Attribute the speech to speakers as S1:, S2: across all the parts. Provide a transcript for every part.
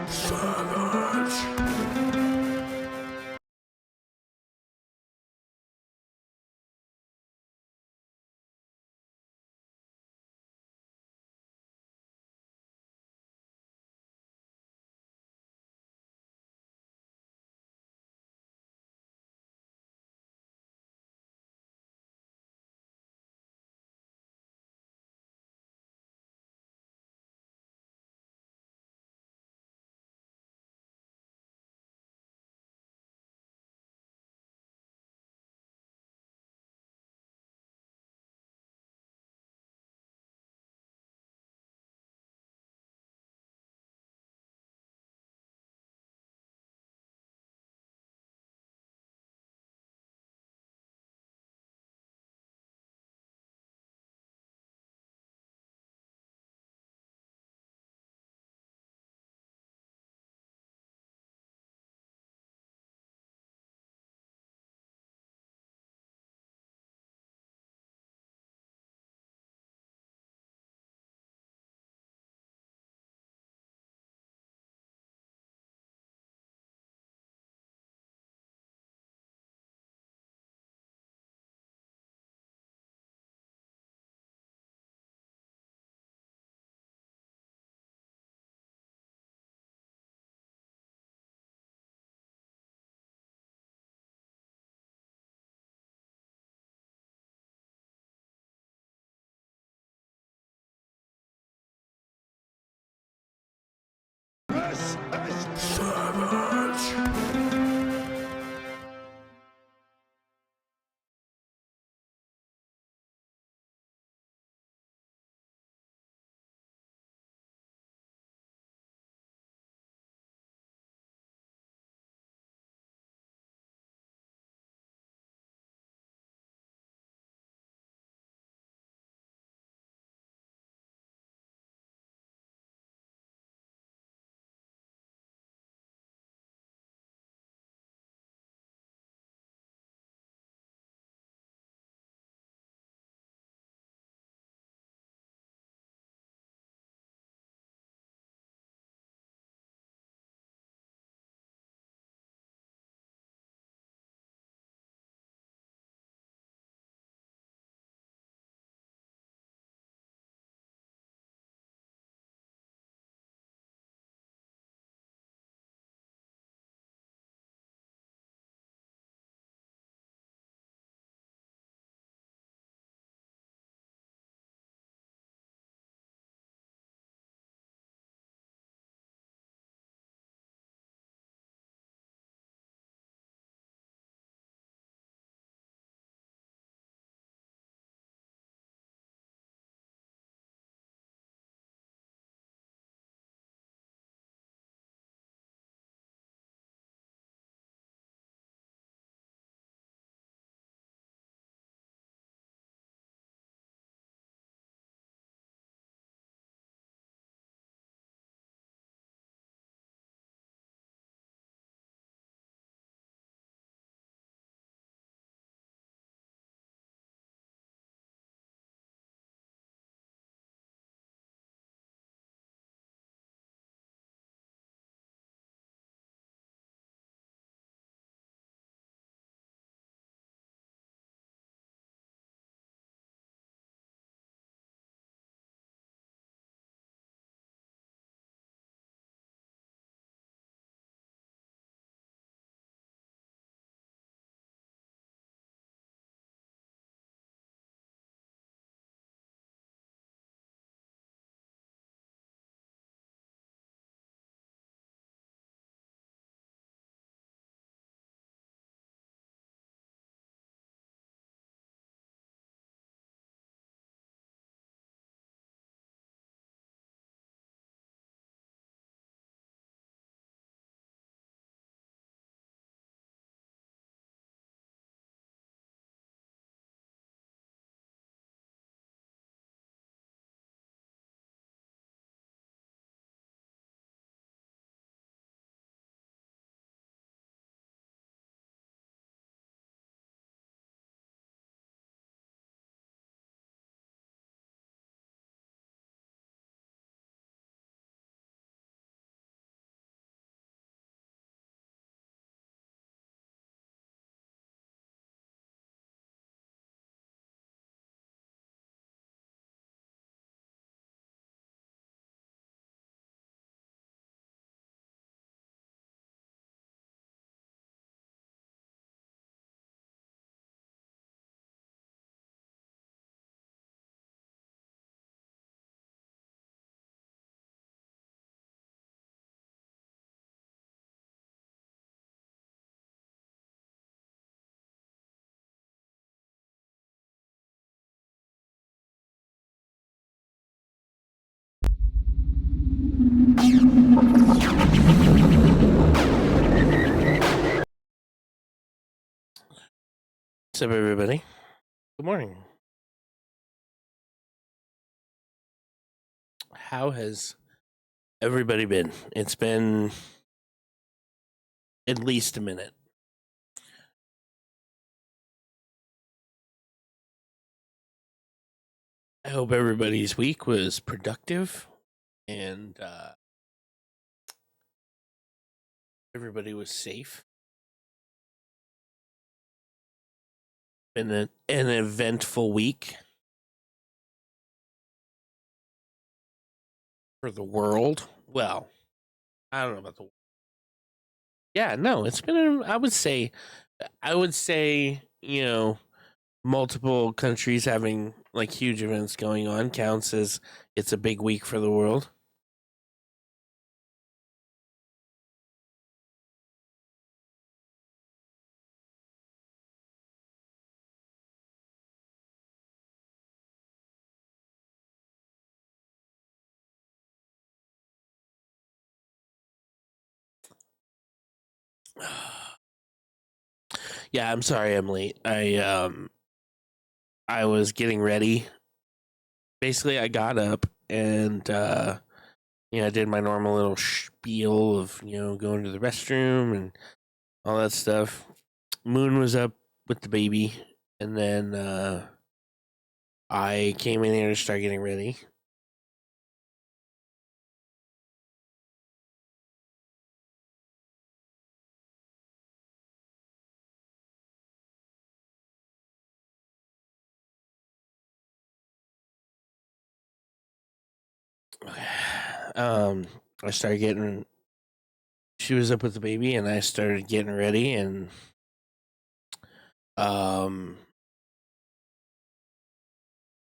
S1: Savage. What's up, everybody? Good morning. How has everybody been? It's been at least a minute. I hope everybody's week was productive and everybody was safe. Been an eventful week for the world. Well, I don't know about the world. Yeah, no, it's been. I would say, multiple countries having like huge events going on counts as it's a big week for the world. Yeah, I'm sorry I'm late. I was getting ready. Basically, I got up and I did my normal little spiel of going to the restroom and all that stuff. Moon was up with the baby, and then I came in here to start getting ready. Um, I started getting. She was up with the baby, and I started getting ready, and um,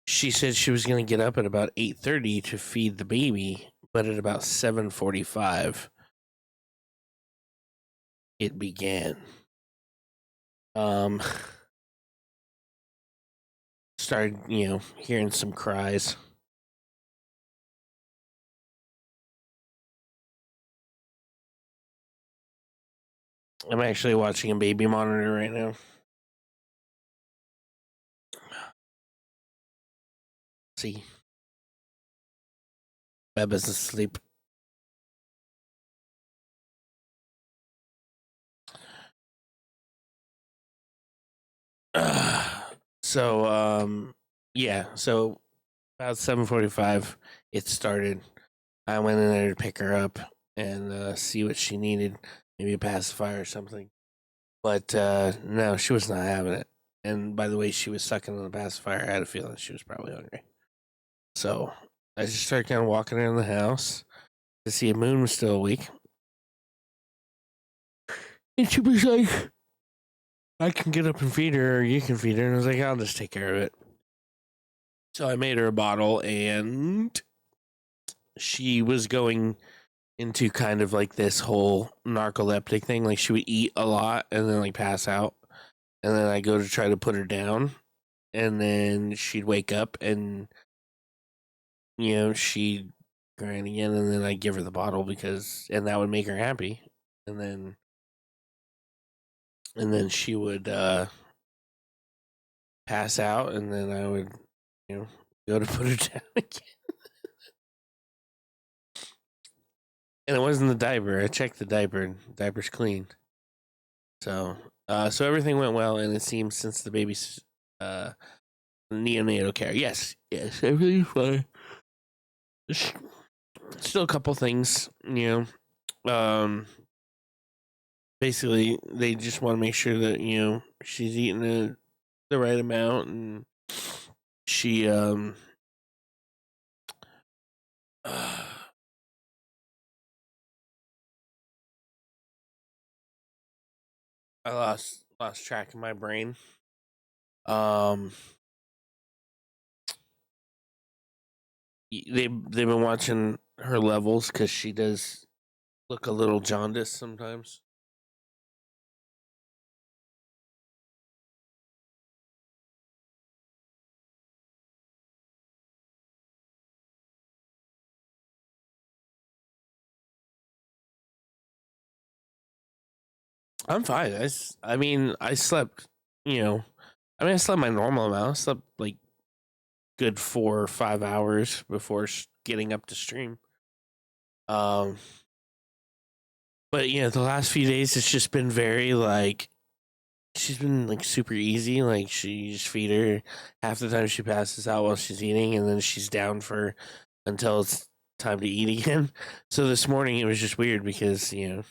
S1: she said she was going to get up at about 8:30 to feed the baby, but at about 7:45, it began. Um, started hearing some cries. I'm actually watching a baby monitor right now. See, Beb is asleep. So yeah, so about 7:45 it started. I went in there to pick her up and see what she needed, maybe a pacifier or something. But no, she was not having it. And by the way she was sucking on the pacifier, I had a feeling she was probably hungry. So I just started kind of walking around the house to see if Moon was still awake. And she was like, I can get up and feed her, or you can feed her. And I was like, I'll just take care of it. So I made her a bottle, and she was going into kind of like this whole narcoleptic thing. Like she would eat a lot and then like pass out. And then I go to try to put her down, and then she'd wake up and, she'd grind again. And then I'd give her the bottle and that would make her happy. And then she would pass out, and then I would, go to put her down again. And it wasn't the diaper. I checked the diaper. The diaper's clean. So everything went well, and it seems since the baby's uh, neonatal care, yes, everything's fine. Still a couple things, Um, basically, they just want to make sure that she's eating the right amount, and she I lost track of my brain. Um, they've been watching her levels because she does look a little jaundiced sometimes. I'm fine. I mean, I slept, you know, I mean, I slept my normal amount. I slept like good 4 or 5 hours before getting up to stream. Um, but yeah, the last few days it's just been very like she's been like super easy. Like she just feed her half the time she passes out while she's eating, and then she's down for until it's time to eat again. So this morning it was just weird because she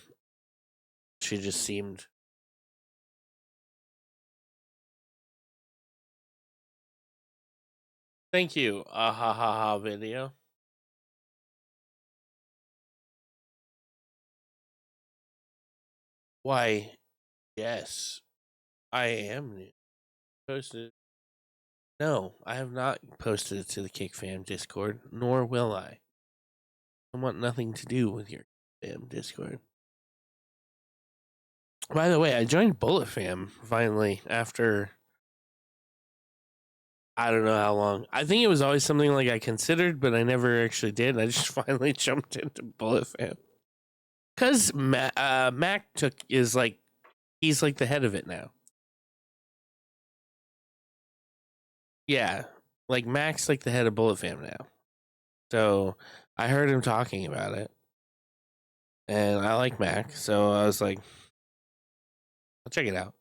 S1: just seemed. Thank you, ah ha ha ha video. Why? Yes, I am new. Posted. No, I have not posted it to the Kick Fam Discord, nor will I. I want nothing to do with your Fam Discord. By the way, I joined Bullet Fam finally after I don't know how long. I think it was always something like I considered, but I never actually did. I just finally jumped into Bullet Fam because Mac is like he's like the head of it now. Yeah, like Mac's like the head of Bullet Fam now. So I heard him talking about it, and I like Mac, so I was like, I'll check it out.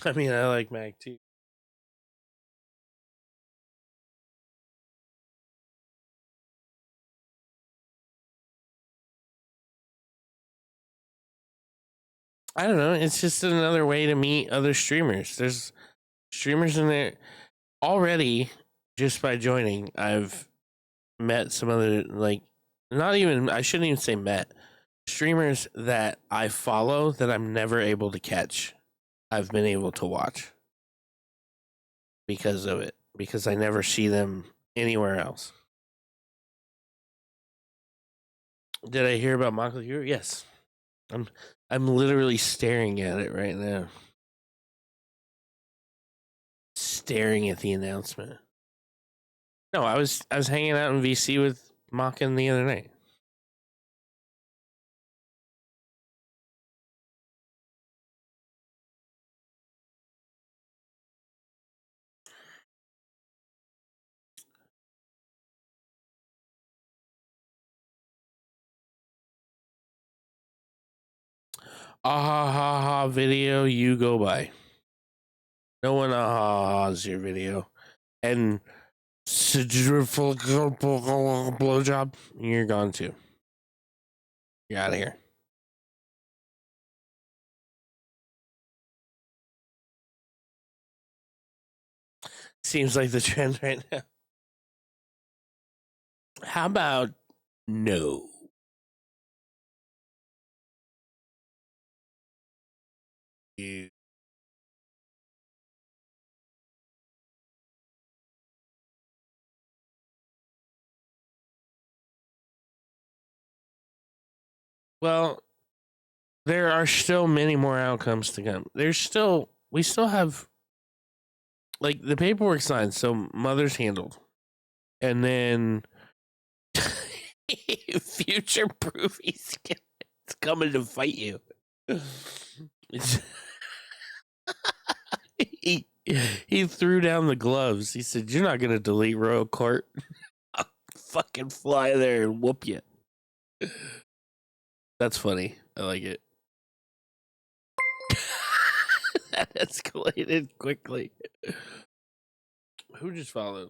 S1: I mean, I like Mac too. I don't know. It's just another way to meet other streamers. There's streamers in there already. Just by joining, I've met some other like not even I shouldn't even say met streamers that I follow that I'm never able to catch. I've been able to watch because of it because I never see them anywhere else. Did I hear about Michael Hero? Yes. I'm I'm literally staring at it right now. Staring at the announcement. No, I was hanging out in VC with Mockin the other night. Ah ha ha video you go by. No one ah ha ha's your video. And blowjob, you're gone too. You're out of here. Seems like the trend right now. How about no? You. Well, there are still many more outcomes to come. We still have like the paperwork signed, so mother's handled, and then future proof he's coming to fight you. he he threw down the gloves. He said, "You're not gonna delete Royal Court. I'll fucking fly there and whoop you." That's funny. I like it. That escalated quickly. Who just followed?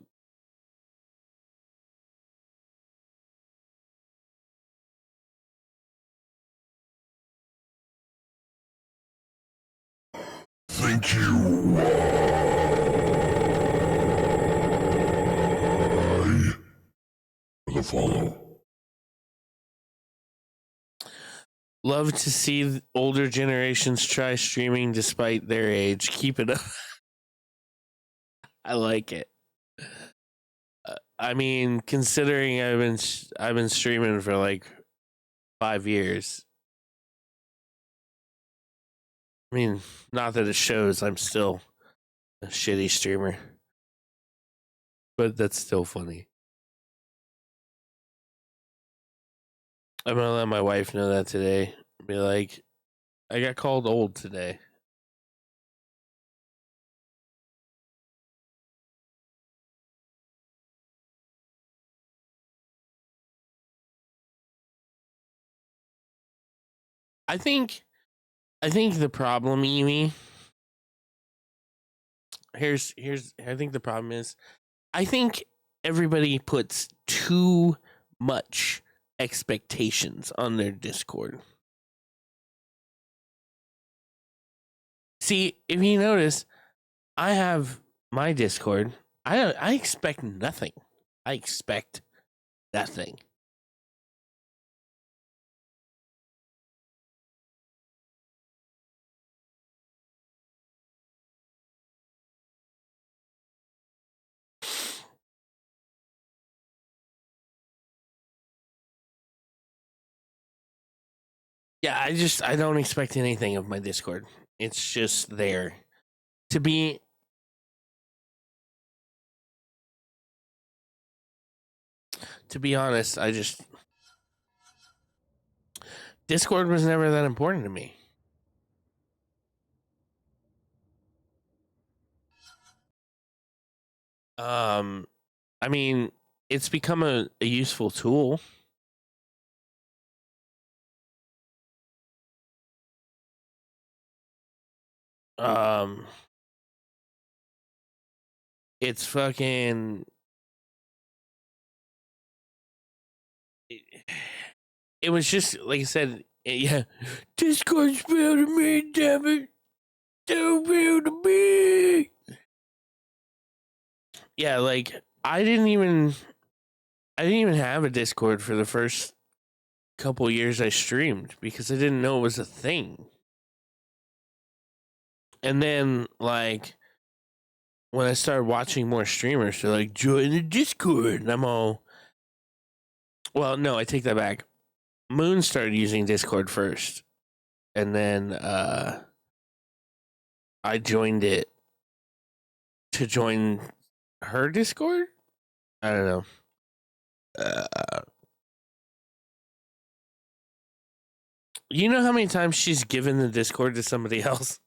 S2: Thank you. For the follow.
S1: Love to see older generations try streaming despite their age. Keep it up. I like it. I mean, considering I've been streaming for like 5 years. I mean, not that it shows. I'm still a shitty streamer, but that's still funny. I'm gonna let my wife know that today. Be like, I got called old today. I think the problem, Amy. Here's I think the problem is I think everybody puts too much expectations on their Discord. See, if you notice, I have my Discord. I expect nothing. I expect nothing. Yeah, I don't expect anything of my Discord. It's just there to be. To be honest, I just Discord was never that important to me. Um, I mean, it's become a useful tool. Um, it's fucking. It was just like I said. Yeah, Discord's better to me, damn it. Don't feel to me. Yeah, like I didn't even have a Discord for the first couple years I streamed because I didn't know it was a thing. And then like when I started watching more streamers, they're like, join the Discord. And I'm all, well, no, I take that back. Moon started using Discord first. And then I joined it to join her Discord. I don't know. Uh, you know how many times she's given the Discord to somebody else?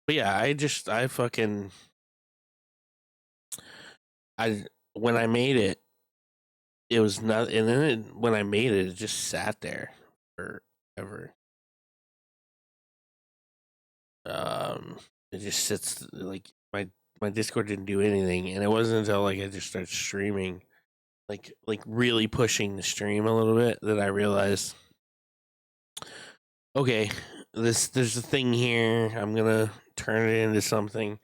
S1: But yeah, I fucking I when I made it, it was not, and then when I made it, it just sat there forever. Um, it just sits like my Discord didn't do anything, and it wasn't until like I just started streaming, like really pushing the stream a little bit, that I realized, okay, there's a thing here. I'm gonna turn it into something.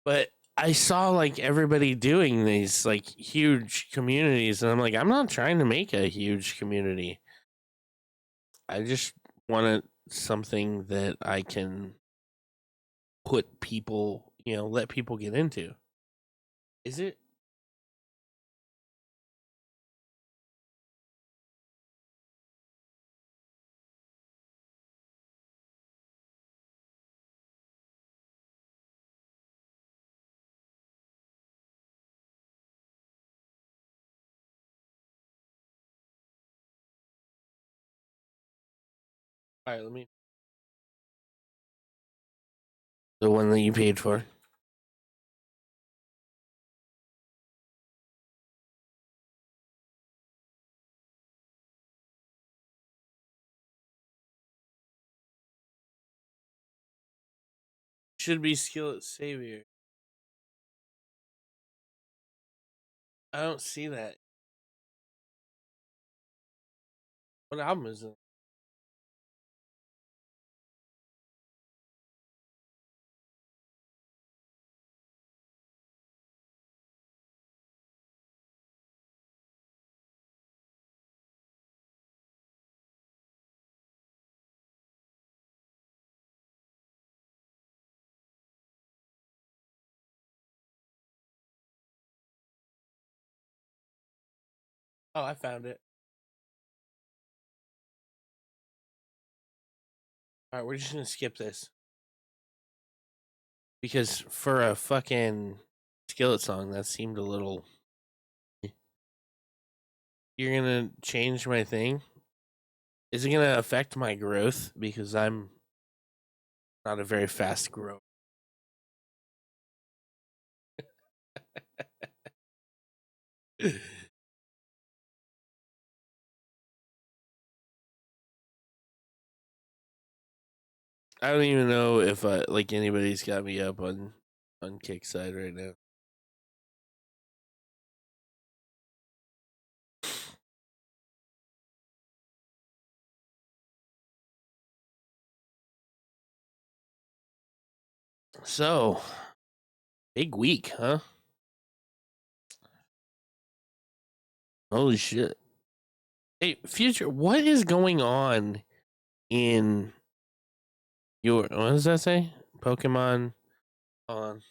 S1: But I saw like everybody doing these like huge communities, and I'm like, I'm not trying to make a huge community. I just wanted something that I can put people, let people get into. Is it? All right, let me. The one that you paid for. Should be Skillet Savior. I don't see that. What album is it? Oh, I found it. All right, we're just gonna skip this because for a fucking Skillet song, that seemed a little. You're gonna change my thing. Is it gonna affect my growth because I'm not a very fast grower? I don't even know if like anybody's got me up on Kickside right now. So, big week, huh? Holy shit. Hey, Future, what is going on in your, what does that say? Pokemon on.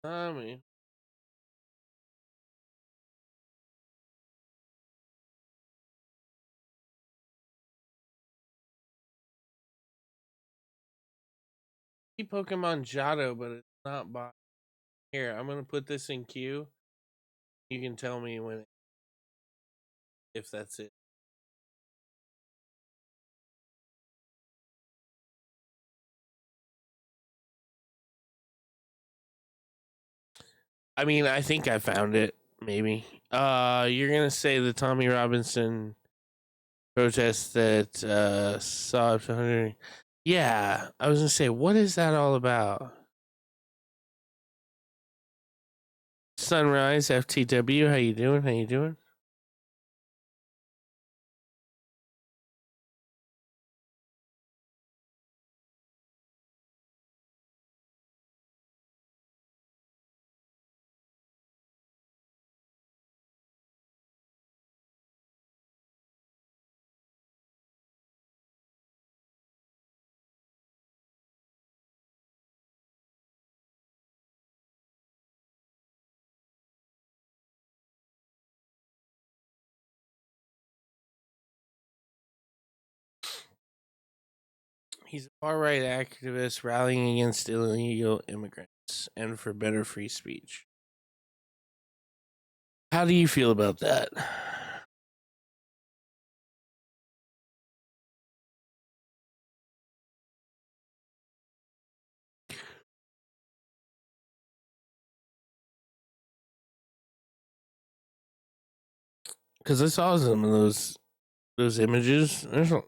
S1: I mean, see Pokemon Johto, but it's not by. Here, I'm gonna put this in queue. You can tell me when, if that's it. I mean, I think I found it. Maybe. You're gonna say the Tommy Robinson protest that saw up to 100. Yeah, I was gonna say, what is that all about? Sunrise FTW, how you doing? How you doing? He's a far right activist rallying against illegal immigrants and for better free speech. How do you feel about that? Because I saw some of those images. That's a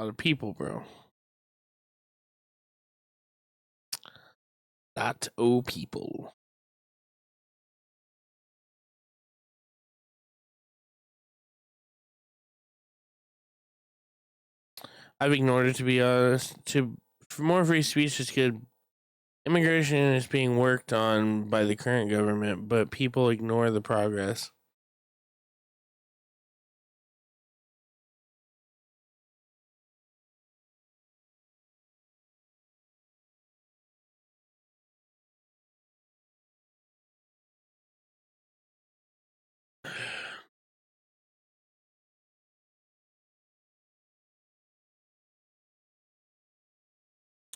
S1: lot of people, bro. Not people. I've ignored it, to be honest. For more free speech is good. Immigration is being worked on by the current government, but people ignore the progress.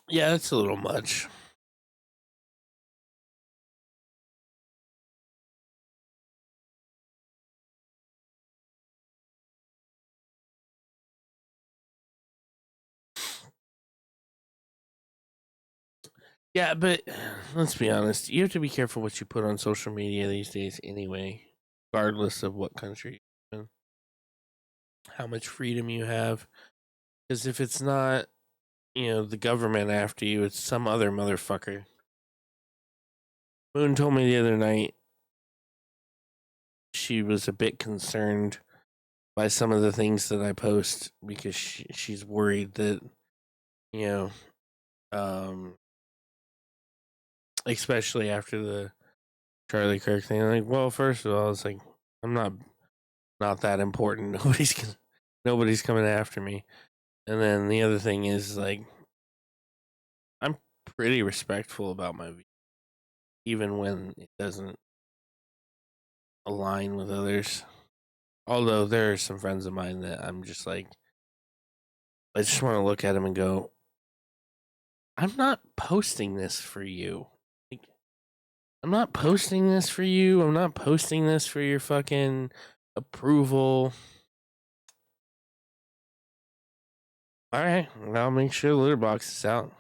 S1: Yeah, that's a little much. Yeah, but let's be honest. You have to be careful what you put on social media these days, anyway, regardless of what country you're in, how much freedom you have. Because if it's not the government after you. It's some other motherfucker. Moon told me the other night she was a bit concerned by some of the things that I post because she's worried that, you know, especially after the Charlie Kirk thing. Like, well, first of all, it's like I'm not that important. Nobody's coming after me. And then the other thing is like I'm pretty respectful about my view, even when it doesn't align with others. Although there are some friends of mine that I'm just like, I just want to look at them and go, I'm not posting this for you. Like, I'm not posting this for you. I'm not posting this for your fucking approval. All right, I'll make sure the litter box is out.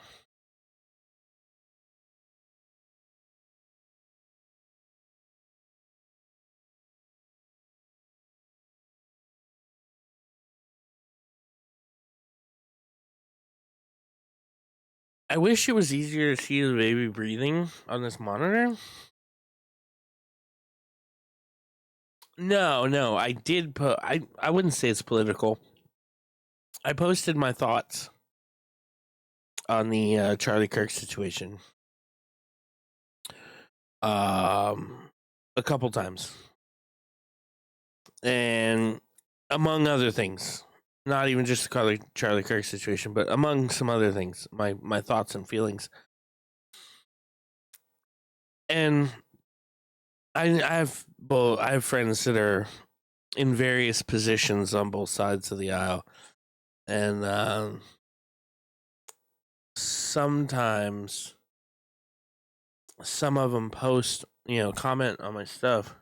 S1: I wish it was easier to see the baby breathing on this monitor. No, I did put. I wouldn't say it's political. I posted my thoughts on the Charlie Kirk situation. A couple times, and among other things, not even just the Charlie Kirk situation, but among some other things, my thoughts and feelings. And I have friends that are in various positions on both sides of the aisle, and sometimes some of them post, comment on my stuff,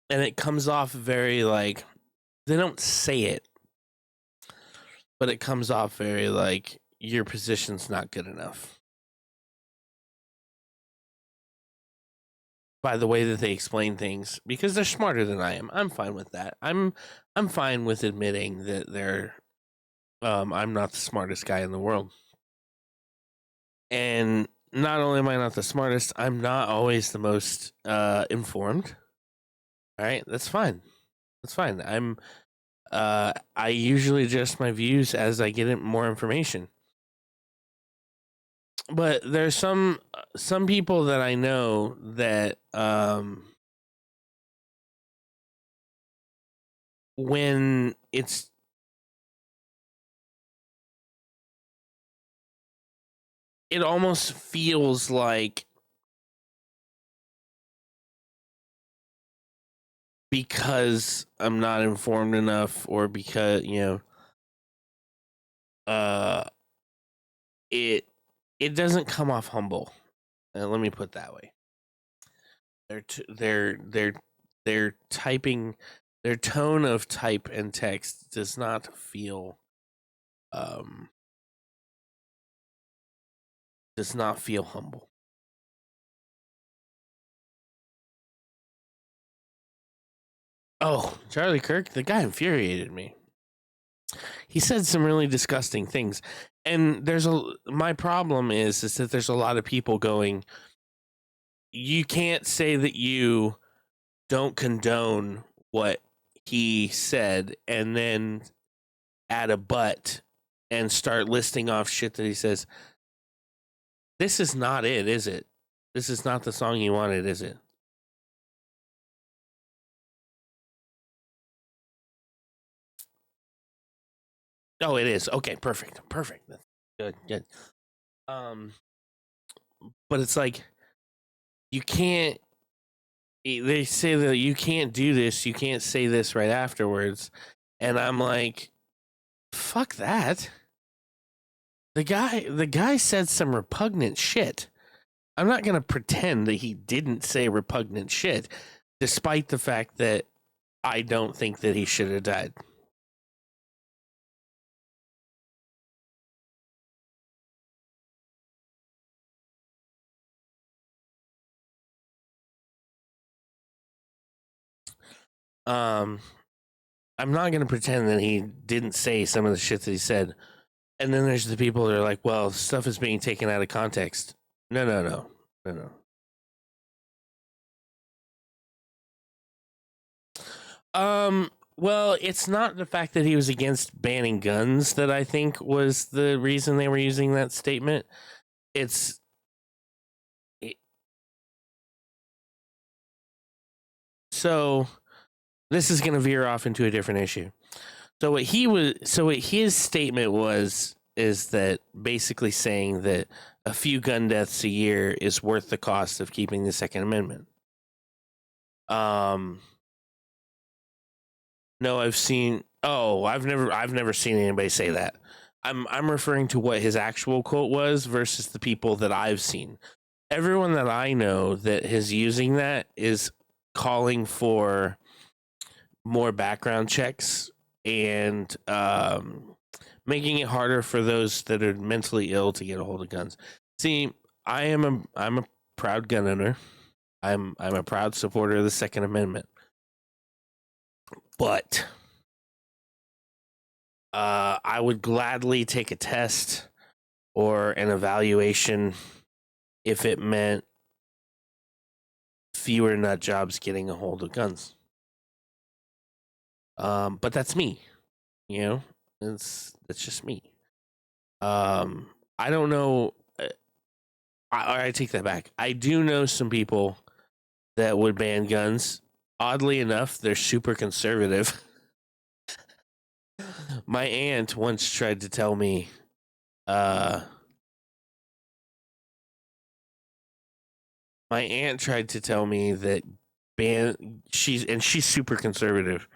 S1: and it comes off very like they don't say it, but it comes off very like your position's not good enough. By the way that they explain things, because they're smarter than I am. I'm fine with that. I'm fine with admitting that I'm not the smartest guy in the world. And not only am I not the smartest, I'm not always the most informed. All right, that's fine. That's fine. I usually adjust my views as I get more information. But there's some people that I know that when it almost feels like because I'm not informed enough, or because it doesn't come off humble. Let me put it that way. They're typing, their tone of type and text does not feel humble. Oh, Charlie Kirk, the guy infuriated me. He said some really disgusting things. And my problem is that there's a lot of people going, you can't say that you don't condone what he said and then add a but and start listing off shit that he says. This is not it, is it? This is not the song you wanted, is it? Oh, it is. Okay, perfect. That's good. But it's like you can't. They say that you can't do this. You can't say this right afterwards, and I'm like, fuck that. The guy said some repugnant shit. I'm not gonna pretend that he didn't say repugnant shit, despite the fact that I don't think that he should have died. I'm not gonna pretend that he didn't say some of the shit that he said, And then there's the people that are like, well, stuff is being taken out of context. No. Well, it's not the fact that he was against banning guns that I think was the reason they were using that statement. It's so this is going to veer off into a different issue. So what his statement was is that basically saying that a few gun deaths a year is worth the cost of keeping the Second Amendment. No, I've never seen anybody say that. I'm referring to what his actual quote was versus the people that I've seen. Everyone that I know that is using that is calling for more background checks and making it harder for those that are mentally ill to get a hold of guns. See, I'm a proud gun owner. I'm a proud supporter of the Second Amendment. But I would gladly take a test or an evaluation if it meant fewer nut jobs getting a hold of guns. But that's me, you know. That's just me. I don't know. I take that back. I do know some people that would ban guns. Oddly enough, they're super conservative. My aunt once tried to tell me, my aunt tried to tell me that she's super conservative,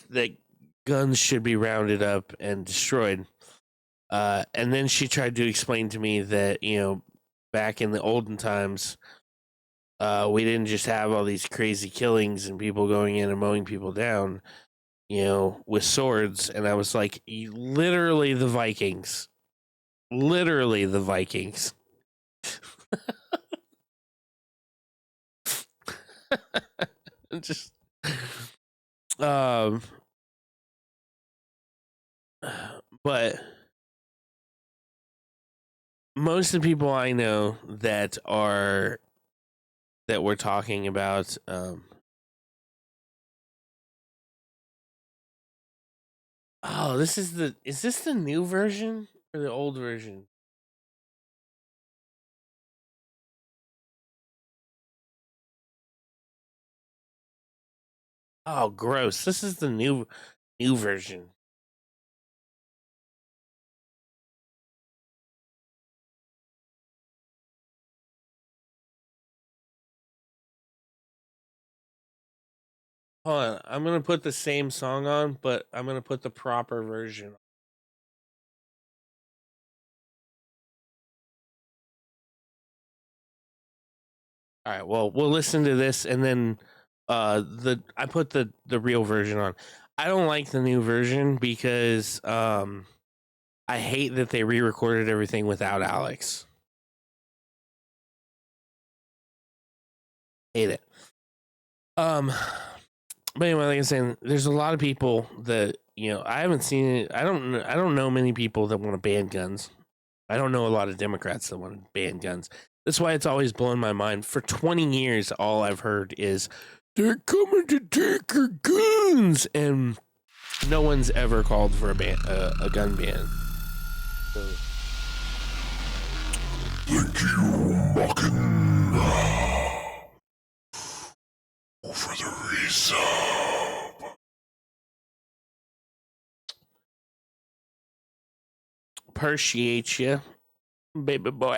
S1: that guns should be rounded up and destroyed. And then she tried to explain to me that, back in the olden times, we didn't just have all these crazy killings and people going in and mowing people down, with swords. And I was like, literally the Vikings. Literally the Vikings. Just, but most of the people I know that we're talking about, is this the new version or the old version? Oh, gross. This is the new version. Hold on. I'm going to put the same song on, but I'm going to put the proper version. All right. Well, we'll listen to this and then I put the real version on. I don't like the new version because I hate that they re-recorded everything without Alex. Hate it. But anyway, like I'm saying, there's a lot of people that I haven't seen it. I don't know many people that want to ban guns. I don't know a lot of Democrats that want to ban guns. That's why it's always blown my mind. For 20 years, all I've heard is they're coming to take your guns, and no one's ever called for a gun ban. So.
S2: Thank you, Mockin, for the resub.
S1: Appreciate you, baby boy.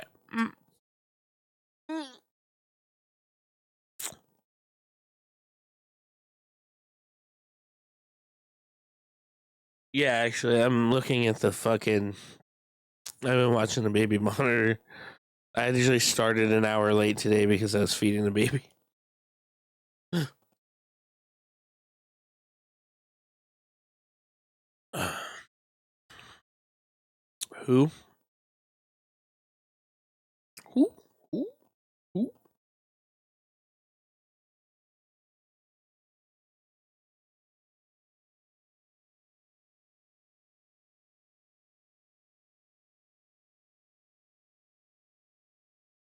S1: Yeah, actually, I'm looking at the fucking. I've been watching the baby monitor. I actually started an hour late today because I was feeding the baby. Who? Who? Who? Who?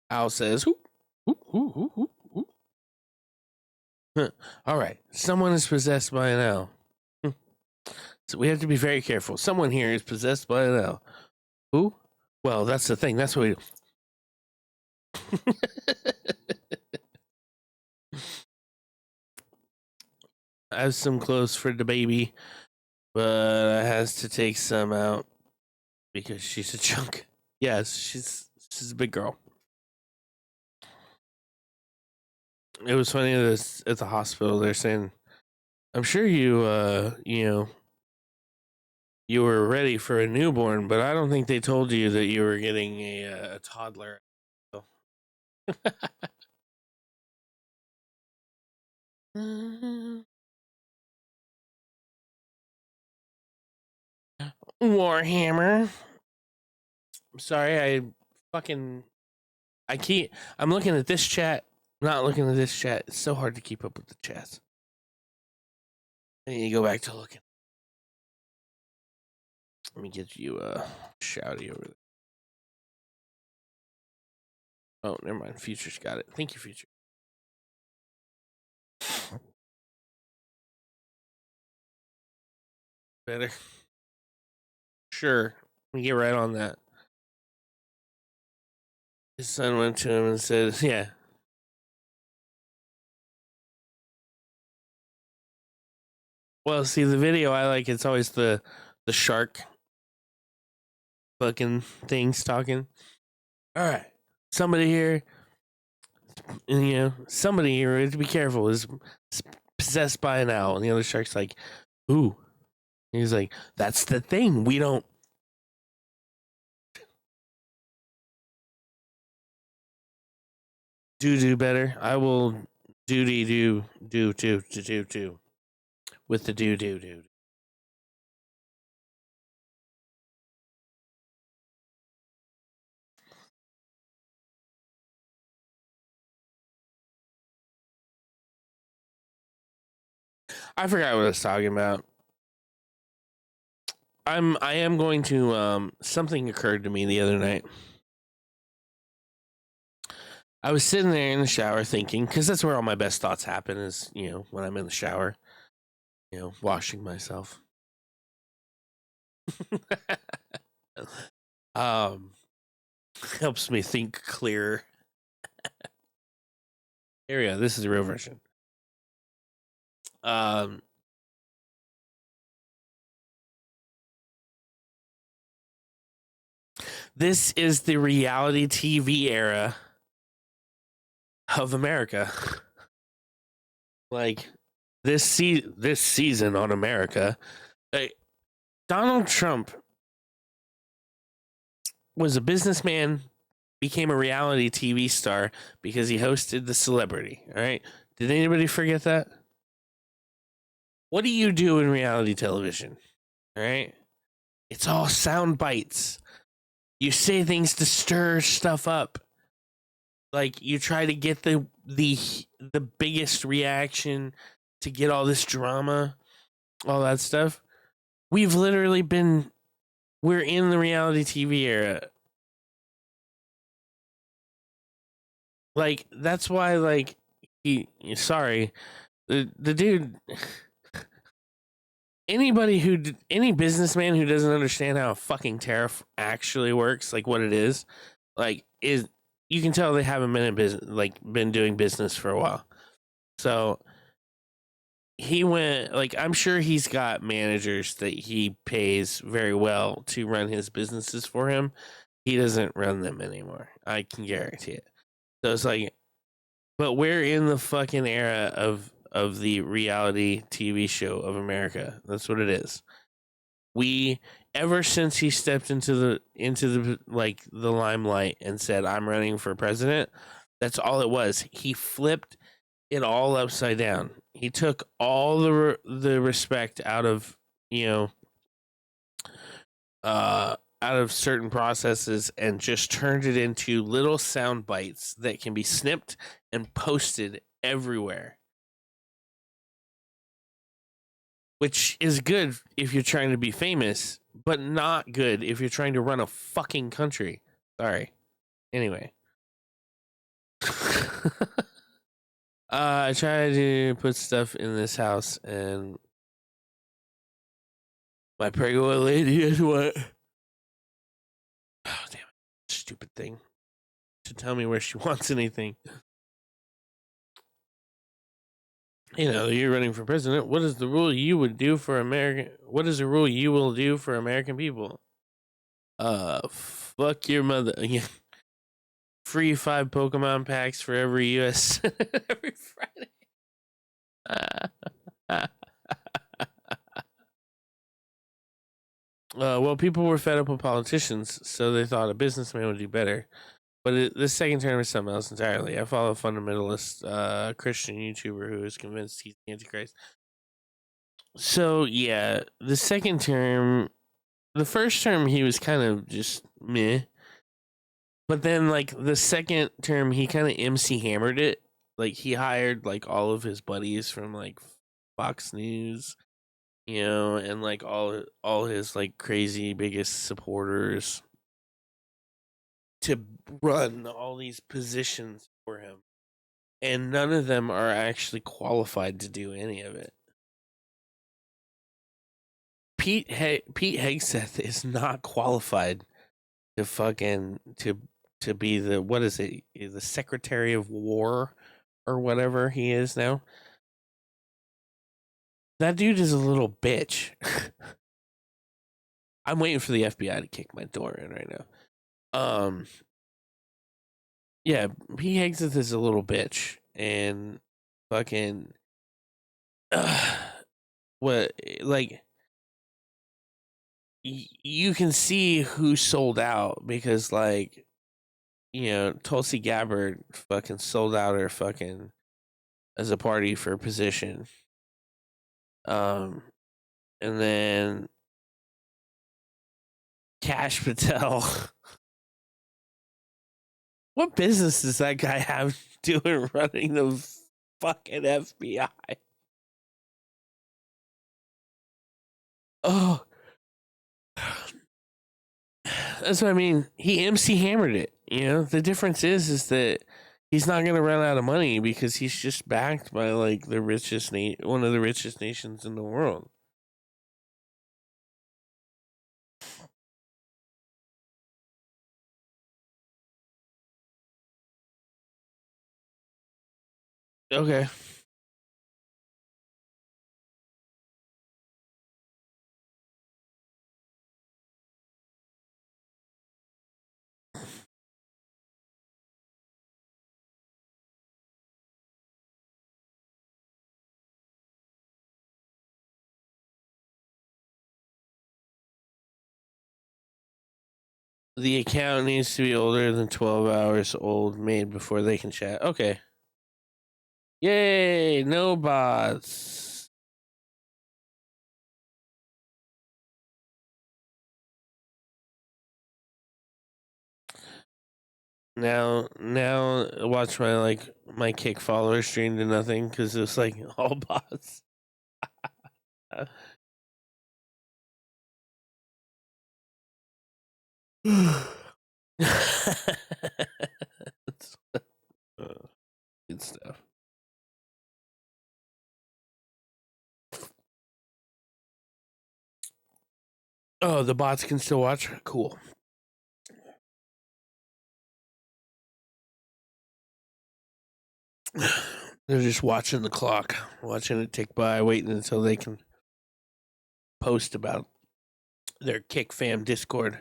S1: Al says, "Who? Who? All right, someone is possessed by an owl. So we have to be very careful. Someone here is possessed by an owl. Who? Well, that's the thing. That's what we I have some clothes for the baby, but I has to take some out because she's a chunk. Yes, she's a big girl. It was funny at the hospital. They're saying, "I'm sure you were ready for a newborn, but I don't think they told you that you were getting a toddler." Warhammer. Sorry, I'm looking at this chat, not looking at this chat. It's so hard to keep up with the chats. I need to go back to looking. Let me get you a shouty over there. Oh, never mind. Future's got it. Thank you, Future. Better. Sure. We get right on that. His son went to him and said, "Yeah." Well, see, the video I like, it's always the shark fucking things talking. All right. Somebody here, somebody here, to be careful, is possessed by an owl. And the other shark's like, "Ooh." He's like, "That's the thing. We don't." Do better. I will do with the do. I forgot what I was talking about. I am going to something occurred to me the other night. I was sitting there in the shower thinking, because that's where all my best thoughts happen is, when I'm in the shower, washing myself. Helps me think clearer. Here we go. This is the real version. This is the reality TV era of America. Like this season on America, Donald Trump was a businessman, became a reality TV star because he hosted The Celebrity. All right. Did anybody forget that? What do you do in reality television? All right. It's all sound bites. You say things to stir stuff up. Like you try to get the biggest reaction, to get all this drama, all that stuff. We're in the reality TV era. Like that's why, like the dude. Any businessman who doesn't understand how a fucking tariff actually works, like what it is you can tell they haven't been doing business for a while. So he went, I'm sure he's got managers that he pays very well to run his businesses for him. He doesn't run them anymore. I can guarantee it. So it's like, but we're in the fucking era of the reality TV show of America. That's what it is. Ever since he stepped into the limelight and said, "I'm running for president," that's all it was. He flipped it all upside down. He took all the respect out of out of certain processes and just turned it into little sound bites that can be snipped and posted everywhere. Which is good if you're trying to be famous, but not good if you're trying to run a fucking country. Sorry. Anyway. I tried to put stuff in this house, and my pregnant lady is what? Oh, damn it. Stupid thing. To tell me where she wants anything. You know, you're running for president. What is the rule you would do for American? What is the rule you will do for American people? Fuck your mother. Yeah. Free 5 Pokemon packs for every U.S. every Friday. Well, people were fed up with politicians, so they thought a businessman would do better. But this second term is something else entirely. I follow a fundamentalist Christian YouTuber who is convinced he's the Antichrist. So, yeah, the second term, the first term, he was kind of just meh. But then, like, the second term, he kind of MC hammered it. Like, he hired, like, all of his buddies from, like, Fox News, you know, and, like, all his, like, crazy biggest supporters to run all these positions for him. And none of them are actually qualified to do any of it. Pete Hegseth is not qualified to fucking to be the, what is it, the Secretary of War or whatever he is now. That dude is a little bitch. I'm waiting for the FBI to kick my door in right now. Yeah, Pete Hegseth is a little bitch, and fucking what, like, you can see who sold out because, like, you know, Tulsi Gabbard fucking sold out her fucking as a party for a position. And then Cash Patel. What business does that guy have doing running the fucking FBI? Oh, that's what I mean. He MC hammered it. You know, the difference is that he's not gonna run out of money because he's just backed by, like, the richest one of the richest nations in the world. Okay. The account needs to be older than 12 hours old, made before they can chat. Okay. Yay, no bots. Now watch my Kick follower stream to nothing because it's like all bots. Good stuff. Oh, the bots can still watch? Cool. They're just watching the clock, watching it tick by, waiting until they can post about their Kick Fam Discord.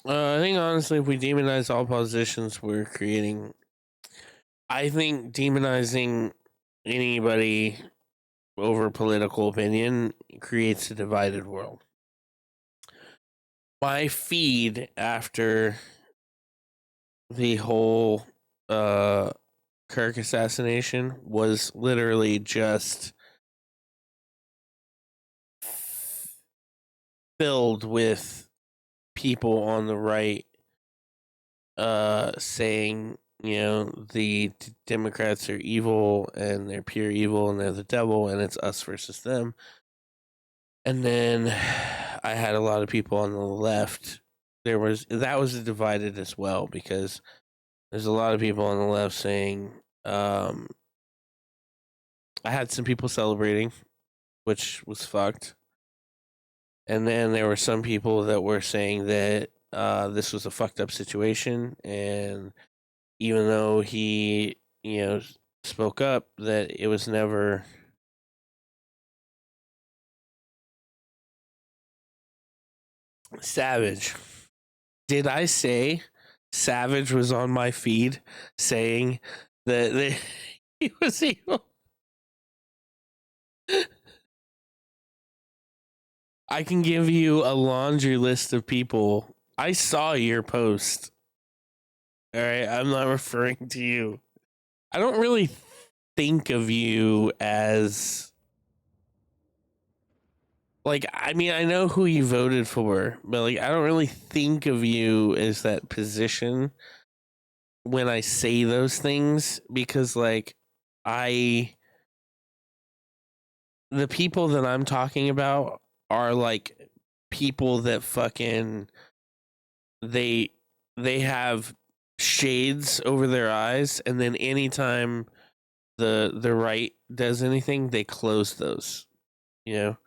S1: I think honestly, if we demonize all politicians, we're creating. I think demonizing anybody over political opinion creates a divided world. My feed after the whole Kirk assassination was literally just filled with people on the right saying, the Democrats are evil and they're pure evil and they're the devil and it's us versus them. And then I had a lot of people on the left. That was divided as well, because there's a lot of people on the left saying, I had some people celebrating, which was fucked. And then there were some people that were saying that this was a fucked up situation, and even though he, spoke up, that it was never. Savage. Did I say Savage was on my feed saying that he was evil? I can give you a laundry list of people. I saw your post. All right, I'm not referring to you. I don't really think of you as, like, I mean, I know who you voted for, but like, I don't really think of you as that position when I say those things, because like, the people that I'm talking about are like people that fucking they they have shades over their eyes, and then anytime the right does anything, they close those. You know,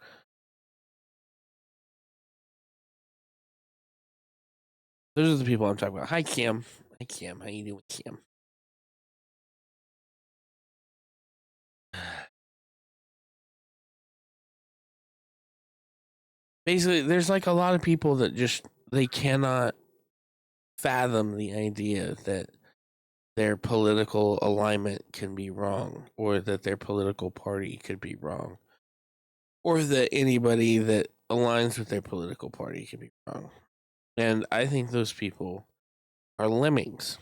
S1: those are the people I'm talking about. Hi, Kim. Hi, Kim. How you doing, Kim? Basically, there's like a lot of people that just they cannot fathom the idea that their political alignment can be wrong, or that their political party could be wrong, or that anybody that aligns with their political party can be wrong. And I think those people are lemmings.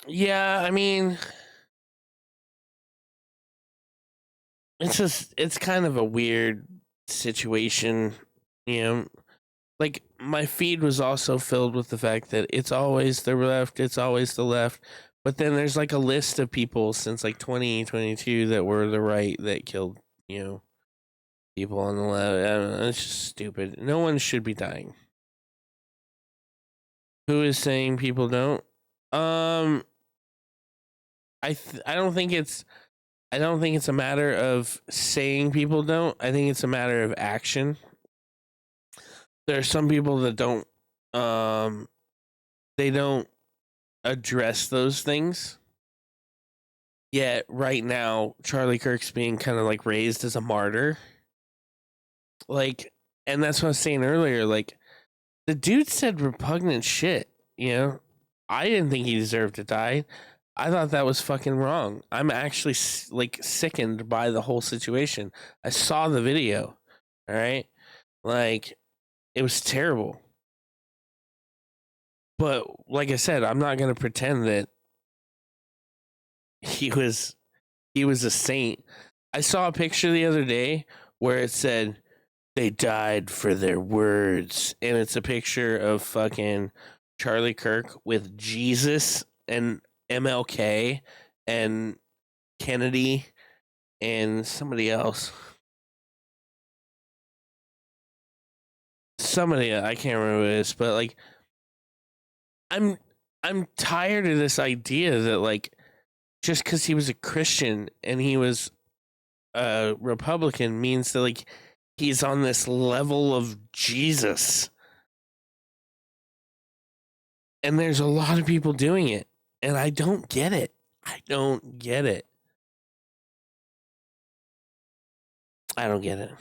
S1: Yeah, I mean, it's kind of a weird situation, you know. Like, my feed was also filled with the fact that it's always the left, it's always the left. But then there's like a list of people since like 2022 that were the right that killed, people on the left. I don't know, it's just stupid. No one should be dying. Who is saying people don't? Um, I don't think it's a matter of saying people don't. I think it's a matter of action. There are some people that don't um they don't address those things. Yet right now Charlie Kirk's being kind of like raised as a martyr. Like, and that's what I was saying earlier, like, the dude said repugnant shit, you know? I didn't think he deserved to die. I thought that was fucking wrong. I'm actually like sickened by the whole situation. I saw the video. All right? Like, it was terrible. But like I said, I'm not going to pretend that he was a saint. I saw a picture the other day where it said they died for their words, and it's a picture of fucking Charlie Kirk with Jesus and MLK and Kennedy and somebody else. Somebody, I can't remember who it is, but like, I'm I'm tired of this idea that like, just because he was a Christian and he was a Republican means that like he's on this level of Jesus. And there's a lot of people doing it, and I don't get it. I don't get it. I don't get it.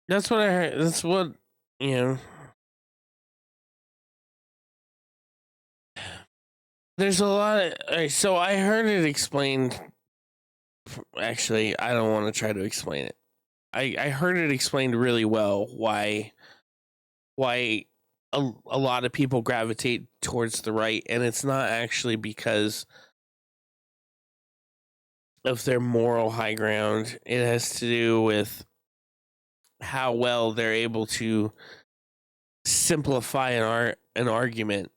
S1: That's what I heard. That's what, you know. There's a lot of. So I heard it explained. Actually, I don't want to try to explain it. I heard it explained really well why a lot of people gravitate towards the right, and it's not actually because of their moral high ground. It has to do with how well they're able to simplify an argument.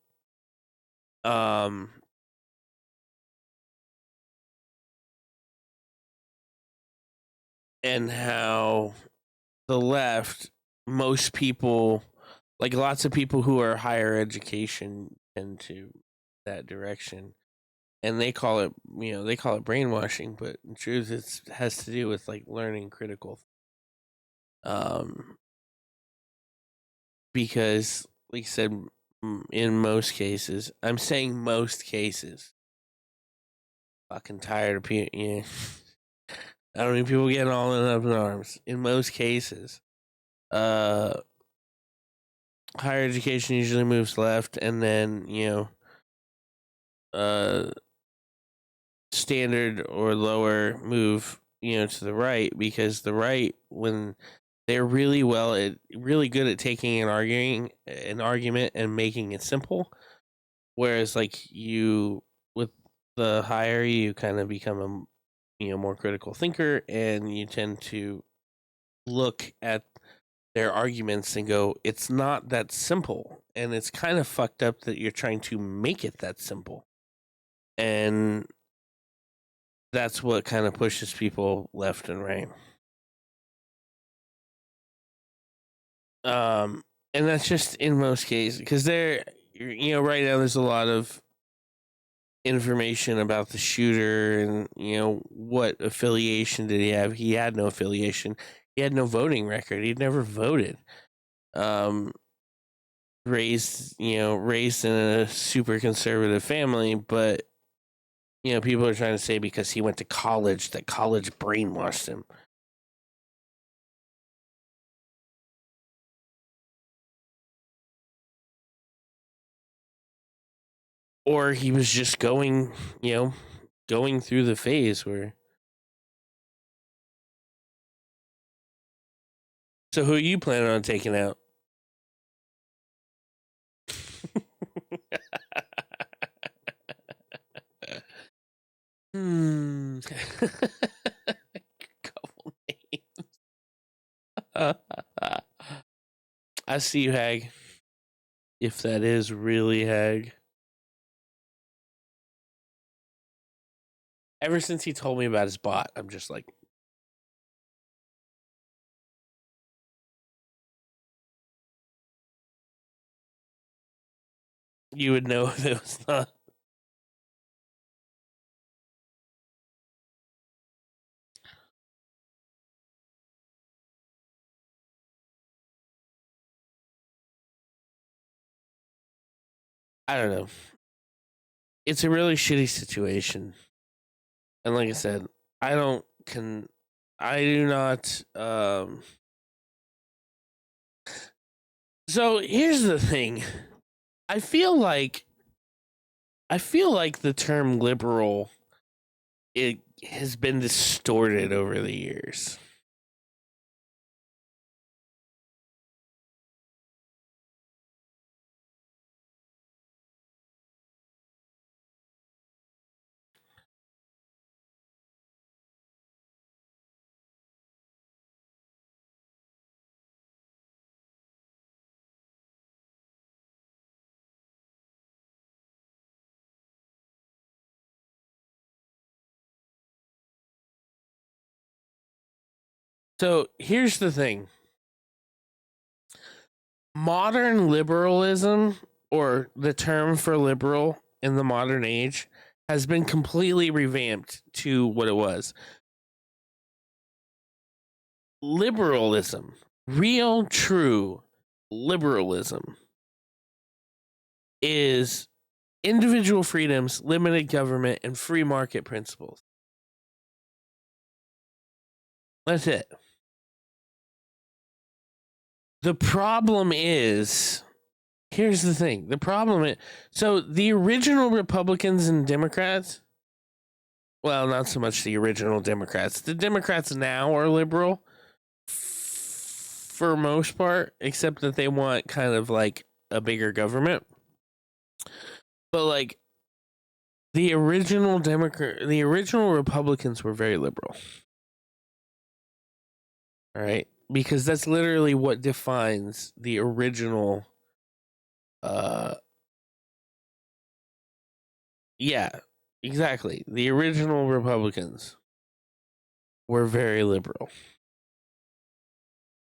S1: And how the left, most people, like lots of people who are higher education, tend to that direction, and they call it, they call it brainwashing, but in truth, it has to do with like learning critical, because, like I said, in most cases, I'm saying most cases, fucking tired of people. Yeah. I don't need people getting all up in arms. In most cases, higher education usually moves left, and then standard or lower move to the right, because the right, when they're really good at taking an argument and making it simple, whereas like you with the higher, you kind of become a more critical thinker, and you tend to look at their arguments and go, it's not that simple, and it's kind of fucked up that you're trying to make it that simple. And that's what kind of pushes people left and right. And that's just in most cases, because right now there's a lot of information about the shooter, and what affiliation did he have. He had no affiliation. He had no voting record. He'd never voted. Raised in a super conservative family, but people are trying to say because he went to college, that college brainwashed him. Or he was just going through the phase where. So who are you planning on taking out? Couple names. I see you, Hag. If that is really Hag. Ever since he told me about his bot, I'm just like, you would know if it was not. I don't know. It's a really shitty situation. And like I said, I do not. So here's the thing. I feel like the term liberal, it has been distorted over the years. So here's the thing. Modern liberalism, or the term for liberal in the modern age, has been completely revamped to what it was. Liberalism, real, true liberalism, is individual freedoms, limited government, and free market principles. That's it. The problem is, here's the thing. The problem is, so the original Republicans and Democrats, well, not so much the original Democrats. The Democrats now are liberal for most part, except that they want kind of like a bigger government. But like the original Republicans were very liberal. All right, because that's literally what defines the original yeah, exactly. The original Republicans were very liberal.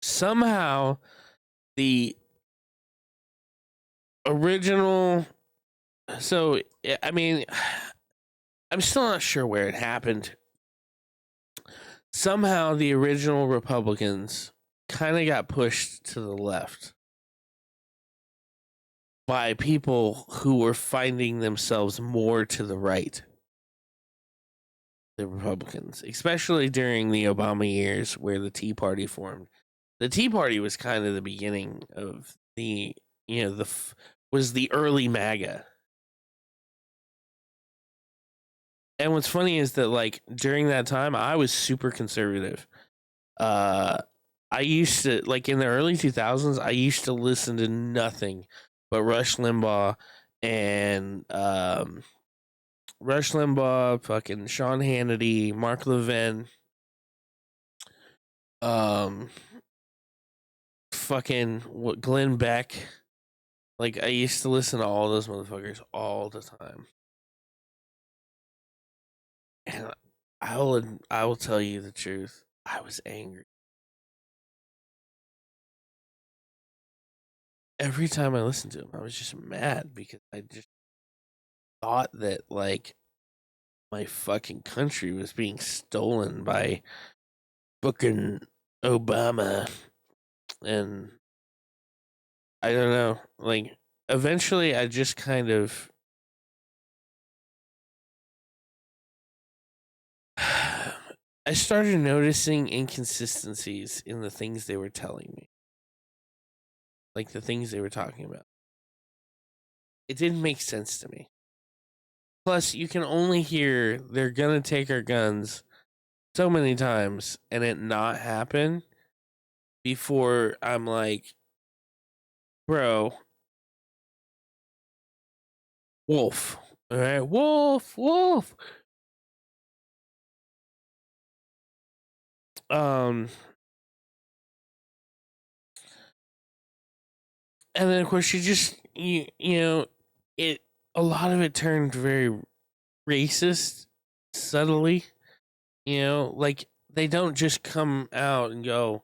S1: Somehow the original, so I mean, I'm still not sure where it happened. Somehow the original Republicans kind of got pushed to the left by people who were finding themselves more to the right. The Republicans, especially during the Obama years where the Tea Party formed. The Tea Party was kind of the beginning of the, was the early MAGA. And what's funny is that like during that time I was super conservative. I used to, like in the early 2000s, I used to listen to nothing but Rush Limbaugh and fucking Sean Hannity, Mark Levin, fucking Glenn Beck. Like I used to listen to all those motherfuckers all the time. And I will tell you the truth. I was angry. Every time I listened to him, I was just mad because I just thought that like my fucking country was being stolen by fucking Obama. And I don't know, like eventually I just kind of I started noticing inconsistencies in the things they were telling me. Like the things they were talking about. It didn't make sense to me. Plus, you can only hear they're gonna take our guns so many times and it not happen before I'm like, bro, Wolf. All right, Wolf. Um, and then of course you know it. A lot of it turned very racist subtly. Like they don't just come out and go,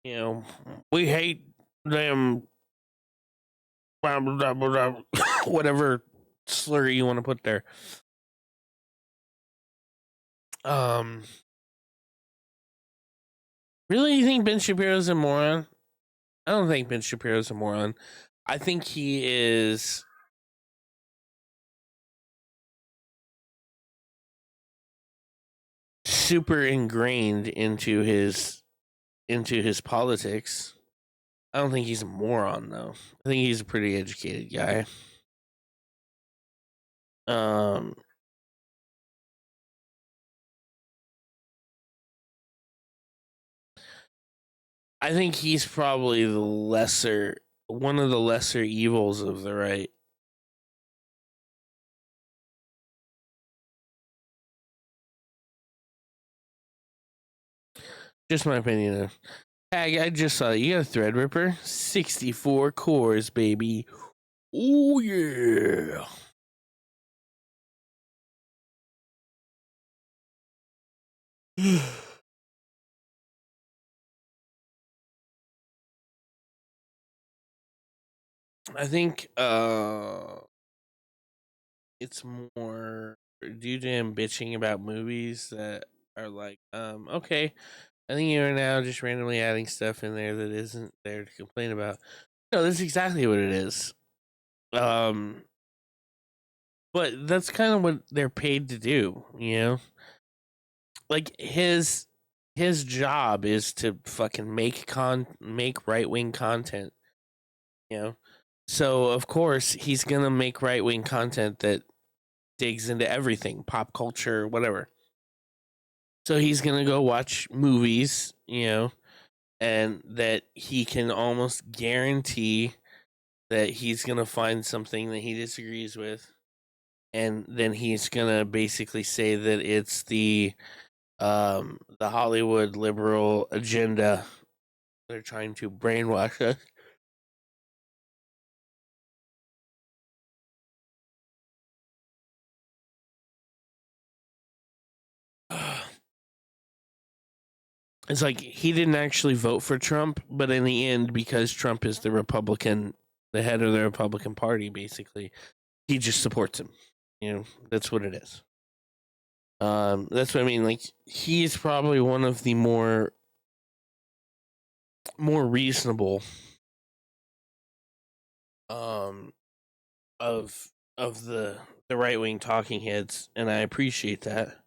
S1: we hate them, whatever slur you want to put there. Really, you think Ben Shapiro's a moron? I don't think Ben Shapiro's a moron. I think he is super ingrained into his politics. I don't think he's a moron though. I think he's a pretty educated guy. I think he's probably one of the lesser evils of the right. Just my opinion. I just saw you got a Threadripper, 64 cores, baby. Oh yeah. I think it's more due to him bitching about movies that are like, okay, I think you're now just randomly adding stuff in there that isn't there to complain about. No, that's exactly what it is. But that's kind of what they're paid to do, Like his job is to fucking make right wing content, you know. So of course he's gonna make right wing content that digs into everything, pop culture, whatever. So he's gonna go watch movies, and that he can almost guarantee that he's gonna find something that he disagrees with, and then he's gonna basically say that it's the Hollywood liberal agenda. They're trying to brainwash us. It's like he didn't actually vote for Trump, but in the end, because Trump is the head of the Republican Party, basically, he just supports him. That's what it is. That's what I mean. Like, he's probably one of the more reasonable um of the right wing talking heads, and I appreciate that.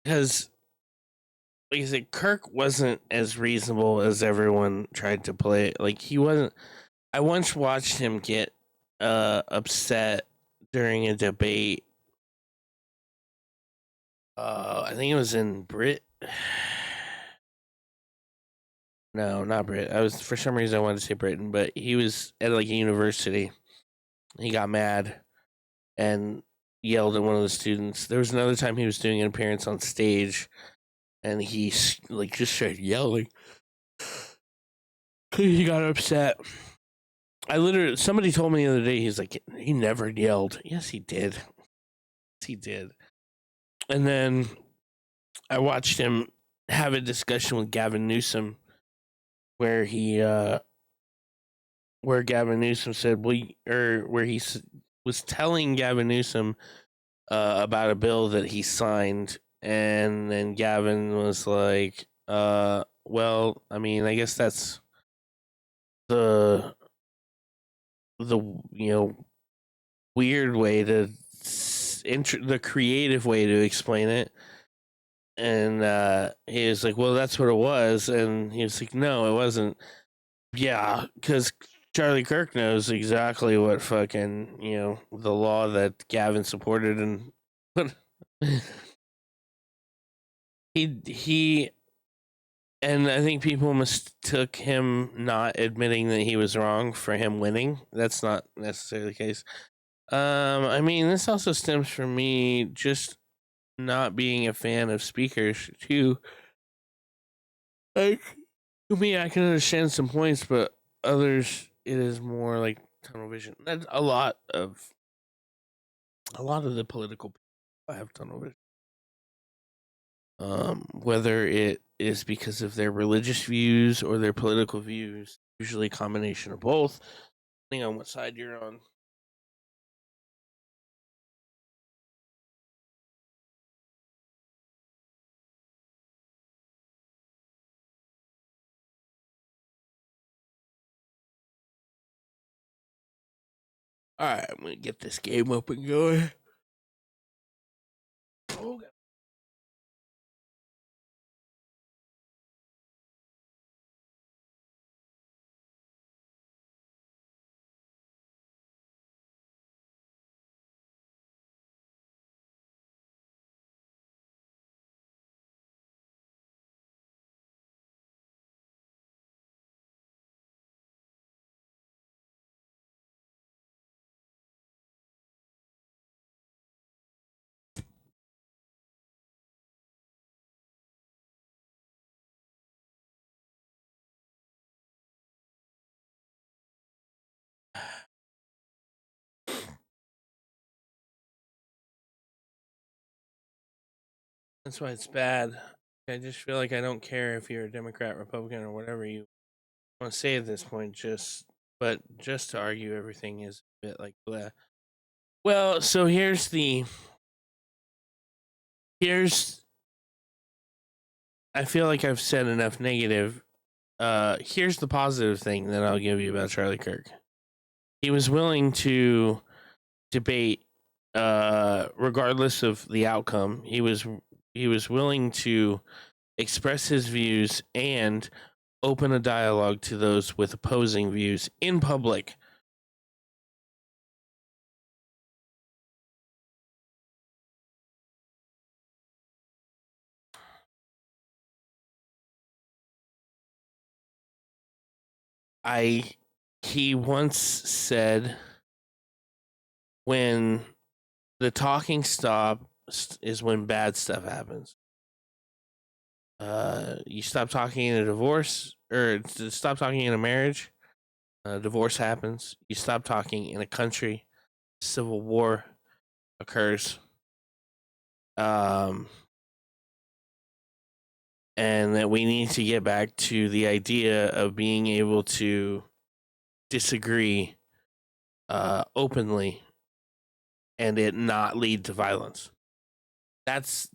S1: Because, like I said, Kirk wasn't as reasonable as everyone tried to play it. Like, he wasn't. I once watched him get upset during a debate. I think it was in Brit. No, not Brit. I was, for some reason I wanted to say Britain, but he was at like a university. He got mad and yelled at one of the students. There was another time he was doing an appearance on stage, and he like just started yelling. He got upset. Somebody told me the other day, he's like, he never yelled. Yes, he did. Yes, he did. And then I watched him have a discussion with Gavin Newsom where where Gavin Newsom said, where he was telling Gavin Newsom about a bill that he signed, and then Gavin was like, well, I mean, I guess that's the the weird way to the creative way to explain it. And he was like, well, that's what it was. And he was like, no, it wasn't. Yeah, because Charlie Kirk knows exactly what fucking, the law that Gavin supported. And he and I think people mistook him not admitting that he was wrong for him winning. That's not necessarily the case. I mean, this also stems from me just not being a fan of speakers too. Like, to me, I can understand some points, but others, it is more like tunnel vision. That's a lot of the political people have tunnel vision. Whether it is because of their religious views or their political views, usually a combination of both, depending on what side you're on. All right, I'm gonna get this game up and going. Oh, God. That's why it's bad. I just feel like I don't care if you're a Democrat, Republican, or whatever you want to say at this point. But just to argue everything is a bit like that. Well, so here's. I feel like I've said enough negative. here's the positive thing that I'll give you about Charlie Kirk. He was willing to debate, regardless of the outcome. He was willing to express his views and open a dialogue to those with opposing views in public. He once said, when the talking stops is when bad stuff happens. You stop talking in a divorce, or stop talking in a marriage, divorce happens. You stop talking in a country, civil war occurs. And that we need to get back to the idea of being able to disagree openly and it not lead to violence. That's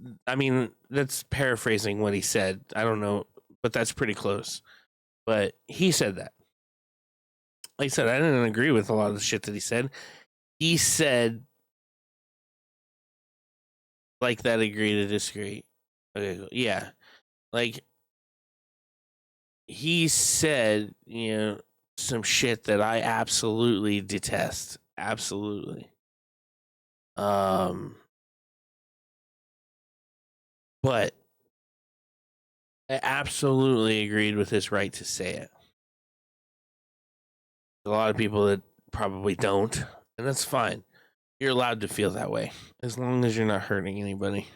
S1: paraphrasing what he said. I don't know, but that's pretty close. But he said that. Like I said, I didn't agree with a lot of the shit that he said. He said, like that, agree to disagree. Okay, yeah. Like, he said, some shit that I absolutely detest. Absolutely. But I absolutely agreed with his right to say it. A lot of people that probably don't, and that's fine. You're allowed to feel that way, as long as you're not hurting anybody.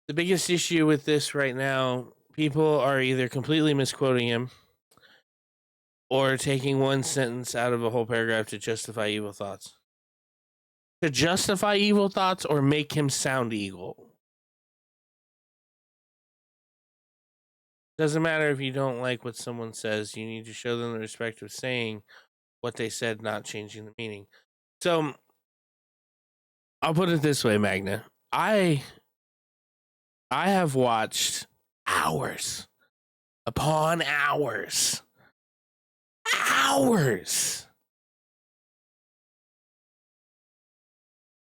S1: The biggest issue with this right now, people are either completely misquoting him or taking one sentence out of a whole paragraph to justify evil thoughts. To justify evil thoughts or make him sound evil. Doesn't matter if you don't like what someone says, you need to show them the respect of saying what they said, not changing the meaning. So, I'll put it this way, Magna. I have watched hours upon hours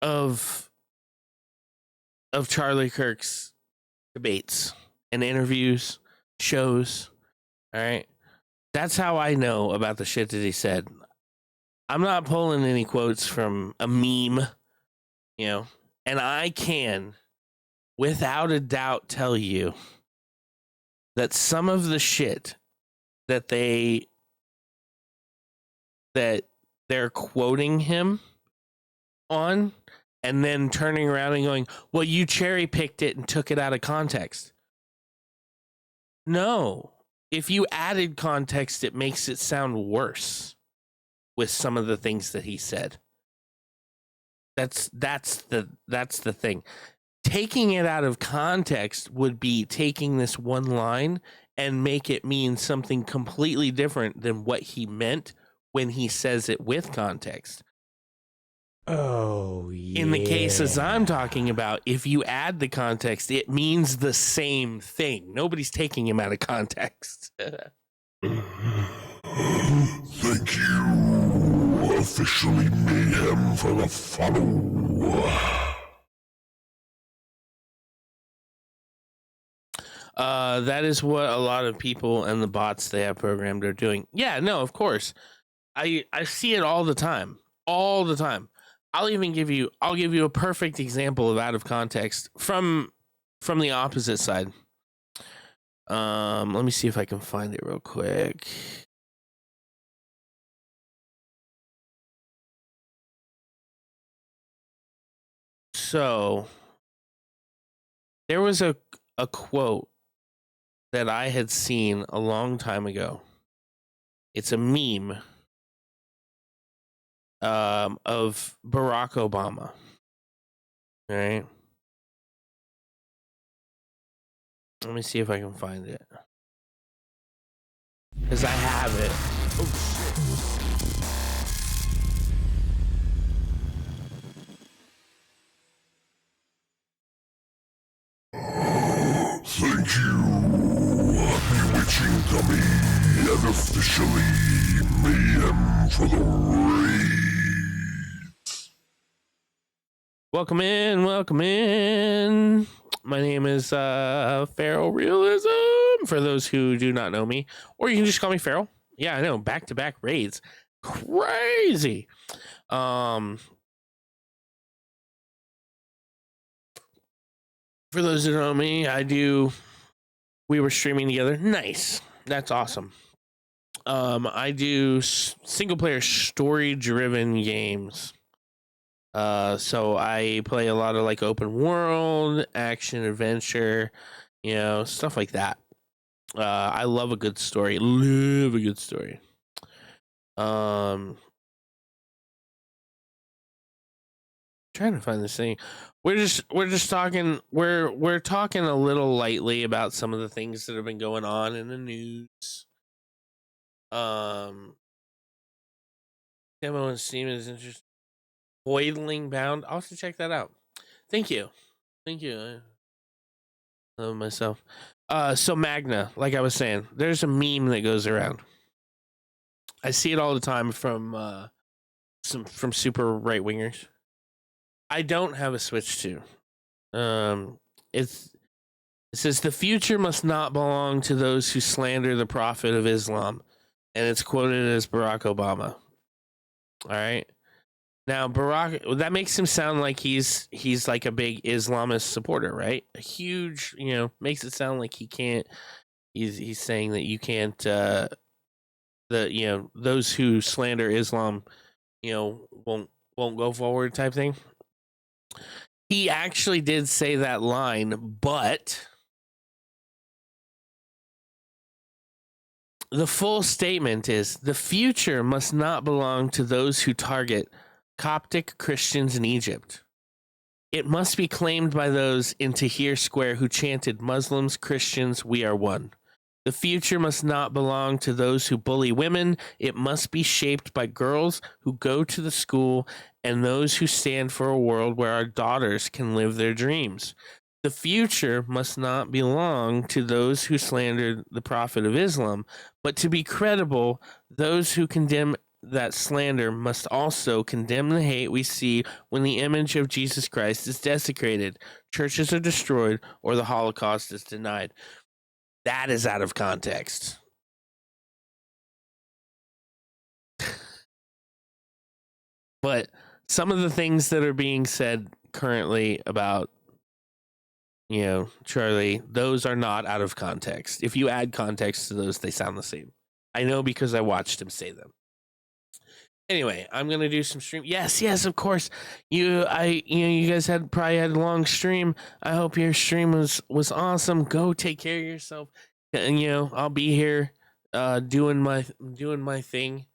S1: of Charlie Kirk's debates and interviews, shows. All right. That's how I know about the shit that he said. I'm not pulling any quotes from a meme, and I can, without a doubt, tell you that some of the shit that they're quoting him on and then turning around and going, well, you cherry picked it and took it out of context. No. If you added context, it makes it sound worse with some of the things that he said. That's the thing. Taking it out of context would be taking this one line and make it mean something completely different than what he meant when he says it with context.
S3: Oh, yeah.
S1: In the cases I'm talking about, if you add the context, it means the same thing. Nobody's taking him out of context.
S2: Thank you, officially Mayhem, for the follow.
S1: That is what a lot of people and the bots they have programmed are doing. Yeah, no, of course. I see it all the time. All the time. I'll give you a perfect example of out of context from the opposite side. Let me see if I can find it real quick. So there was a quote that I had seen a long time ago. It's a meme. of Barack Obama. All right. Let me see if I can find it. Because I have it. Oh,
S2: Thank you. Bewitching dummy and officially mayhem for the raid.
S1: Welcome in, welcome in. My name is Feral Realism, for those who do not know me. Or you can just call me Feral. Yeah, I know, back-to-back raids. Crazy. For those who don't know me, we were streaming together. Nice. That's awesome. I do single player story driven games. So I play a lot of like open world, action, adventure, stuff like that. I love a good story. Love a good story. Trying to find this thing. We're just talking. We're talking a little lightly about some of the things that have been going on in the news. Demo and Steam is interesting. Boiling Bound. I'll have to check that out. Thank you. I love myself. So Magna, like I was saying, there's a meme that goes around. I see it all the time from super right wingers. I don't have a Switch 2. It says the future must not belong to those who slander the Prophet of Islam, and it's quoted as Barack Obama. All right. Now Barack, that makes him sound like he's like a big Islamist supporter, right? A huge, makes it sound like he can't. He's saying that you can't. Those who slander Islam, won't go forward type thing. He actually did say that line, but the full statement is the future must not belong to those who target Coptic Christians in Egypt. It must be claimed by those in Tahrir Square who chanted, Muslims, Christians, we are one. The future must not belong to those who bully women. It must be shaped by girls who go to the school and those who stand for a world where our daughters can live their dreams. The future must not belong to those who slandered the Prophet of Islam, but to be credible, those who condemn that slander must also condemn the hate we see when the image of Jesus Christ is desecrated, churches are destroyed, or the Holocaust is denied. That is out of context. But some of the things that are being said currently about, Charlie, those are not out of context. If you add context to those, they sound the same. I know because I watched him say them. Anyway, I'm gonna do some stream. Yes, of course. You guys probably had a long stream. I hope your stream was awesome. Go take care of yourself. And I'll be here, doing my thing,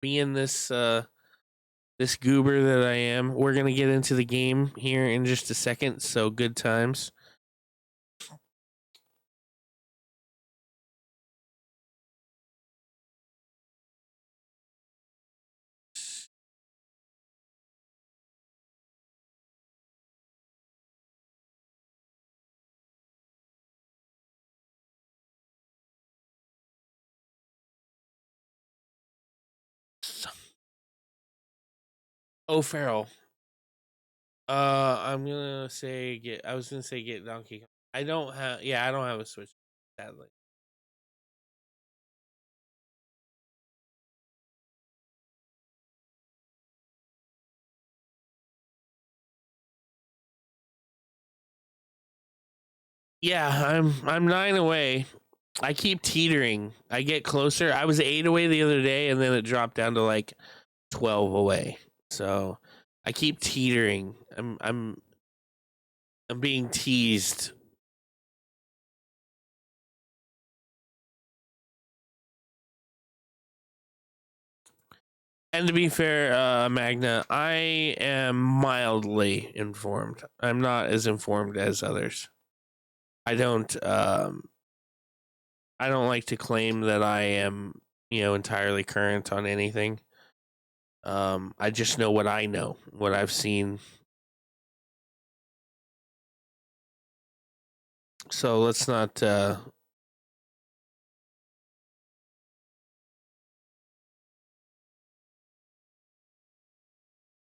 S1: being this this goober that I am. We're gonna get into the game here in just a second. So good times. Oh, Farrell. I'm gonna say get. I was gonna say get Donkey Kong. I don't have. Yeah, I don't have a Switch. Sadly. Yeah, I'm 9 away. I keep teetering. I get closer. I was 8 away the other day, and then it dropped down to like 12 away. So I keep teetering. I'm being teased. And to be fair, Magna, I am mildly informed. I'm not as informed as others. I don't. I don't like to claim that I am, entirely current on anything. I just know what I know, what I've seen. So let's not.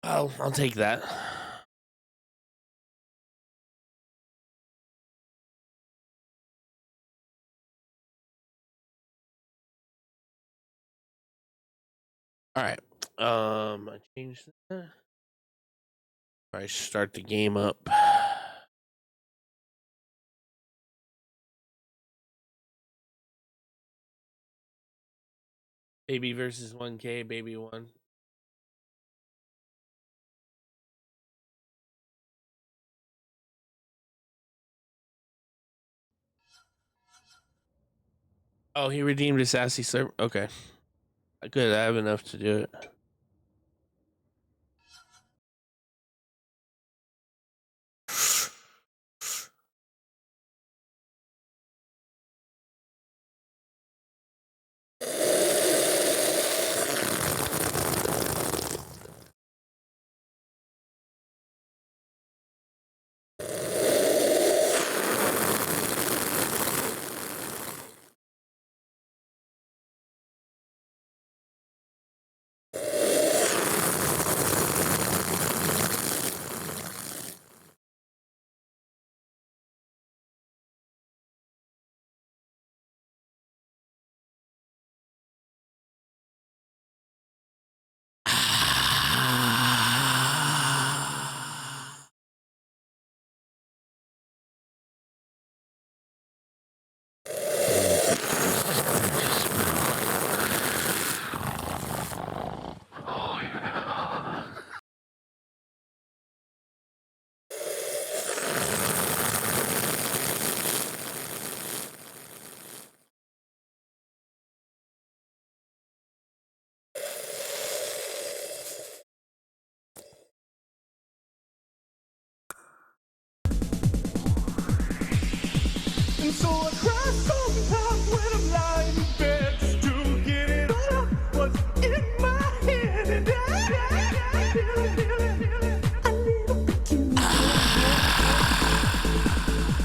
S1: I'll take that. All right. I changed that. I start the game up. Baby versus 1K, baby one. Oh, he redeemed his sassy server. Okay. Good, I have enough to do it.
S3: And so I cry sometimes when I'm lying in bed just to get it all out what's in my head. And I feel it, a little bit too much.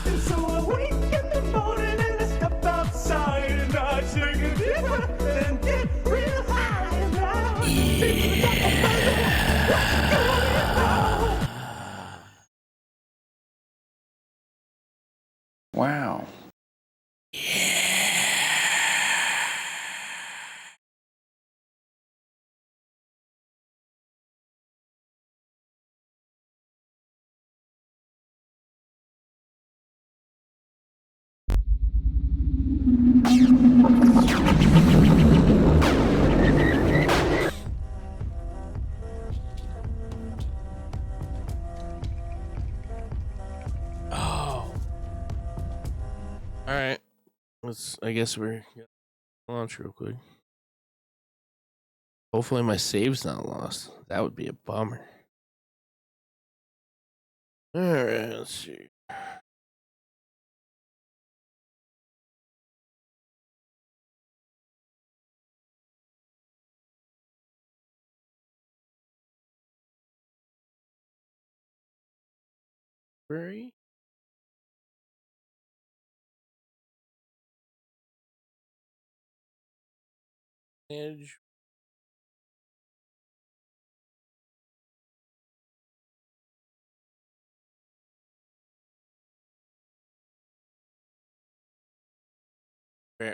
S3: And so I wake in the morning and I step outside and I take a deep breath and get real high. And I think what's going on.
S4: Wow.
S1: Oh. All right. I guess we're gonna launch real quick. Hopefully my save's not lost. That would be a bummer. All right, let's see. Very edge.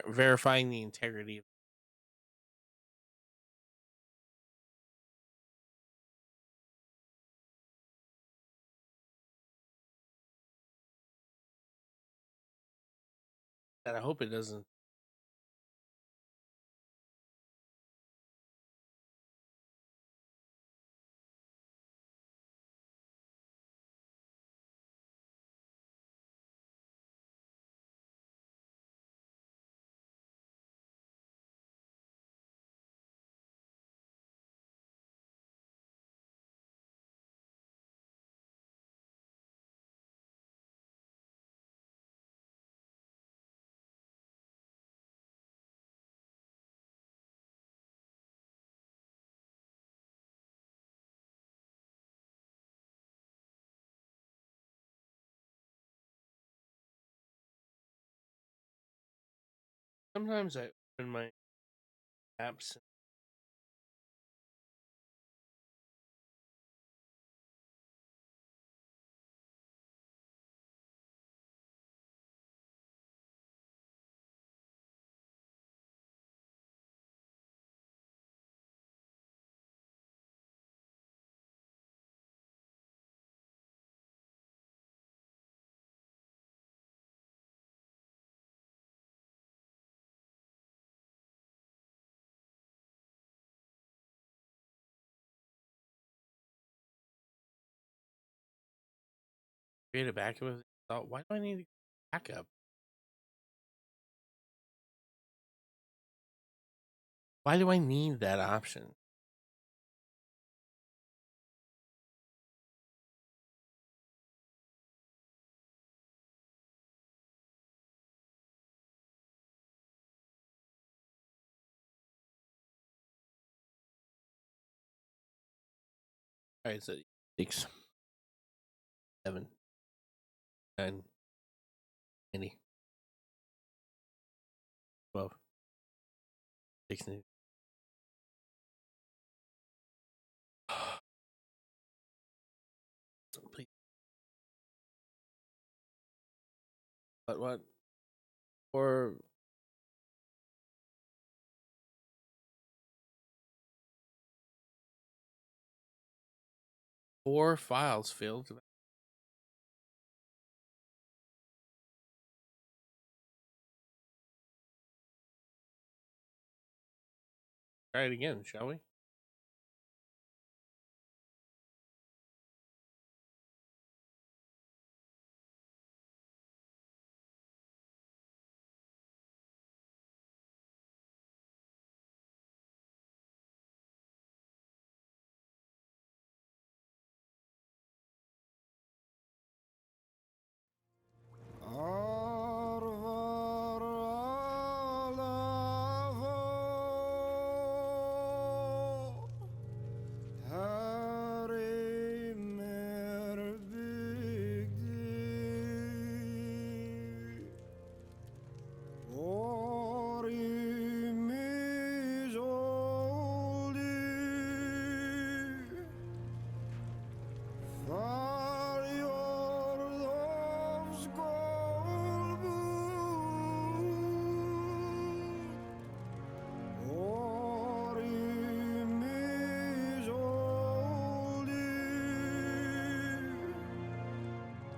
S1: Verifying the integrity. And I hope it doesn't. Sometimes I open my apps. Create a backup of thought. Why do I need a backup? Why do I need that option? All right, so 6, 7, 9, 20, 12, 16. Please. What? Or four files failed. Try it again, shall we?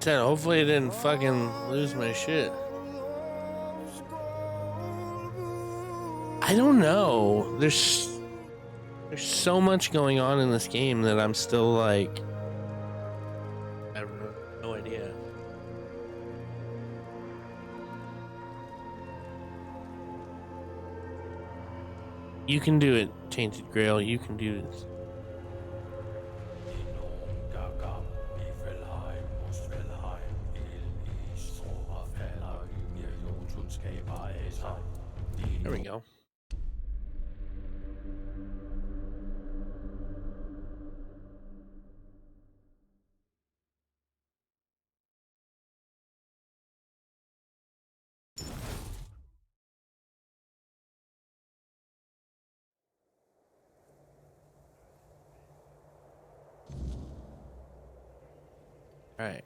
S1: Said hopefully I didn't fucking lose my shit. I don't know. There's so much going on in this game that I'm still like, I have no idea. You can do it, Tainted Grail. You can do this. There we go. All right.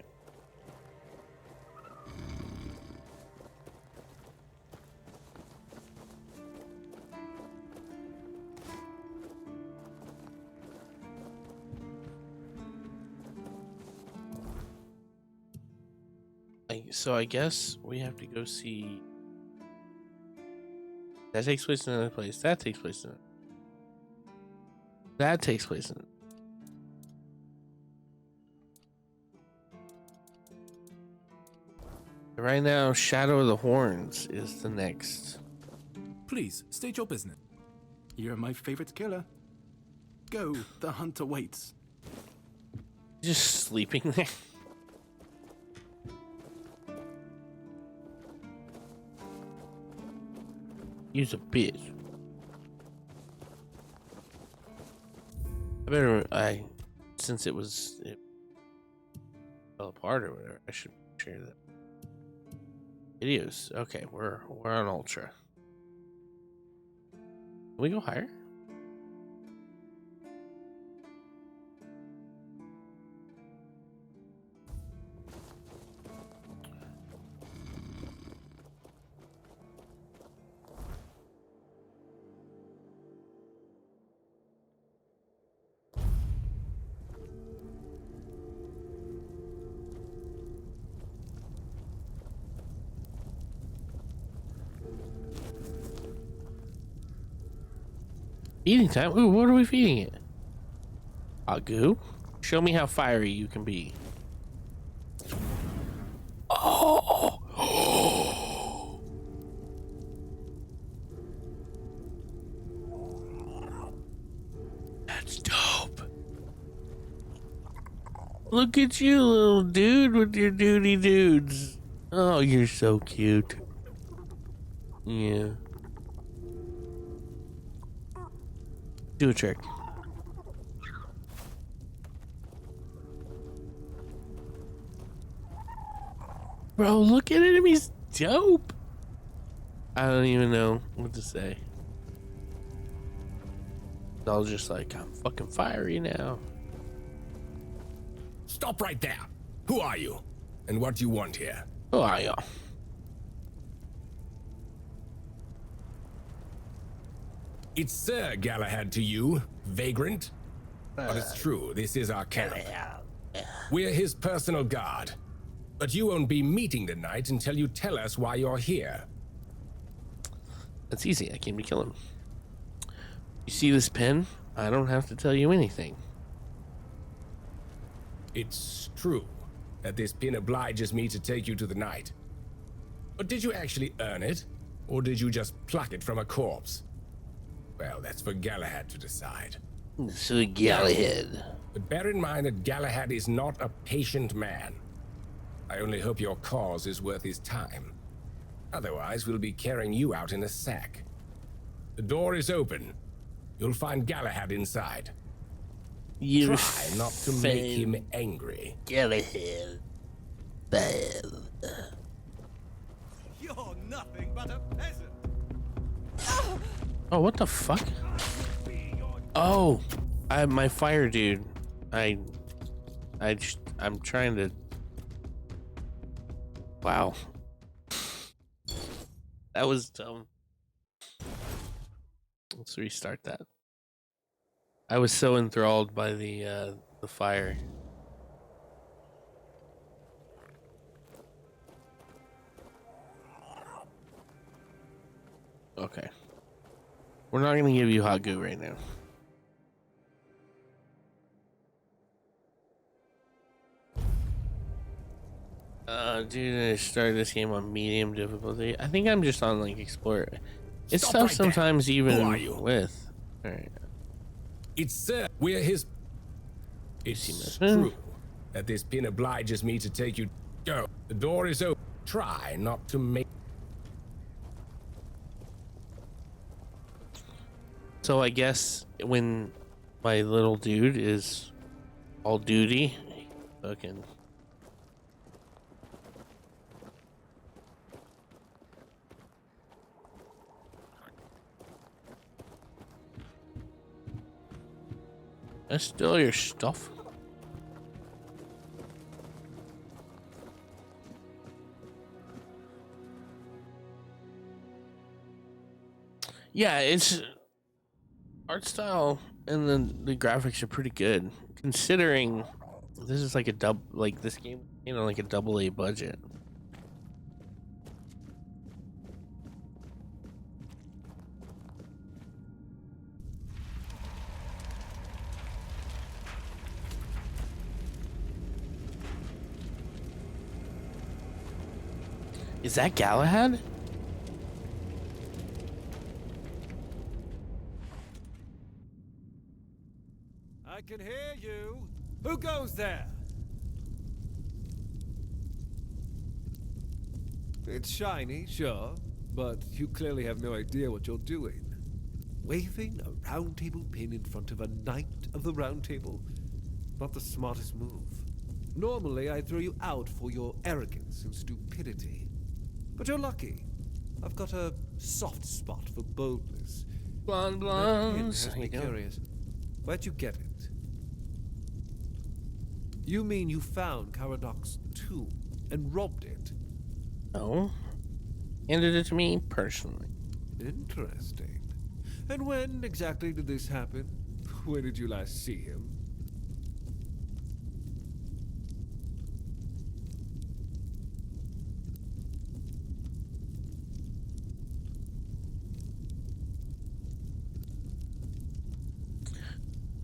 S1: So I guess we have to go see. That takes place in another place. That takes place in. That takes place in. Right now, Shadow of the Horns is the next.
S4: Please, state your business. You're my favorite killer. Go, the hunt awaits.
S1: Just sleeping there. Use a bitch. Since it fell apart or whatever, I should share that. Videos. Okay, we're on Ultra. Can we go higher? Eating time? Ooh, what are we feeding it? Agu? Show me how fiery you can be. Oh! That's dope. Look at you, little dude, with your duty dudes. Oh, you're so cute. Yeah. Do a trick. Bro, look at him. He's dope. I don't even know what to say. I was just like, I'm fucking fiery now.
S5: Stop right there. Who are you? And what do you want here?
S1: Who are y'all?
S5: It's Sir Galahad to you, vagrant. But it's true, this is our camp. We're his personal guard. But you won't be meeting tonight until you tell us why you're here.
S1: That's easy. I came to kill him. You see this pen? I don't have to tell you anything.
S5: It's true that this pin obliges me to take you to the night. But did you actually earn it? Or did you just pluck it from a corpse? Well, that's for Galahad to decide.
S1: So Galahad.
S5: But bear in mind that Galahad is not a patient man. I only hope your cause is worth his time. Otherwise, we'll be carrying you out in a sack. The door is open. You'll find Galahad inside.
S1: You
S5: Try not to make him angry.
S1: Galahad. Bad.
S3: You're nothing but a peasant.
S1: Oh, what the fuck? Oh, my fire dude. I'm trying to. Wow. That was dumb. Let's restart that. I was so enthralled by the fire. Okay. We're not gonna give you hot goo right now. Dude, I started this game on medium difficulty. I think I'm just on like explore. It's
S5: Stop
S1: tough
S5: right there.
S1: sometimes
S5: Who
S1: even
S5: are you?
S1: with. All right.
S5: It's Sir. We're his.
S1: see
S5: It's
S1: my-
S5: true that this pin obliges me to take you. Go. The door is open. Try not to make.
S1: So I guess when my little dude is all duty, fucking. That's still your stuff. Yeah, it's art style and then the graphics are pretty good considering this is like this game, like a AA budget. Is that Galahad?
S3: I can hear you. Who goes there? It's shiny, sure, but you clearly have no idea what you're doing. Waving a round table pin in front of a knight of the round table. Not the smartest move. Normally, I'd throw you out for your arrogance and stupidity. But you're lucky. I've got a soft spot for boldness.
S1: Blonde
S6: That pin
S1: blondes.
S6: has
S1: There
S6: me
S1: you go.
S6: curious. Where'd you get it? You mean you found Caradoc's tomb and robbed it?
S1: No. Handed it to me personally.
S6: Interesting. And when exactly did this happen? When did you last see him?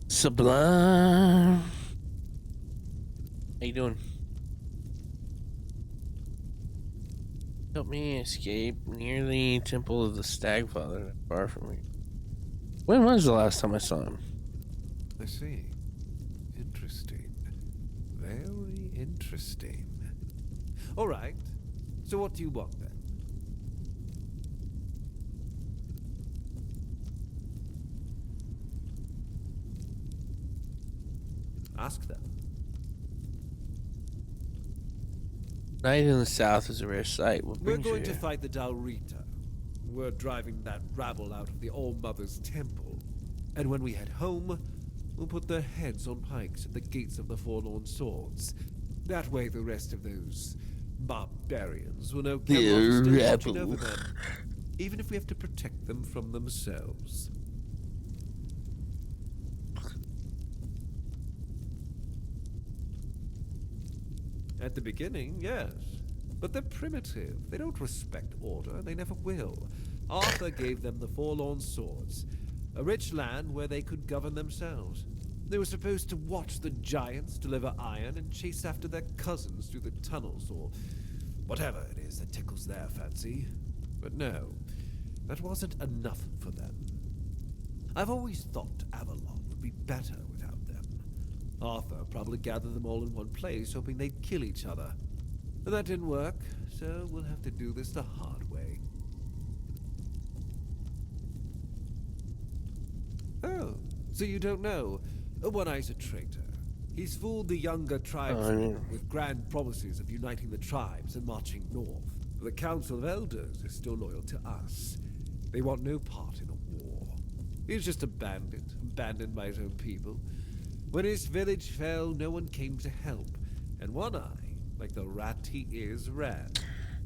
S1: Sublime. How you doing? Help me escape near the Temple of the Stagfather, not far from here. When was the last time I saw him?
S6: I see. Interesting. Very interesting. All right. So what do you want then? Ask them.
S1: Night in the South is a rare sight. What
S6: We're
S1: brings you
S6: going to
S1: here?
S6: fight the Dalrita. We're driving that rabble out of the All-Mother's temple. And when we head home, we'll put their heads on pikes at the gates of the Forlorn Swords. That way the rest of those barbarians will know Camelot is still watching over
S1: rebel.
S6: them. Even if we have to protect them from themselves. At the beginning, yes. But they're primitive. They don't respect order. They never will. Arthur gave them the Forlorn Swords, a rich land where they could govern themselves. They were supposed to watch the giants deliver iron and chase after their cousins through the tunnels, or whatever it is that tickles their fancy. But no, that wasn't enough for them. I've always thought Avalon would be better without them. Arthur probably gathered them all in one place, hoping they'd kill each other. But that didn't work, so we'll have to do this the hard way. Oh, so you don't know? One Eye's a traitor. He's fooled the younger tribesmen with grand promises of uniting the tribes and marching north. The Council of Elders is still loyal to us. They want no part in a war. He's just a bandit, abandoned by his own people. When his village fell, no one came to help. And One Eye, like the rat he is, ran.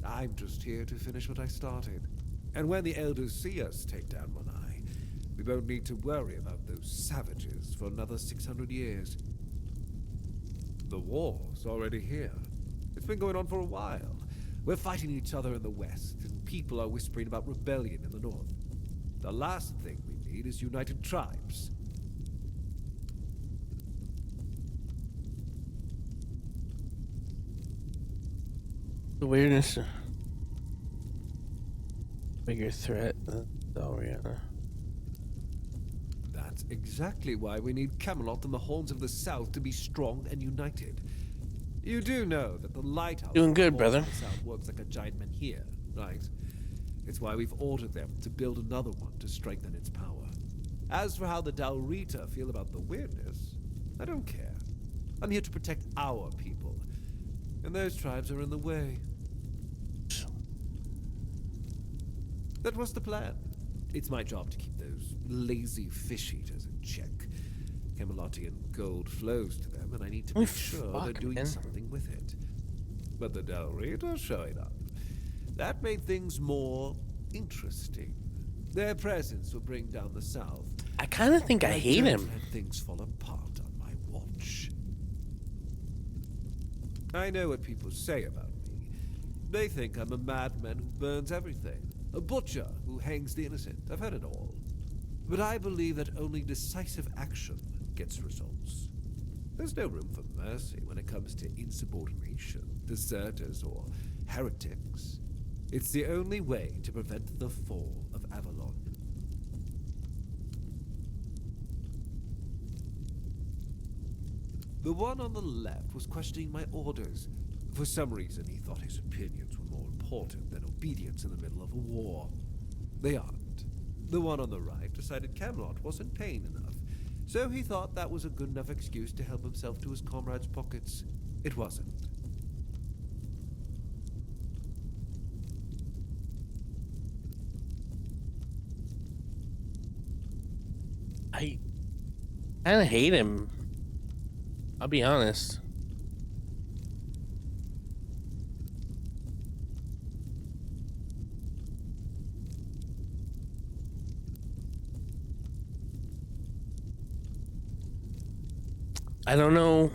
S6: I'm just here to finish what I started. And when the Elders see us take down One Eye, we won't need to worry about those savages for another 600 years. The war's already here. It's been going on for a while. We're fighting each other in the west, and people are whispering about rebellion in the north. The last thing we need is united tribes.
S1: The weirdness. Bigger threat than Dalriana.
S6: That's exactly why we need Camelot and the Horns of the South to be strong and united. You do know that the lighthouse
S1: Doing
S6: of the
S1: good,
S6: Horns
S1: brother.
S6: of the South works like a giant menhir, right? It's why we've ordered them to build another one to strengthen its power. As for how the Dalrita feel about the weirdness, I don't care. I'm here to protect our people, and those tribes are in the way. That was the plan. It's my job to keep those lazy fish eaters in check. Camelotian gold flows to them, and I need to make sure they're
S1: fuck,
S6: doing
S1: man.
S6: something with it. But the Dalrita showing up. That made things more interesting. Their presence will bring down the South.
S1: I kind of think I hate
S6: don't
S1: him.
S6: Let things fall apart on my watch. I know what people say about me. They think I'm a madman who burns everything, a butcher who hangs the innocent. I've heard it all. But I believe that only decisive action gets results. There's no room for mercy when it comes to insubordination, deserters, or heretics. It's the only way to prevent the fall of Avalon. The one on the left was questioning my orders. For some reason, he thought his opinions were more important than obedience in the middle of a war. They aren't. The one on the right decided Camelot wasn't paying enough, so he thought that was a good enough excuse to help himself to his comrades' pockets. It wasn't.
S1: I kind of hate him. I'll be honest. I don't know.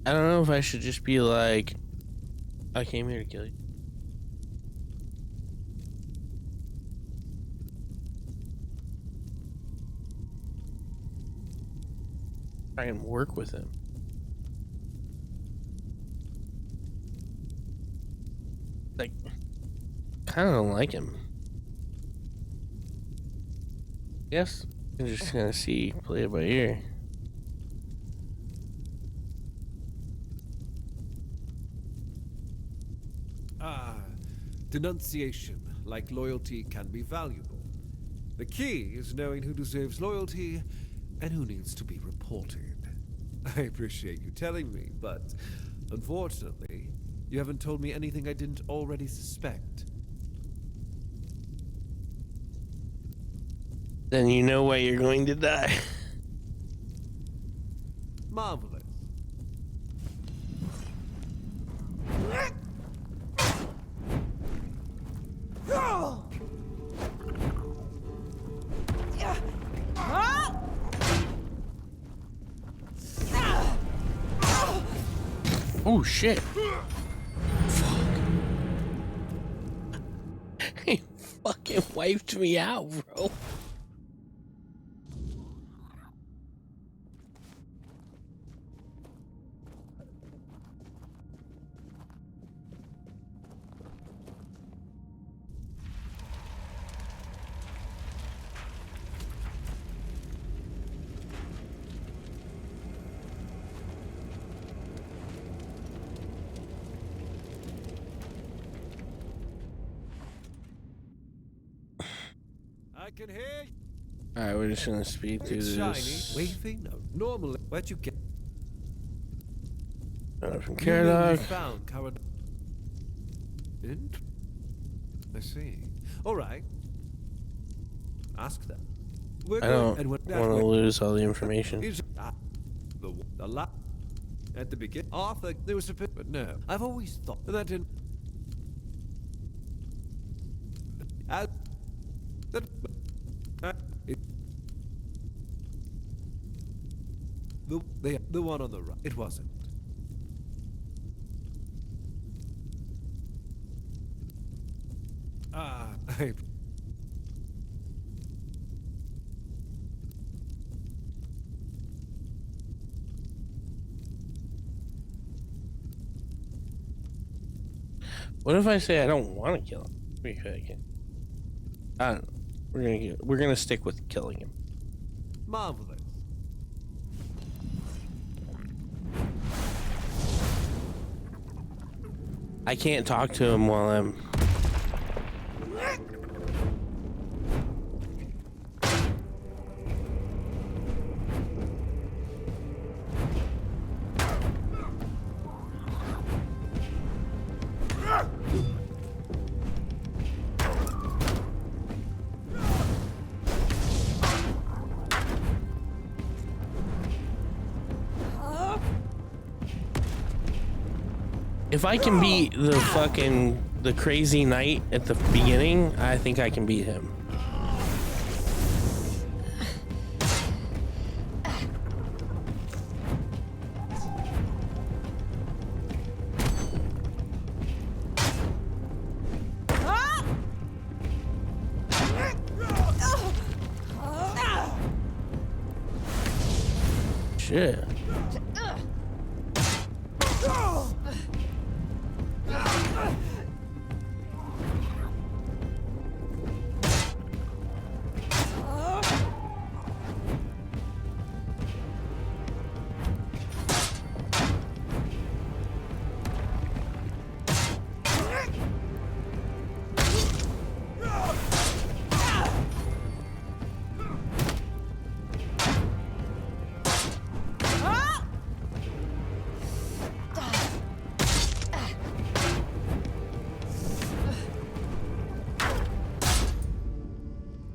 S1: I don't know if I should just be like, I came here to kill you. Try and work with him. Like, kind of don't like him. Yes, I'm just gonna play it by ear.
S6: Denunciation, like loyalty, can be valuable. The key is knowing who deserves loyalty and who needs to be reported. I appreciate you telling me, but unfortunately, you haven't told me anything I didn't already suspect.
S1: Then you know why you're going to die.
S6: Marvelous.
S1: Oh shit. Fuck. He fucking wiped me out, bro.
S6: I can hear you.
S1: Alright, we're just gonna speed through
S6: It's
S1: this.
S6: shiny, wavy, no. Normally, where'd you get?
S1: From
S6: You
S1: Caradog.
S6: found Caradog. I see. All right. Ask them. We're
S1: I
S6: good,
S1: don't
S6: and
S1: want to lose all the information.
S6: Is the la at the beginning? Arthur, there was a bit, but no. I've always thought that in. The one on the right. It wasn't. I.
S1: What if I say I don't want to kill him? I don't know. We're gonna stick with killing him.
S6: Marvelous.
S1: I can't talk to him while I'm. If I can beat the crazy knight at the beginning, I think I can beat him. Shit.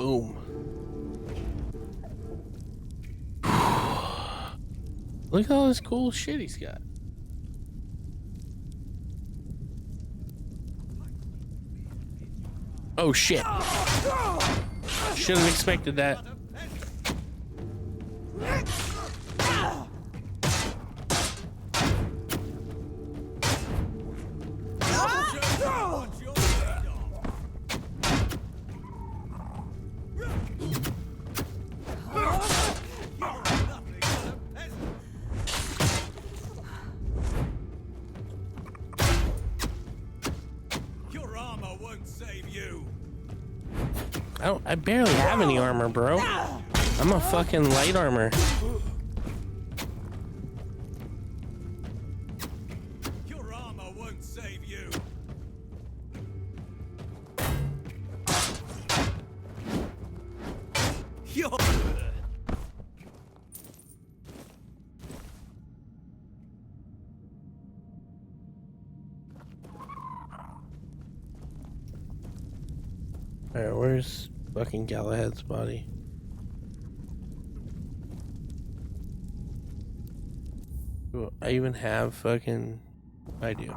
S1: Boom. Look at all this cool shit he's got. Oh shit. Should have expected that.
S3: Your armor won't save you.
S1: I barely have any armor, bro. I'm a fucking light armor.
S3: Your armor won't save you. Your
S1: Alright, where's fucking Galahad's body? Do I even have fucking... I do.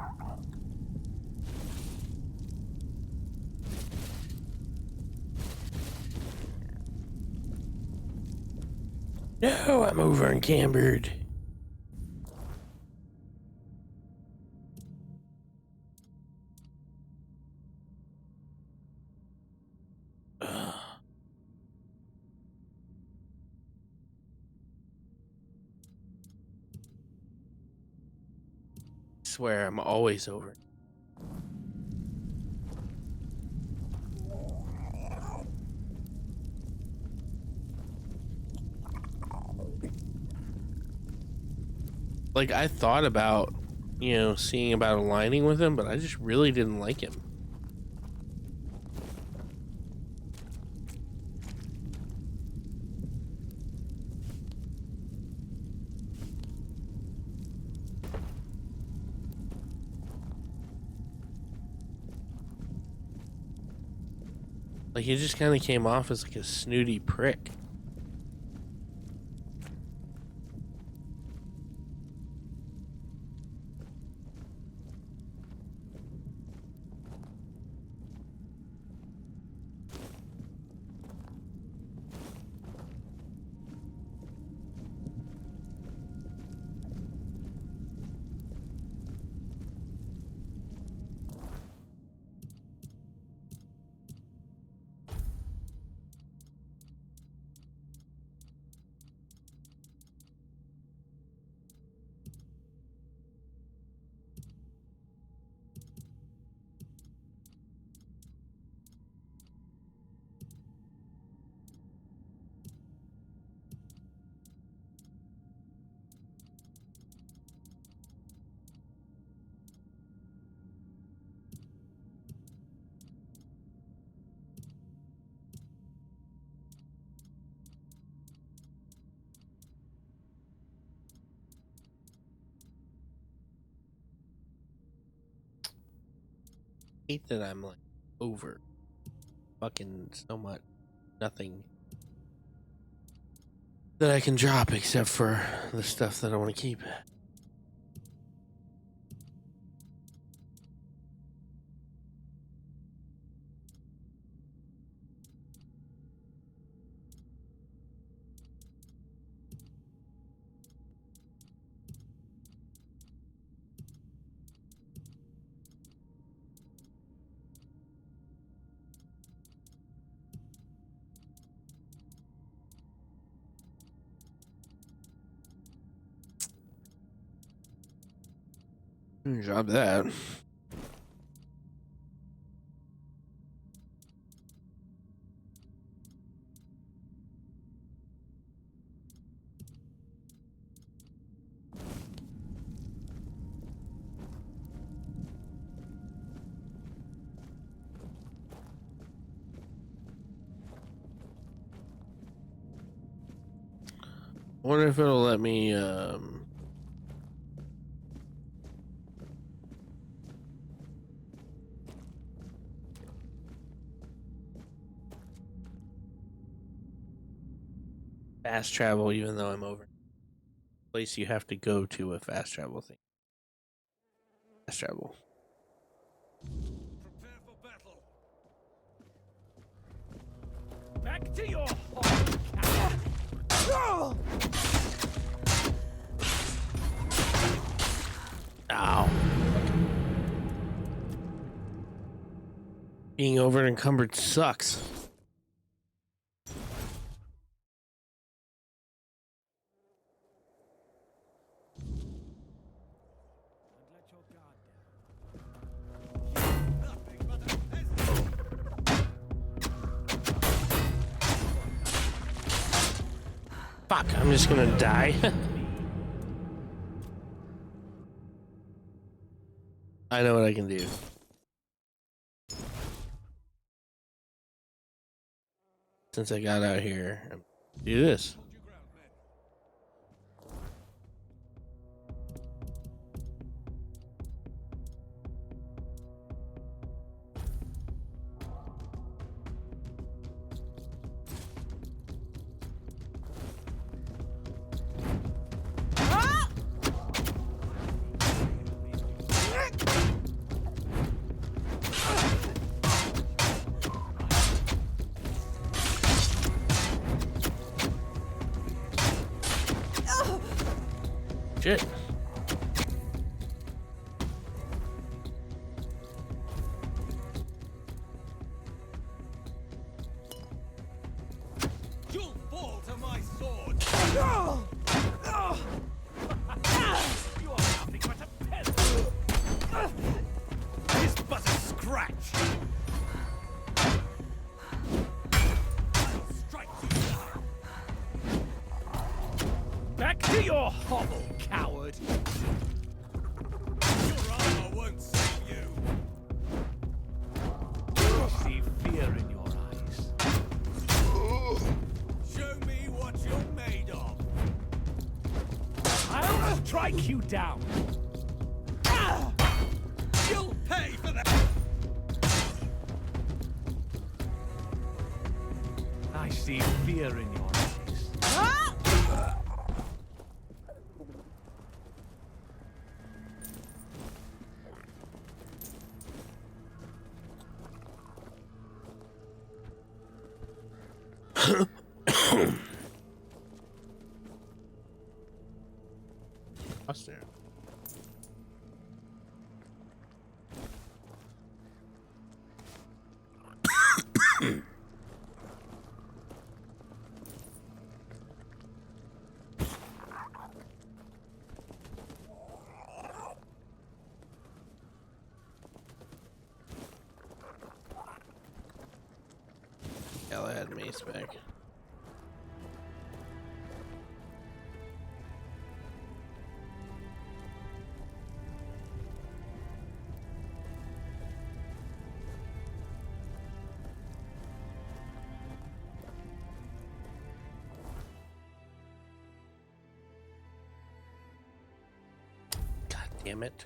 S1: No, I'm over encumbered. Swear I'm always over. Like, I thought about, you know, seeing about aligning with him, but I just really didn't like him. Like, he just kind of came off as like a snooty prick. Hate that I'm like over fucking so much. Nothing that I can drop except for the stuff that I want to keep. Drop that. I wonder if it'll let me fast travel, even though I'm over. Place you have to go to a fast travel thing. Fast travel.
S6: Prepare for battle.
S3: Back to your home,
S1: Ow. Being over encumbered sucks.
S6: Let your guard down. Nothing but a peasant.
S1: Fuck, I'm just gonna die. I know what I can do. Since I got out here, do this.
S6: Hold your ground, men.
S1: Shit.
S6: You'll fall to my sword.
S3: You are nothing but a peasant.
S6: It's but a scratch. I'll strike you down.
S3: Back to your hovel, coward.
S6: Your armor won't save you.
S3: I see fear in your eyes.
S6: Show me what you're made of.
S3: I'll strike you down.
S6: You'll pay for that.
S3: I see fear in your eyes.
S1: What's there? Galahad mace back. God damn it.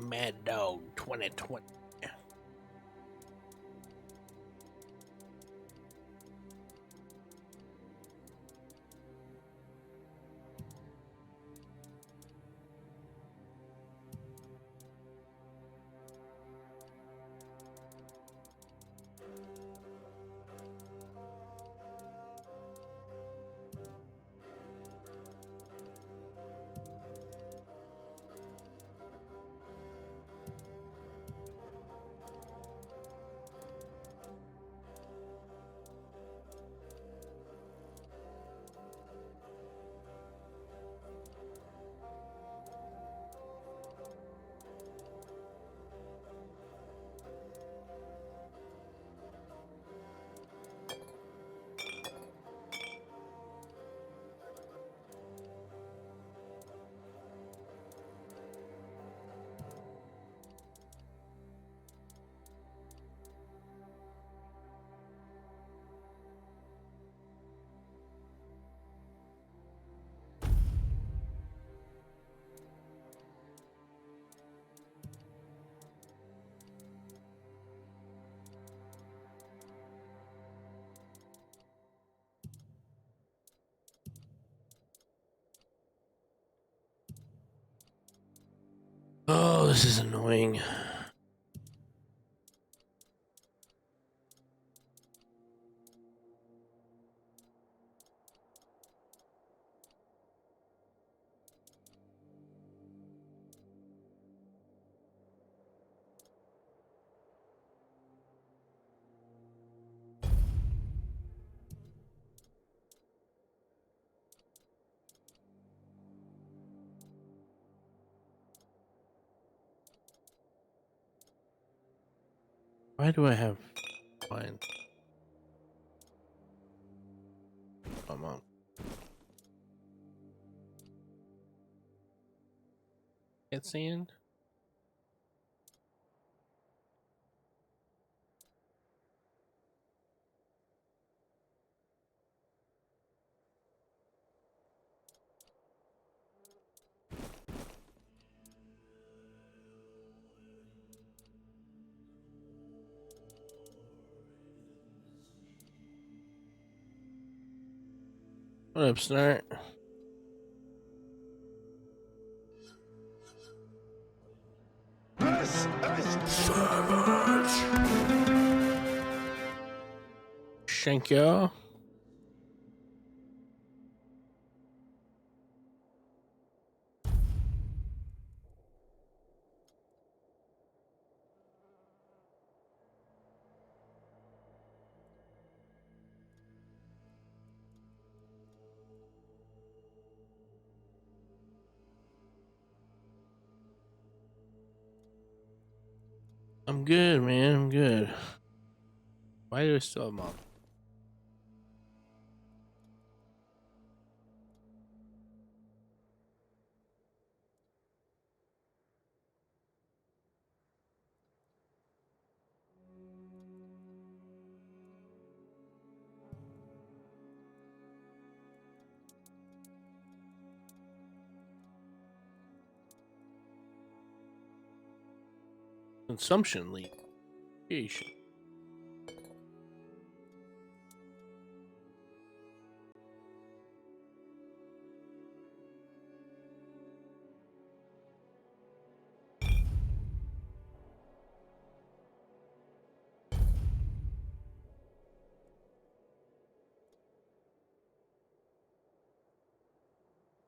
S1: Mad Dog 2020. this is annoying. Why do I have mine? Come on. Get sand? What up, Snart? Shankyo. I'm good, man. I'm good. Why do I still have mom? Consumption leak. Yeesh.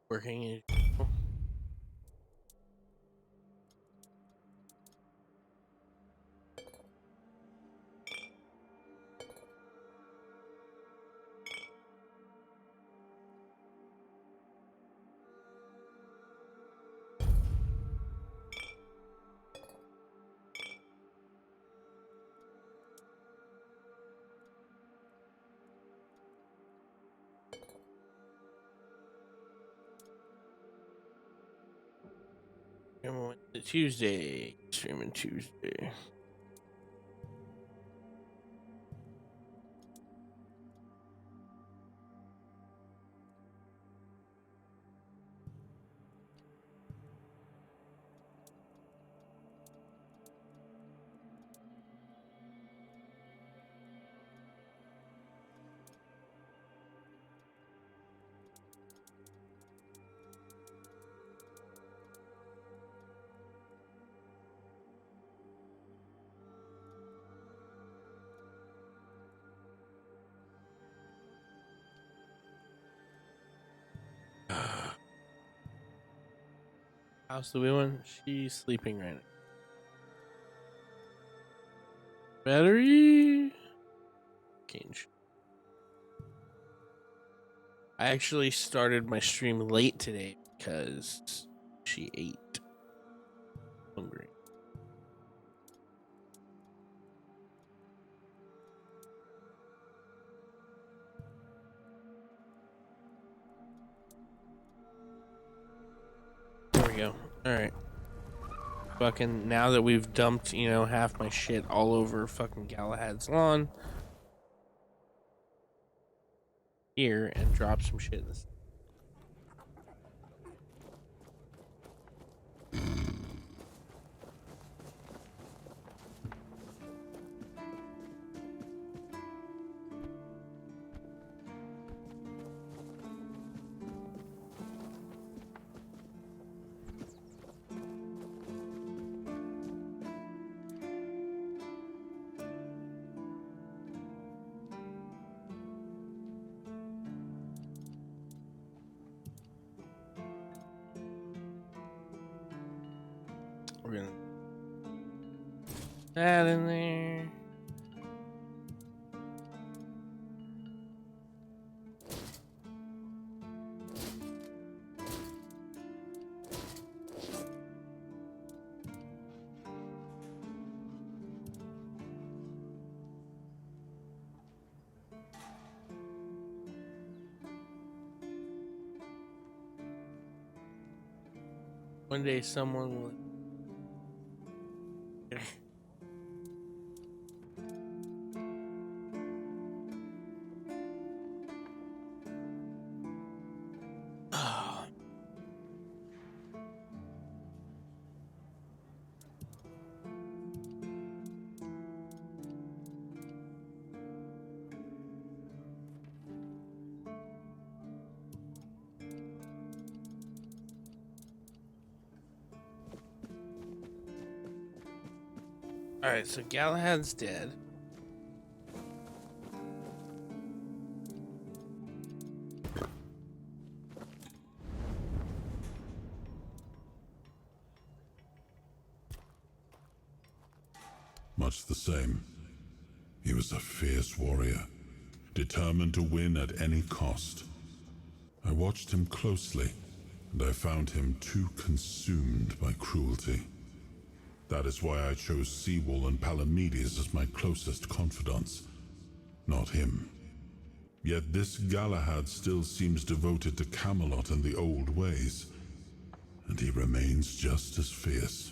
S1: Working as usual. Tuesday. Streaming Tuesday. How's the wee one? She's sleeping right now. Battery change. I actually started my stream late today because she ate. Hungry. There we go. Alright. Fucking now that we've dumped, you know, half my shit all over fucking Galahad's lawn. Here and drop some shit in this. We're gonna that in there. One day someone will. Alright, so Galahad's dead.
S2: Much the same. He was a fierce warrior, determined to win at any cost. I watched him closely, and I found him too consumed by cruelty. That is why I chose Seawall and Palamedes as my closest confidants, not him. Yet this Galahad still seems devoted to Camelot and the old ways, and he remains just as fierce.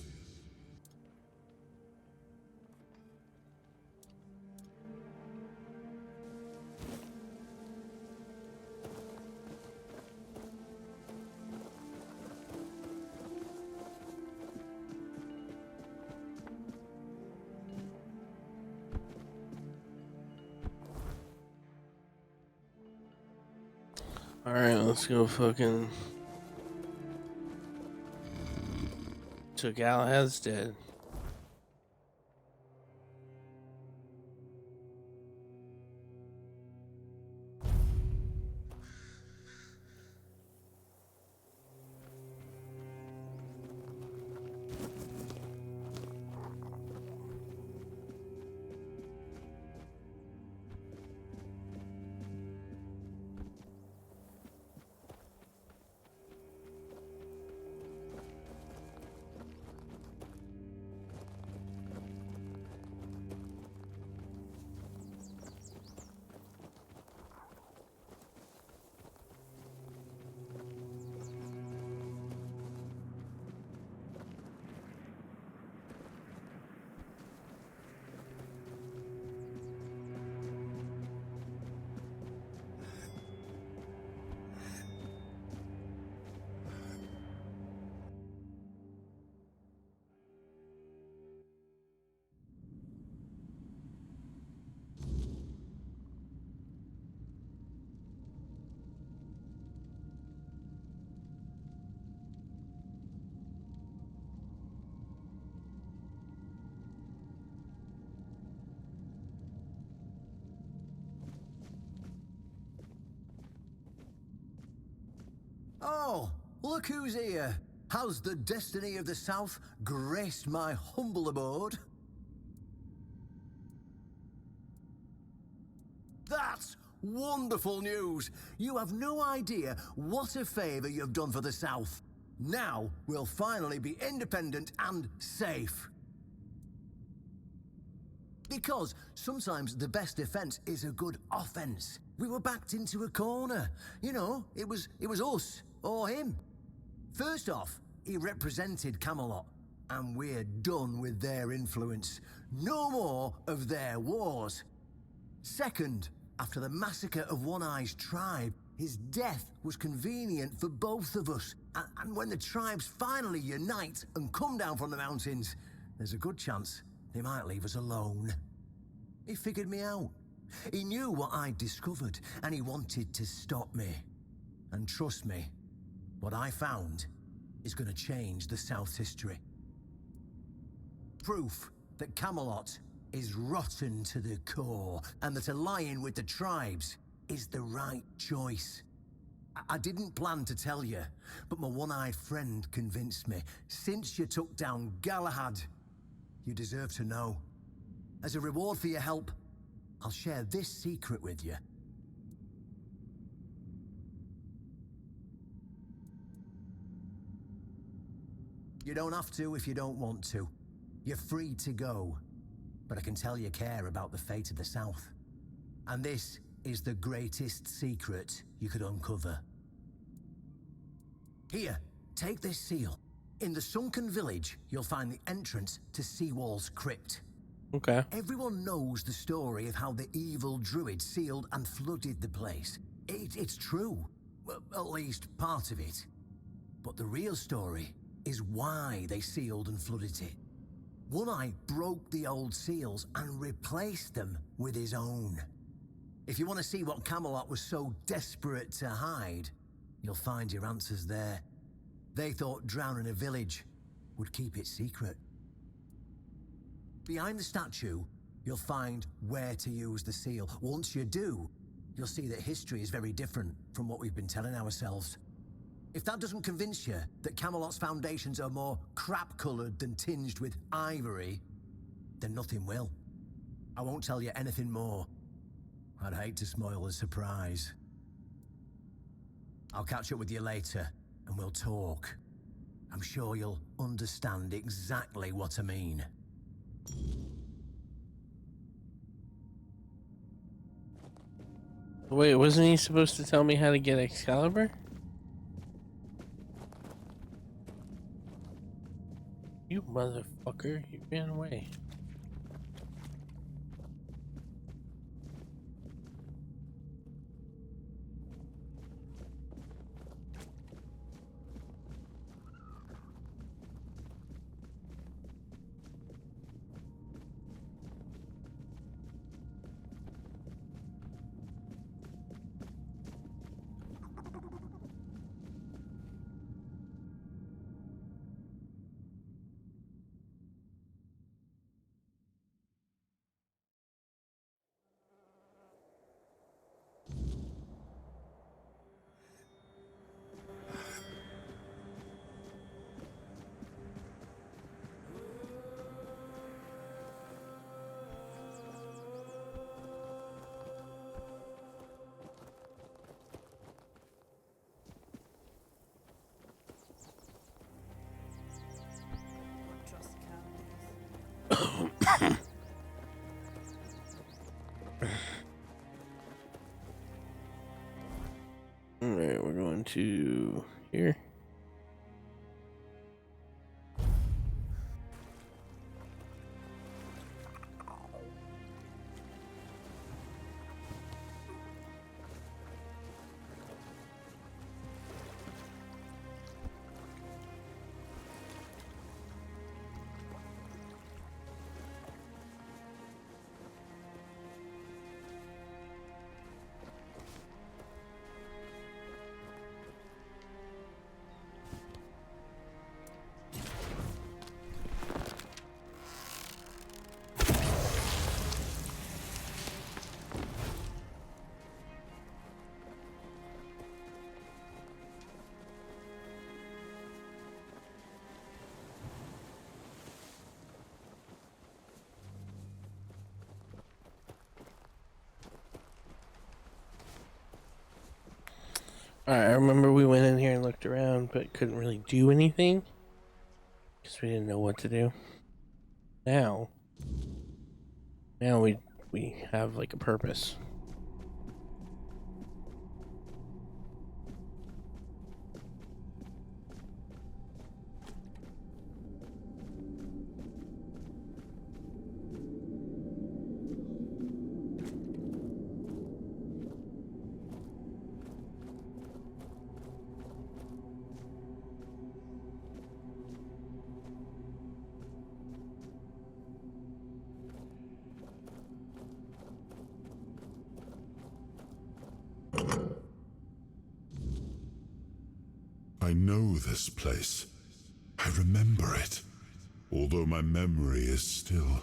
S1: Alright, let's go fucking. So Galahad's dead.
S7: Oh, look who's here. How's the destiny of the South graced my humble abode? That's wonderful news. You have no idea what a favor you've done for the South. Now we'll finally be independent and safe. Because sometimes the best defense is a good offense. We were backed into a corner. You know, it was us or him. First off, he represented Camelot, and we're done with their influence. No more of their wars. Second, after the massacre of One Eye's tribe, his death was convenient for both of us. And when the tribes finally unite and come down from the mountains, there's a good chance they might leave us alone. He figured me out. He knew what I'd discovered, and he wanted to stop me. And trust me, what I found is going to change the South's history. Proof that Camelot is rotten to the core, and that aligning with the tribes is the right choice. I didn't plan to tell you, but my one-eyed friend convinced me. Since you took down Galahad, you deserve to know. As a reward for your help, I'll share this secret with you. You don't have to if you don't want to. You're free to go. But I can tell you care about the fate of the South. And this is the greatest secret you could uncover. Here, take this seal. In the sunken village, you'll find the entrance to Seawall's crypt.
S1: Okay.
S7: Everyone knows the story of how the evil druid sealed and flooded the place. It's true. Well, at least part of it. But the real story is why they sealed and flooded it. One-Eye broke the old seals and replaced them with his own. If you want to see what Camelot was so desperate to hide, you'll find your answers there. They thought drowning a village would keep it secret. Behind the statue, you'll find where to use the seal. Once you do, you'll see that history is very different from what we've been telling ourselves. If that doesn't convince you that Camelot's foundations are more crap-coloured than tinged with ivory, then nothing will. I won't tell you anything more. I'd hate to spoil the surprise. I'll catch up with you later, and we'll talk. I'm sure you'll understand exactly what I mean.
S1: Wait, wasn't he supposed to tell me how to get Excalibur? You motherfucker, you ran away. Alright, we're going to here. Alright, I remember we went in here and looked around, but couldn't really do anything. Because we didn't know what to do. Now we have like a purpose.
S2: I know this place. I remember it, although my memory is still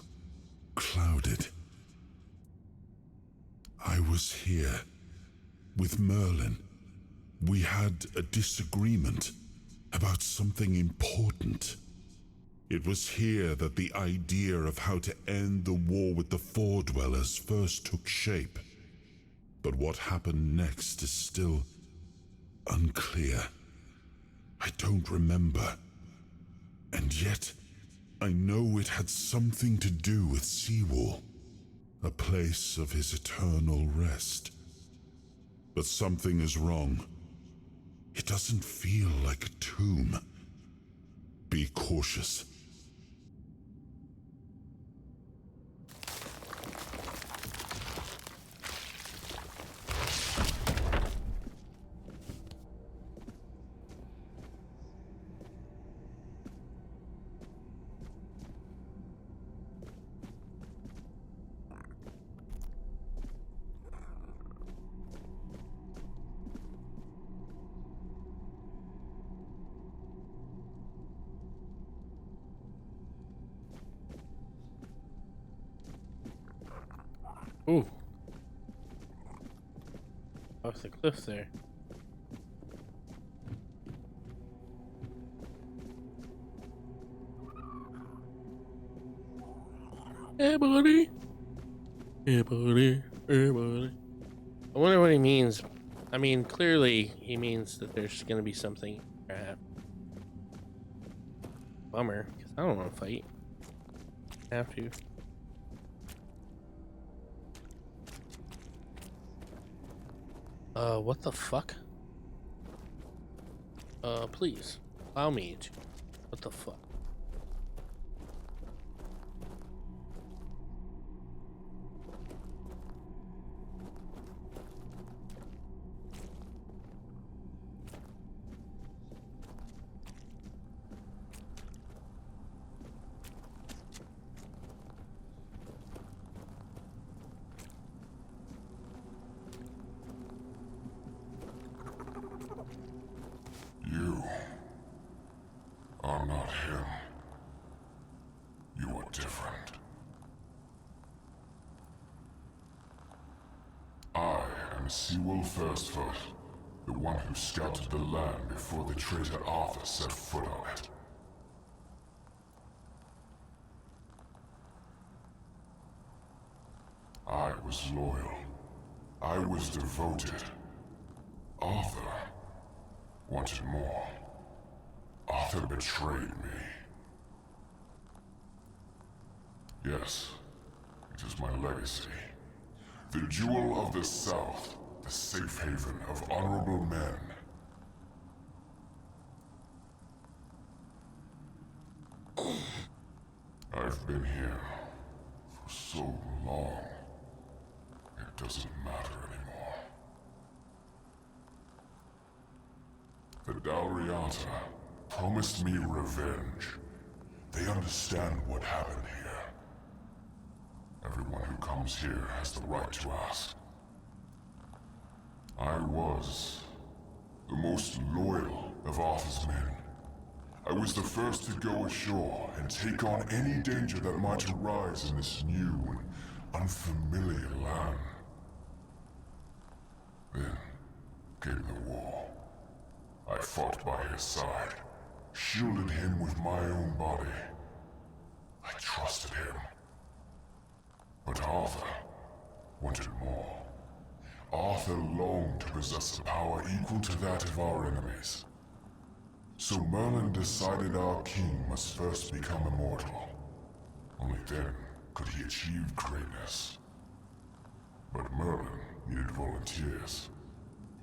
S2: clouded. I was here with Merlin We had a disagreement about something important. It was here that the idea of how to end the war with the Four Dwellers first took shape. But what happened next is still unclear. I don't remember. And yet, I know it had something to do with Seawall, a place of his eternal rest. But something is wrong. It doesn't feel like a tomb. Be cautious.
S1: Ooh. Off the cliff there. Hey, buddy. Hey, buddy. Hey, buddy. I wonder what he means. I mean, clearly he means that there's going to be something. Bummer, because I don't want to fight. Have to. What the fuck? Please, allow me to. What the fuck?
S2: You are not him. You are different. I am Seawall Firstfoot, the one who scouted the land before the traitor Arthur set foot on it. I was loyal. I was devoted. Arthur wanted more. Arthur betrayed me. Yes, it is my legacy. The Jewel of the South, the safe haven of honorable men. I've been here for so long, it doesn't matter anymore. The Dalriata promised me revenge. They understand what happened here. Everyone who comes here has the right to ask. I was the most loyal of Arthur's men. I was the first to go ashore and take on any danger that might arise in this new and unfamiliar land. Then came the war. I fought by his side, shielded him with my own body. I trusted him. But Arthur wanted more. Arthur longed to possess a power equal to that of our enemies. So Merlin decided our king must first become immortal. Only then could he achieve greatness. But Merlin needed volunteers.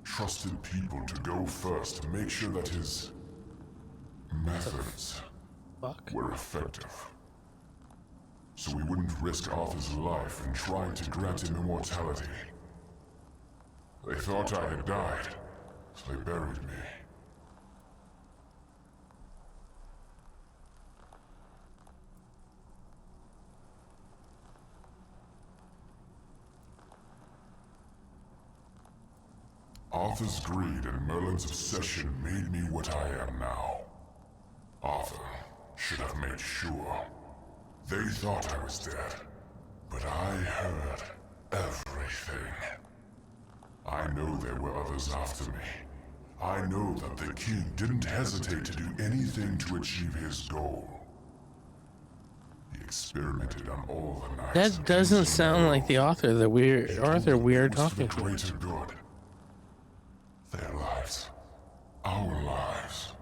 S2: Trusted people to go first to make sure that his methods were effective. So we wouldn't risk Arthur's life in trying to grant him immortality. They thought I had died, so they buried me. Arthur's greed and Merlin's obsession made me what I am now. Arthur should have made sure. They thought I was dead, but I heard everything. I know there were others after me,
S8: I know that the king didn't hesitate to do anything to achieve his goal. He experimented on all the knights.
S1: That doesn't sound like the author that we are talking
S8: for the
S1: to.
S8: greater good. Their lives, our lives,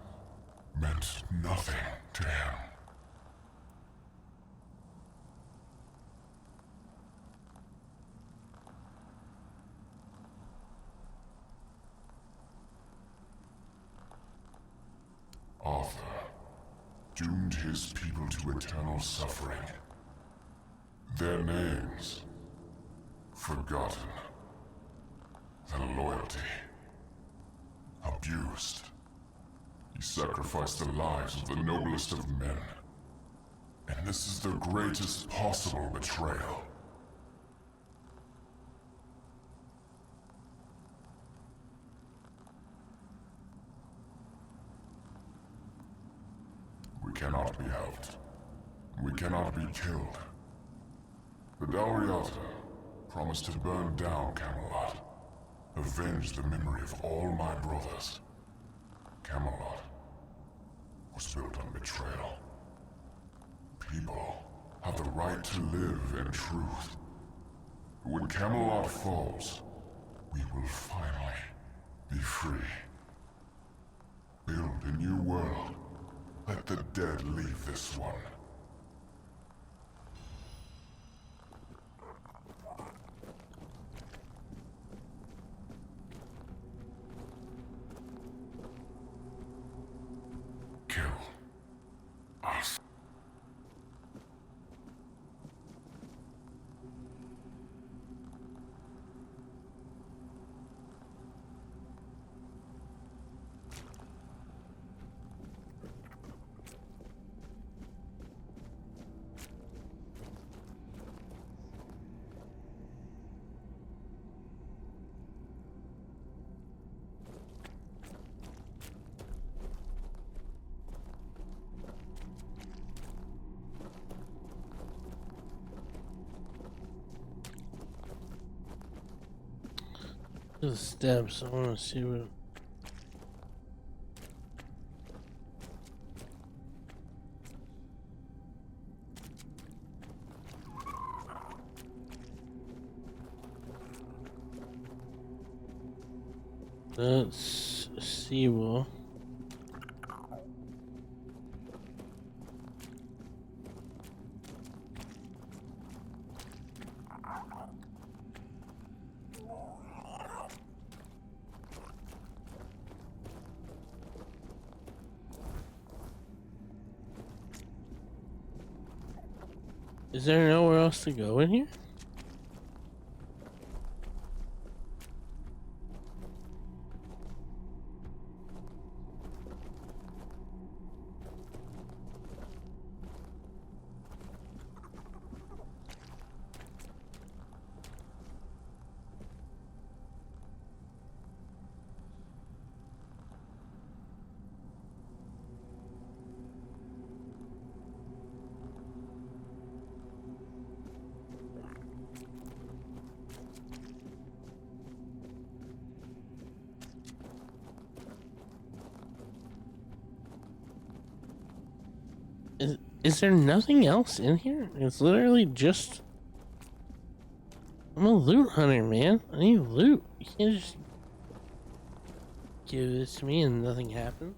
S8: meant nothing to him. Arthur doomed his people to eternal suffering. Their names forgotten. Their loyalty abused. He sacrificed the lives of the noblest of men. And this is the greatest possible betrayal. We cannot be helped. We cannot be killed. The Dalriata promised to burn down Camelot, avenge the memory of all my brothers. Camelot was built on betrayal. People have the right to live in truth. When Camelot falls, we will finally be free. Build a new world. Let the dead leave this one. Kill us.
S1: The steps. I want to see what. That's Seawall. Is there nowhere else to go in here? Is there nothing else in here? It's literally just... I'm a loot hunter, man. I need loot. You can't just give this to me and nothing happens.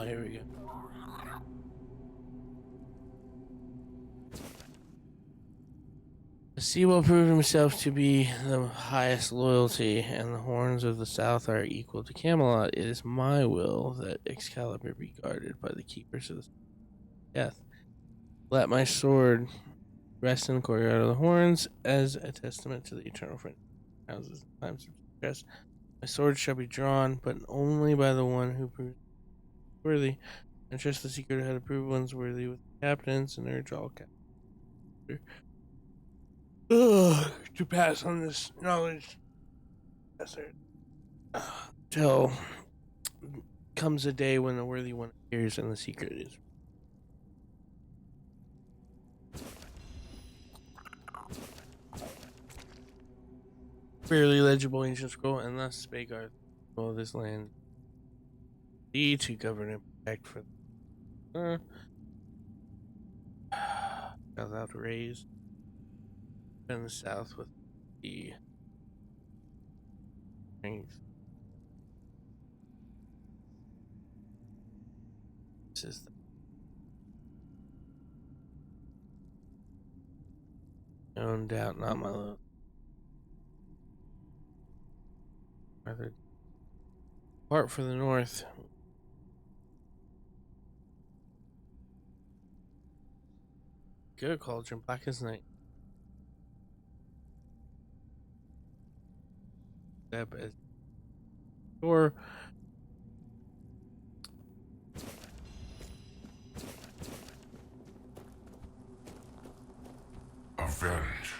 S1: Here we go. Seawall proved himself to be the highest loyalty, and the horns of the south are equal to Camelot. It is my will that Excalibur be guarded by the keepers of the death. Let my sword rest in the courtyard of the horns as a testament to the eternal friend. Houses times of stress. My sword shall be drawn, but only by the one who proves worthy. And trust the secret how to prove one's worthy with captains and urge all captains to pass on this knowledge till comes a day when the worthy one appears and the secret is. Barely legible ancient scroll, and thus spake Arthur, all this land thee to govern and protect for thou raised in the south with the strength. This is no doubt not my love. Rather depart for the north. Good cauldron, black as night. Step as or
S8: Avenge.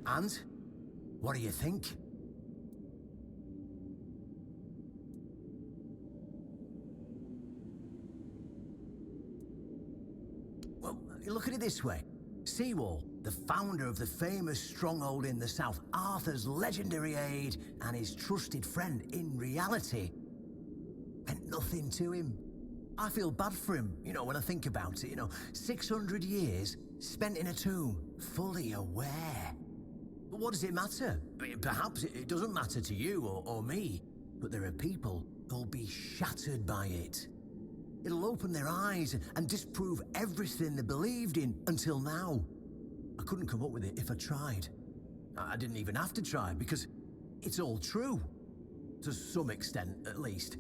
S7: And? What do you think? Well, look at it this way. Seawall, the founder of the famous stronghold in the south, Arthur's legendary aide and his trusted friend, in reality, meant nothing to him. I feel bad for him, when I think about it, 600 years spent in a tomb, fully aware. But what does it matter? Perhaps it doesn't matter to you or me, but there are people who'll be shattered by it. It'll open their eyes and disprove everything they believed in until now. I couldn't come up with it if I tried. I didn't even have to try because it's all true. To some extent, at least.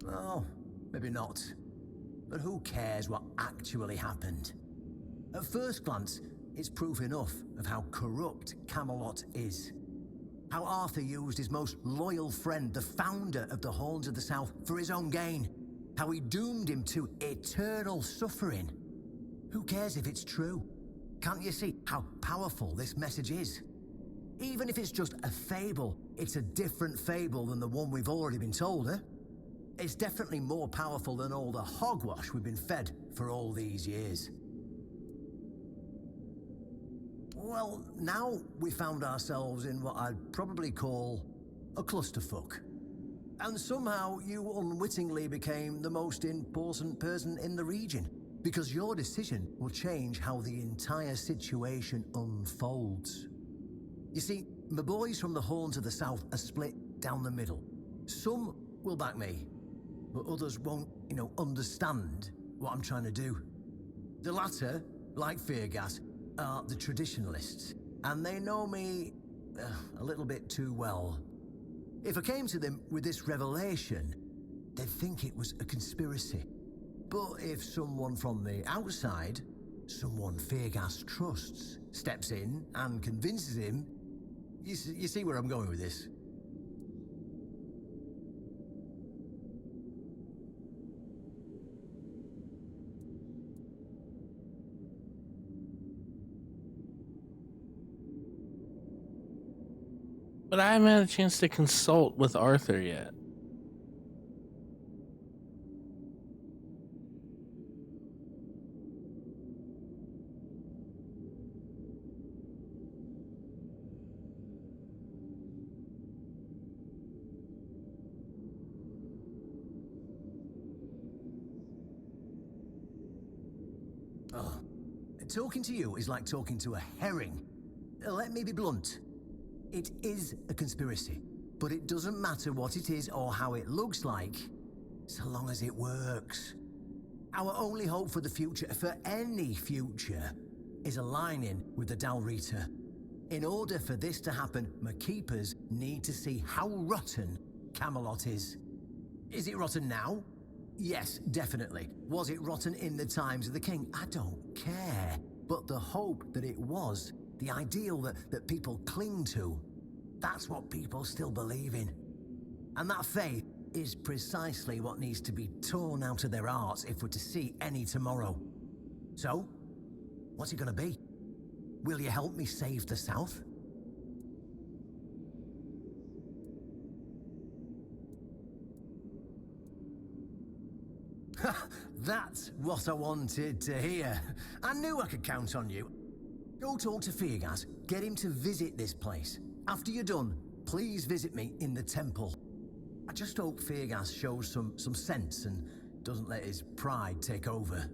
S7: Oh, maybe not. But who cares what actually happened? At first glance, it's proof enough of how corrupt Camelot is. How Arthur used his most loyal friend, the founder of the Horns of the South, for his own gain. How he doomed him to eternal suffering. Who cares if it's true? Can't you see how powerful this message is? Even if it's just a fable, it's a different fable than the one we've already been told, eh? It's definitely more powerful than all the hogwash we've been fed for all these years. Well, now we found ourselves in what I'd probably call a clusterfuck. And somehow you unwittingly became the most important person in the region, because your decision will change how the entire situation unfolds. You see, my boys from the Horns of the South are split down the middle. Some will back me, but others won't, understand what I'm trying to do. The latter, like Feargas, are the traditionalists, and they know me a little bit too well. If I came to them with this revelation, they'd think it was a conspiracy. But if someone from the outside, someone Feargas trusts, steps in and convinces him, you see where I'm going with this.
S1: But I haven't had a chance to consult with Arthur yet.
S7: Oh, talking to you is like talking to a herring. Let me be blunt. It is a conspiracy, but it doesn't matter what it is or how it looks like, so long as it works. Our only hope for the future, for any future, is aligning with the Dalrita. In order for this to happen, McKeepers need to see how rotten Camelot is. Is it rotten now? Yes, definitely. Was it rotten in the times of the king? I don't care. But the hope that it was, the ideal that people cling to, that's what people still believe in. And that faith is precisely what needs to be torn out of their hearts if we're to see any tomorrow. So, what's it gonna be? Will you help me save the South? That's what I wanted to hear. I knew I could count on you. Go talk to Feargas, get him to visit this place. After you're done, please visit me in the temple. I just hope Feargas shows some sense and doesn't let his pride take over.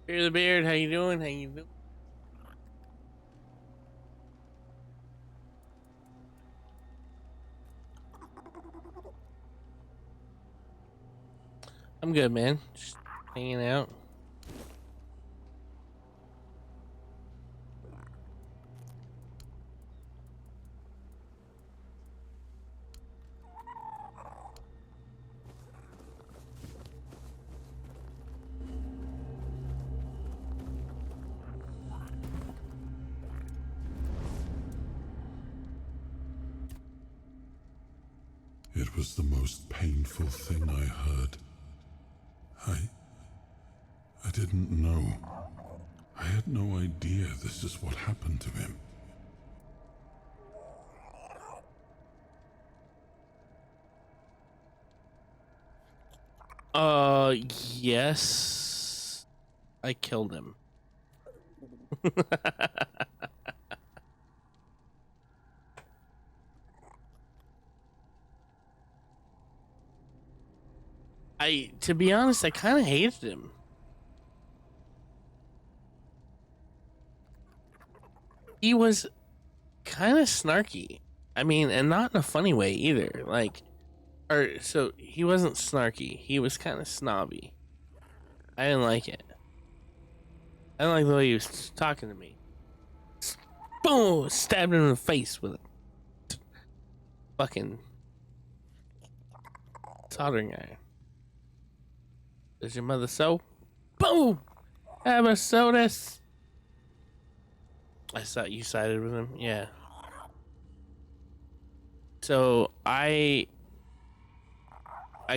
S1: Beard the Beard, how you doing? How you doing? I'm good, man. Just hanging out.
S2: It was the most painful thing I heard. I didn't know. I had no idea this is what happened to him.
S1: Yes. I killed him. To be honest, I kind of hated him. He was kind of snarky. I mean, and not in a funny way either. So he wasn't snarky. He was kind of snobby. I didn't like it. I didn't like the way he was talking to me. Boom! Stabbed him in the face with a fucking soldering iron. Does your mother sew? Boom! Have her sew this. I thought you sided with him. Yeah. So I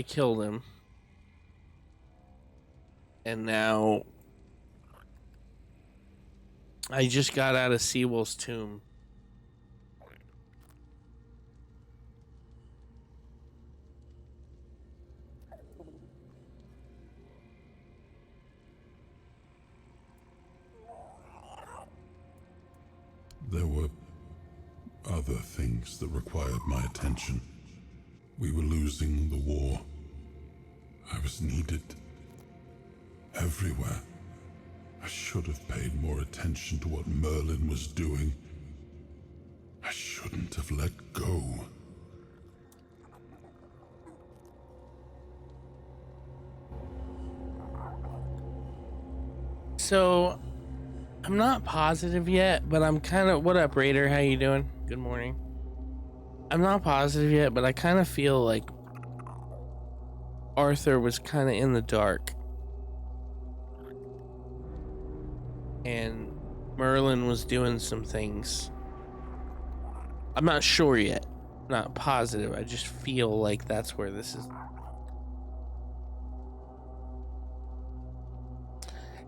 S1: killed him. And now I just got out of Sewell's tomb.
S2: There were other other things that required my attention. We were losing the war. I was needed everywhere. I should have paid more attention to what Merlin was doing. I shouldn't have let go.
S1: So, I'm not positive yet, but I'm kind of... What up, Raider? How you doing? Good morning. I'm not positive yet, but I kind of feel like Arthur was kind of in the dark. And Merlin was doing some things. I'm not sure yet. Not positive. I just feel like that's where this is.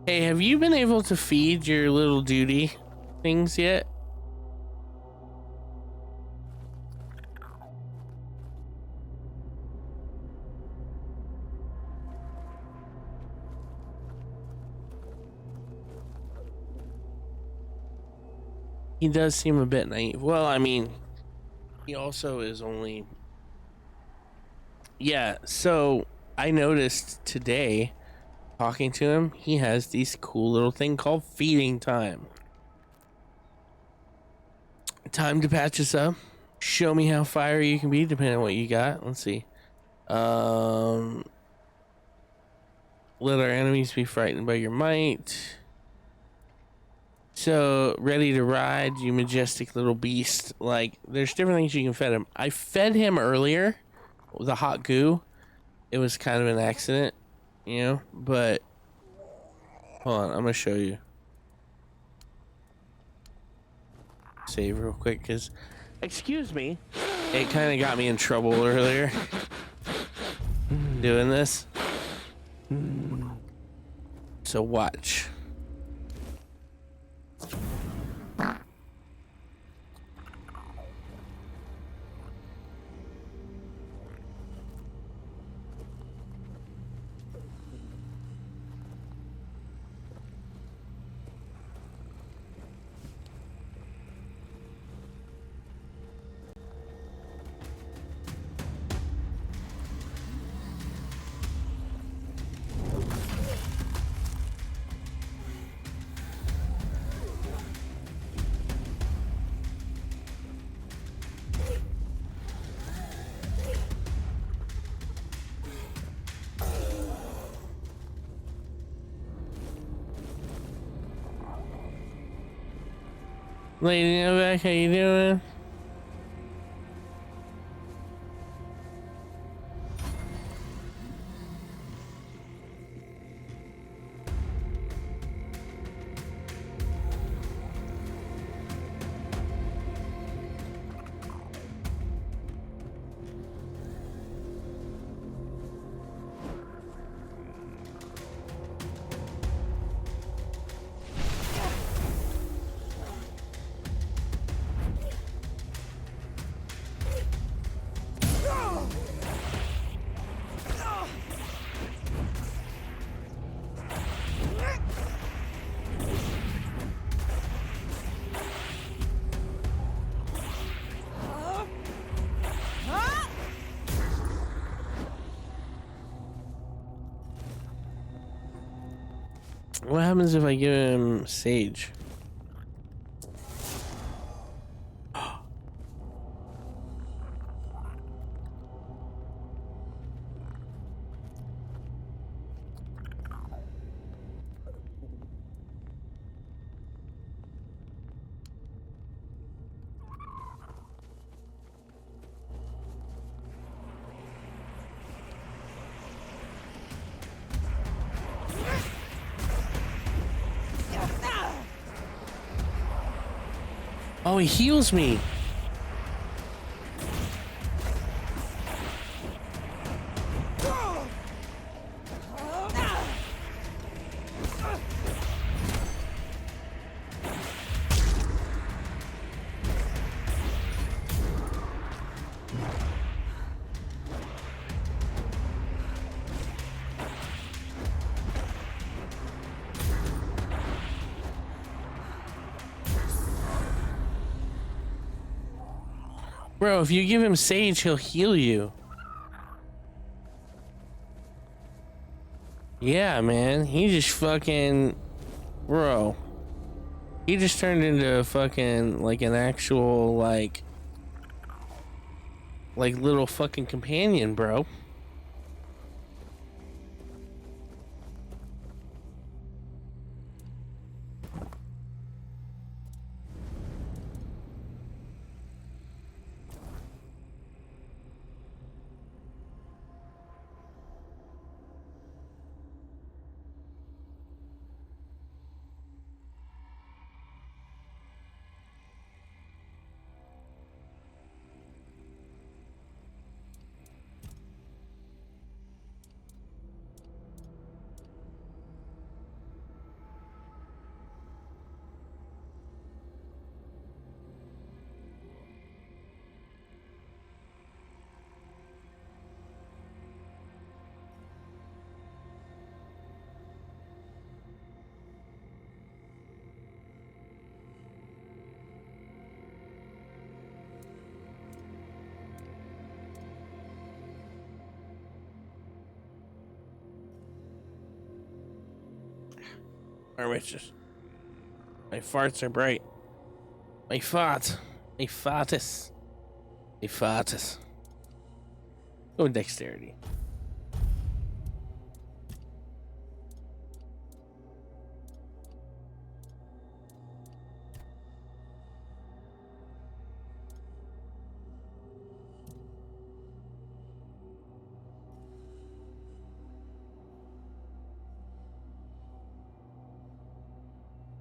S1: Hey, have you been able to feed your little duty things yet? He does seem a bit naive. Well, I mean, he also is only... Yeah, so I noticed today, talking to him, he has this cool little thing called feeding time. Time to patch us up. Show me how fiery you can be, depending on what you got. Let's see. Let our enemies be frightened by your might. So, ready to ride, you majestic little beast. Like, there's different things you can feed him. I fed him earlier with a hot goo. It was kind of an accident, you know, but hold on, I'm gonna show you. Save real quick, because, excuse me, it kind of got me in trouble earlier doing this. So watch. Lady Novak, how you doing? What happens if I give him Sage? Oh, he heals me. Bro, if you give him Sage, he'll heal you. Yeah, man. He just fucking... Bro. He just turned into fucking, like, an actual, like little fucking companion, bro. Or witches. My farts are bright. My farts. My fartus. My fartus. Go with dexterity.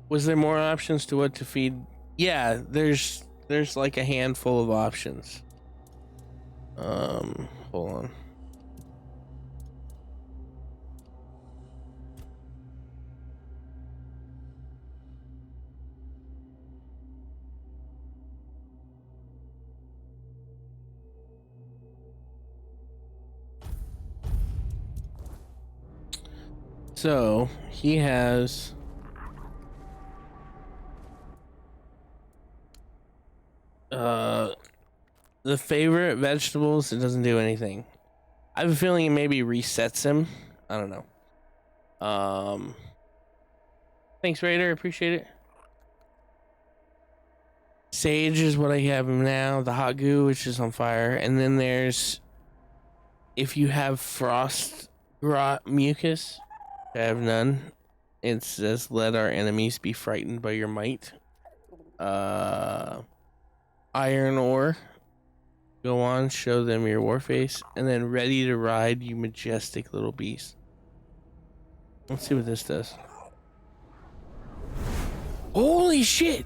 S1: Was there more options to what to feed? Yeah, there's like a handful of options. Hold on. So, he has the favorite vegetables. It doesn't do anything. I have a feeling it maybe resets him. I don't know. Thanks, Raider. Appreciate it. Sage is what I have him now. The hot goo, which is on fire, and then there's if you have frost rot mucus. I have none. It says, "Let our enemies be frightened by your might." Iron ore. Go on, show them your war face, and then ready to ride, you majestic little beast. Let's see what this does. Holy shit!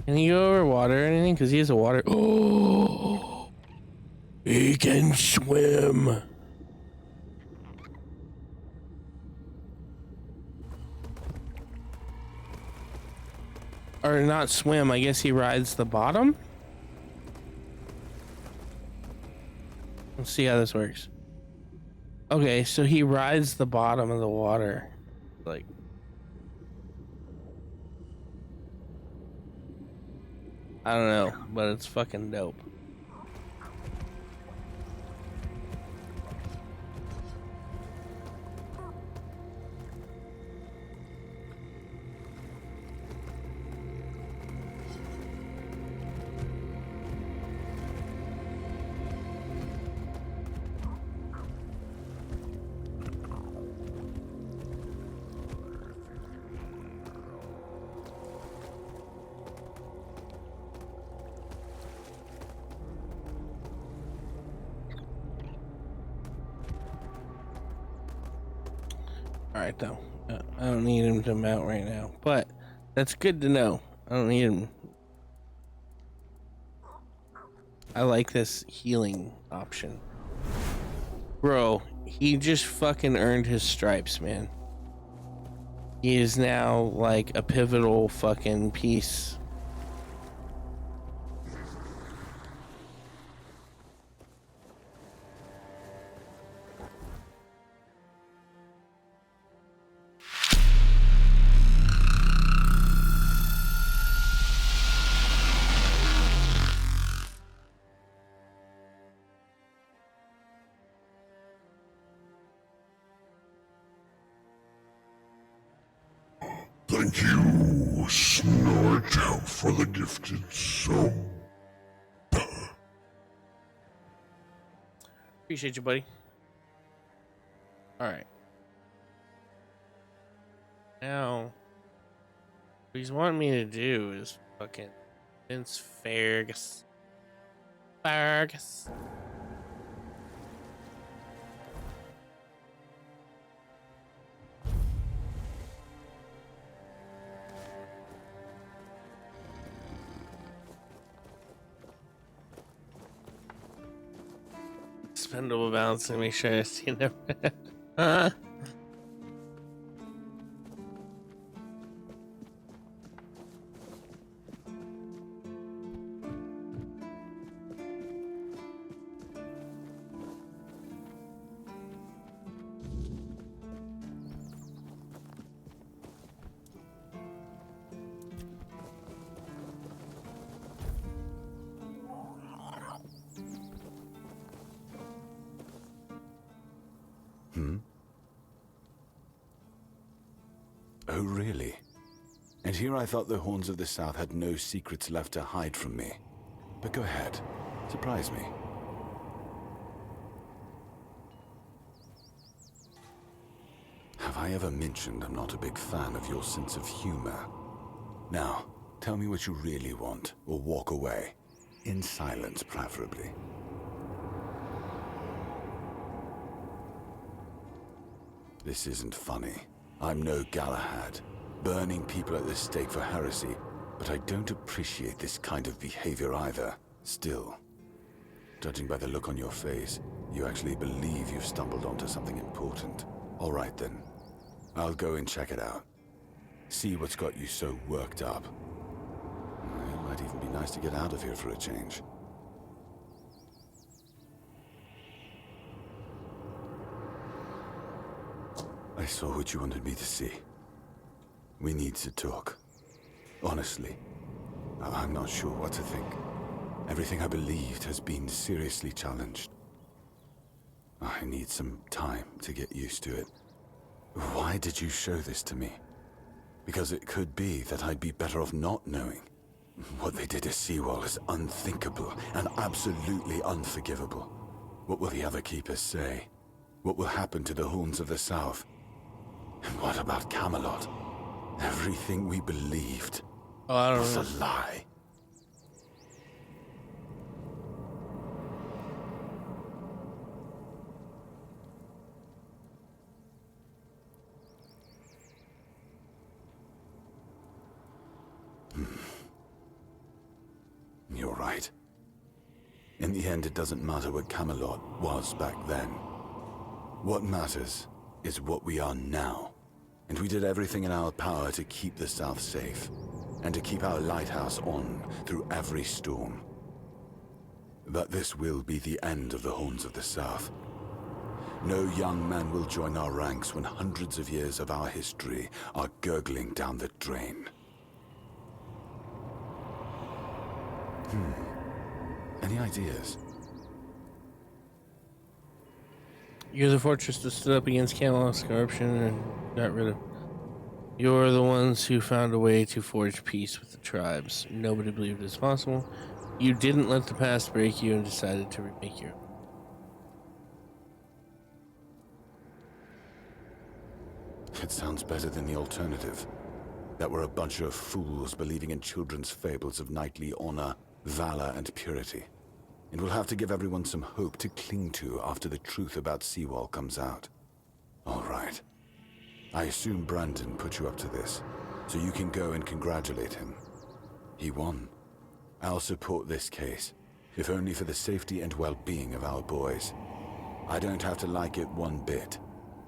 S1: Can he go over water or anything? Because he has a water. Oh, he can swim. Or not swim. I guess he rides the bottom. Let's see how this works. Okay, so he rides the bottom of the water. Like. I don't know, but it's fucking dope. Alright, though. I don't need him to mount right now, but that's good to know. I don't need him. I like this healing option. Bro, he just fucking earned his stripes, man. He is now like a pivotal fucking piece.
S8: Thank you, Snorkel, for the gifted soul.
S1: Appreciate you, buddy. Alright. Now, what he's wanting me to do is fucking Vince Fergus. Spendable balance and make sure I see them.
S9: Oh, really? And here I thought the Horns of the South had no secrets left to hide from me. But go ahead. Surprise me. Have I ever mentioned I'm not a big fan of your sense of humor? Now, tell me what you really want, or walk away. In silence, preferably. This isn't funny. I'm no Galahad, burning people at the stake for heresy, but I don't appreciate this kind of behavior either. Still, judging by the look on your face, you actually believe you've stumbled onto something important. All right then, I'll go and check it out. See what's got you so worked up. It might even be nice to get out of here for a change. I saw what you wanted me to see. We need to talk. Honestly, I'm not sure what to think. Everything I believed has been seriously challenged. I need some time to get used to it. Why did you show this to me? Because it could be that I'd be better off not knowing. What they did to Seawall is unthinkable and absolutely unforgivable. What will the other keepers say? What will happen to the Horns of the South? And what about Camelot? Everything we believed was a lie. You're right. In the end, it doesn't matter what Camelot was back then. What matters is what we are now. And we did everything in our power to keep the South safe, and to keep our lighthouse on through every storm. But this will be the end of the Horns of the South. No young man will join our ranks when hundreds of years of our history are gurgling down the drain. Any ideas?
S1: You're the fortress that stood up against Camelot's corruption and got rid of. You're the ones who found a way to forge peace with the tribes. Nobody believed it was possible. You didn't let the past break you and decided to remake your.
S9: It sounds better than the alternative. That we're a bunch of fools believing in children's fables of knightly honor, valor, and purity. And we'll have to give everyone some hope to cling to after the truth about Seawall comes out. All right. I assume Brandon put you up to this, so you can go and congratulate him. He won. I'll support this case, if only for the safety and well-being of our boys. I don't have to like it one bit,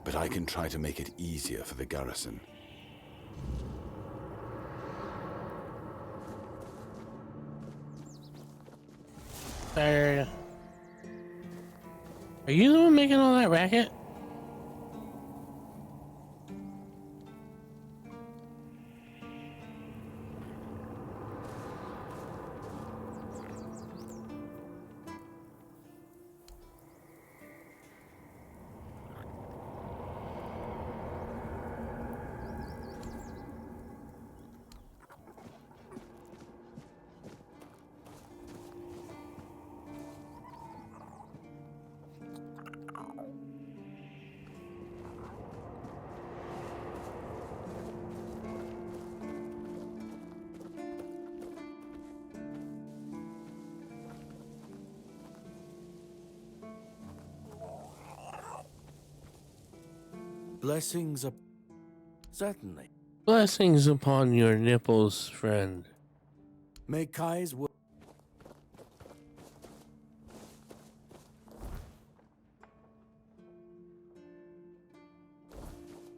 S9: but I can try to make it easier for the garrison.
S1: Are you the one making all that racket?
S4: Blessings up. Certainly.
S1: Blessings upon your nipples, friend.
S4: May Kai's work.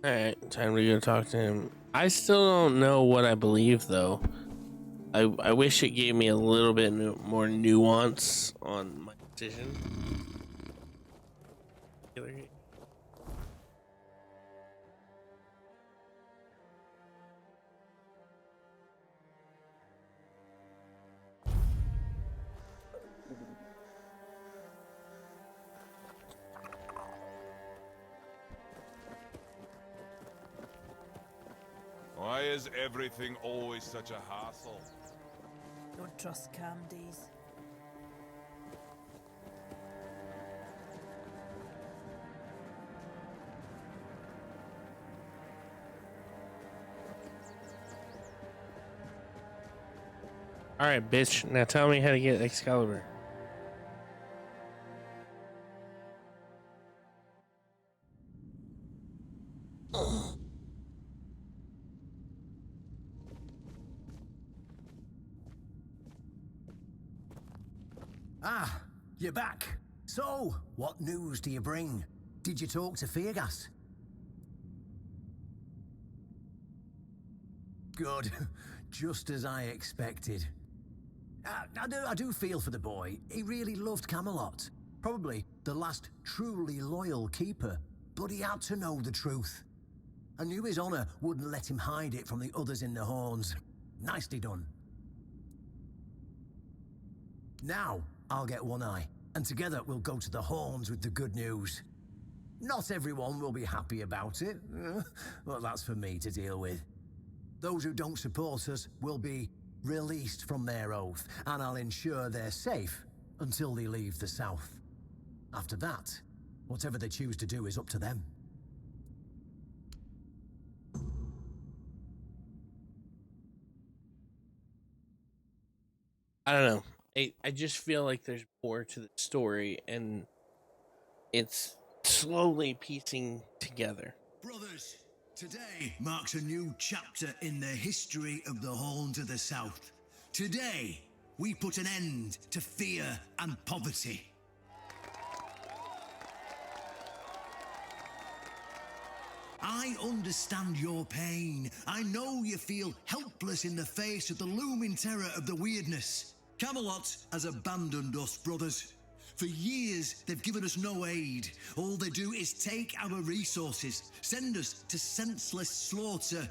S1: Alright, time to go talk to him. I still don't know what I believe, though. I wish it gave me a little bit more nuance on my decision.
S10: Why is everything always such a hassle?
S11: Don't trust Camdes.
S1: Alright, bitch. Now tell me how to get Excalibur.
S7: Ah, you're back. So, what news do you bring? Did you talk to Feargas? Good. Just as I expected. I do feel for the boy. He really loved Camelot. Probably the last truly loyal keeper. But he had to know the truth. I knew his honor wouldn't let him hide it from the others in the Horns. Nicely done. Now, I'll get One Eye, and together we'll go to the Horns with the good news. Not everyone will be happy about it, but that's for me to deal with. Those who don't support us will be released from their oath, and I'll ensure they're safe until they leave the South. After that, whatever they choose to do is up to them.
S1: I don't know. I just feel like there's more to the story, and it's slowly piecing together.
S7: Brothers, today marks a new chapter in the history of the Horns of the South. Today, we put an end to fear and poverty. I understand your pain. I know you feel helpless in the face of the looming terror of the weirdness. Camelot has abandoned us, brothers. For years, they've given us no aid. All they do is take our resources, send us to senseless slaughter,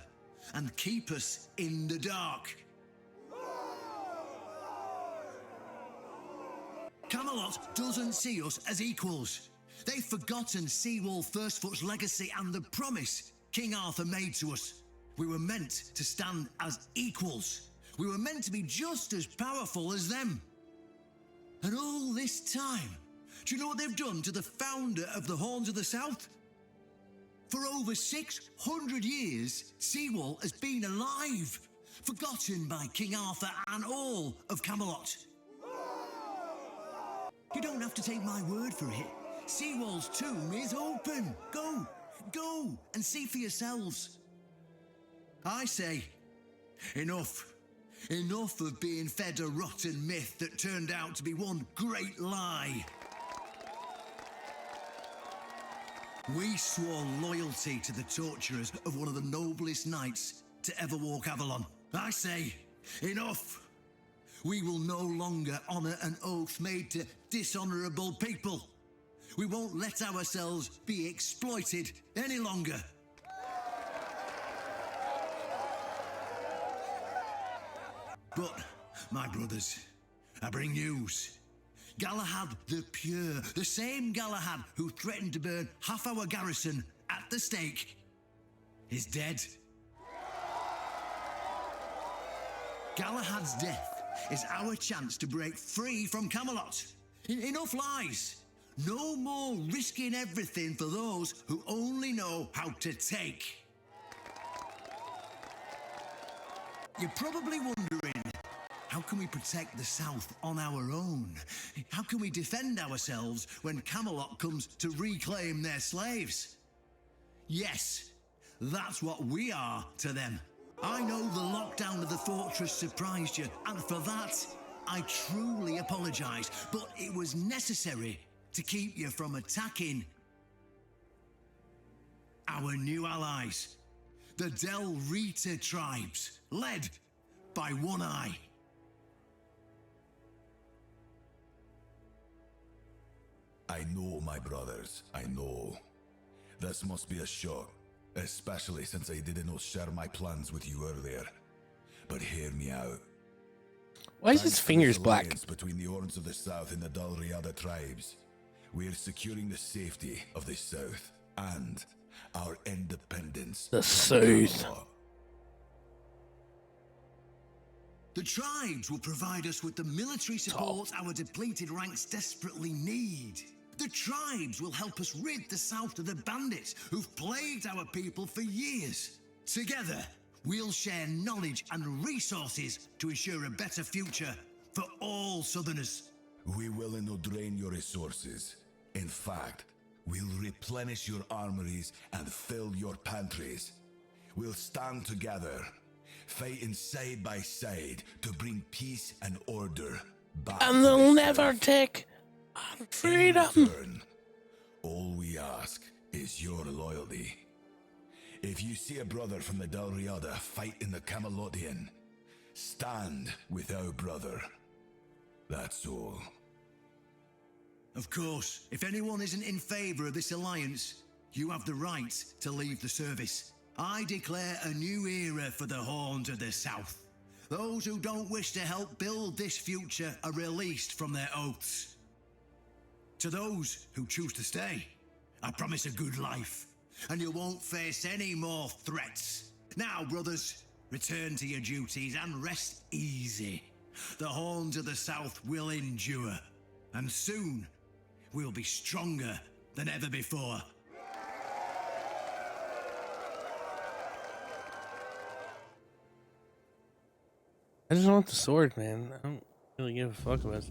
S7: and keep us in the dark. Camelot doesn't see us as equals. They've forgotten Seawolf Firstfoot's legacy and the promise King Arthur made to us. We were meant to stand as equals. We were meant to be just as powerful as them. And all this time, do you know what they've done to the founder of the Horns of the South? For over 600 years, Seawolf has been alive, forgotten by King Arthur and all of Camelot. You don't have to take my word for it. Seawolf's tomb is open. Go and see for yourselves. I say, enough. Enough of being fed a rotten myth that turned out to be one great lie. We swore loyalty to the torturers of one of the noblest knights to ever walk Avalon. I say, enough. We will no longer honour an oath made to dishonourable people. We won't let ourselves be exploited any longer. But, my brothers, I bring news. Galahad the Pure, the same Galahad who threatened to burn half our garrison at the stake, is dead. Galahad's death is our chance to break free from Camelot. Enough lies. No more risking everything for those who only know how to take. You're probably wondering, how can we protect the South on our own? How can we defend ourselves when Camelot comes to reclaim their slaves? Yes, that's what we are to them. I know the lockdown of the fortress surprised you, and for that, I truly apologise, but it was necessary to keep you from attacking our new allies, the Del Rita tribes, led by One Eye.
S12: I know, my brothers, I know. This must be a shock, especially since I didn't share my plans with you earlier. But hear me out.
S1: Why is his fingers black?
S12: Between the Orns of the South and the Dal Riada tribes, we are securing the safety of the South and our independence.
S1: The South.
S7: The tribes will provide us with the military support our depleted ranks desperately need. The tribes will help us rid the South of the bandits who've plagued our people for years. Together, we'll share knowledge and resources to ensure a better future for all Southerners.
S12: We will not drain your resources. In fact, we'll replenish your armories and fill your pantries. We'll stand together, fighting side by side to bring peace and order back.
S1: And they'll never take our freedom.
S12: In return, all we ask is your loyalty. If you see a brother from the Dal Riada fight in the Camelotian, stand with our brother. That's all.
S7: Of course, if anyone isn't in favour of this alliance, you have the right to leave the service. I declare a new era for the Horns of the South. Those who don't wish to help build this future are released from their oaths. To those who choose to stay, I promise a good life, and you won't face any more threats. Now, brothers, return to your duties and rest easy. The Horns of the South will endure, and soon we'll be stronger than ever before.
S1: I just want the sword, man. I don't really give a fuck about it.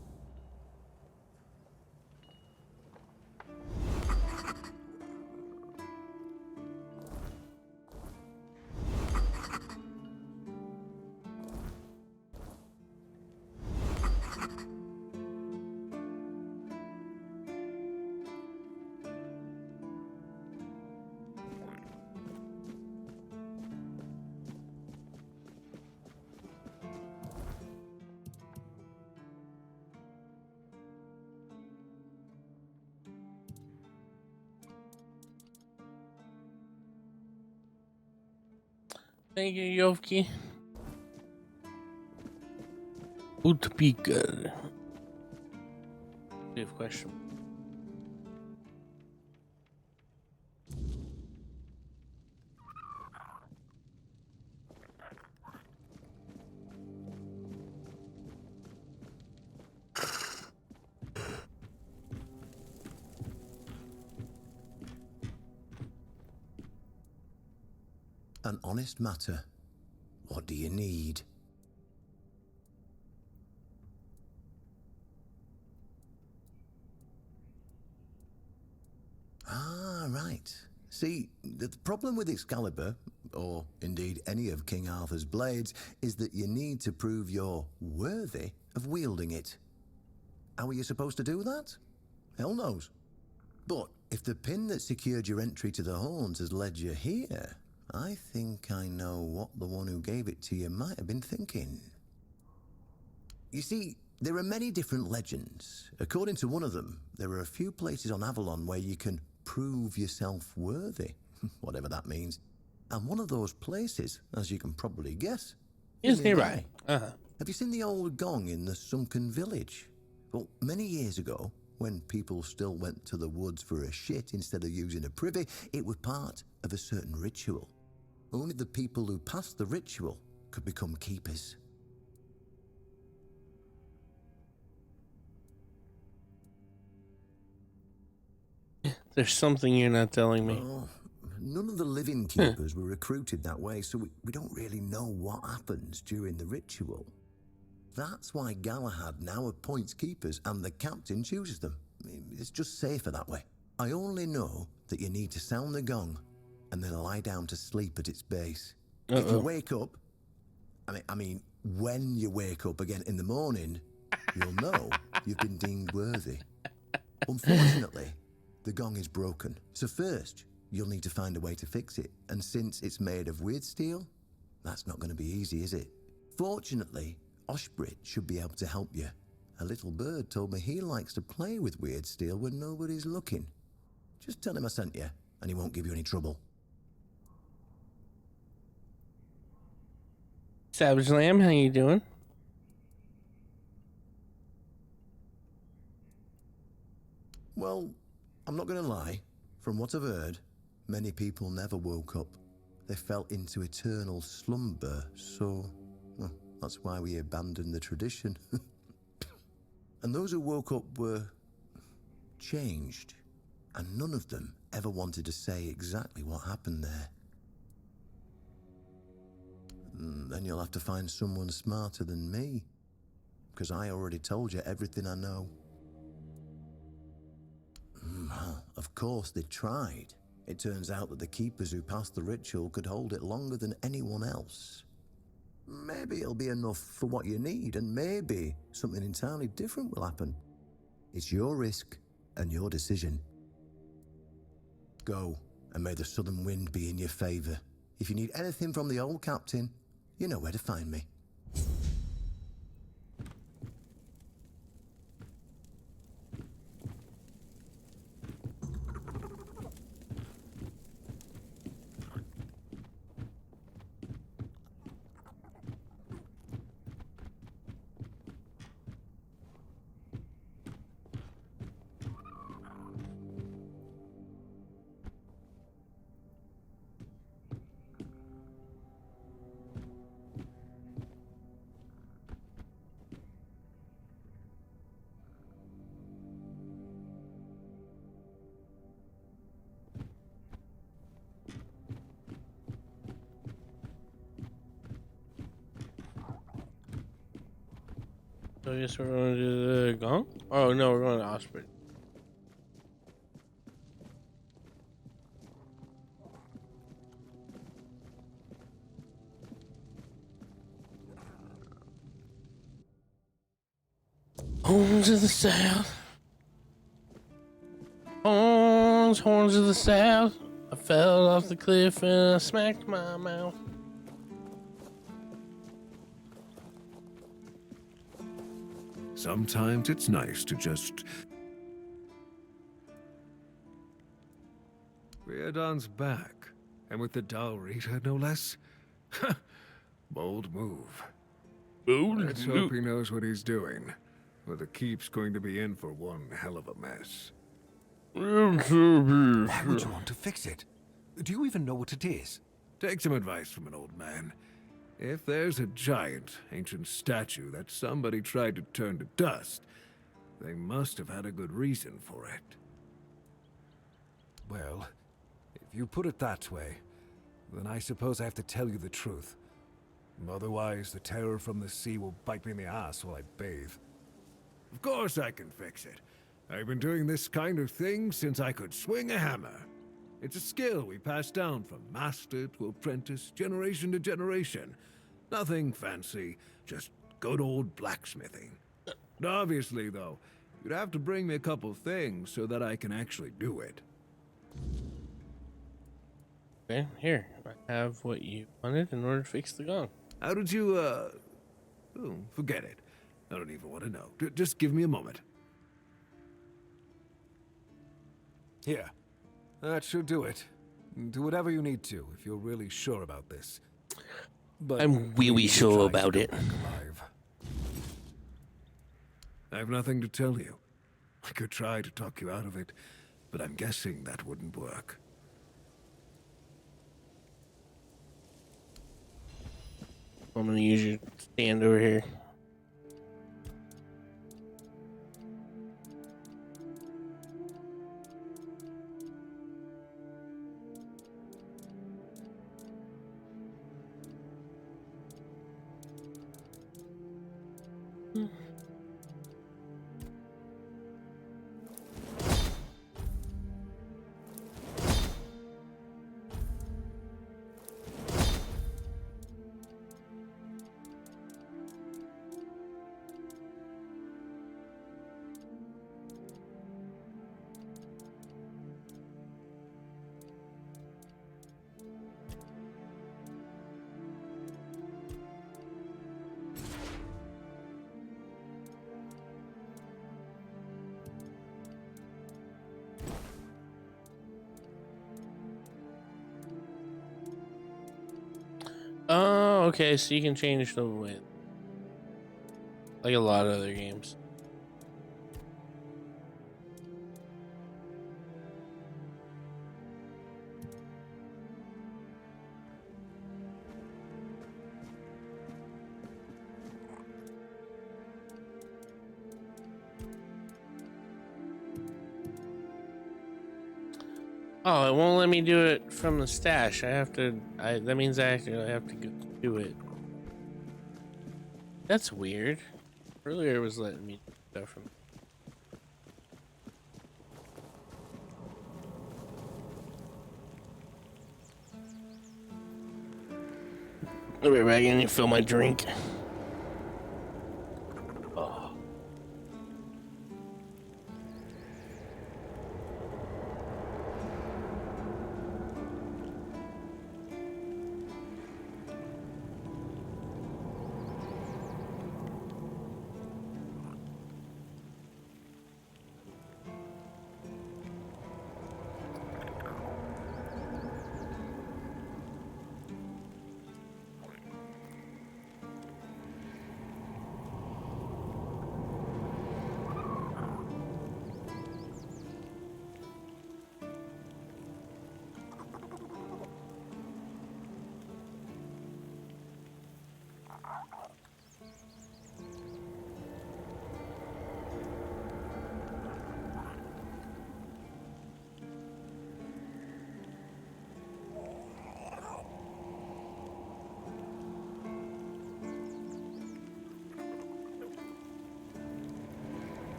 S1: Thank you, Yovki. Would be good. We have a question.
S7: An honest matter. What do you need? Ah, right. See, the problem with Excalibur, or indeed any of King Arthur's blades, is that you need to prove you're worthy of wielding it. How are you supposed to do that? Hell knows. But if the pin that secured your entry to the Horns has led you here, I think I know what the one who gave it to you might have been thinking. You see, there are many different legends. According to one of them, there are a few places on Avalon where you can prove yourself worthy, whatever that means. And one of those places, as you can probably guess,
S1: is nearby.
S7: Have you seen the old gong in the sunken village? Well, many years ago, when people still went to the woods for a shit instead of using a privy, it was part of a certain ritual. Only the people who passed the ritual could become keepers.
S1: There's something you're not telling me.
S7: Oh, none of the living keepers were recruited that way, so we don't really know what happens during the ritual. That's why Galahad now appoints keepers and the captain chooses them. It's just safer that way. I only know that you need to sound the gong and then lie down to sleep at its base. If you wake up, I mean, when you wake up again in the morning, you'll know you've been deemed worthy. Unfortunately, the gong is broken. So first, you'll need to find a way to fix it. And since it's made of weird steel, that's not going to be easy, is it? Fortunately, Oshbrit should be able to help you. A little bird told me he likes to play with weird steel when nobody's looking. Just tell him I sent you, and he won't give you any trouble.
S1: Savage Lamb, how you doing?
S7: Well, I'm not going to lie. From what I've heard, many people never woke up. They fell into eternal slumber, so well, that's why we abandoned the tradition. And those who woke up were changed, and none of them ever wanted to say exactly what happened there. Then you'll have to find someone smarter than me, because I already told you everything I know. Of course, they tried. It turns out that the keepers who passed the ritual could hold it longer than anyone else. Maybe it'll be enough for what you need, and maybe something entirely different will happen. It's your risk and your decision. Go, and may the southern wind be in your favor. If you need anything from the old captain, you know where to find me.
S1: So I guess we're going to do the gong? Oh, no, we're going to Oshbrit. Horns of the South. Horns of the South. I fell off the cliff and I smacked my mouth.
S6: Sometimes it's nice to just... Riordan's back, and with the Dalrita, no less. Bold move. Let's hope he knows what he's doing, or the keep's going to be in for one hell of a mess.
S13: Why would you want to fix it? Do you even know what it is?
S6: Take some advice from an old man. If there's a giant, ancient statue that somebody tried to turn to dust, they must have had a good reason for it.
S13: Well, if you put it that way, then I suppose I have to tell you the truth. Otherwise, the terror from the sea will bite me in the ass while I bathe.
S6: Of course I can fix it. I've been doing this kind of thing since I could swing a hammer. It's a skill we pass down from master to apprentice, generation to generation. Nothing fancy, just good old blacksmithing. Obviously, though, you'd have to bring me a couple things so that I can actually do it.
S1: Okay, here. I have what you wanted in order to fix the gong.
S6: How did you, forget it. I don't even want to know. Just give me a moment. Here. That should do it. Do whatever you need to if you're really sure about this. But
S1: I'm really sure about it.
S6: I have nothing to tell you. I could try to talk you out of it, but I'm guessing that wouldn't work.
S1: I'm gonna use your stand over here. Oh, okay, so you can change the width. Like a lot of other games. Oh, it won't let me do it from the stash. I have to. That means I actually have to do it. That's weird. Earlier it was letting me do stuff from. I'll be right back in and fill my drink. Oh.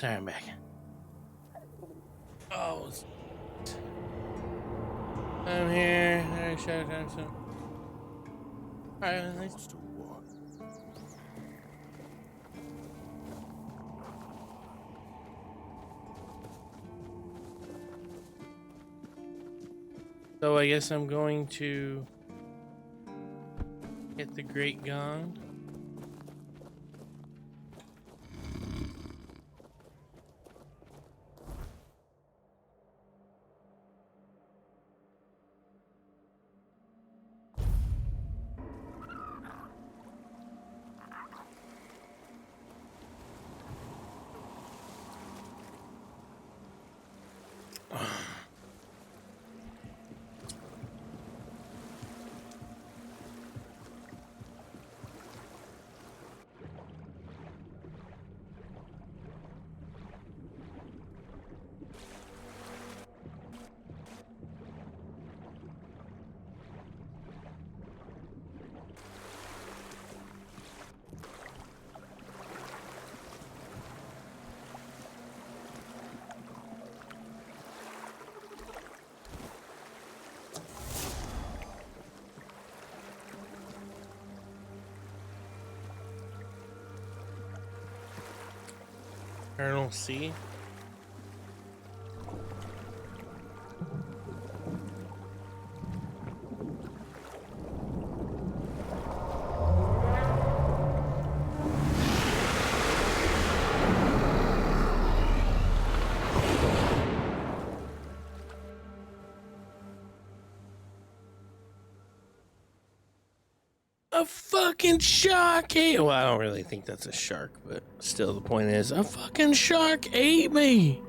S1: Alright, I'm back. Oh. I'm here. Alright, shut up. Alright, let's do what? So I guess I'm going to hit the Great Gong. Colonel C. A fucking shark ate. Well, I don't really think that's a shark, but still, the point is, a fucking shark ate me.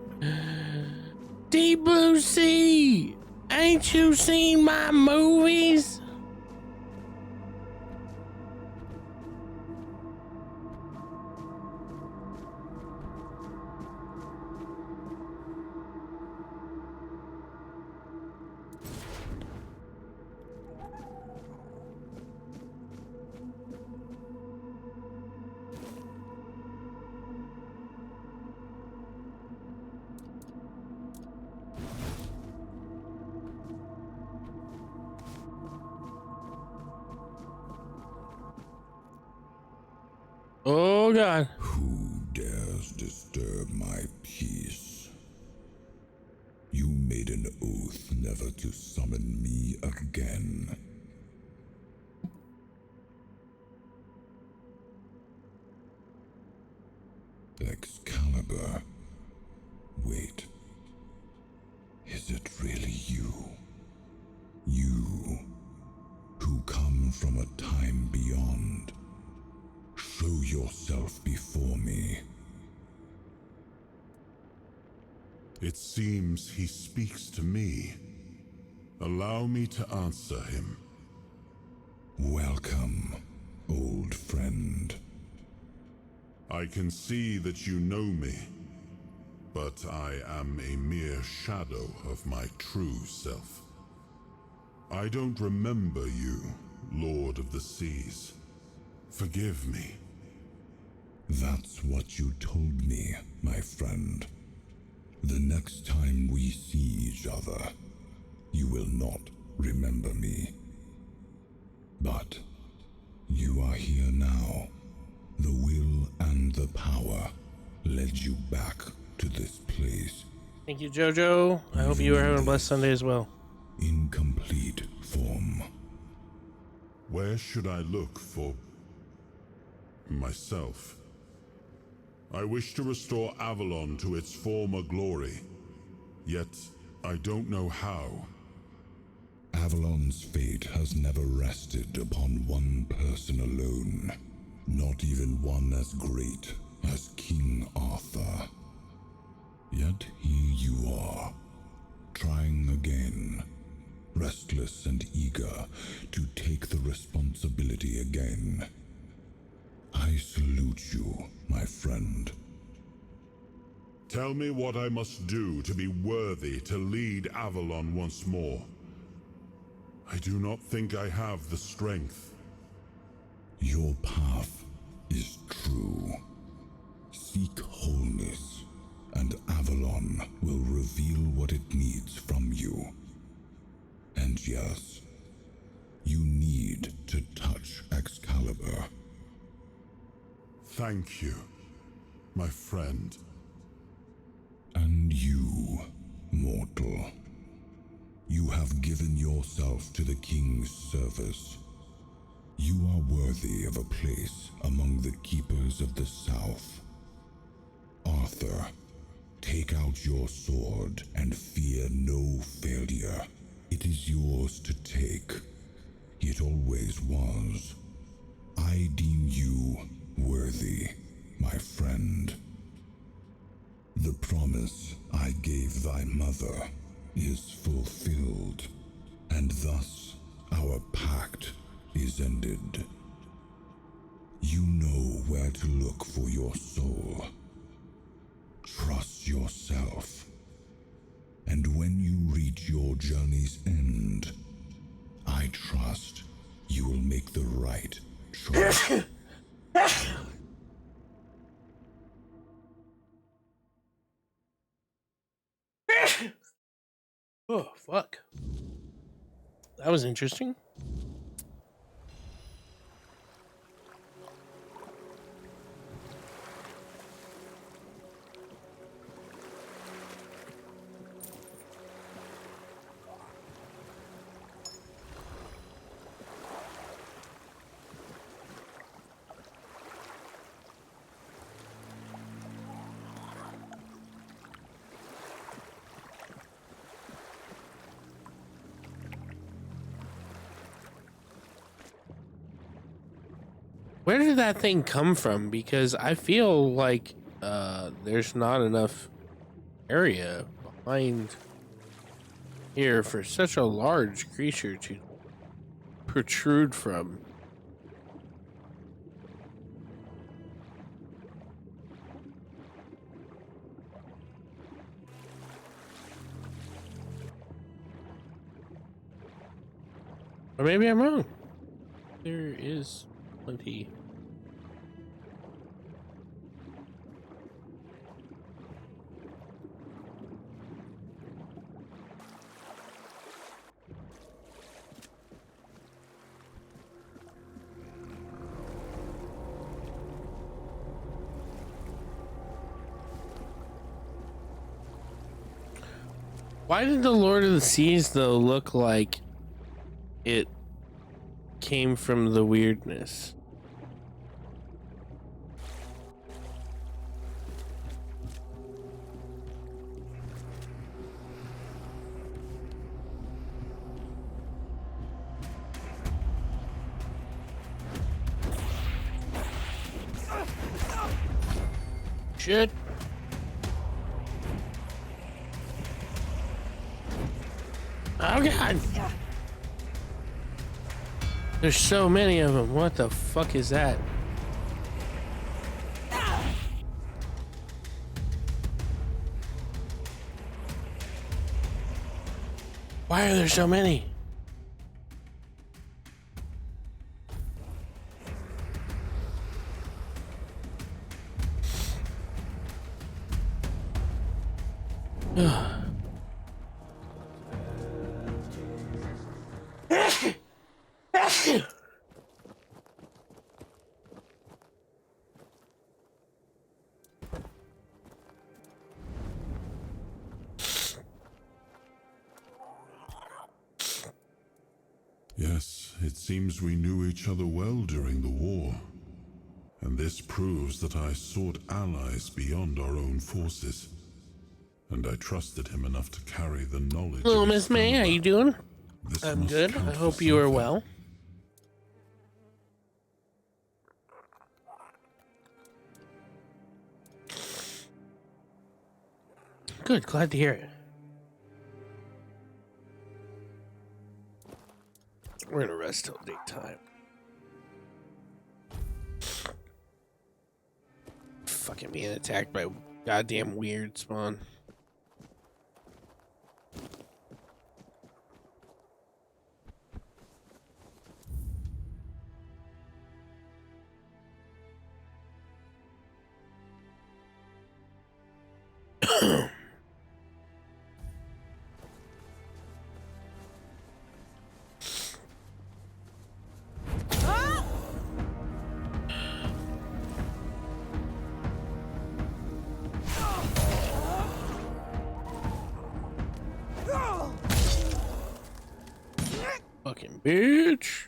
S1: Deep Blue Sea. Ain't you seen my movies? Oh, God.
S12: Who dares disturb my peace? You made an oath never to summon me again. Excalibur. Wait. Is it really you? You, who come from a time beyond. Show yourself before me.
S2: It seems he speaks to me. Allow me to answer him.
S12: Welcome, old friend.
S2: I can see that you know me, but I am a mere shadow of my true self. I don't remember you, Lord of the Seas. Forgive me.
S12: That's what you told me, my friend. The next time we see each other, you will not remember me. But you are here now. The will and the power led you back to this place.
S1: Thank you, Jojo. I hope you are having a blessed Sunday as well.
S12: In complete form.
S2: Where should I look for myself? I wish to restore Avalon to its former glory, yet I don't know how.
S12: Avalon's fate has never rested upon one person alone, not even one as great as King Arthur. Yet here you are, trying again, restless and eager to take the responsibility again. I salute you, my friend.
S2: Tell me what I must do to be worthy to lead Avalon once more. I do not think I have the strength.
S12: Your path is true. Seek wholeness and Avalon will reveal what it needs from you. And yes, you need to touch Excalibur.
S2: Thank you, my friend.
S12: And you, mortal. You have given yourself to the King's service. You are worthy of a place among the Keepers of the South. Arthur, take out your sword and fear no failure. It is yours to take. It always was. I deem you worthy, my friend. The promise I gave thy mother is fulfilled, and thus our pact is ended. You know where to look for your soul. Trust yourself. And when you reach your journey's end, I trust you will make the right choice.
S1: Oh, fuck. That was interesting. Where did that thing come from? Because I feel like there's not enough area behind here for such a large creature to protrude from. Or maybe I'm wrong. There is plenty. Why did the Lord of the Seas, though, look like it came from the weirdness? Shit. Oh god! There's so many of them. What the fuck is that? Why are there so many?
S2: Yes, it seems we knew each other well during the war. And this proves that I sought allies beyond our own forces. And I trusted him enough to carry the knowledge.
S1: Hello, Miss May. How you doing?
S2: This
S1: I'm
S2: must
S1: good.
S2: count
S1: I
S2: for
S1: hope you are
S2: something.
S1: well. Good. Glad to hear it. We're gonna rest till daytime. Fucking being attacked by goddamn weird spawn. Fucking bitch.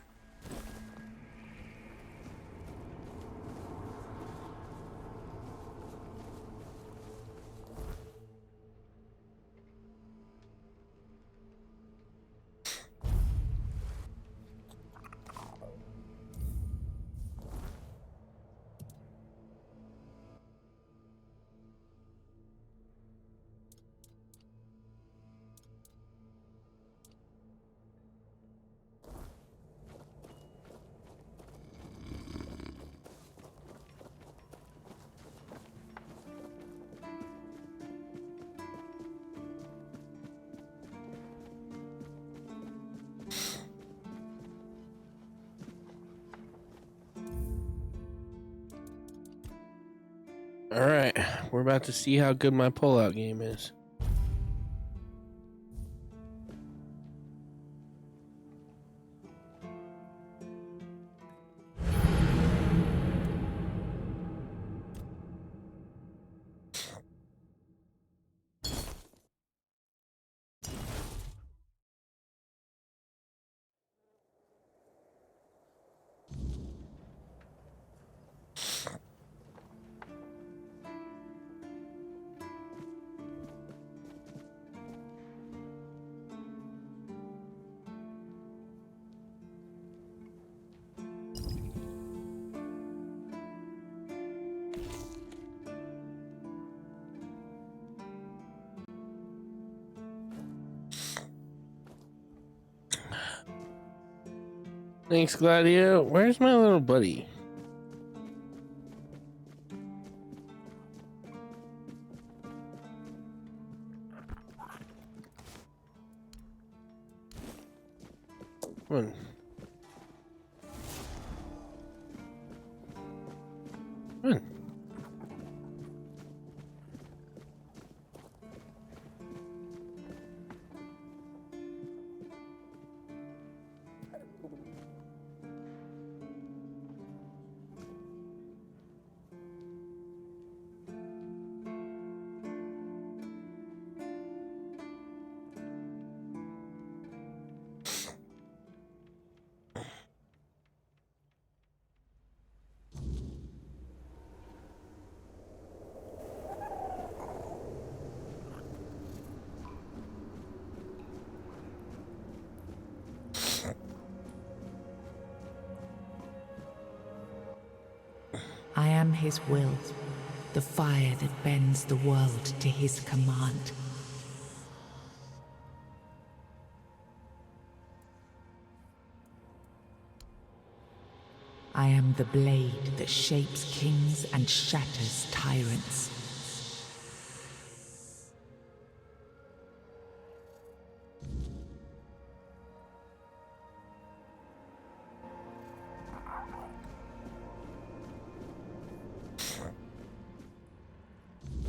S1: All right, we're about to see how good my pullout game is. Thanks, Gladio. Where's my little buddy? Come on. Come on.
S14: I am his will, the fire that bends the world to his command. I am the blade that shapes kings and shatters tyrants.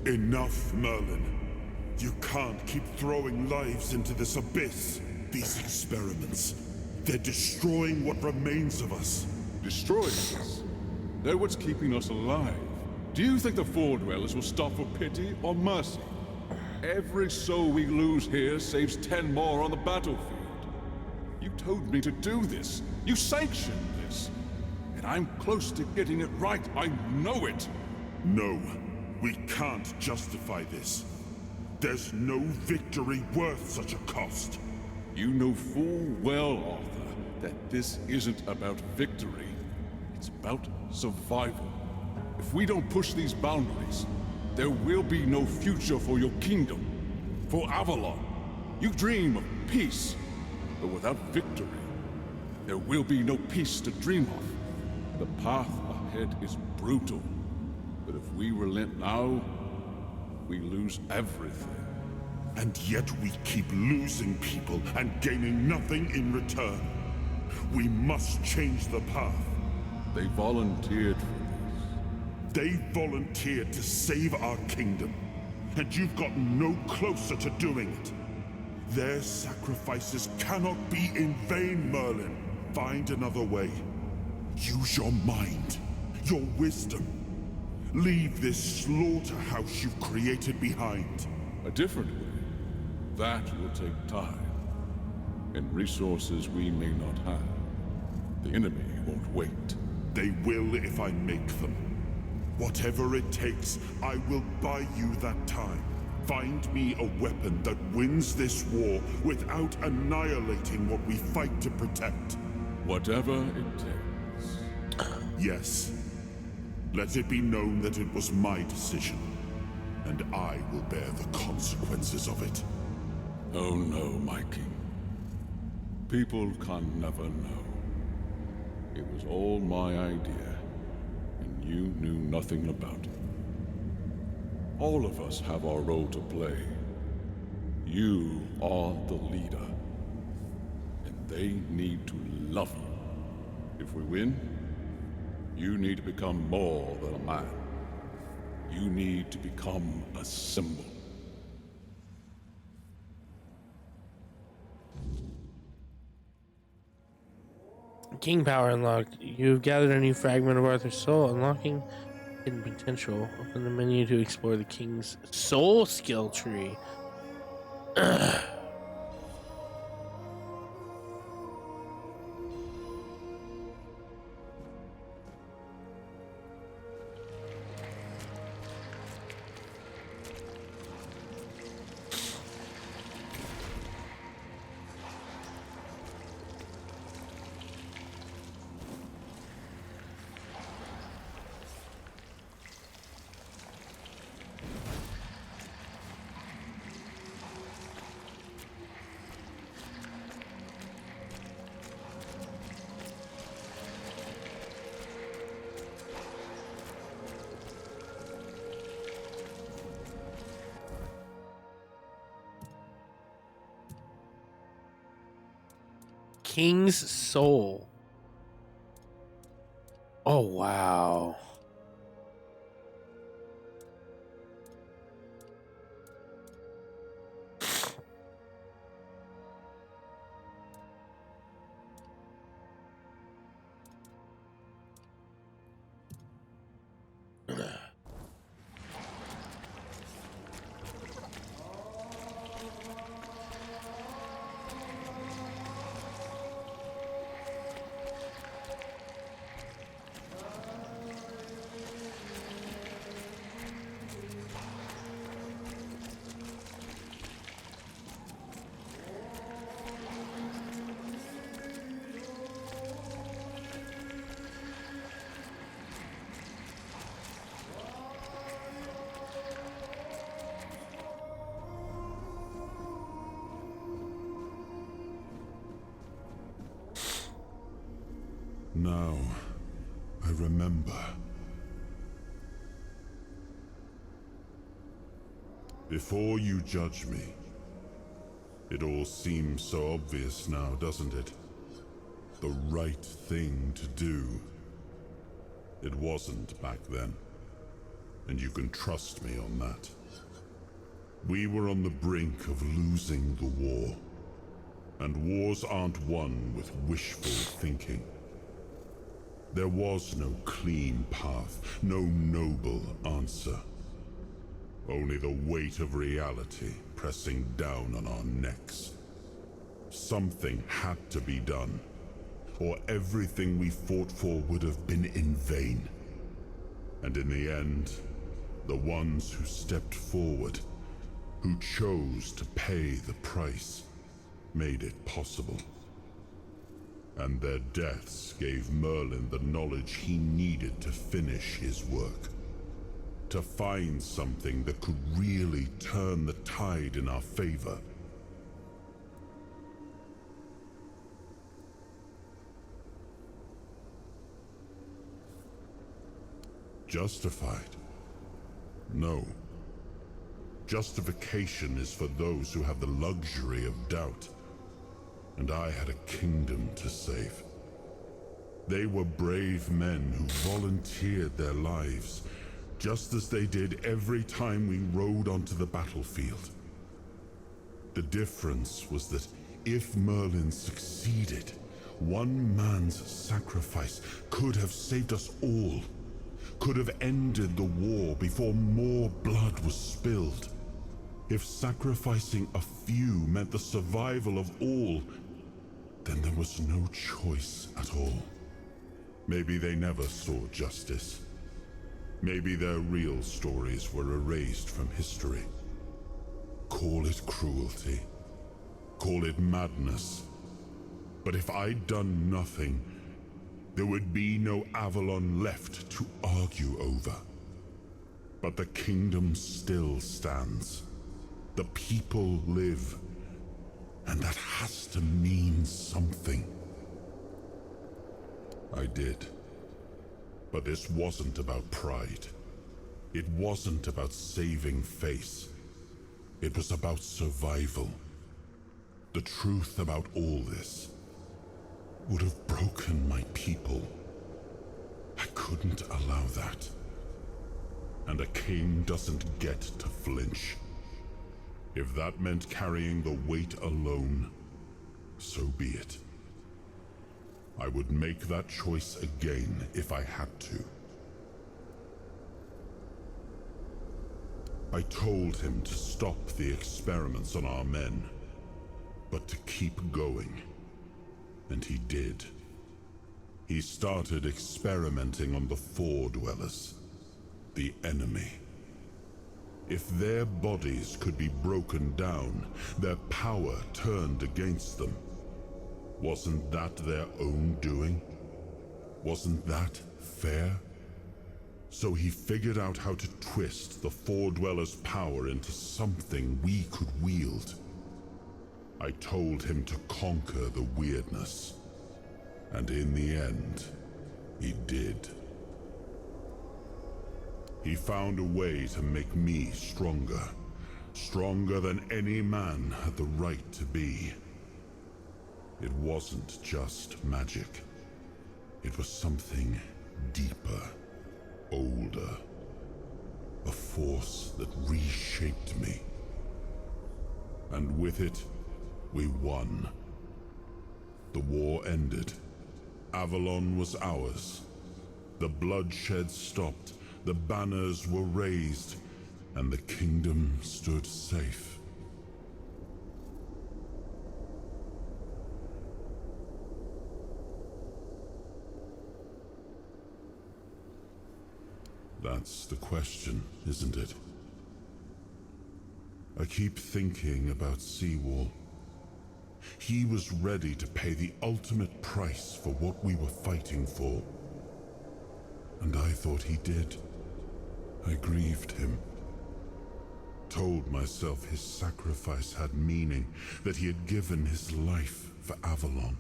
S2: Enough, Merlin. You can't keep throwing lives into this abyss. These experiments, they're destroying what remains of us.
S10: Destroying us? They're what's keeping us alive. Do you think the Four Dwellers will stop for pity or mercy? Every soul we lose here saves 10 more on the battlefield. You told me to do this. You sanctioned this. And I'm close to getting it right. I know it.
S2: No. We can't justify this. There's no victory worth such a cost.
S10: You know full well, Arthur, that this isn't about victory. It's about survival. If we don't push these boundaries, there will be no future for your kingdom, for Avalon. You dream of peace, but without victory, there will be no peace to dream of. The path ahead is brutal. But if we relent now, we lose everything.
S2: And yet we keep losing people and gaining nothing in return. We must change the path.
S10: They volunteered for this.
S2: They volunteered to save our kingdom. and you've gotten no closer to doing it. Their sacrifices cannot be in vain, Merlin. Find another way. Use your mind, your wisdom. Leave this slaughterhouse you've created behind.
S10: A different way. That will take time. And resources we may not have. The enemy won't wait.
S2: They will if I make them. Whatever it takes, I will buy you that time. Find me a weapon that wins this war without annihilating what we fight to protect.
S10: Whatever it takes.
S2: Yes. Let it be known that it was my decision, and I will bear the consequences of it.
S10: Oh no, my king. People can never know. It was all my idea, and you knew nothing about it. All of us have our role to play. You are the leader, and they need to love you. If we win, you need to become more than a man. You need to become a symbol.
S1: King power unlocked. You've gathered a new fragment of Arthur's soul, unlocking hidden potential. Open the menu to explore the King's soul skill tree. King's soul. Oh, wow.
S2: Now, I remember. Before you judge me, it all seems so obvious now, doesn't it? The right thing to do. It wasn't back then, and you can trust me on that. We were on the brink of losing the war, and wars aren't won with wishful thinking. There was no clean path, no noble answer. Only the weight of reality pressing down on our necks. Something had to be done, or everything we fought for would have been in vain. And in the end, the ones who stepped forward, who chose to pay the price, made it possible. And their deaths gave Merlin the knowledge he needed to finish his work. To find something that could really turn the tide in our favor. Justified? No. Justification is for those who have the luxury of doubt. And I had a kingdom to save. They were brave men who volunteered their lives, just as they did every time we rode onto the battlefield. The difference was that if Merlin succeeded, one man's sacrifice could have saved us all, could have ended the war before more blood was spilled. If sacrificing a few meant the survival of all, then there was no choice at all. Maybe they never saw justice. Maybe their real stories were erased from history. Call it cruelty. Call it madness. But if I'd done nothing, there would be no Avalon left to argue over. But the kingdom still stands. The people live. And that has to mean something. I did. But this wasn't about pride. It wasn't about saving face. It was about survival. The truth about all this would have broken my people. I couldn't allow that. And a king doesn't get to flinch. If that meant carrying the weight alone, so be it. I would make that choice again if I had to. I told him to stop the experiments on our men, but to keep going. And he did. He started experimenting on the Four Dwellers, the enemy. If their bodies could be broken down, their power turned against them, wasn't that their own doing? Wasn't that fair? So he figured out how to twist the Four Dwellers' power into something we could wield. I told him to conquer the weirdness. And in the end, he did. He found a way to make me stronger. Stronger than any man had the right to be. It wasn't just magic. It was something deeper, older. A force that reshaped me. And with it, we won. The war ended. Avalon was ours. The bloodshed stopped. The banners were raised, and the kingdom stood safe. That's the question, isn't it? I keep thinking about Seawall. He was ready to pay the ultimate price for what we were fighting for. And I thought he did. I grieved him. Told myself his sacrifice had meaning, that he had given his life for Avalon.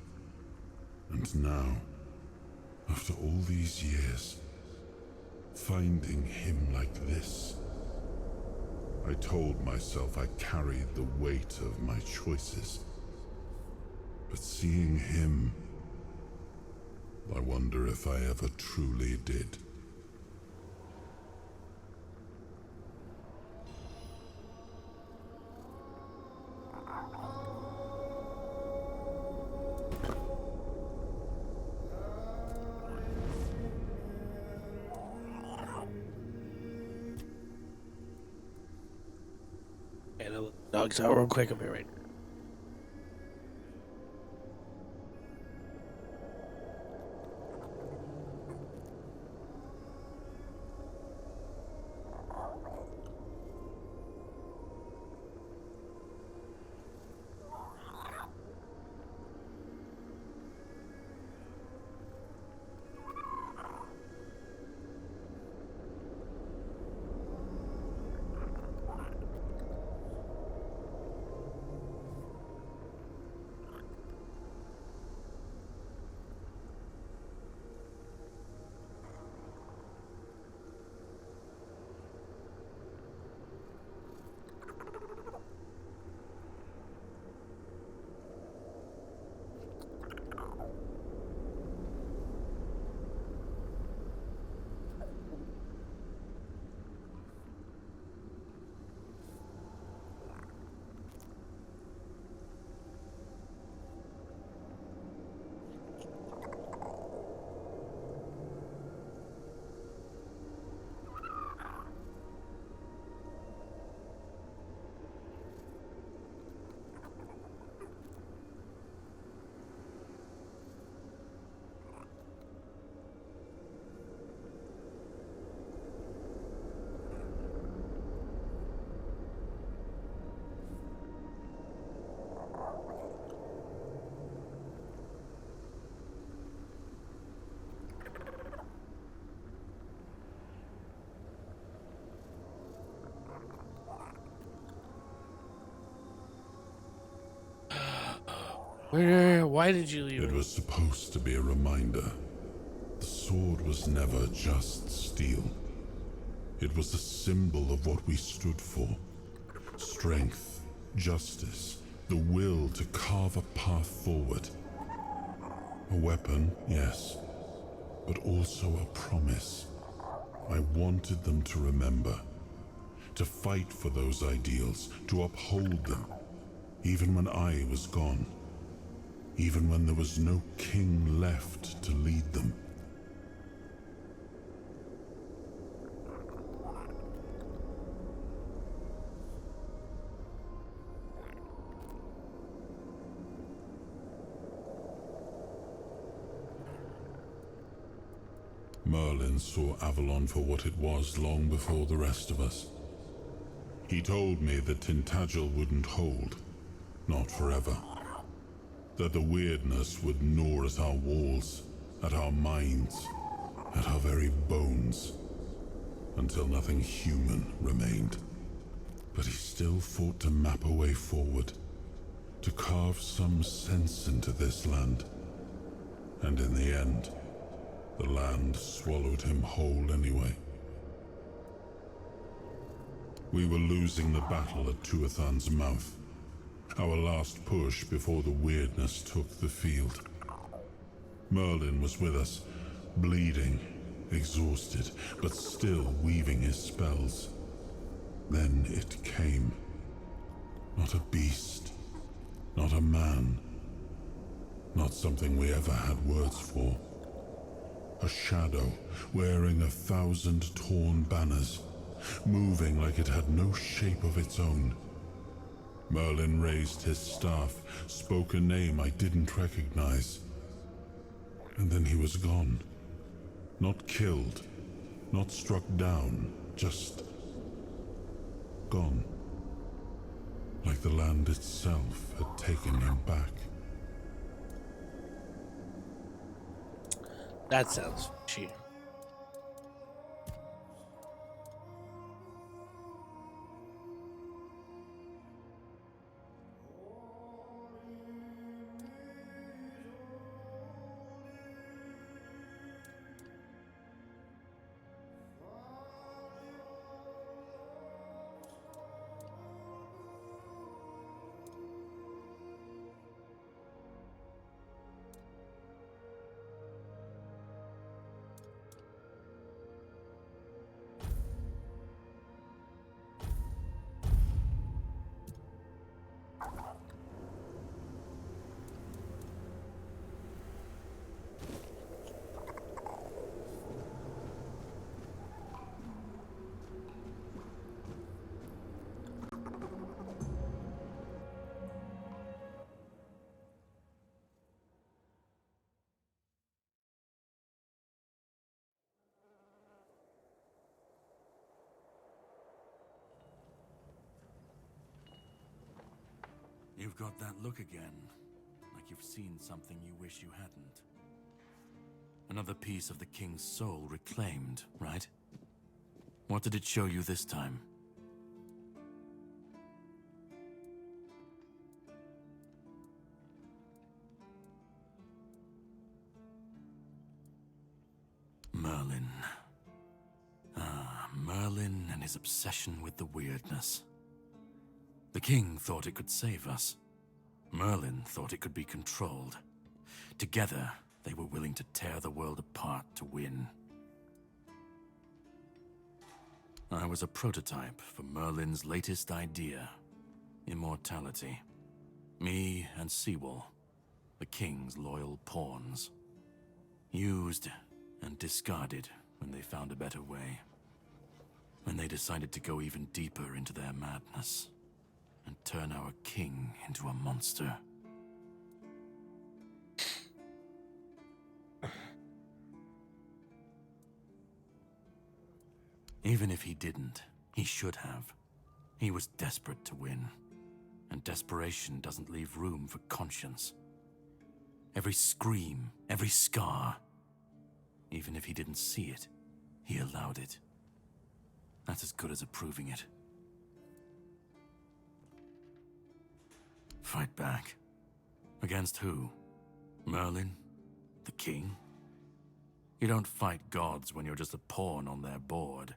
S2: And now, after all these years, finding him like this, I told myself I carried the weight of my choices. But seeing him, I wonder if I ever truly did.
S1: Dogs out real quick. I'll be right. Why did you leave
S2: It was supposed to be a reminder. The sword was never just steel. It was a symbol of what we stood for. Strength, justice, the will to carve a path forward. A weapon, yes, but also a promise. I wanted them to remember, to fight for those ideals, to uphold them, even when I was gone, even when there was no king left to lead them. Merlin saw Avalon for what it was long before the rest of us. He told me that Tintagel wouldn't hold, not forever. That the weirdness would gnaw at our walls, at our minds, at our very bones, until nothing human remained. But he still fought to map a way forward, to carve some sense into this land. And in the end, the land swallowed him whole anyway. We were losing the battle at Tuathan's mouth. Our last push before the weirdness took the field. Merlin was with us, bleeding, exhausted, but still weaving his spells. Then it came. Not a beast, not a man, not something we ever had words for. A shadow, wearing 1,000 torn banners, moving like it had no shape of its own. Merlin raised his staff, spoke a name I didn't recognize. And then he was gone. Not killed, not struck down, just gone. Like the land itself had taken him back.
S1: That sounds fishy.
S15: You've got that look again, like you've seen something you wish you hadn't. Another piece of the king's soul reclaimed, right? What did it show you this time? Merlin. Ah, Merlin and his obsession with the weirdness. The king thought it could save us. Merlin thought it could be controlled. Together, they were willing to tear the world apart to win. I was a prototype for Merlin's latest idea, immortality. Me and Sewell, the king's loyal pawns. Used and discarded when they found a better way. When they decided to go even deeper into their madness and turn our king into a monster. Even if he didn't, he should have. He was desperate to win, and desperation doesn't leave room for conscience. Every scream, every scar, even if he didn't see it, he allowed it. That's as good as approving it. Fight back. Against who? Merlin? The king? You don't fight gods when you're just a pawn on their board.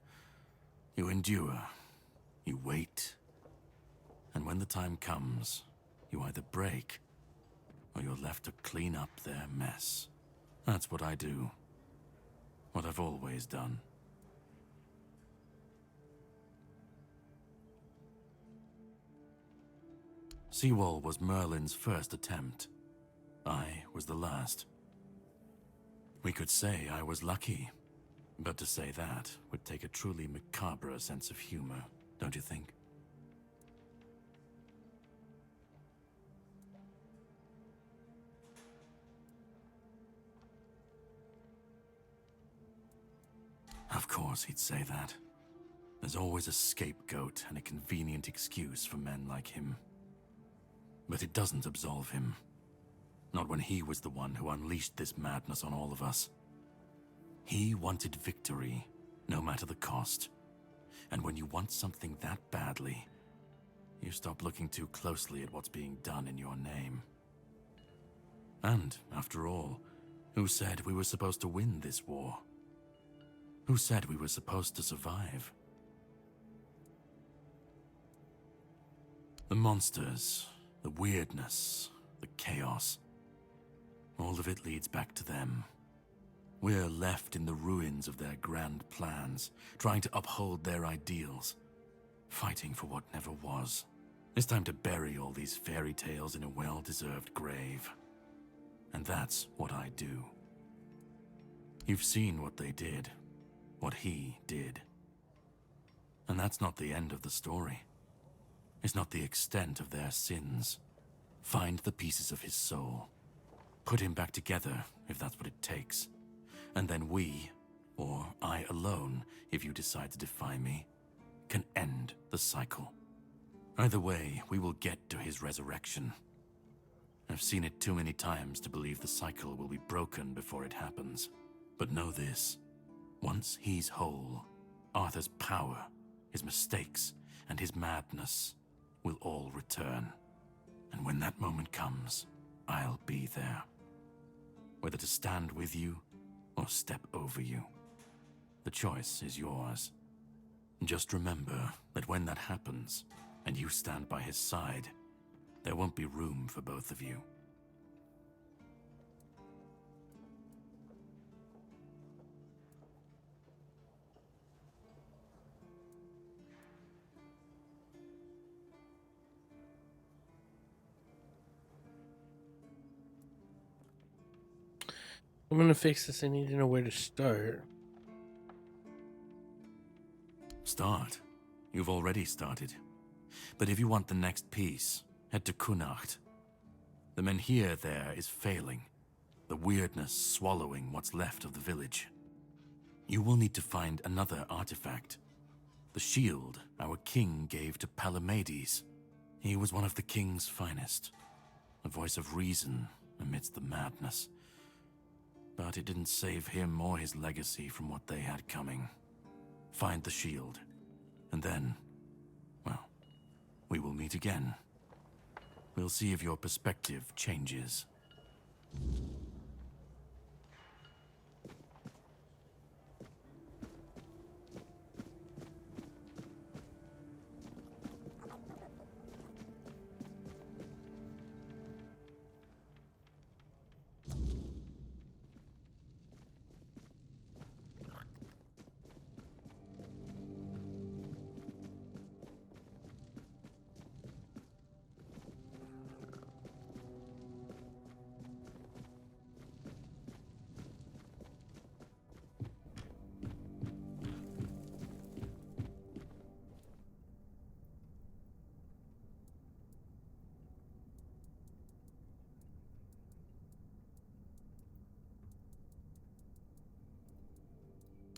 S15: You endure. You wait. And when the time comes, you either break, or you're left to clean up their mess. That's what I do. What I've always done. Seawall was Merlin's first attempt. I was the last. We could say I was lucky, but to say that would take a truly macabre sense of humor, don't you think? Of course he'd say that. There's always a scapegoat and a convenient excuse for men like him. But it doesn't absolve him. Not when he was the one who unleashed this madness on all of us. He wanted victory, no matter the cost. And when you want something that badly, you stop looking too closely at what's being done in your name. And, after all, who said we were supposed to win this war? Who said we were supposed to survive? The monsters, the weirdness, the chaos, all of it leads back to them. We're left in the ruins of their grand plans, trying to uphold their ideals, fighting for what never was. It's time to bury all these fairy tales in a well-deserved grave. And that's what I do. You've seen what they did. What he did. And that's not the end of the story. It's not the extent of their sins. Find the pieces of his soul. Put him back together, if that's what it takes. And then we, or I alone, if you decide to defy me, can end the cycle. Either way, we will get to his resurrection. I've seen it too many times to believe the cycle will be broken before it happens. But know this. Once he's whole, Arthur's power, his mistakes, and his madness will all return. And when that moment comes, I'll be there. Whether to stand with you or step over you. The choice is yours. Just remember that when that happens, and you stand by his side, there won't be room for both of you.
S1: I'm gonna fix this. I need to know where to start.
S15: Start? You've already started. But if you want the next piece, head to Kunacht. The Menhir there is failing. The weirdness swallowing what's left of the village. You will need to find another artifact. The shield our king gave to Palamedes. He was one of the king's finest. A voice of reason amidst the madness. But it didn't save him or his legacy from what they had coming. Find the shield. And then, well, we will meet again. We'll see if your perspective changes.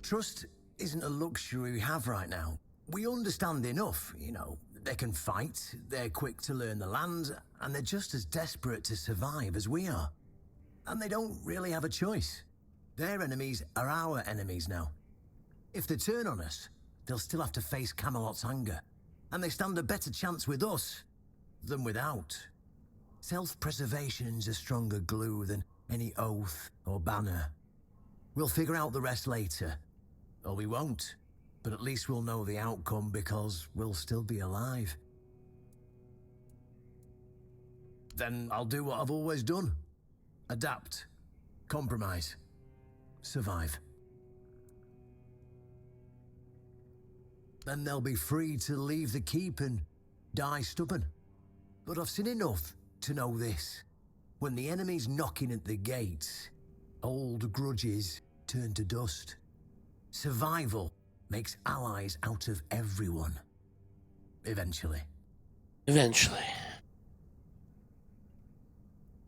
S7: Trust isn't a luxury we have right now. We understand enough, you know. They can fight, they're quick to learn the land, and they're just as desperate to survive as we are. And they don't really have a choice. Their enemies are our enemies now. If they turn on us, they'll still have to face Camelot's anger. And they stand a better chance with us than without. Self-preservation's a stronger glue than any oath or banner. We'll figure out the rest later. Or we won't. But at least we'll know the outcome because we'll still be alive. Then I'll do what I've always done. Adapt. Compromise. Survive. Then they'll be free to leave the keep and die stubborn. But I've seen enough to know this. When the enemy's knocking at the gates, old grudges turn to dust. Survival makes allies out of everyone. Eventually.
S1: Eventually.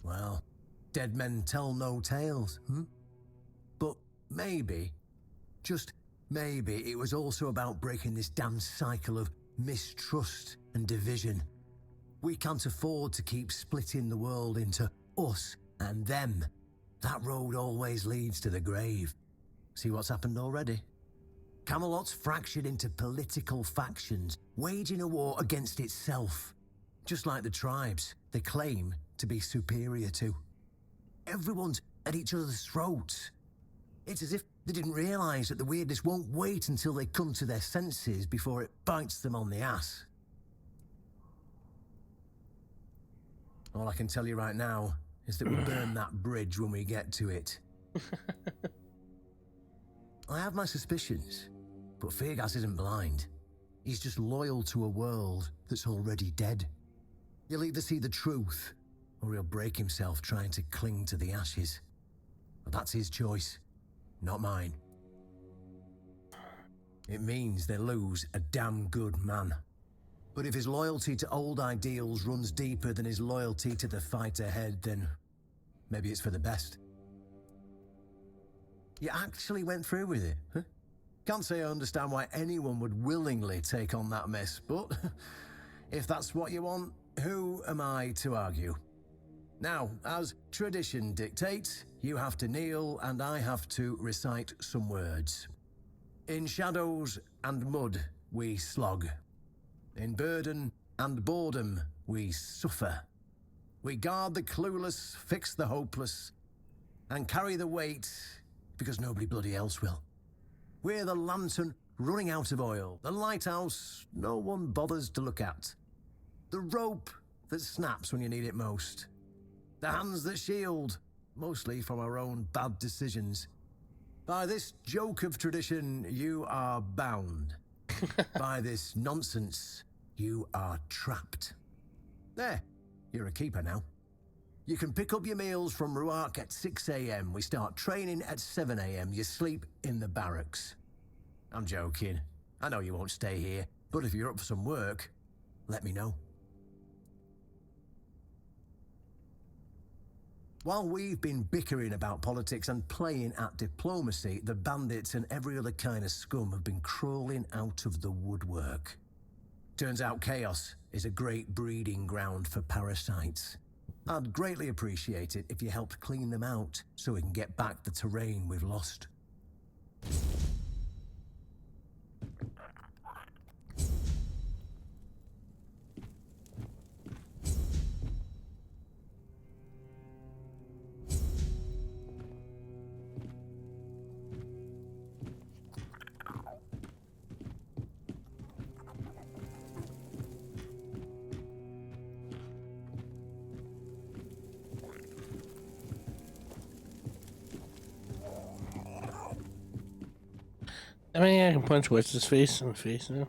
S7: Well, dead men tell no tales, But maybe, just maybe, it was also about breaking this damn cycle of mistrust and division. We can't afford to keep splitting the world into us and them. That road always leads to the grave. See what's happened already? Camelot's fractured into political factions, waging a war against itself. Just like the tribes they claim to be superior to. Everyone's at each other's throats. It's as if they didn't realize that the weirdness won't wait until they come to their senses before it bites them on the ass. All I can tell you right now is that we'll burn that bridge when we get to it. I have my suspicions, but Feargas isn't blind. He's just loyal to a world that's already dead. He'll either see the truth, or he'll break himself trying to cling to the ashes. But that's his choice, not mine. It means they lose a damn good man. But if his loyalty to old ideals runs deeper than his loyalty to the fight ahead, then maybe it's for the best. You actually went through with it, huh? Can't say I understand why anyone would willingly take on that mess, but if that's what you want, who am I to argue? Now, as tradition dictates, you have to kneel and I have to recite some words. In shadows and mud we slog. In burden and boredom we suffer. We guard the clueless, fix the hopeless, and carry the weight because nobody bloody else will. We're the lantern running out of oil, the lighthouse no one bothers to look at, the rope that snaps when you need it most, the hands that shield, mostly from our own bad decisions. By this joke of tradition, you are bound. By this nonsense, you are trapped. There, you're a keeper now. You can pick up your meals from Ruark at 6 a.m. We start training at 7 a.m. You sleep in the barracks. I'm joking. I know you won't stay here, but if you're up for some work, let me know. While we've been bickering about politics and playing at diplomacy, the bandits and every other kind of scum have been crawling out of the woodwork. Turns out chaos is a great breeding ground for parasites. I'd greatly appreciate it if you helped clean them out so we can get back the terrain we've lost.
S1: I mean, I can punch what's his face in the face now.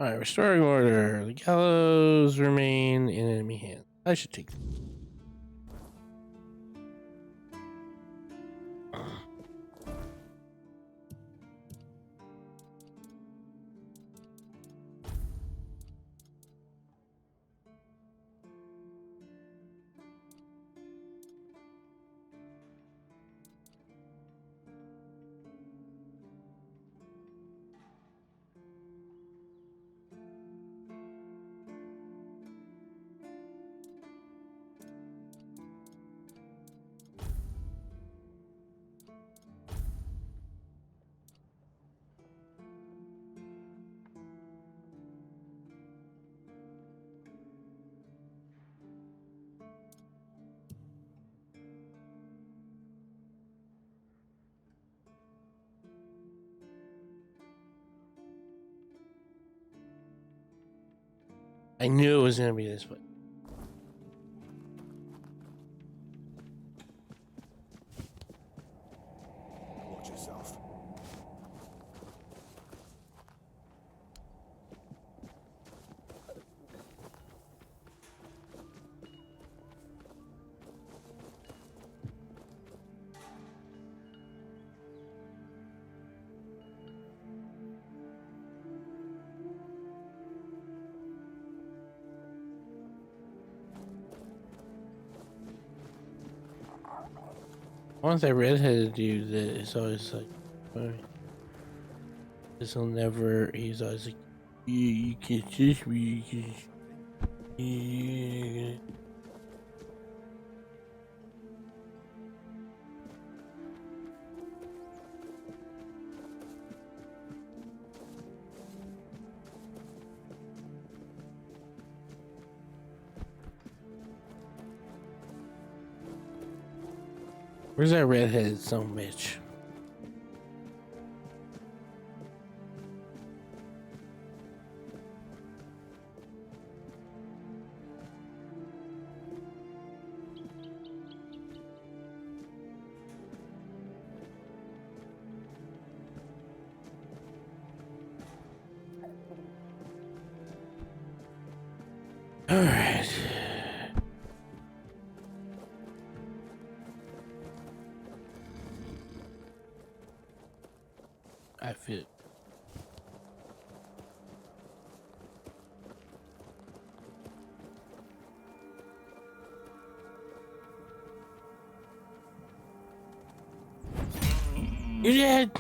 S1: Alright, restoring order. The gallows remain in enemy hands. I should take them. I knew it was gonna be this way.
S12: Watch yourself.
S1: I want that redheaded dude that is always like, this will never. He's always like, you can just me. Yeah. Where's that redheaded son of a bitch? All right. I feel. You're dead.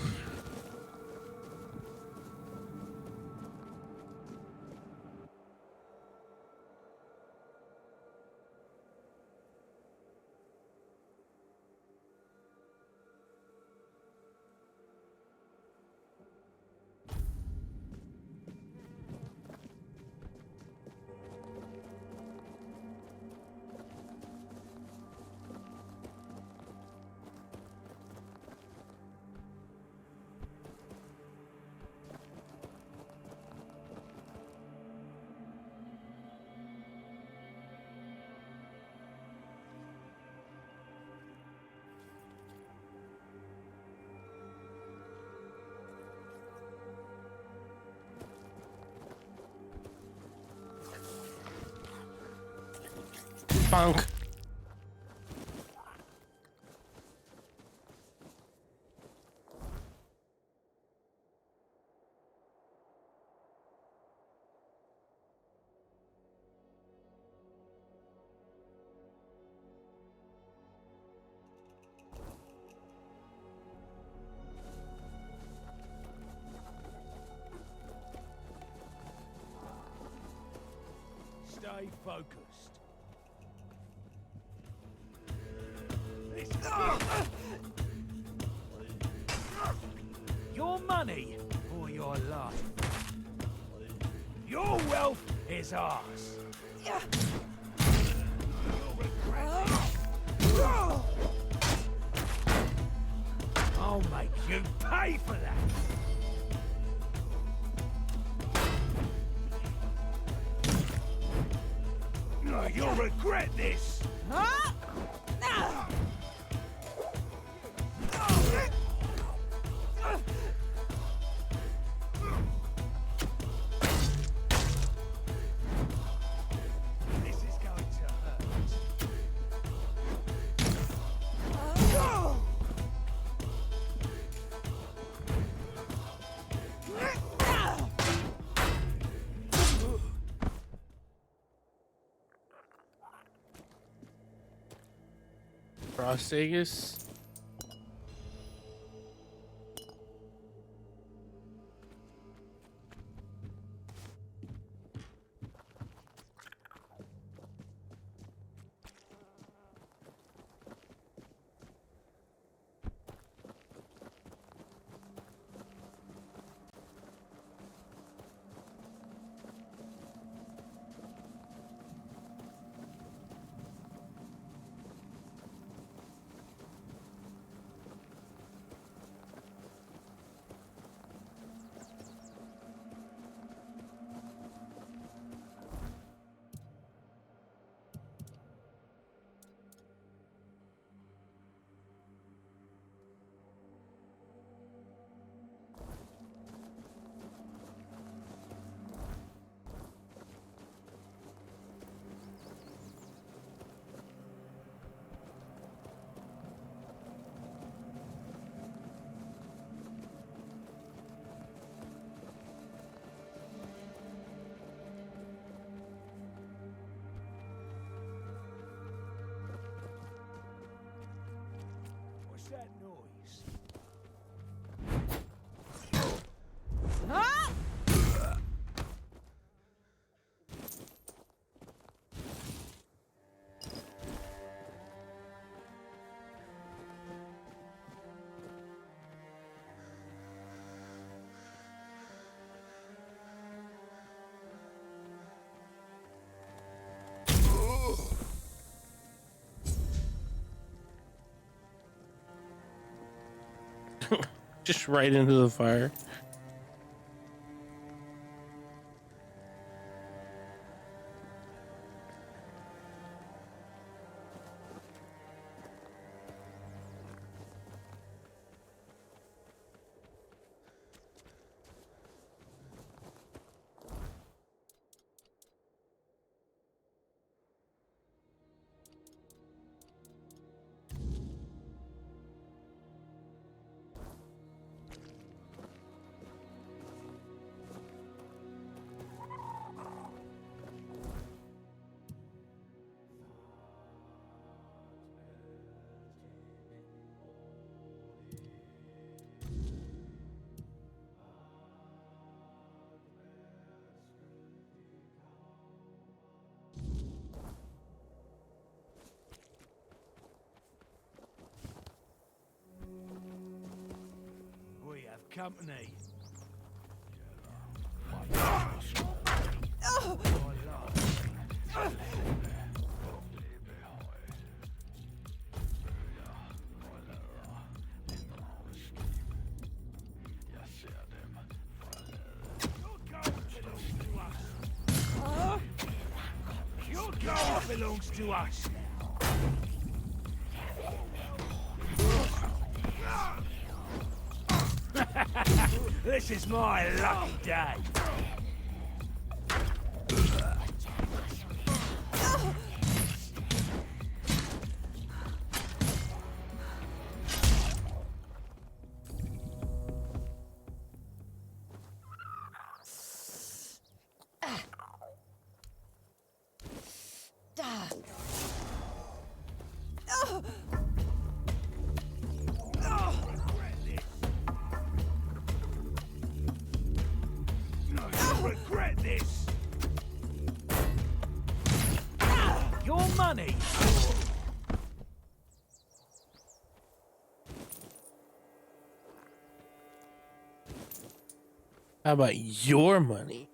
S1: Funk.
S3: Stay focused. Your money or your life. Your wealth is ours. I'll make you pay for that. You'll regret this. This is going to hurt.
S1: Vegas.
S3: that noise?
S11: Ah!
S1: Just right into the fire.
S3: We have company. Your gold belongs to us. This is my lucky day. Regret this. Your money.
S1: How about your money?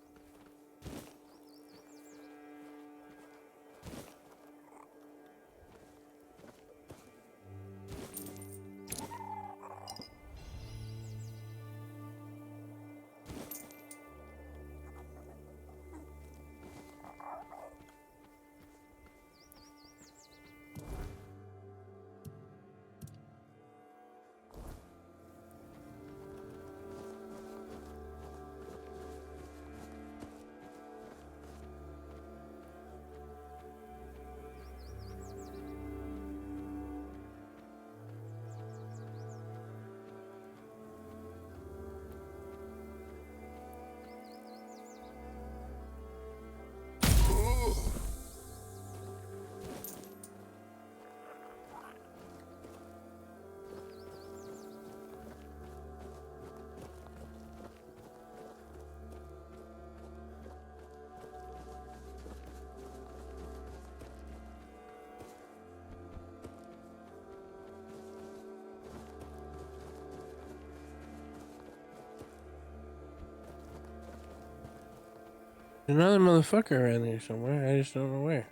S1: Another motherfucker around here somewhere. I just don't know where.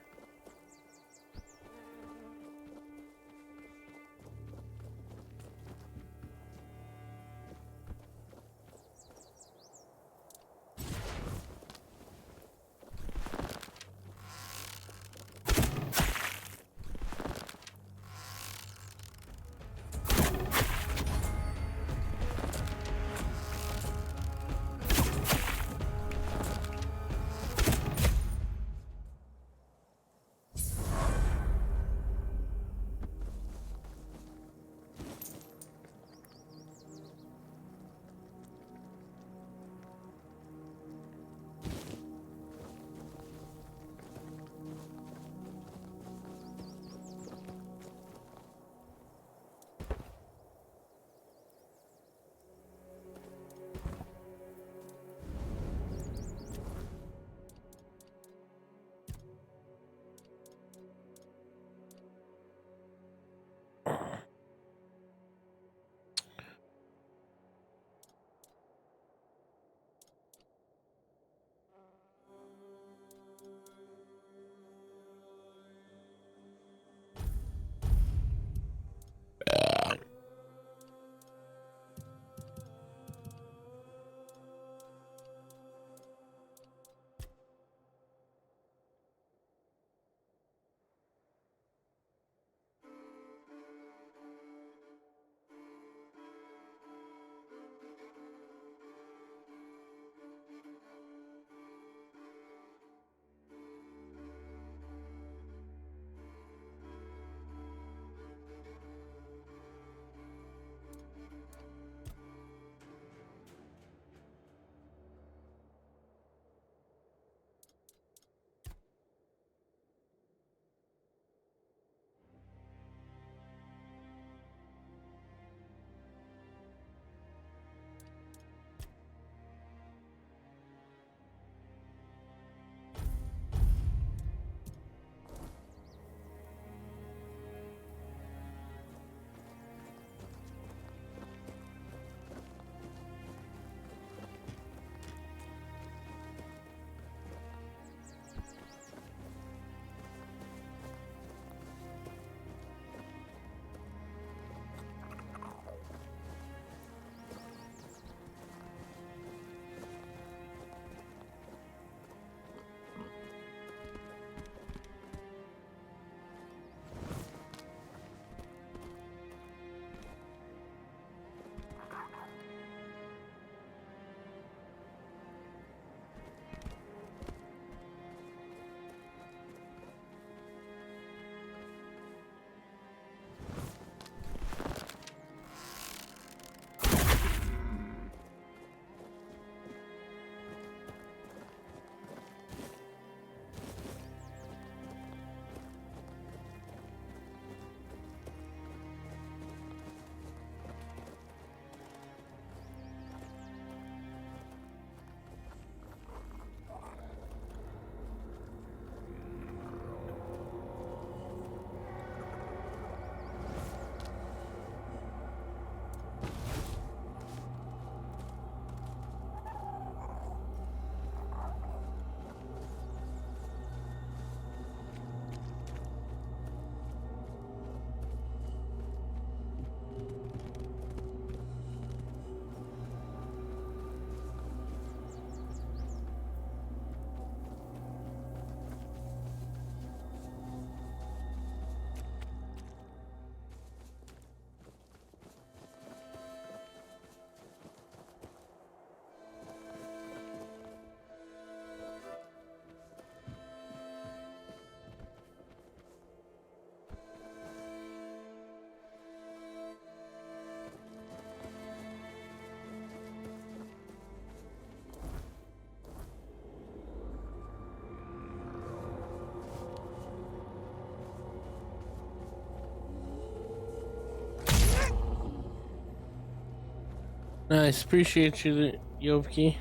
S1: Nice. Appreciate you, Yovki.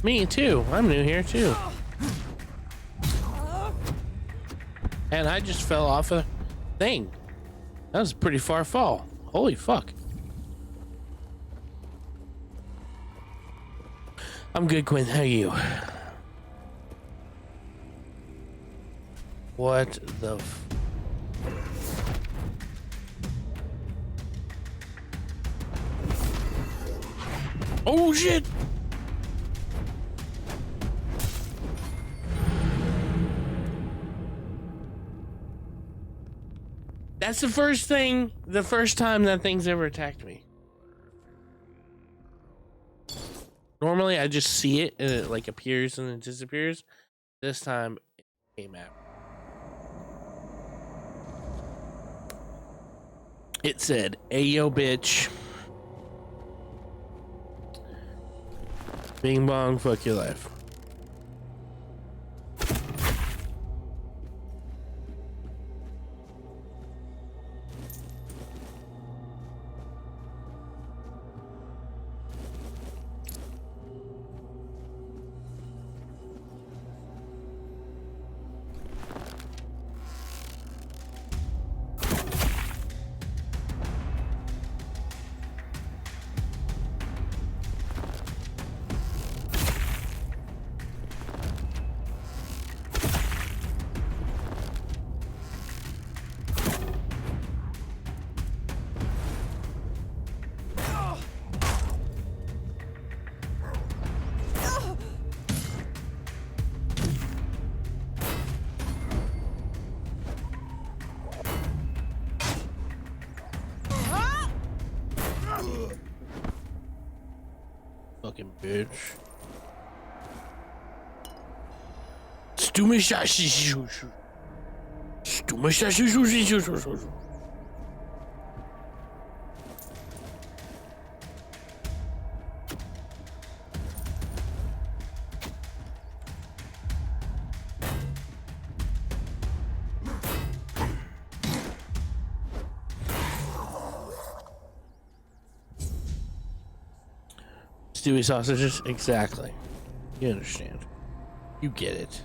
S1: Me too. I'm new here too. And I just fell off a thing. That was a pretty far fall. Holy fuck. I'm good, Quinn. How are you? What the Oh shit! That's the first time that thing's ever attacked me. Normally I just see it and it like appears and then disappears. This time it came out. It said, "Ayo, bitch. Bing bong, fuck your life." Fucking bitch. Stewie sausages? Exactly. You understand. You get it.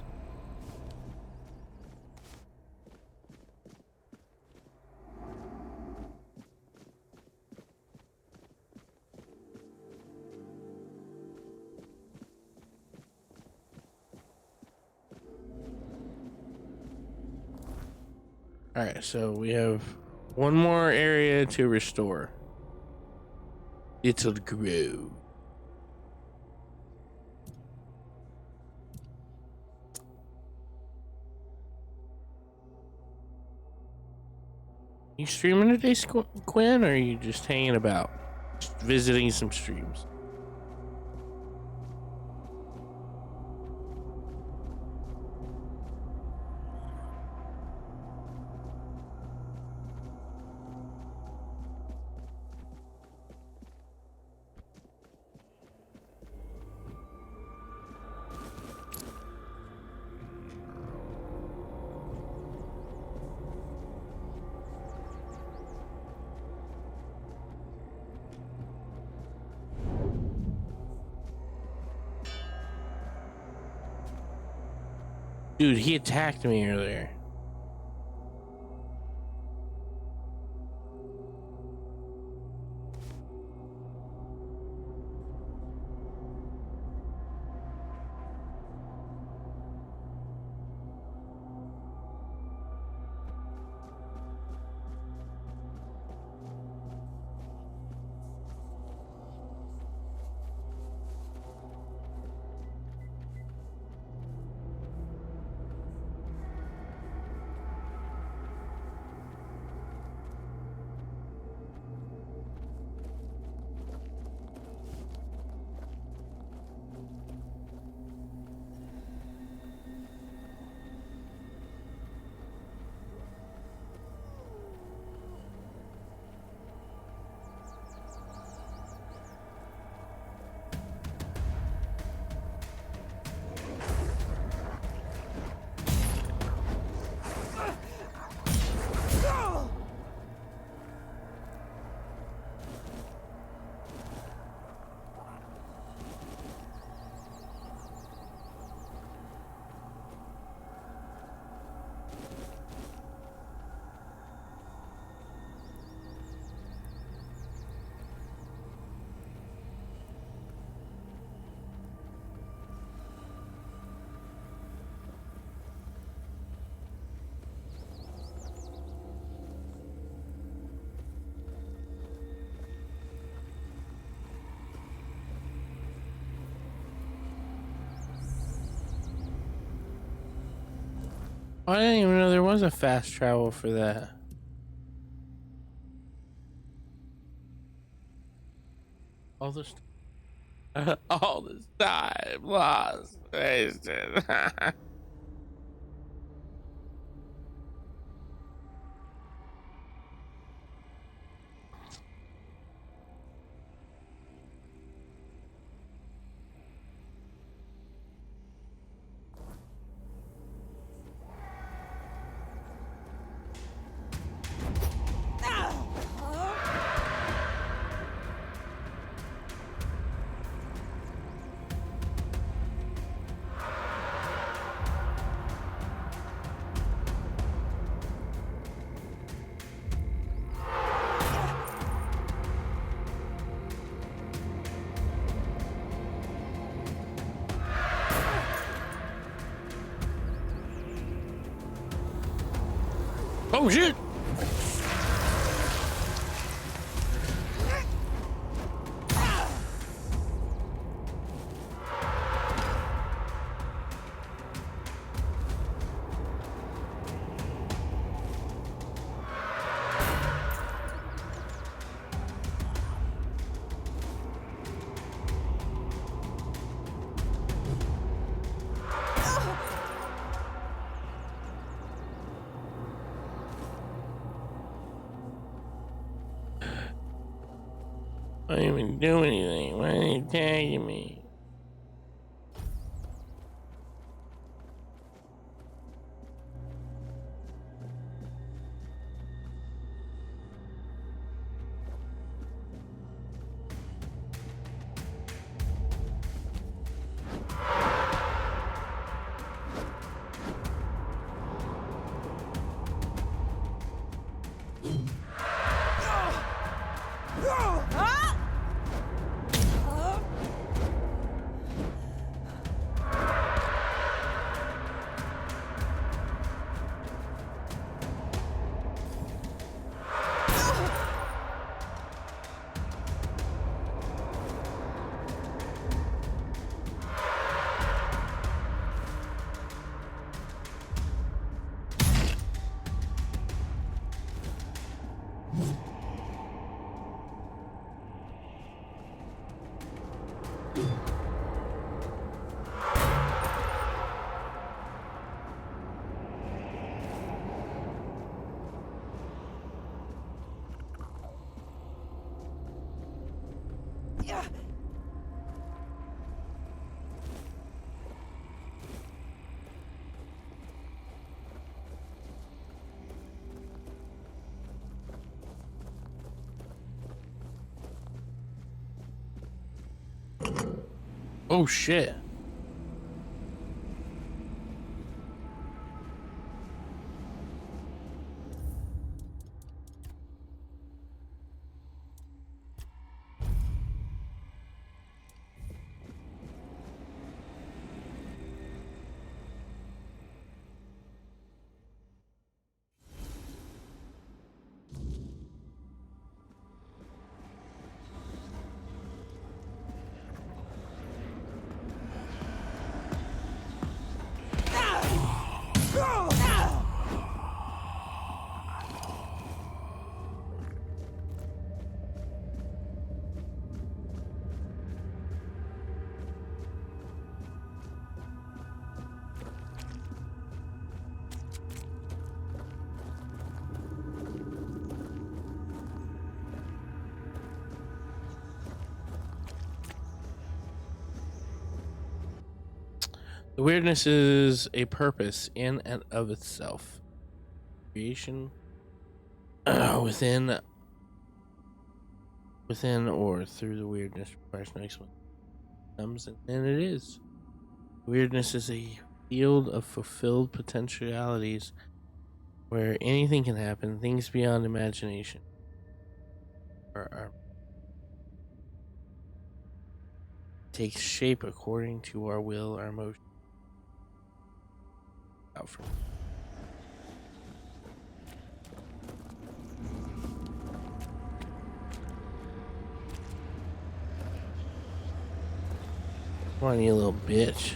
S1: Alright, so we have one more area to restore. It'll grow. You streaming today, Quinn, or are you just hanging about, just visiting some streams? Dude, he attacked me earlier. I didn't even know there was a fast travel for that. All this time lost, wasted. Oh shit! I didn't even do anything. Why are you tagging me? Oh shit. The weirdness is a purpose in and of itself. Creation within or through the weirdness requires no explanation. And it is. Weirdness is a field of fulfilled potentialities where anything can happen, things beyond imagination. Takes shape according to our will, our emotion. Out from. Come on, you little bitch.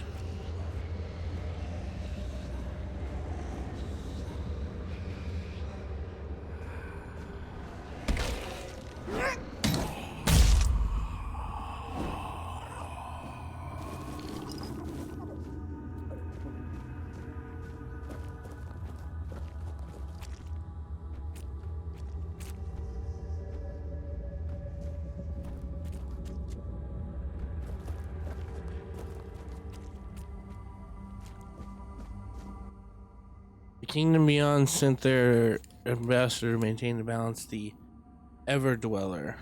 S1: The Kingdom Beyond sent their ambassador to maintain the balance, the Everdweller.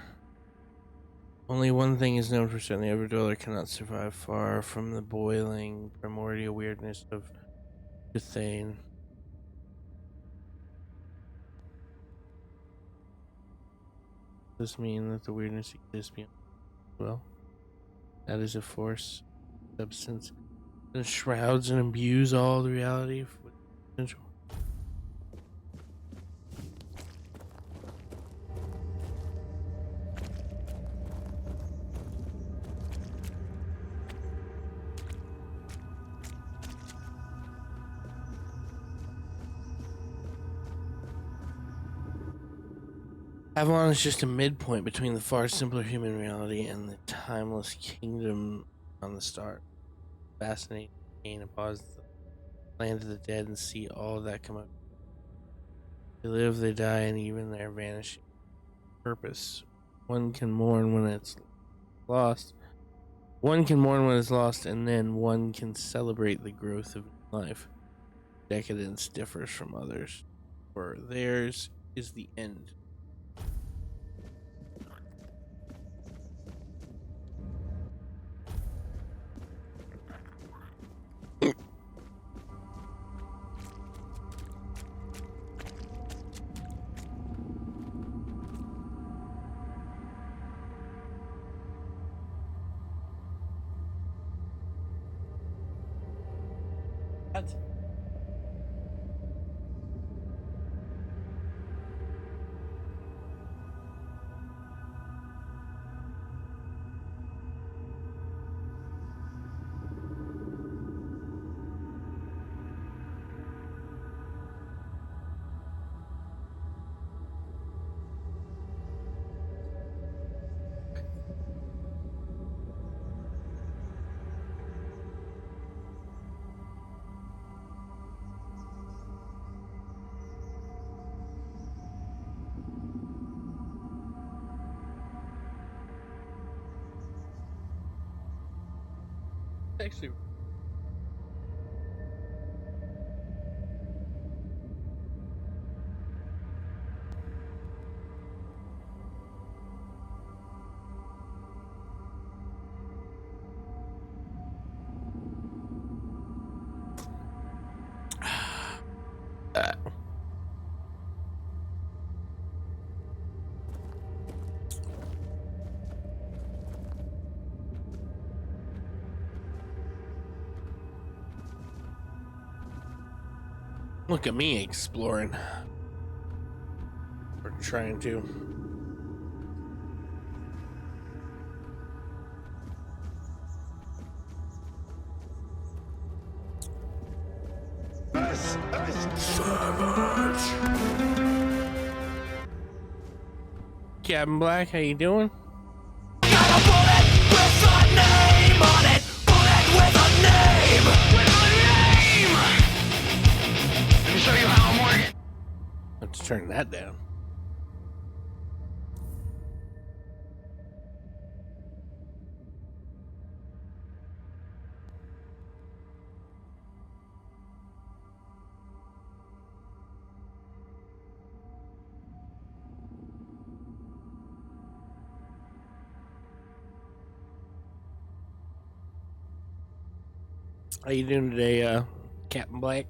S1: Only one thing is known for certain: the Everdweller cannot survive far from the boiling primordial weirdness of Duthane. Does this mean that the weirdness exists beyond? Well, that is a force, substance that shrouds and imbues all the reality with potential. Avalon is just a midpoint between the far simpler human reality and the timeless kingdom on the star. Fascinating to gain a pause the land of the dead and see all of that come up. They live, they die, and even their vanishing purpose. One can mourn when it's lost. One can mourn when it's lost, and then one can celebrate the growth of life. Decadence differs from others, for theirs is the end. What? Actually, Look at me exploring. Or trying to. Captain Black, how you doing? Let's turn that down. How you doing today, Captain Black?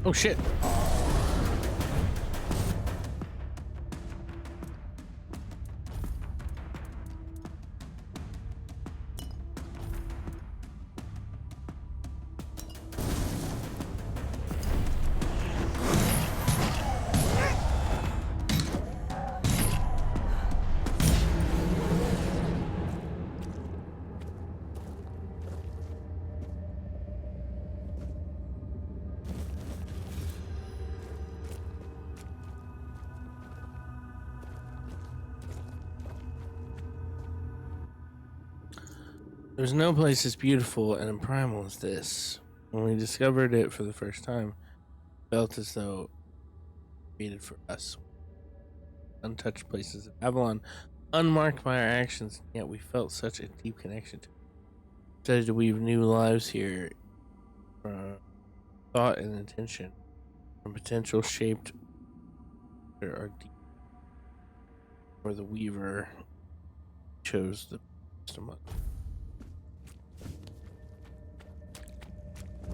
S1: Oh shit. There's no place as beautiful and primal as this. When we discovered it for the first time, it felt as though it created for us. Untouched places of Avalon, unmarked by our actions, yet we felt such a deep connection to it. Decided to weave new lives here, thought and intention, from potential shaped our deep. Or the weaver chose the best among them.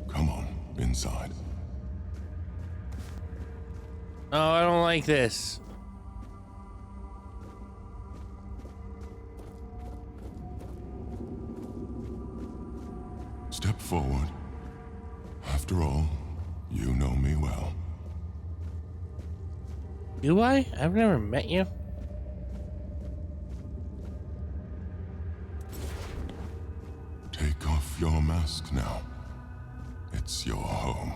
S2: Come on, inside.
S1: Oh, I don't like this.
S2: Step forward. After all, you know me well.
S1: Do I? I've never met you.
S2: Take off your mask now. It's your home.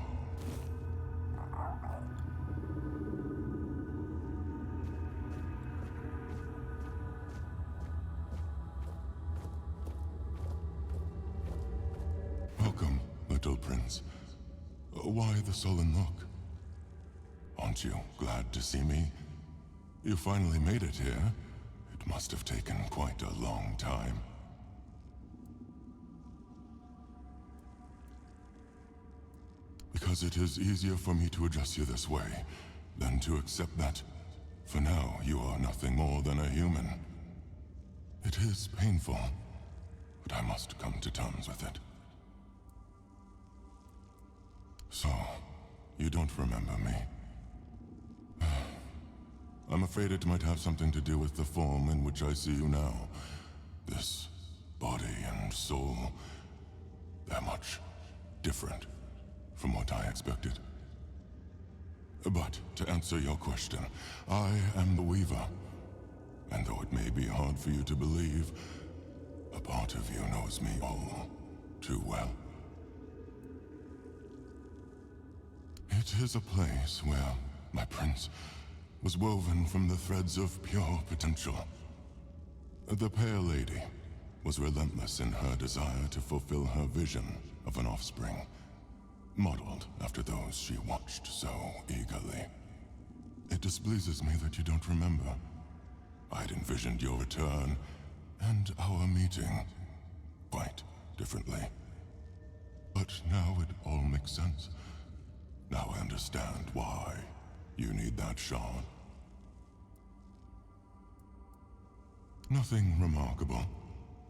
S2: Welcome, little prince. Why the sullen look? Aren't you glad to see me? You finally made it here. It must have taken quite a long time. Because it is easier for me to address you this way than to accept that, for now, you are nothing more than a human. It is painful, but I must come to terms with it. So, you don't remember me. I'm afraid it might have something to do with the form in which I see you now. This body and soul, they're much different from what I expected. But to answer your question, I am the Weaver. And though it may be hard for you to believe, a part of you knows me all too well. It is a place where my prince was woven from the threads of pure potential. The Pale Lady was relentless in her desire to fulfill her vision of an offspring, modeled after those she watched so eagerly. It displeases me that you don't remember. I'd envisioned your return and our meeting quite differently. But now it all makes sense. Now I understand why you need that shard. Nothing remarkable.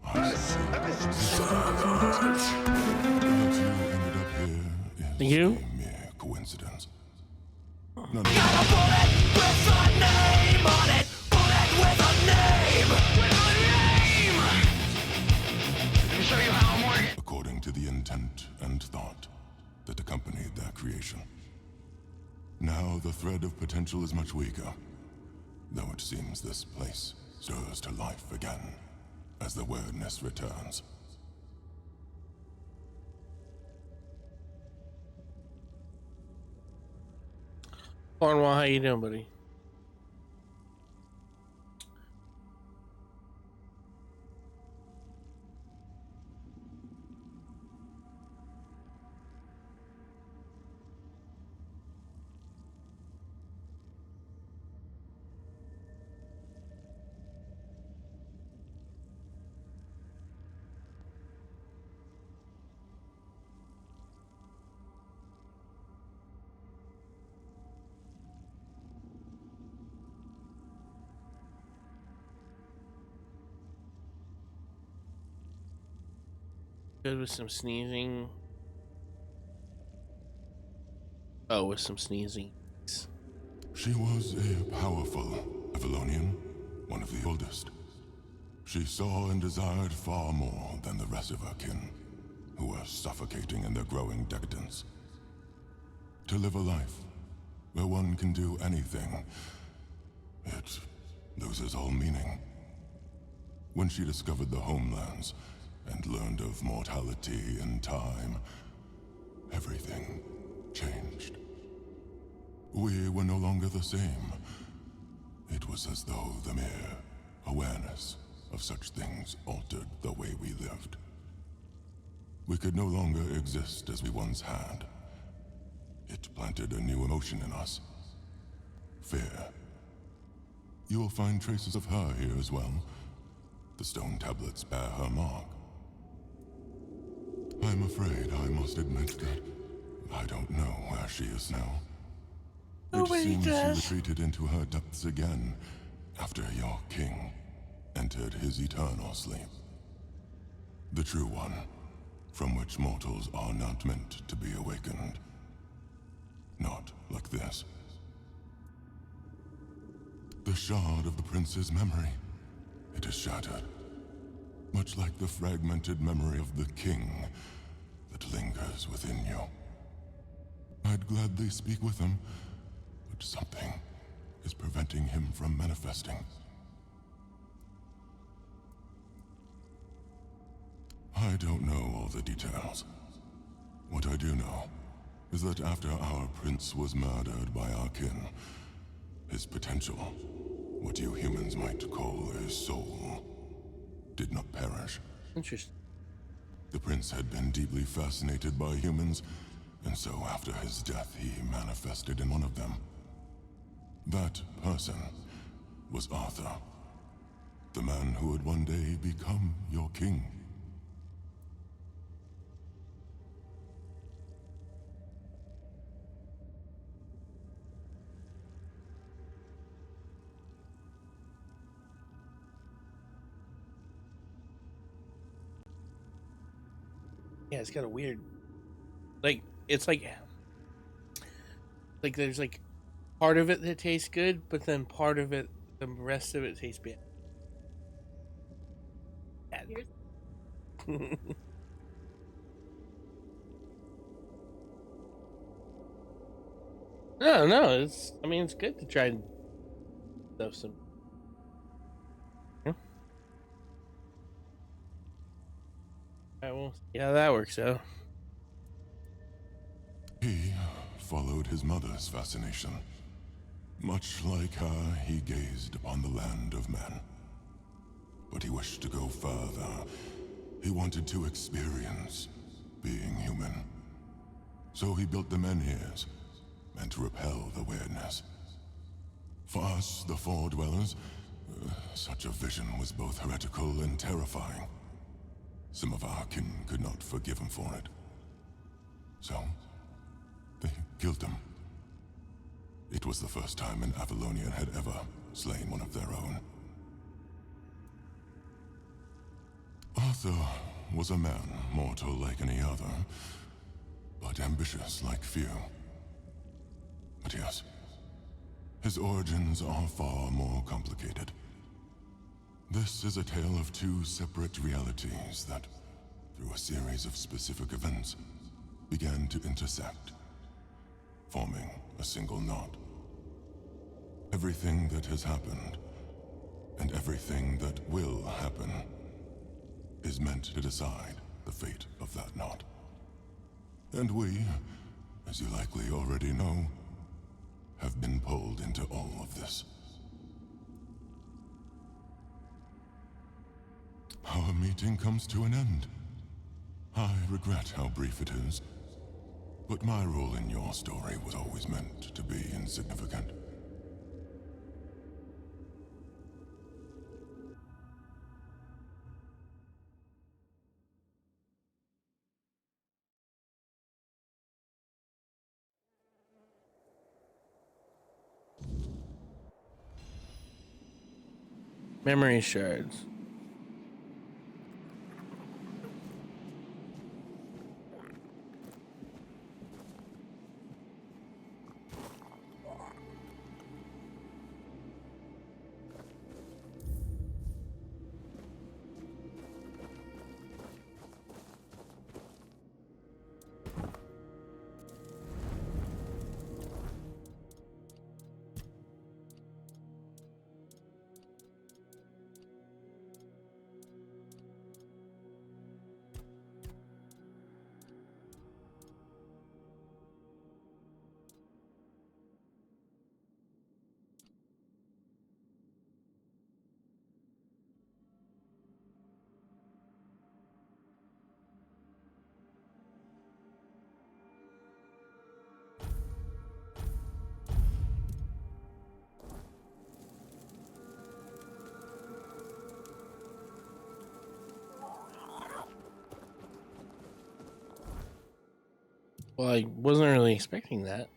S2: I
S1: you?
S2: A mere coincidence.
S3: Got a bullet with a name on it. Bullet with a name. With a name. Let me show you how I'm working.
S2: According to the intent and thought that accompanied their creation. Now the thread of potential is much weaker, though it seems this place stirs to life again as the weirdness returns.
S1: Cornwall, how you doing, buddy? Good with some sneezing. Oh, with some sneezing.
S2: She was a powerful Avalonian, one of the oldest. She saw and desired far more than the rest of her kin, who were suffocating in their growing decadence. To live a life where one can do anything, it loses all meaning. When she discovered the homelands and learned of mortality and time, everything changed. We were no longer the same. It was as though the mere awareness of such things altered the way we lived. We could no longer exist as we once had. It planted a new emotion in us. Fear. You will find traces of her here as well. The stone tablets bear her mark. I'm afraid I must admit that I don't know where she is now.
S1: Nobody
S2: It seems
S1: does.
S2: she retreated into her depths again after your king entered his eternal sleep. The true one, from which mortals are not meant to be awakened. Not like this. The shard of the prince's memory. It is shattered. Much like the fragmented memory of the king that lingers within you. I'd gladly speak with him, but something is preventing him from manifesting. I don't know all the details. What I do know is that after our prince was murdered by our kin, his potential, what you humans might call his soul, did not perish.
S1: Interesting.
S2: The prince had been deeply fascinated by humans, and so after his death he manifested in one of them. That person was Arthur, the man who would one day become your king.
S1: Yeah, it's kind of weird. Like, it's like there's like part of it that tastes good, but then part of it, the rest of it tastes bad. No, I mean, it's good to try and stuff some. Alright, well, see how that works out.
S2: He followed his mother's fascination. Much like her, he gazed upon the land of men. But he wished to go further. He wanted to experience being human. So he built the menhirs, meant to repel the weirdness. For us, the Four Dwellers, Such a vision was both heretical and terrifying. Some of our kin could not forgive him for it. So, they killed him. It was the first time an Avalonian had ever slain one of their own. Arthur was a man, mortal like any other, but ambitious like few. But yes, his origins are far more complicated. This is a tale of two separate realities that, through a series of specific events, began to intersect, forming a single knot. Everything that has happened, and everything that will happen, is meant to decide the fate of that knot. And we, as you likely already know, have been pulled into all of this. Our meeting comes to an end. I regret how brief it is, but my role in your story was always meant to be insignificant.
S1: Memory shards. Well, I wasn't really expecting that.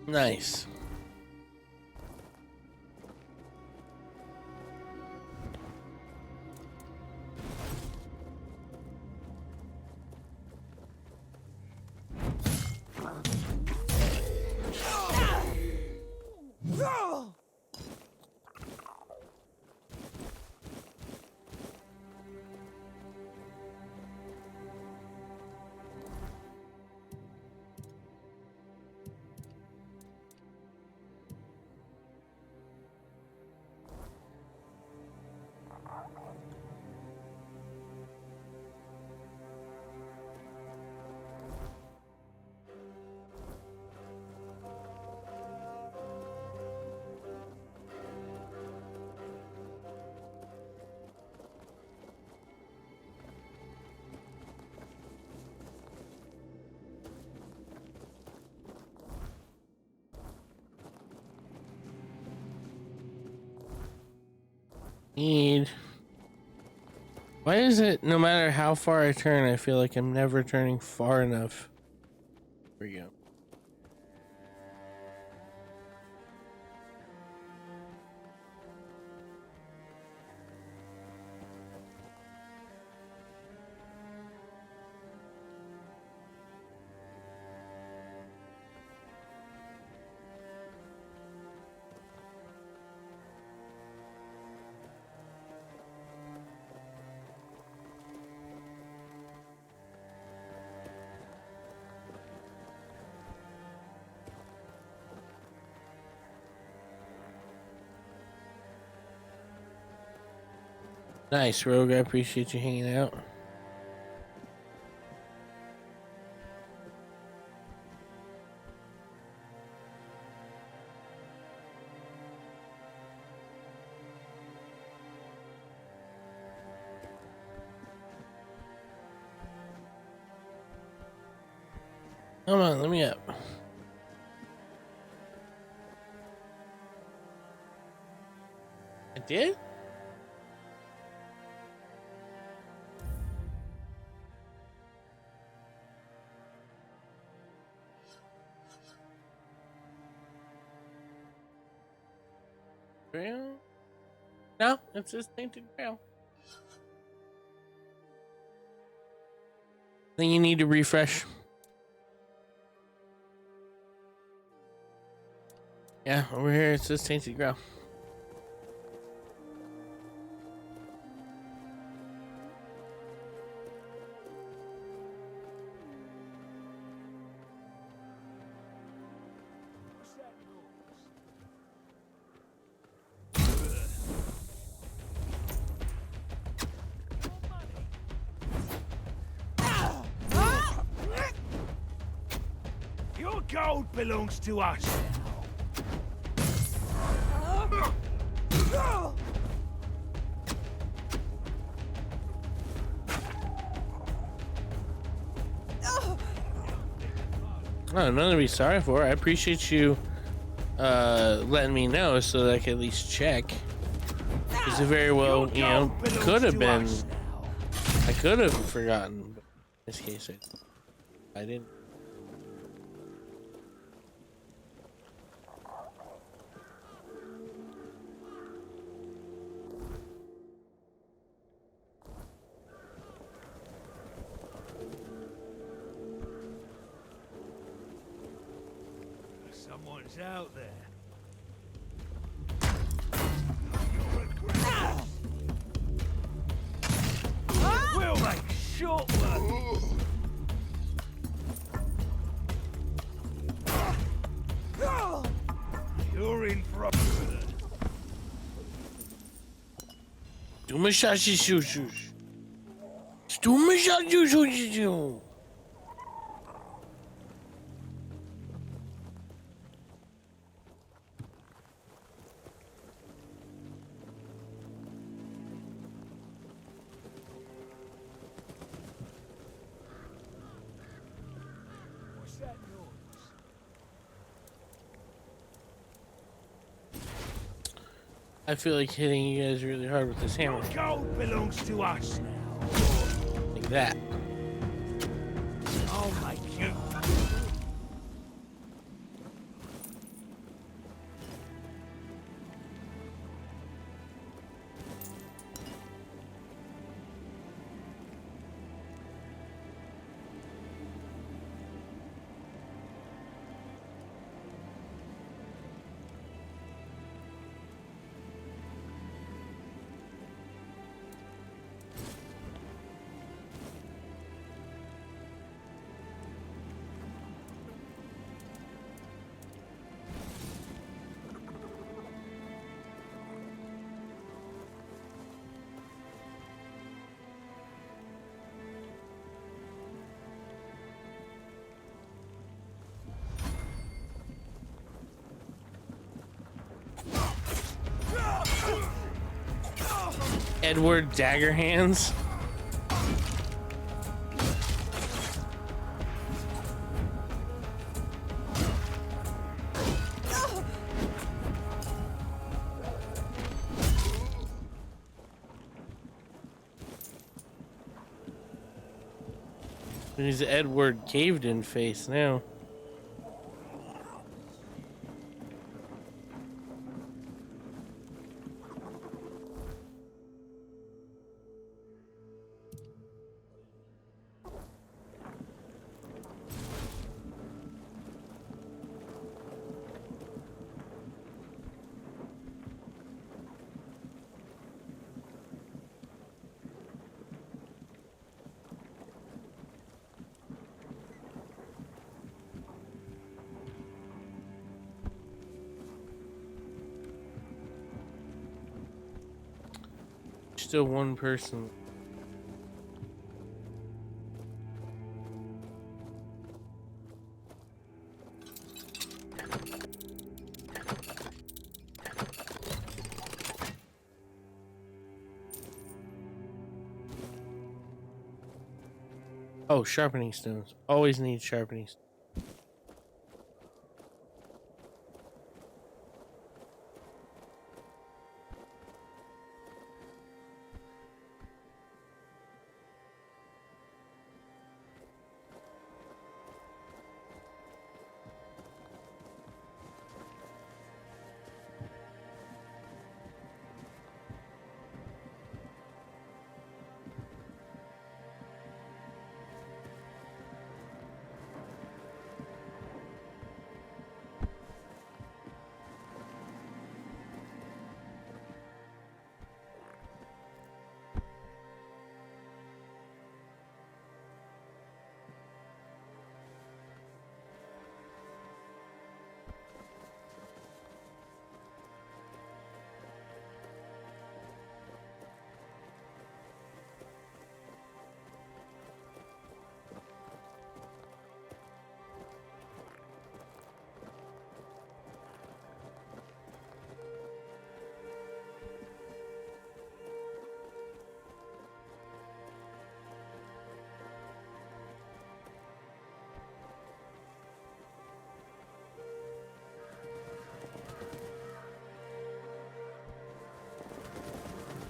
S1: Nice. Why is it no matter how far I turn, I feel like I'm never turning far enough for you? Nice, Rogue. I appreciate you hanging out. Come on, let me up. I did? Grail? No, it's just Tainted Grail. Then you need to refresh. Yeah, over here it says Tainted Grail.
S3: Your gold belongs to us.
S1: Oh, nothing to be sorry for. I appreciate you letting me know so that I can at least check. Because it very well, you know, could have been. I could have forgotten. But in this case, I didn't.
S3: Someone's out there. We'll make short work. You're in for a... What's that noise?
S1: I feel like hitting you guys really hard with this hammer.
S3: Your gold belongs to us now.
S1: Like that.
S3: I'll make you.
S1: Edward Dagger Hands. He's Edward Caved In face now. still one person. Oh, sharpening stones. Always need sharpening stones.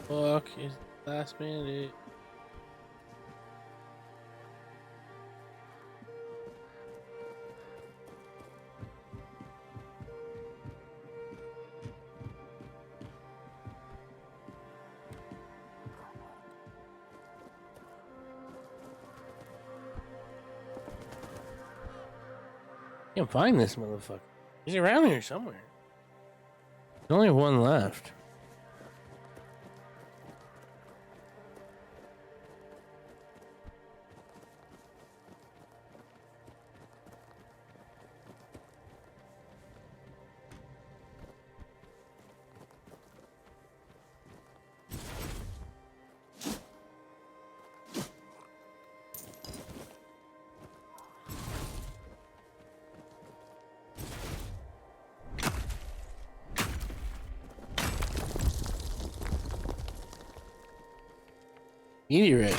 S1: Fuck is the last minute. Can't find this motherfucker. He's around here somewhere. There's only one left. Meteorite.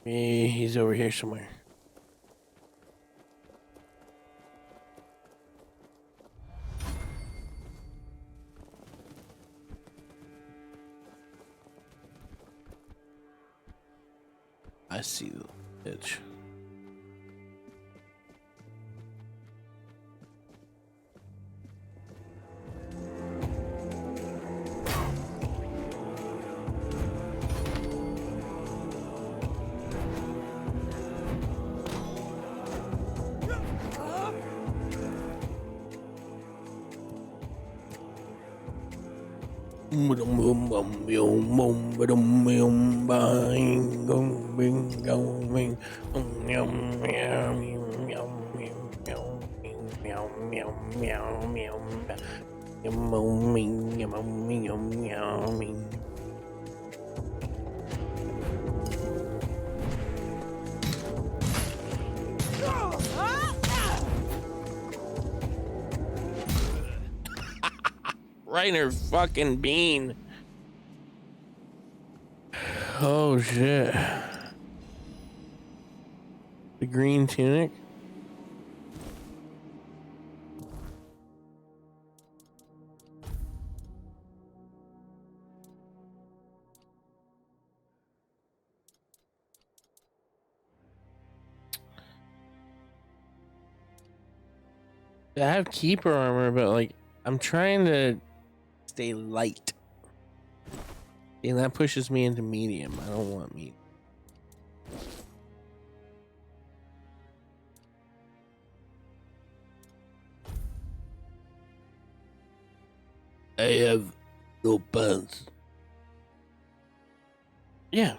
S1: He's over here somewhere. I see the bitch. Right in her fucking bean. Oh shit. The green tunic. I have keeper armor, but like I'm trying to stay light. And that pushes me into medium. I don't want medium. I have no pants. Yeah.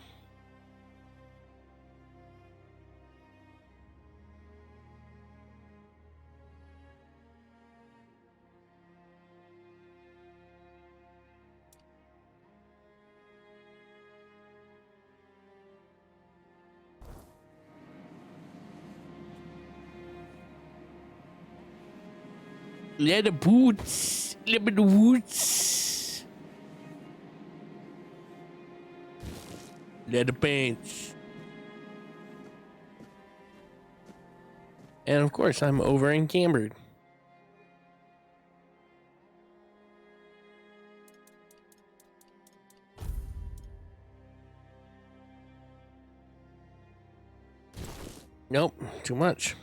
S1: Leather boots. Leather boots. Leather pants. And of course, I'm over encumbered. Nope, too much.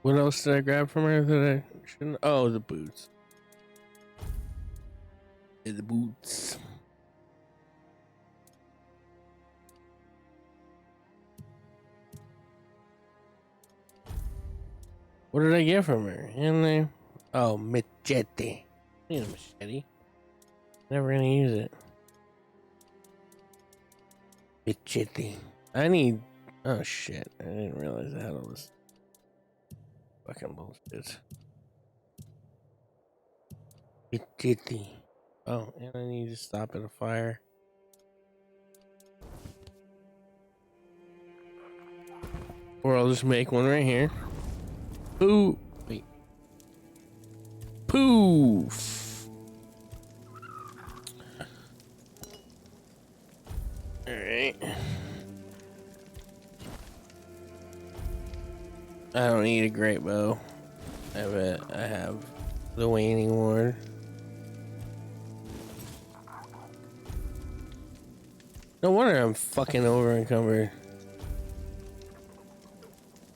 S1: What else did I grab from her that I shouldn't? Oh, the boots. Yeah, the boots. What did I get from her? In there? Oh, machete. I need a machete. Never gonna use it. Machete. I need. Oh shit! I didn't realize I had all this fucking bullshit. Machete. Oh, and I need to stop at a fire. Or I'll just make one right here. Ooh, wait. Poof. Alright. I don't need a great bow. I have the waning ward. No wonder I'm fucking over encumbered.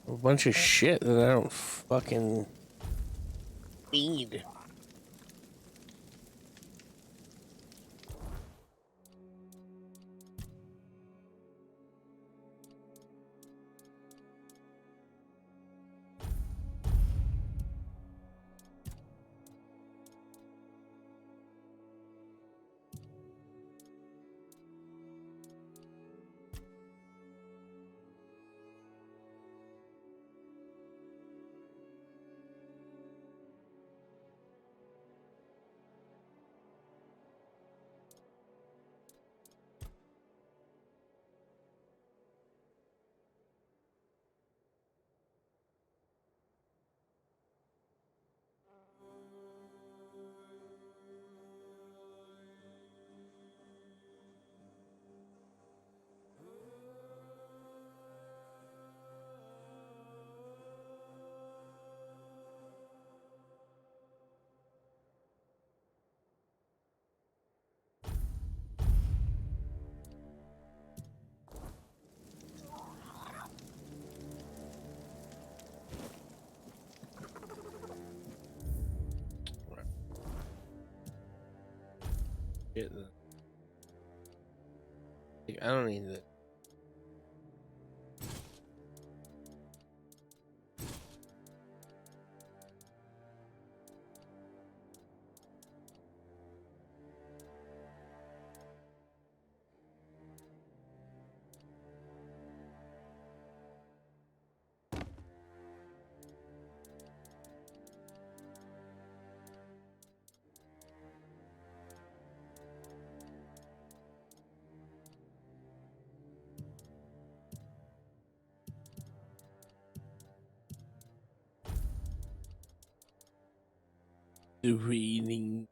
S1: A bunch of shit that I don't fucking need. shit. Like, I don't need it. The reading.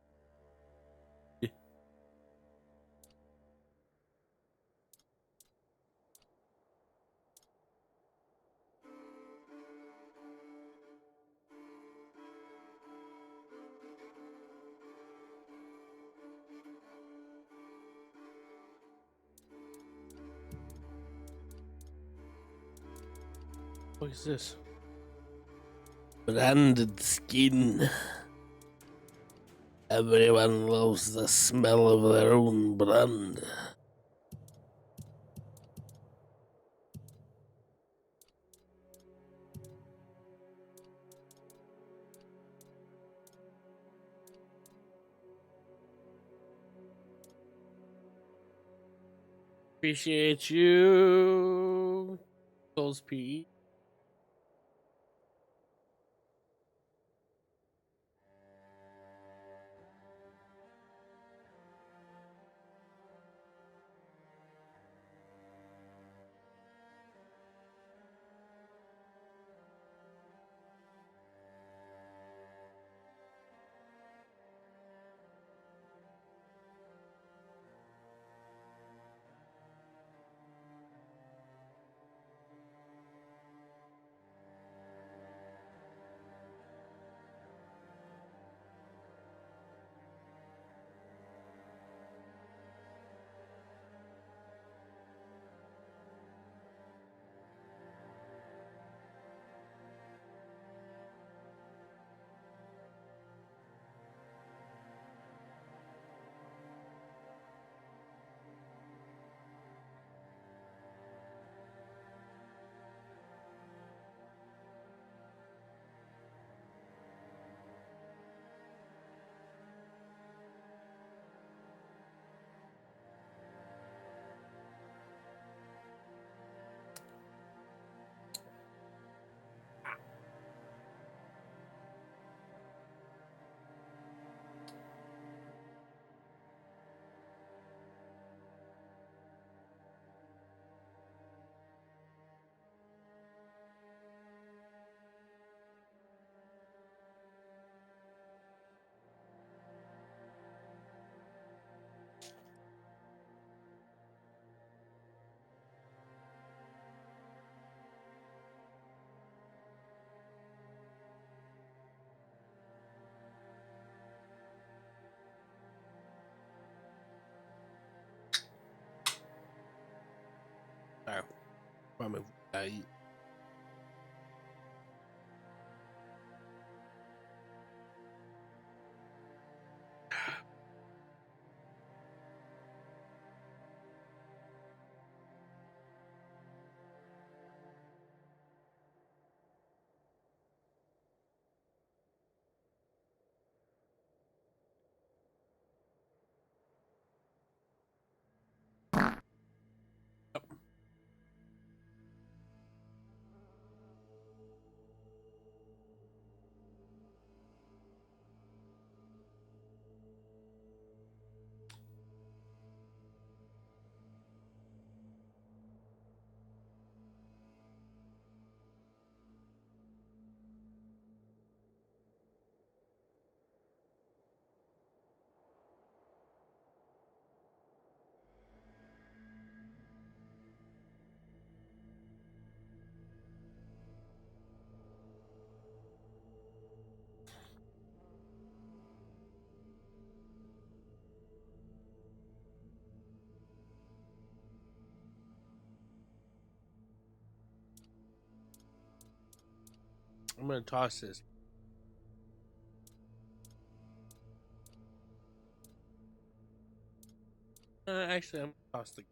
S1: What is this? Branded skin. Everyone loves the smell of their own brand. Appreciate you, Souls PE. Sorry. Probably. I'm gonna toss this. Actually, I'm toss the.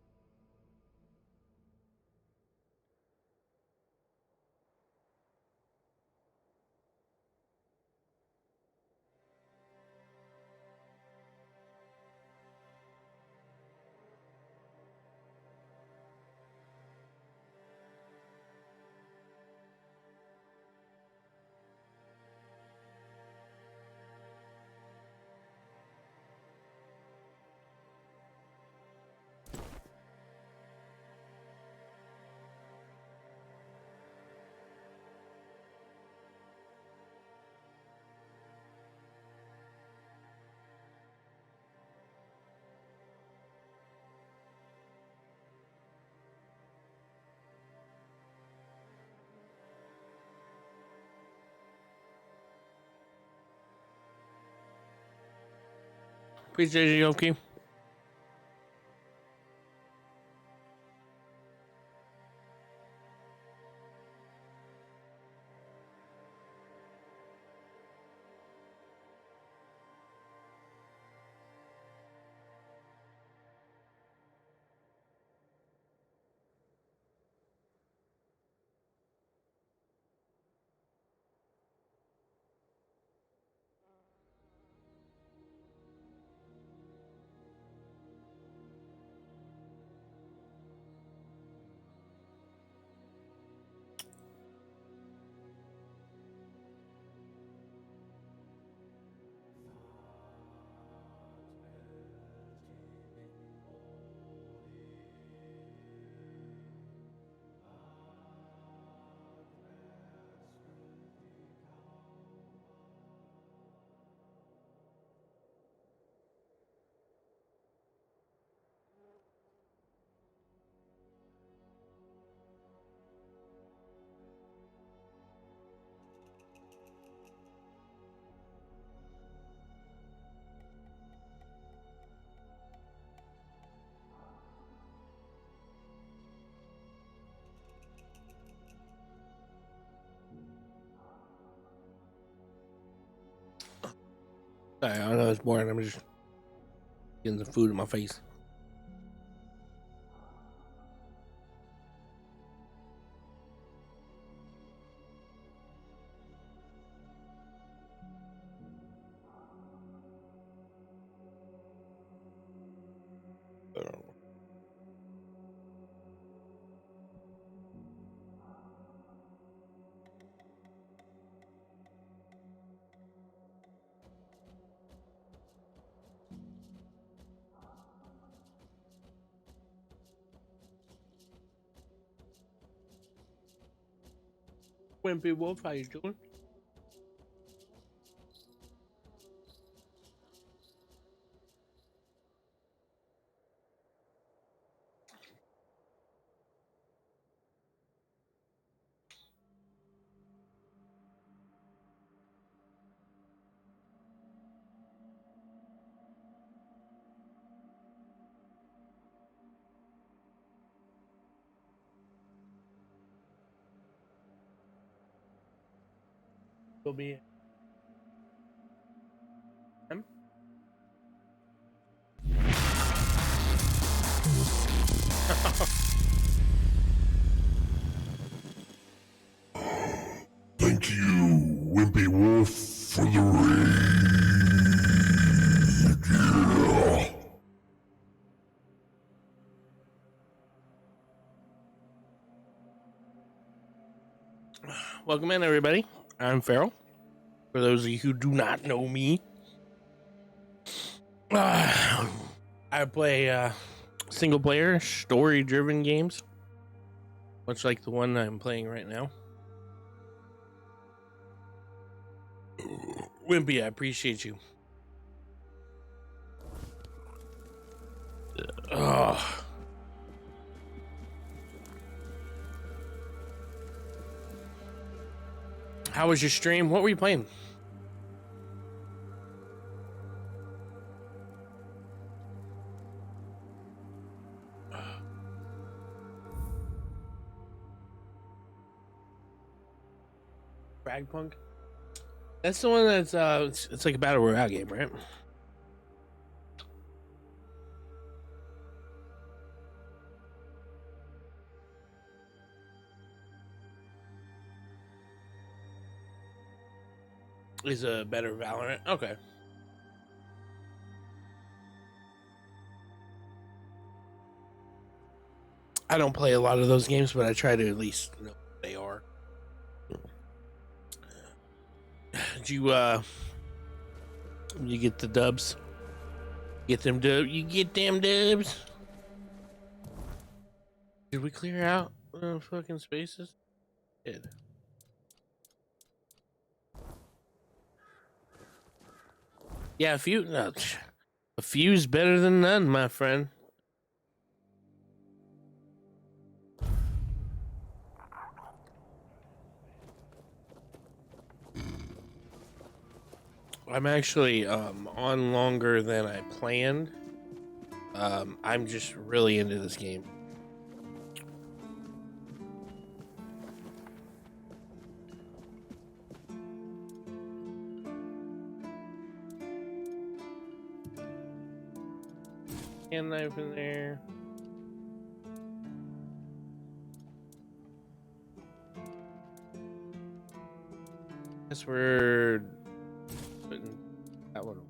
S1: Appreciate you, Yoki. Sorry, I know it's boring. I'm just getting the food in my face. Wimpy Wolf, how you doing? Will be.
S2: Thank you, Wimpy Wolf, for the raid. Yeah.
S1: Welcome in, everybody. I'm Farrell. For those of you who do not know me, I play single-player, story-driven games, much like the one I'm playing right now. Wimpy, I appreciate you. How was your stream? What were you playing? Fragpunk? That's the one that's it's like a battle royale game, right? is a better Valorant. Okay. I don't play a lot of those games, but I try to at least know what they are. Did you get the dubs? Get them dubs. You get them dubs. Did we clear out fucking spaces? Did. Yeah, a few's better than none, my friend. I'm actually on longer than I planned. I'm just really into this game. Hand knife in there. Guess we're putting that one.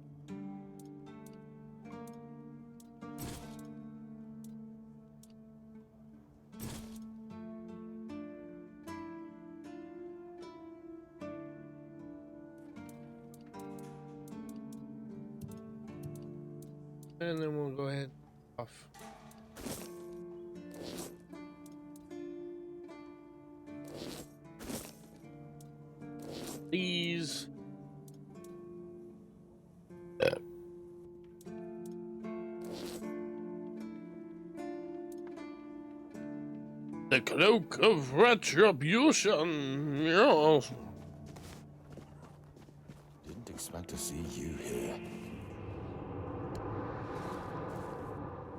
S1: And then we'll go ahead off. Please. The cloak of retribution. Yes.
S9: Didn't expect to see you here.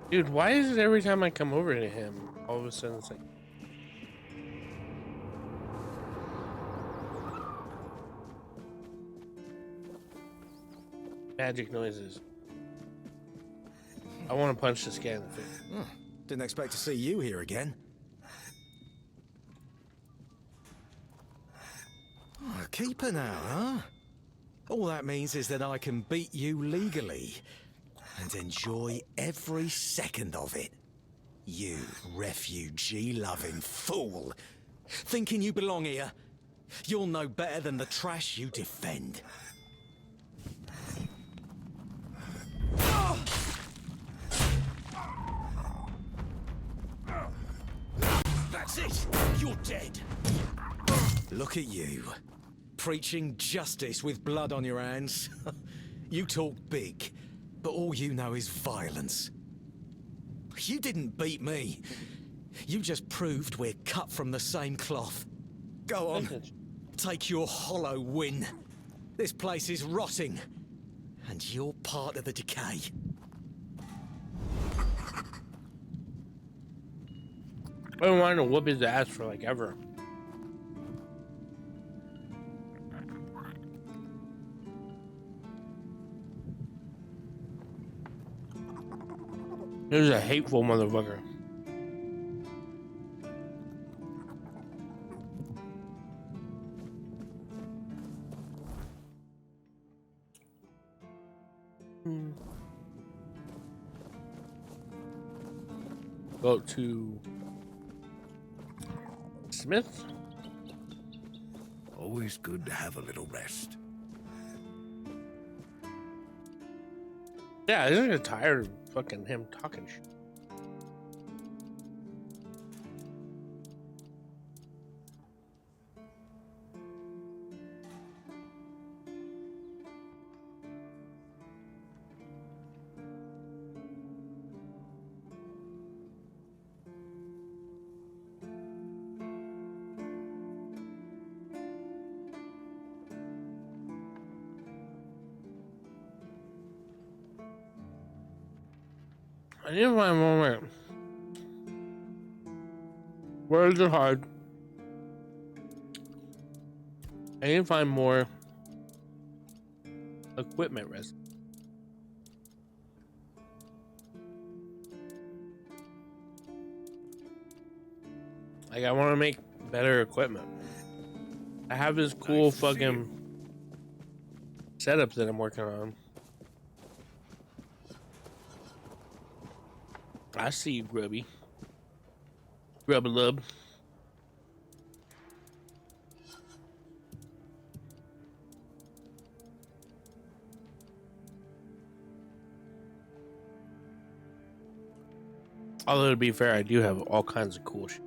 S1: Dude, why is it every time I come over to him, all of a sudden it's like... magic noises. I want to punch this guy in the face.
S16: Didn't expect to see you here again. Oh, a keeper now, huh? All that means is that I can beat you legally and enjoy every second of it. You refugee-loving fool. Thinking you belong here? You'll know better than the trash you defend. That's it! You're dead! Look at you. Preaching justice with blood on your hands. You talk big, but all you know is violence. You didn't beat me. You just proved we're cut from the same cloth. Go on. Take your hollow win. This place is rotting, and you're part of the decay.
S1: I don't want to whoop his ass for like ever. This is a hateful motherfucker. Go to Smith.
S13: Always good to have a little rest.
S1: Yeah, I just get tired of fucking him talking shit. I need my moment. Words are hard. I need to find more equipment recipes. Like, I want to make better equipment. I have this cool fucking setup that I'm working on. I see you, Grubby. Grub-a-lub. Although, to be fair, I do have all kinds of cool shit.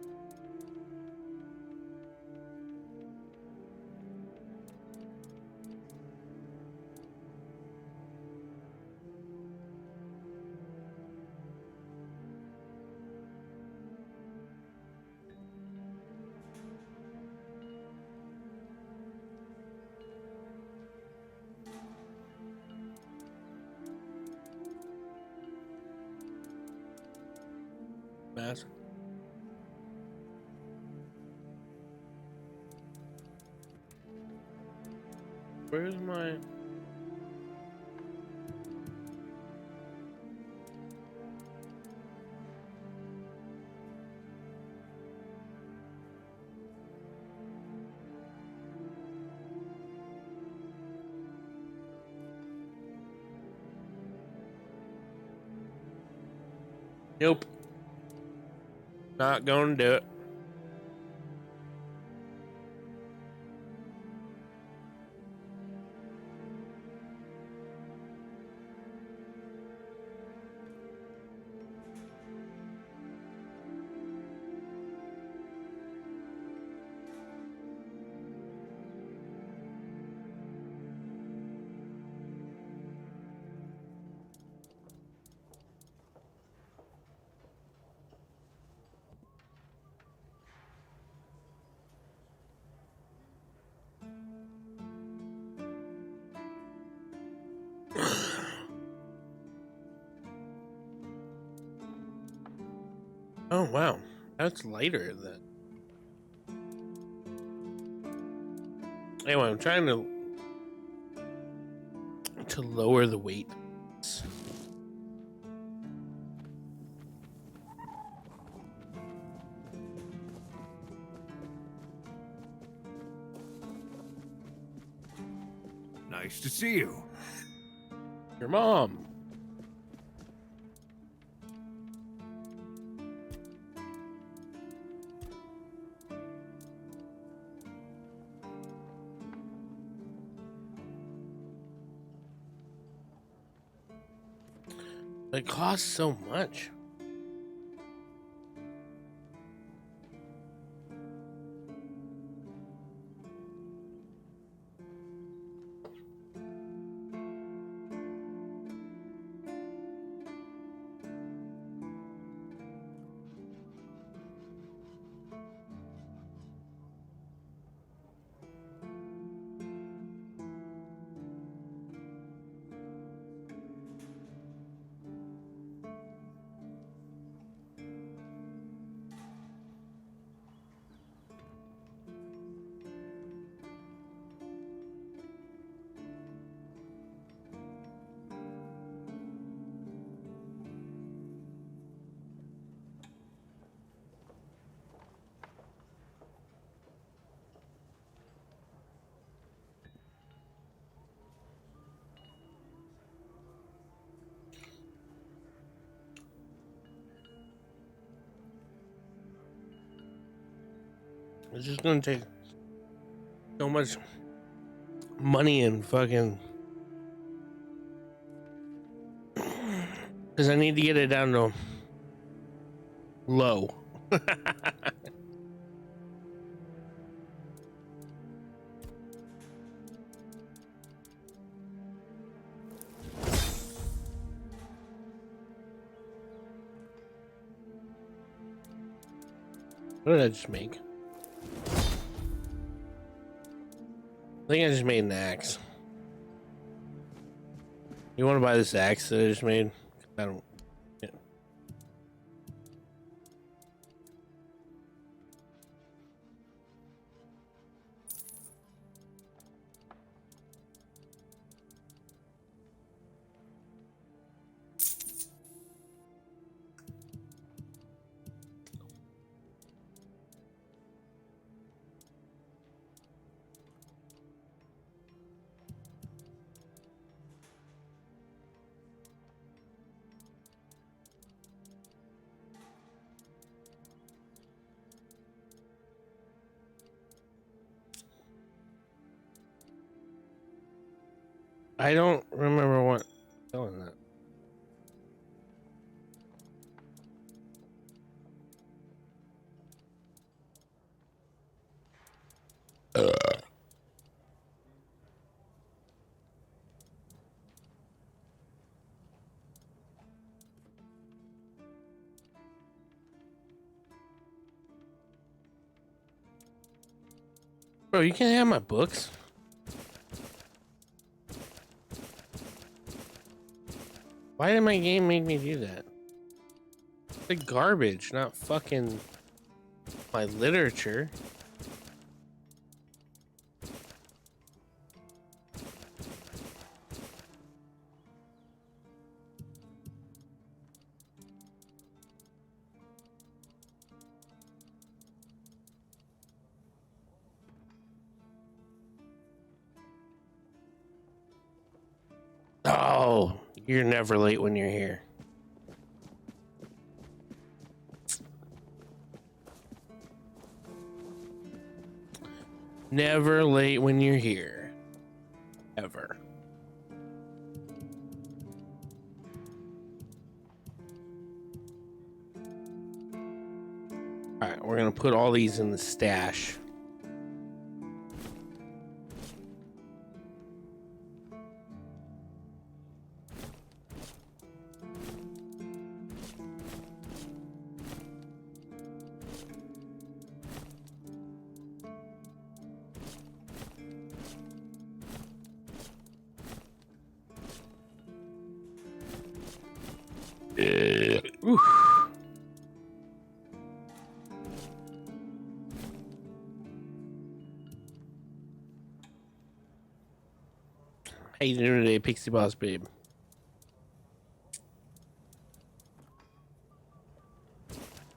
S1: Mask. Where's my... Nope. Not gonna do it. Oh wow, that's lighter than. Anyway, I'm trying to lower the weight.
S13: Nice to see you.
S1: Your mom. It costs so much. It's just gonna take so much money and fucking. Because I need to get it down to low. What did I just make? I think I just made an axe. You want to buy this axe that I just made? I don't. Yeah. I don't remember what telling that. Bro, you can't have my books. Why did my game make me do that? It's like garbage, not fucking my literature. Oh, you're never late when you're here. Never late when you're here. Ever. Alright, we're gonna put all these in the stash. Oof. How you doing today, Pixie Boss Babe?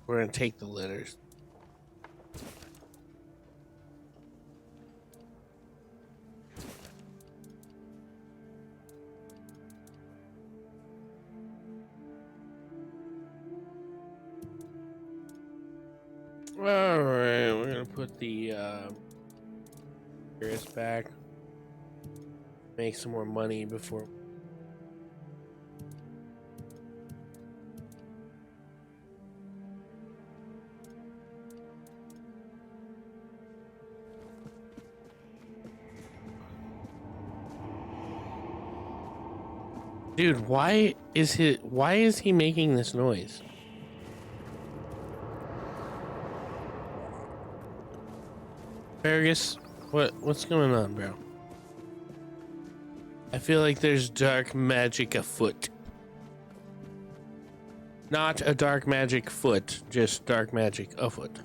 S1: We're gonna take the letters. All right, we're gonna put the Paris back. Make some more money before. Dude, why is he making this noise? Fergus, what's going on, bro? I feel like there's dark magic afoot. Not a dark magic foot, just dark magic afoot.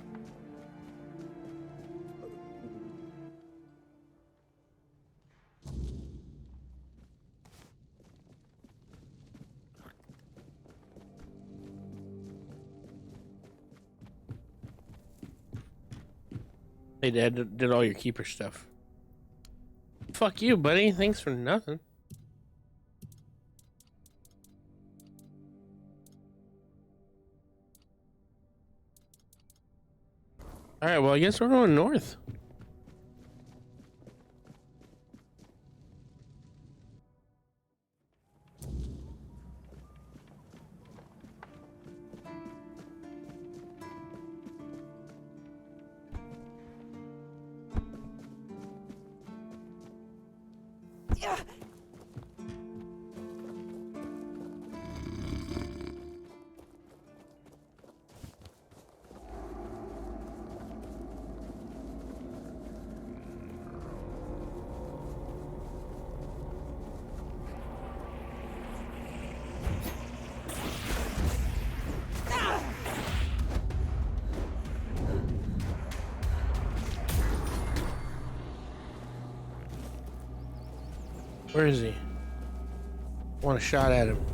S1: Hey, Dad, did all your keeper stuff. Fuck you, buddy. Thanks for nothing. Alright, well, I guess we're going north. Where is he? I want a shot at him.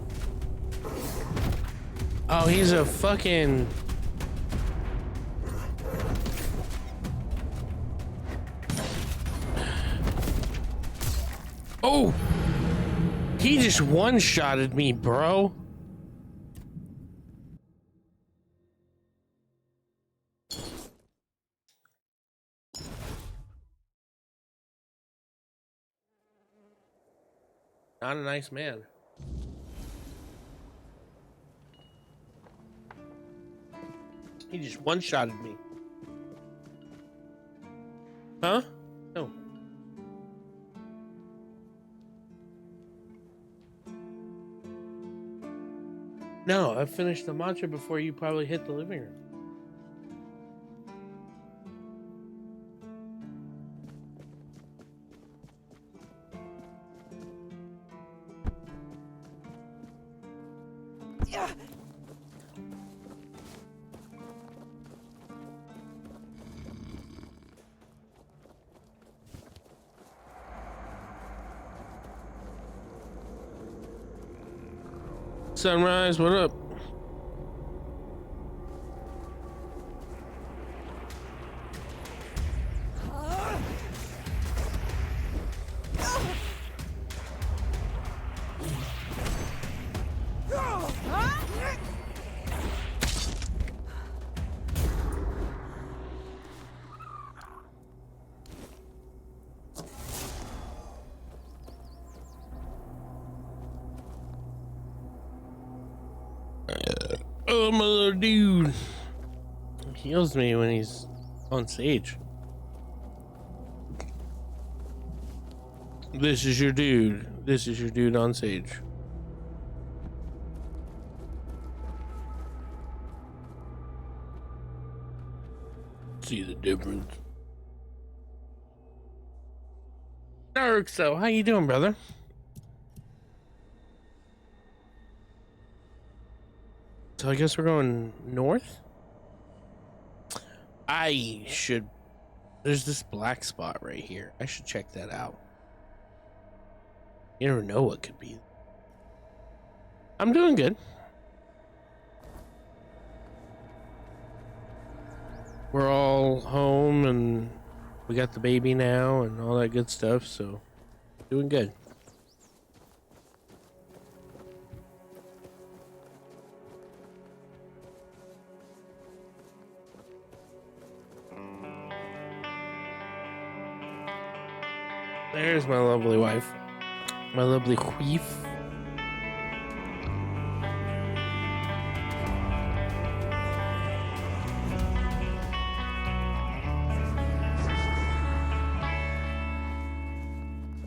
S1: Oh, he's a fucking... Oh! He just one-shotted me, bro. Not a nice man. He just one-shotted me. Huh? No. No, I finished the mantra before you probably hit the living room. Sunrise, what up? Oh, my little dude. He heals me when he's on stage. This is your dude. This is your dude on stage. See the difference. So how you doing, brother? So I guess we're going north. I should. There's this black spot right here. I should check that out. You never know what could be. I'm doing good. We're all home and we got the baby now and all that good stuff, so doing good. There's my lovely wife. My lovely wife.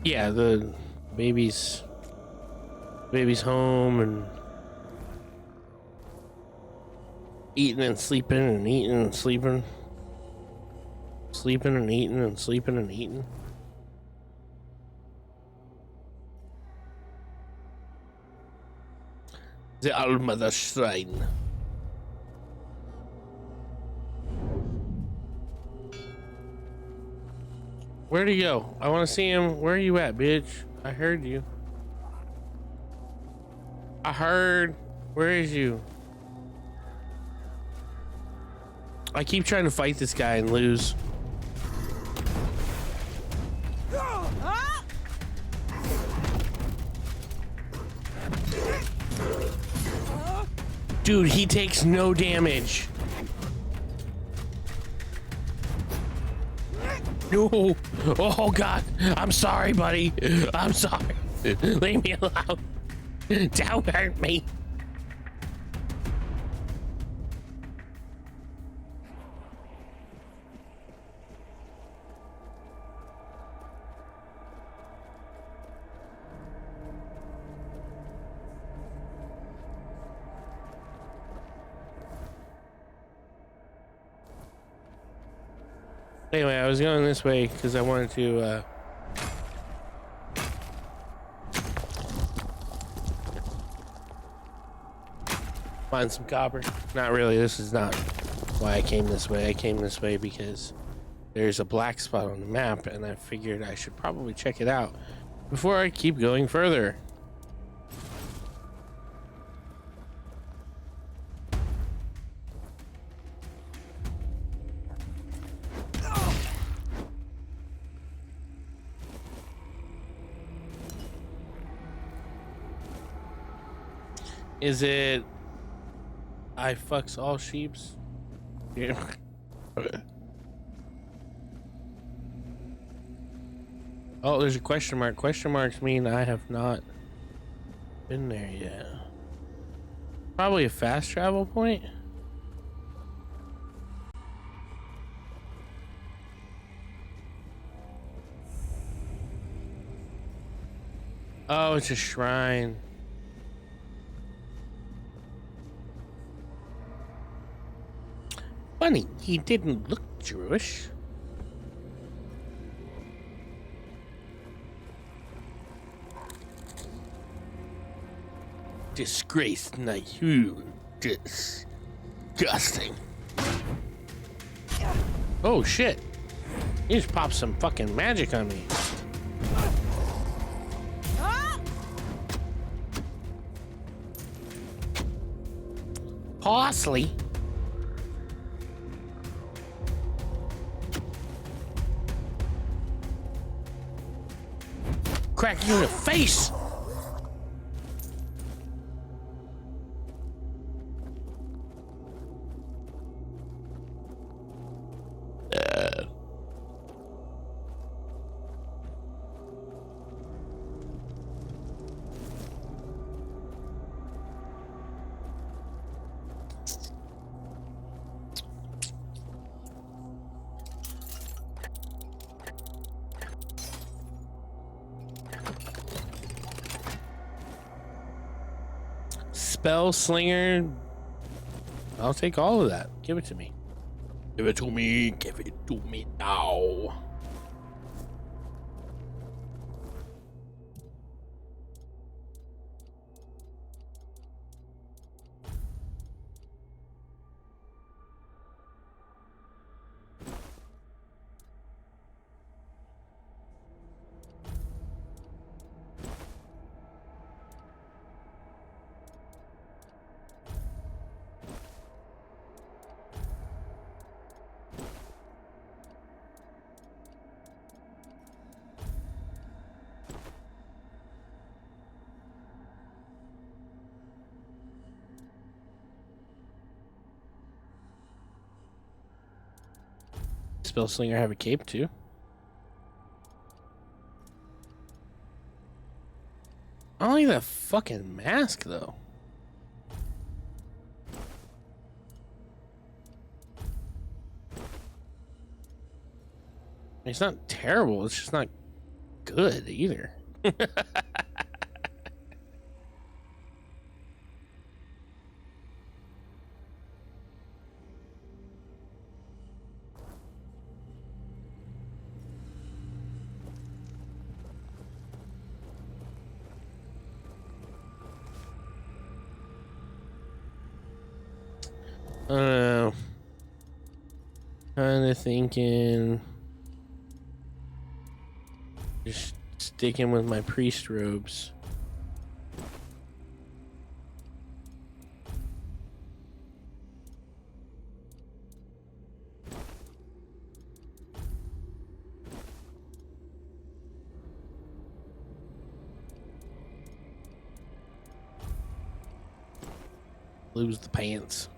S1: Yeah, the baby's home and eating and sleeping and eating and sleeping. Sleeping and eating and sleeping and eating. The Allmother Shrine. Where'd he go? I want to see him. Where are you at, bitch? I heard you. I heard. Where is you? I keep trying to fight this guy and lose. Dude, he takes no damage. No. Oh, God. I'm sorry, buddy. I'm sorry. Leave me alone. Don't hurt me. Anyway, I was going this way because I wanted to find some copper. Not really. This is not why I came this way. I came this way because there's a black spot on the map, and I figured I should probably check it out before I keep going further. Is it I fucks all sheeps? Yeah. Oh, there's a question mark. Question marks mean I have not Been there yet. Probably a fast travel point. Oh, it's a shrine. Funny, he didn't look Jewish. Disgraced Nihil. Disgusting. Oh shit. He just popped some fucking magic on me. Parsley. Crack you in the face. Spell Slinger. I'll take all of that. Give it to me. Give it to me. Give it to me now. Spellslinger have a cape too? I don't like that fucking mask though. It's not terrible, it's just not good either. I don't know. Kind of thinking just sticking with my priest robes. Lose the pants.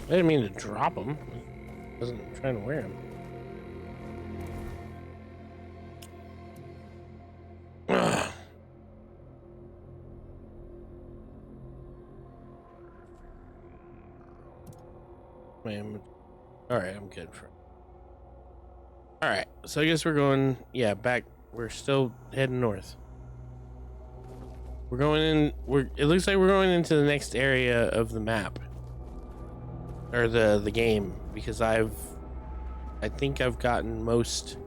S1: I didn't mean to drop them. I wasn't trying to wear them. Man, all right, I'm good for. All right, so I guess we're going. Yeah, back. We're still heading north. We're going in. It looks like we're going into the next area of the map. Or the game, because I think I've gotten most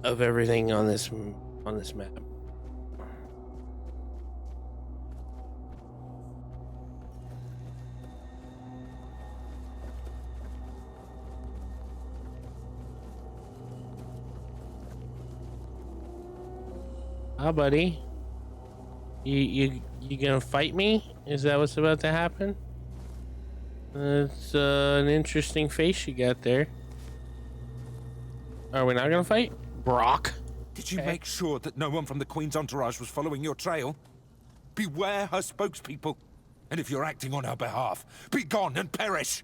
S1: of everything on this map. Hi, buddy. You gonna fight me? Is that what's about to happen? It's an interesting face you got there. Are we not gonna fight? Brock?
S17: Did you make sure that no one from the Queen's entourage was following your trail? Beware her spokespeople. And if you're acting on her behalf, be gone and perish!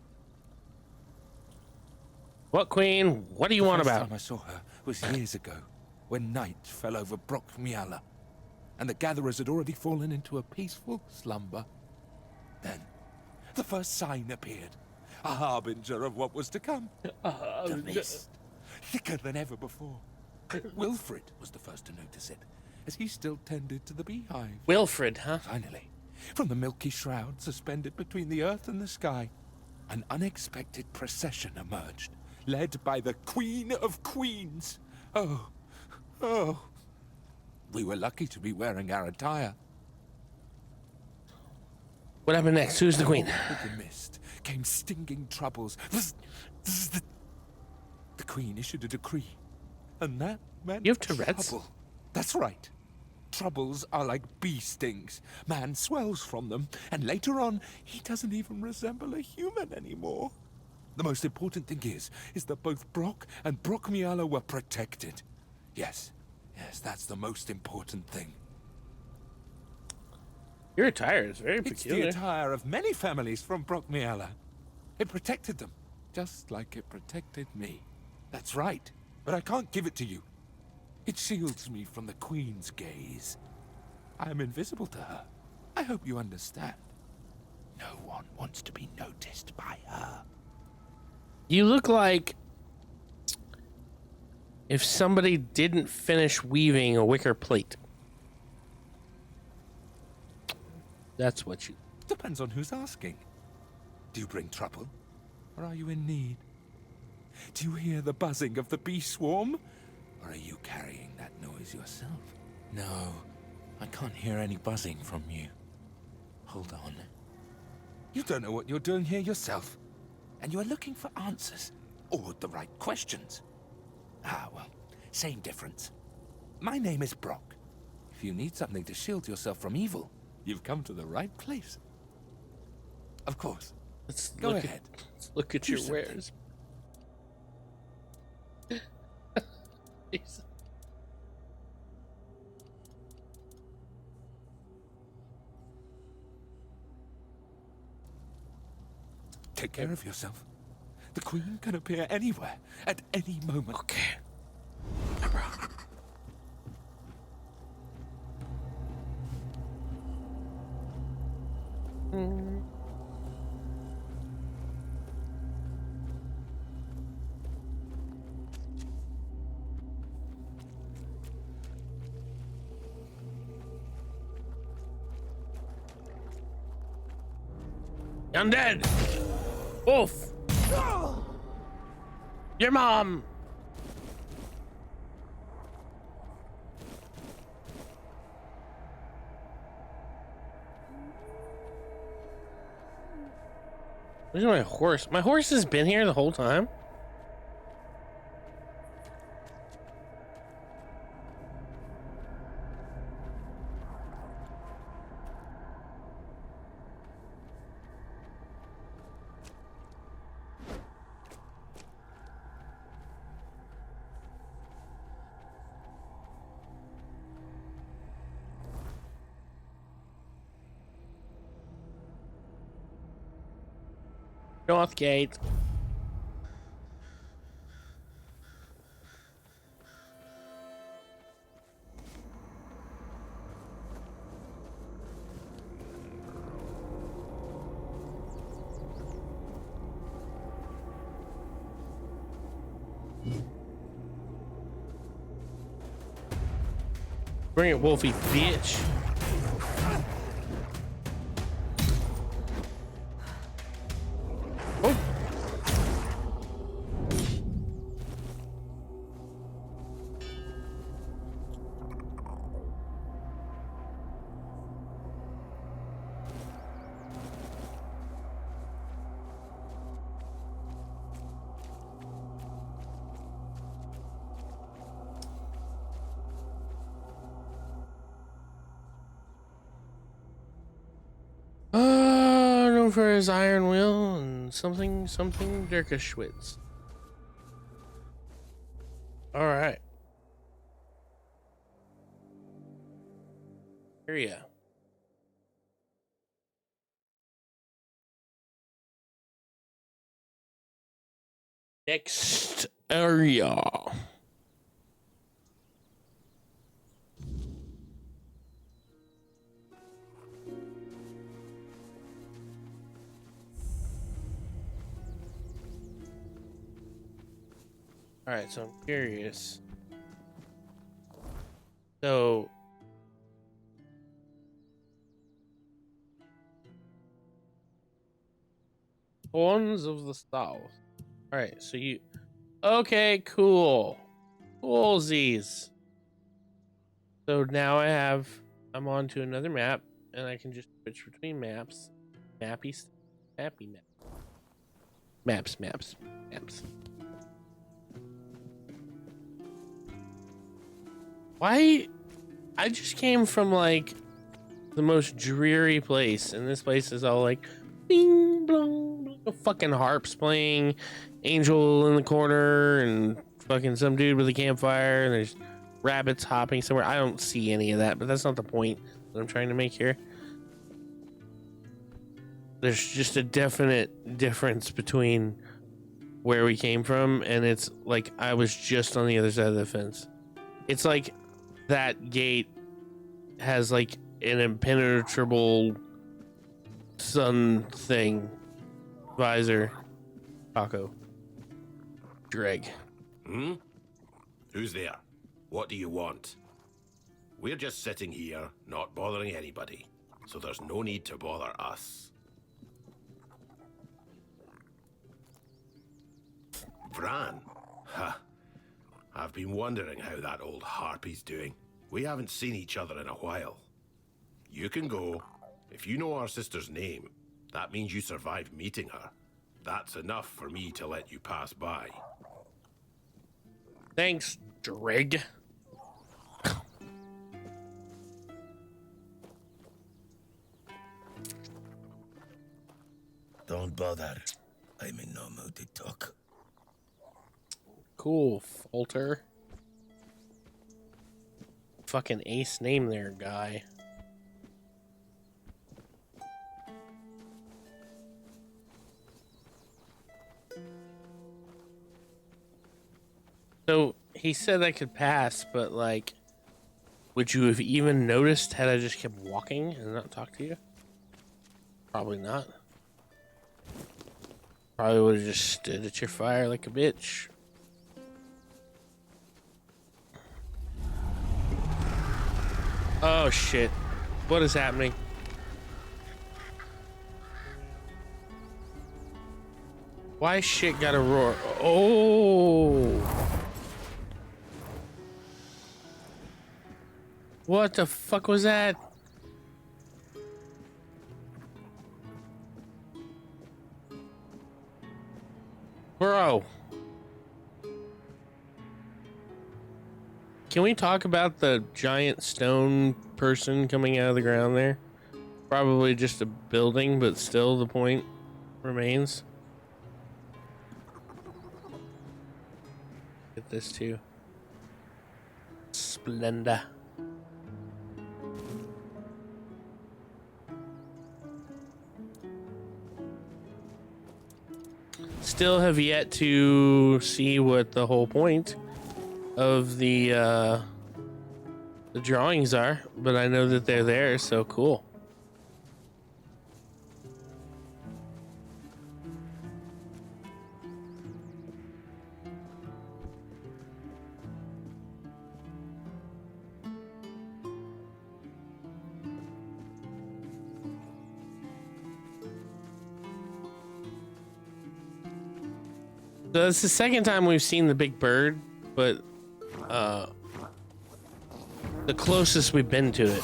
S1: What, Queen? What do you want
S17: The
S1: about?
S17: first time I saw her was years ago, when night fell over Brock Miala, and the gatherers had already fallen into a peaceful slumber. Then, the first sign appeared, a harbinger of what was to come. The mist, thicker than ever before. Wilfred was the first to notice it, as he still tended to the beehive.
S1: Wilfred, huh?
S17: Finally, from the milky shroud suspended between the earth and the sky, an unexpected procession emerged, led by the Queen of Queens. Oh, oh. We were lucky to be wearing our attire.
S1: What happened next? Who's the queen?
S17: With the mist came stinging troubles. The Queen issued a decree, and that meant
S1: You have Tourette's?
S17: trouble. That's right. Troubles are like bee stings. Man swells from them, and later on, he doesn't even resemble a human anymore. The most important thing is that both Brock and Brock Miala were protected. Yes, that's the most important thing.
S1: Your attire is very
S17: It's
S1: peculiar.
S17: the attire of many families from Brock Miala. It protected them, just like it protected me. That's right, but I can't give it to you. It shields me from the Queen's gaze. I am invisible to her. I hope you understand. No one wants to be noticed by her.
S1: You look like if somebody didn't finish weaving a wicker plate. That's what you...
S17: Depends on who's asking. Do you bring trouble, or are you in need? Do you hear the buzzing of the bee swarm, or are you carrying that noise yourself? No, I can't hear any buzzing from you. Hold on. You don't know what you're doing here yourself, and you are looking for answers, or the right questions. Ah, well, same difference. My name is Brock. If you need something to shield yourself from evil, you've come to the right place. Of course.
S1: Let's
S17: Go ahead.
S1: Let's look at
S17: Do
S1: your
S17: something.
S1: wares. Jeez.
S17: Take care of yourself. The Queen can appear anywhere, at any moment.
S1: Okay. Undead! Wolf! Your mom! Where's my horse? My horse has been here the whole time? Northgate. Bring it, Wolfie, bitch. Oh. Known for his iron will and something Dirkschwitz. All right. Area. Next area. All right, so I'm curious. So, Horns of the South. All right, so you. Okay, cool. Coolsies. So now I'm on to another map, and I can just switch between maps. Mappy map. Maps. Why? I just came from like the most dreary place, and this place is all like bing blong, fucking harps playing, angel in the corner, and fucking some dude with a campfire, and there's rabbits hopping somewhere. I don't see any of that, but that's not the point that I'm trying to make here. There's just a definite difference between where we came from, and it's like I was just on the other side of the fence. It's like that gate has like an impenetrable sun thing visor. Taco. Greg.
S18: Hmm? Who's there? What do you want? We're just sitting here, not bothering anybody, so there's no need to bother us. Vran? Ha. I've been wondering how that old harpy's doing. We haven't seen each other in a while. You can go. If you know our sister's name, that means you survived meeting her. That's enough for me to let you pass by.
S1: Thanks, Dreg.
S19: Don't bother. I'm in no mood to talk.
S1: Cool, Falter. Fucking ace name there, guy. So, he said I could pass, but like, would you have even noticed had I just kept walking and not talked to you? Probably not. Probably would have just stood at your fire like a bitch. Oh shit. What is happening? Why shit got a roar? Oh. What the fuck was that? Bro. Can we talk about the giant stone person coming out of the ground there? Probably just a building, but still the point remains. Get this too. Splenda. Still have yet to see what the whole point of the drawings are, but I know that they're there, so cool. So it's the second time we've seen the big bird, but the closest we've been to it.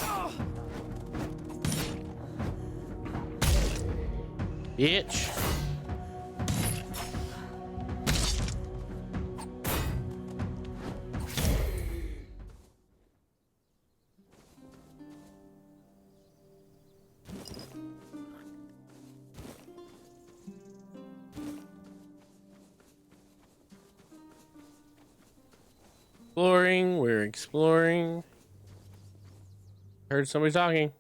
S1: Bitch. We're exploring. Heard somebody talking.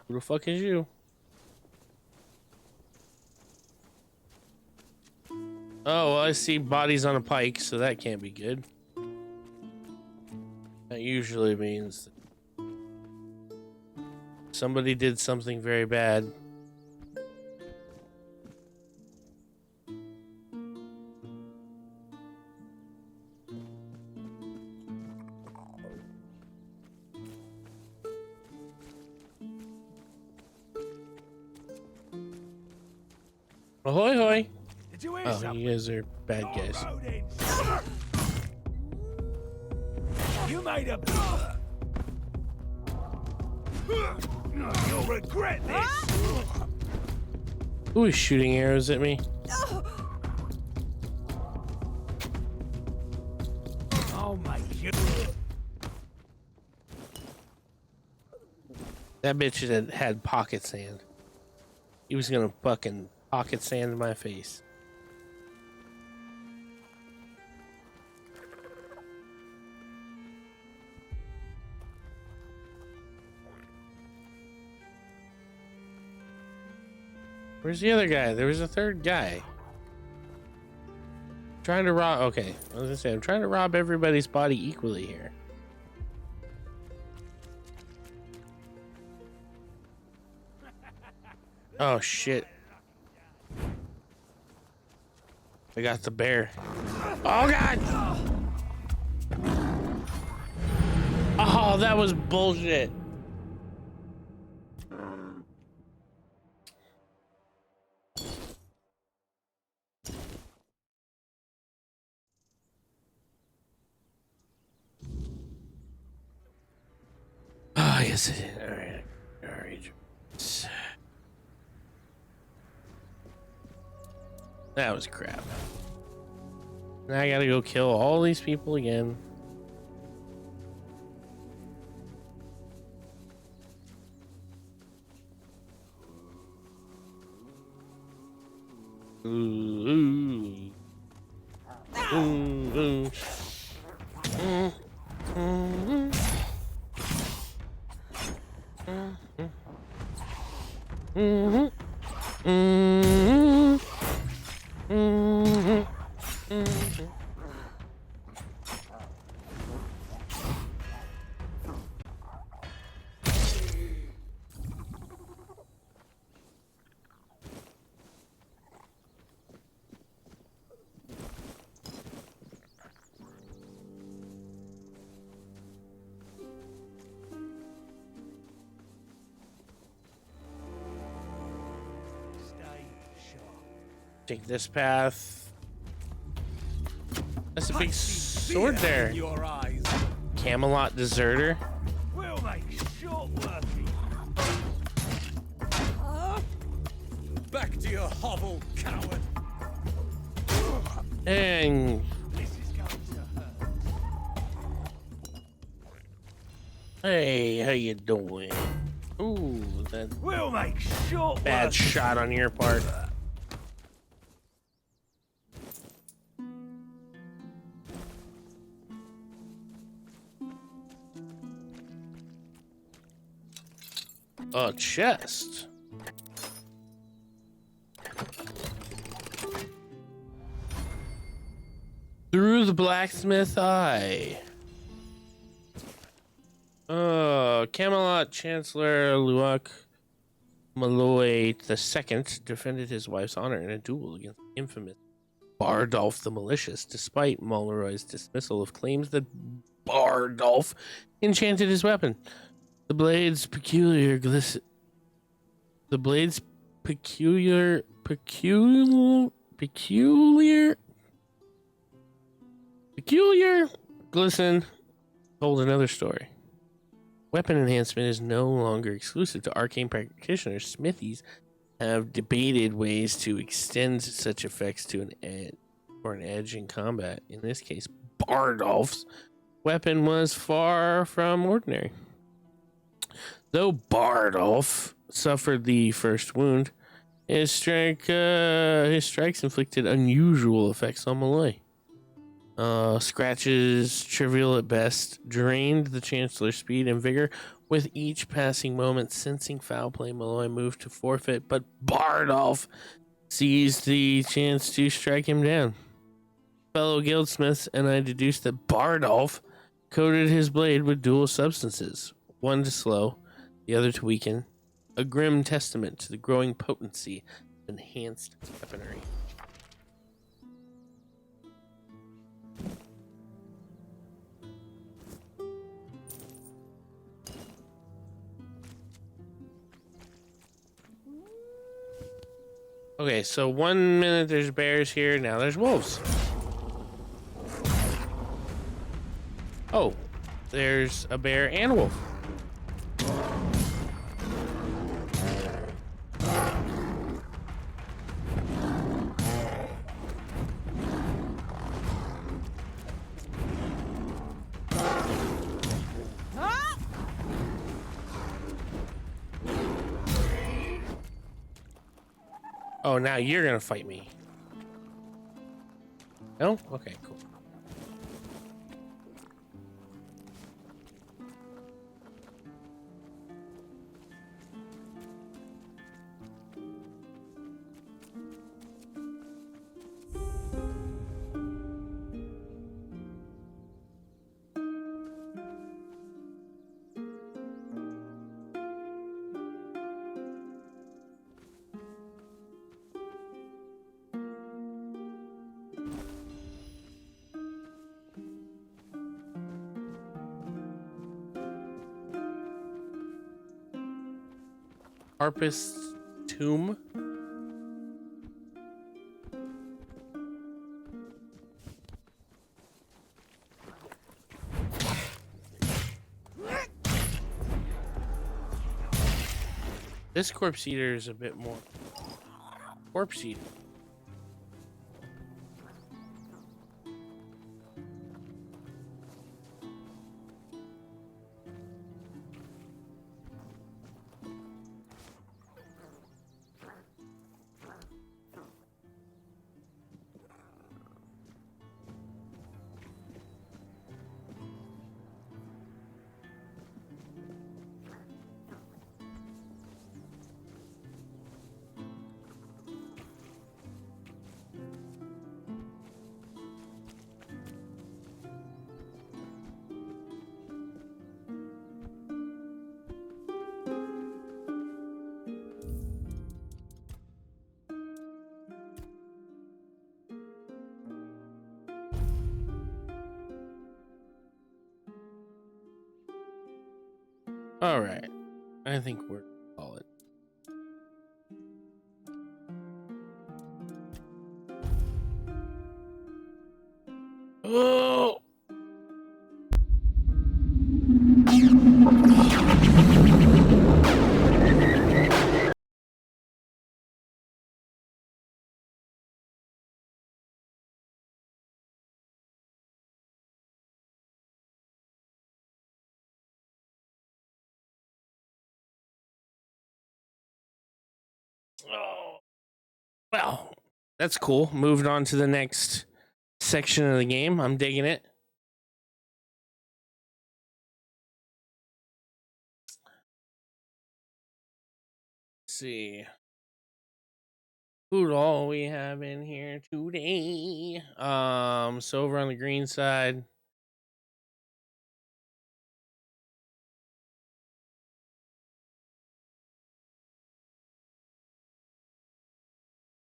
S1: Who the fuck is you? Oh, well, I see bodies on a pike, so that can't be good. That usually means somebody did something very bad. Ahoy, hoy.
S3: Did you hear
S1: Oh,
S3: something?
S1: you guys are bad guys.
S3: You made a. You'll regret this.
S1: Who is shooting arrows at me?
S3: Oh my god.
S1: That bitch had pocket sand. He was gonna fucking pocket sand my face. Where's the other guy? There was a third guy. Trying to rob. Okay, I was gonna say I'm trying to rob everybody's body equally here. Oh shit. I got the bear. Oh god! Oh, that was bullshit. Oh, yes it is. Alright. Alright. That was crap. Now I gotta go kill all these people again. Ooh. Ooh. Ooh. Ooh. Mm-hmm. Mm-hmm. Mm-hmm. Mm-hmm. Take this path. That's a big sword there.
S3: Your eyes.
S1: Camelot deserter.
S3: We'll make short work. Back to your hovel, coward.
S1: And
S3: This is going to hurt.
S1: hey, how you doing? Ooh, that
S3: We'll make short
S1: bad
S3: work.
S1: shot on your part. A chest. Through the blacksmith eye. Camelot Chancellor Luak Malloy II defended his wife's honor in a duel against the infamous Bardolph the Malicious, despite Molroy's dismissal of claims that Bardolph enchanted his weapon. The blade's peculiar glisten told another story. Weapon enhancement is no longer exclusive to arcane practitioners. Smithies have debated ways to extend such effects to an edge in combat. In this case, Bardolph's weapon was far from ordinary. Though Bardolph suffered the first wound, his strikes inflicted unusual effects on Malloy. Scratches, trivial at best, drained the Chancellor's speed and vigor. With each passing moment, sensing foul play, Malloy moved to forfeit, but Bardolph seized the chance to strike him down. Fellow guildsmiths and I deduced that Bardolph coated his blade with dual substances, one to slow, the other to weaken, a grim testament to the growing potency of enhanced weaponry. Okay, so 1 minute there's bears here, now there's wolves. Oh, there's a bear and a wolf. Oh, now you're gonna fight me. No? Okay, cool. Harpist's tomb. This corpse eater is a bit more corpse eater. All right, I think we're solid. Oh! Oh, well, that's cool. Moved on to the next section of the game. I'm digging it. Let's see. Who all we have in here today? So over on the green side.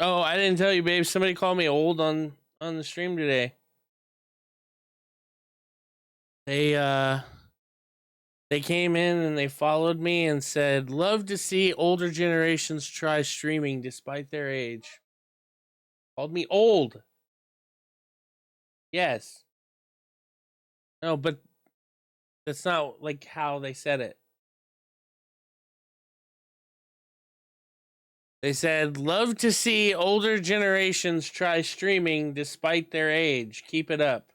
S1: Oh, I didn't tell you, babe. Somebody called me old on the stream today. They came in and they followed me and said, "Love to see older generations try streaming despite their age." Called me old. Yes. No, but that's not like how they said it. They said, "Love to see older generations try streaming despite their age. Keep it up."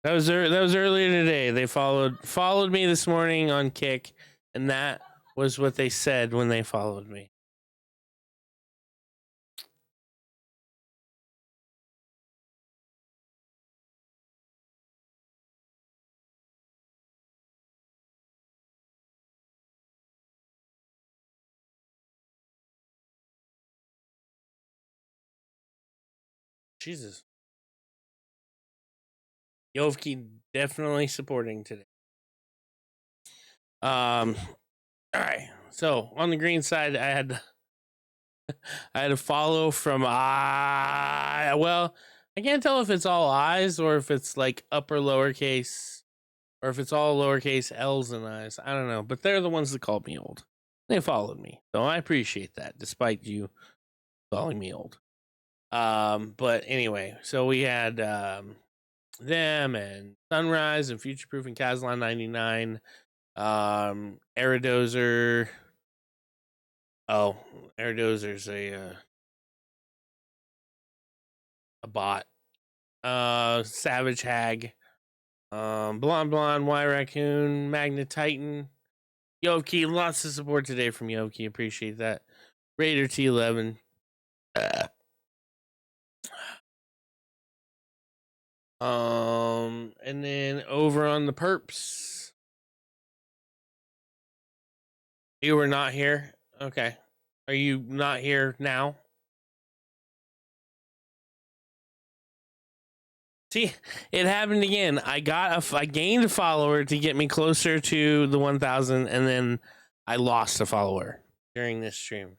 S1: That was earlier today. They followed me this morning on Kick, and that was what they said when they followed me. Jesus. Yovki definitely supporting today. All right. So on the green side, I had a follow from well, I can't tell if it's all I's or if it's like upper lowercase or if it's all lowercase L's and I's. I don't know, but they're the ones that called me old. They followed me, so I appreciate that, despite you calling me old. But anyway, so we had them and Sunrise and Future Proof and Kazlan 99, Eridozer. Oh, Eridozer's a bot. Savage Hag, Blonde, Y Raccoon, Magna Titan, Yovki. Lots of support today from Yovki. Appreciate that. Raider T11. And then over on the perps, you were not here. Okay, are you not here now? See, it happened again. I gained a follower to get me closer to the 1,000, and then I lost a follower during this stream.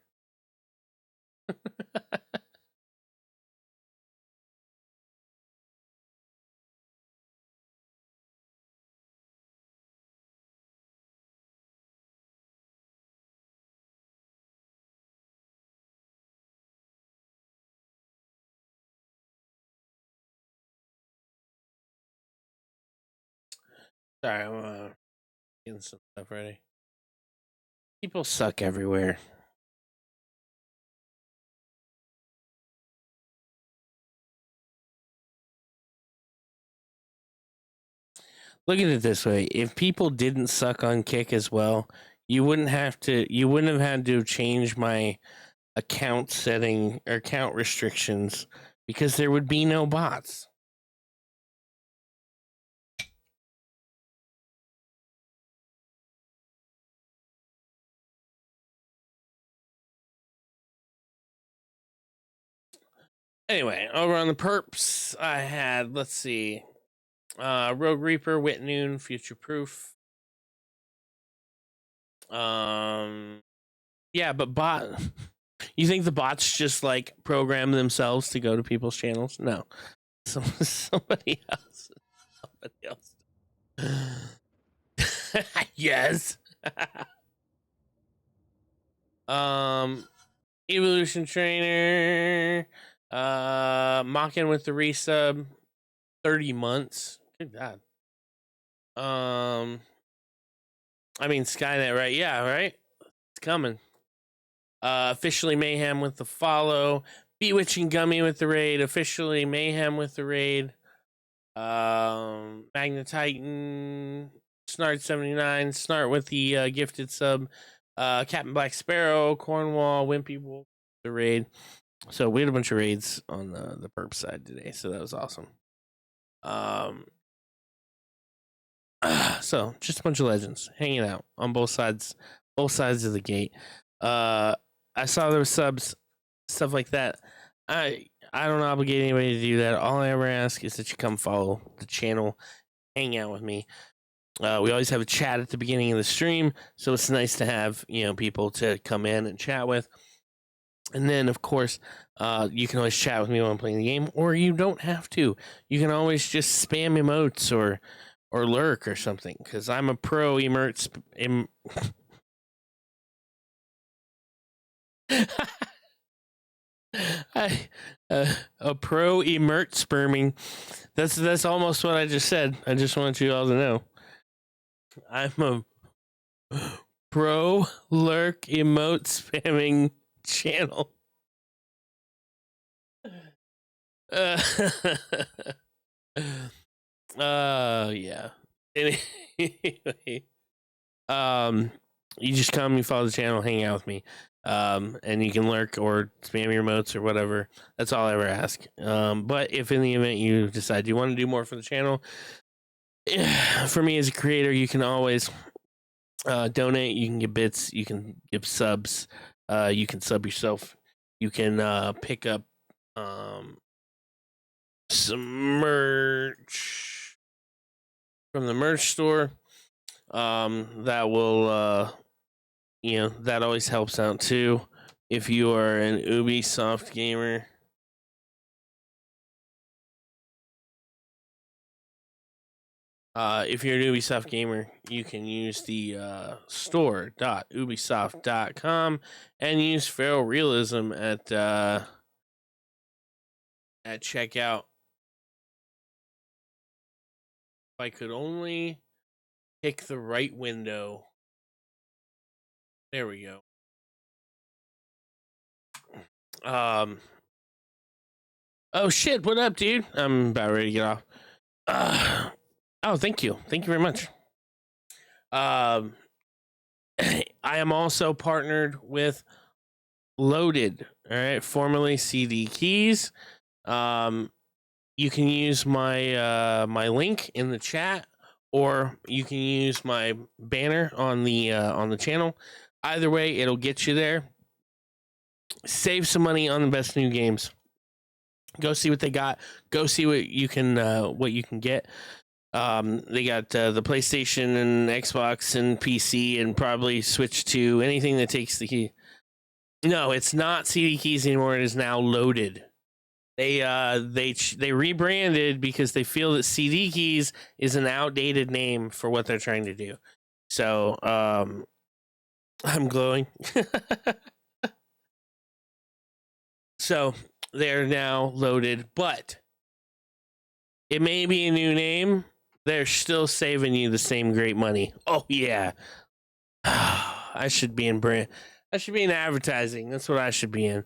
S1: Sorry, I'm getting some stuff ready. People suck everywhere. Look at it this way: if people didn't suck on Kick as well, you wouldn't have had to change my account setting or account restrictions because there would be no bots. Anyway, over on the perps, I had, let's see, Rogue Reaper, Wit Noon, Future Proof. Yeah, but bot. You think the bots just like program themselves to go to people's channels? No, somebody else. Yes. Evolution Trainer. Mocking with the resub. 30 months. Good God. I mean Skynet, right? Yeah, right. It's coming. Officially Mayhem with the follow. Bewitching Gummy with the raid. Officially Mayhem with the raid. Magna Titan. Snart 79. Snart with the gifted sub. Captain Black Sparrow. Cornwall. Wimpy Wolf. The raid. So we had a bunch of raids on the perp side today. So that was awesome. So just a bunch of legends hanging out on both sides of the gate. I saw there was subs, stuff like that. I don't obligate anybody to do that. All I ever ask is that you come follow the channel, hang out with me. We always have a chat at the beginning of the stream, so it's nice to have people to come in and chat with. And then, of course, you can always chat with me while I'm playing the game, or you don't have to. You can always just spam emotes or lurk or something, because I'm a pro emote. A pro emert sperming. That's almost what I just said. I just want you all to know. I'm a pro lurk emote spamming channel. Yeah. Anyway, you just come, you follow the channel, hang out with me. And you can lurk or spam your emotes or whatever. That's all I ever ask. But if in the event you decide you want to do more for the channel, for me as a creator, you can always donate. You can give bits. You can give subs. You can sub yourself. You can pick up some merch from the merch store. That will, that always helps out too. If you are an Ubisoft gamer. If you're an Ubisoft gamer, you can use the store.ubisoft.com and use Feral Realism at checkout. If I could only pick the right window. There we go. Oh shit, what up, dude? I'm about ready to get off. Oh, thank you. Thank you very much. I am also partnered with Loaded, all right, formerly CD Keys. You can use my my link in the chat, or you can use my banner on the channel. Either way, it'll get you there. Save some money on the best new games. Go see what they got. Go see what you can get. They got the PlayStation and Xbox and PC, and probably switch to anything that takes the key. No, it's not CD Keys anymore. It is now Loaded. They rebranded because they feel that CD Keys is an outdated name for what they're trying to do. So I'm glowing. So they're now Loaded, but it may be a new name. They're still saving you the same great money. Oh yeah. I should be in brand. I should be in advertising. That's what I should be in.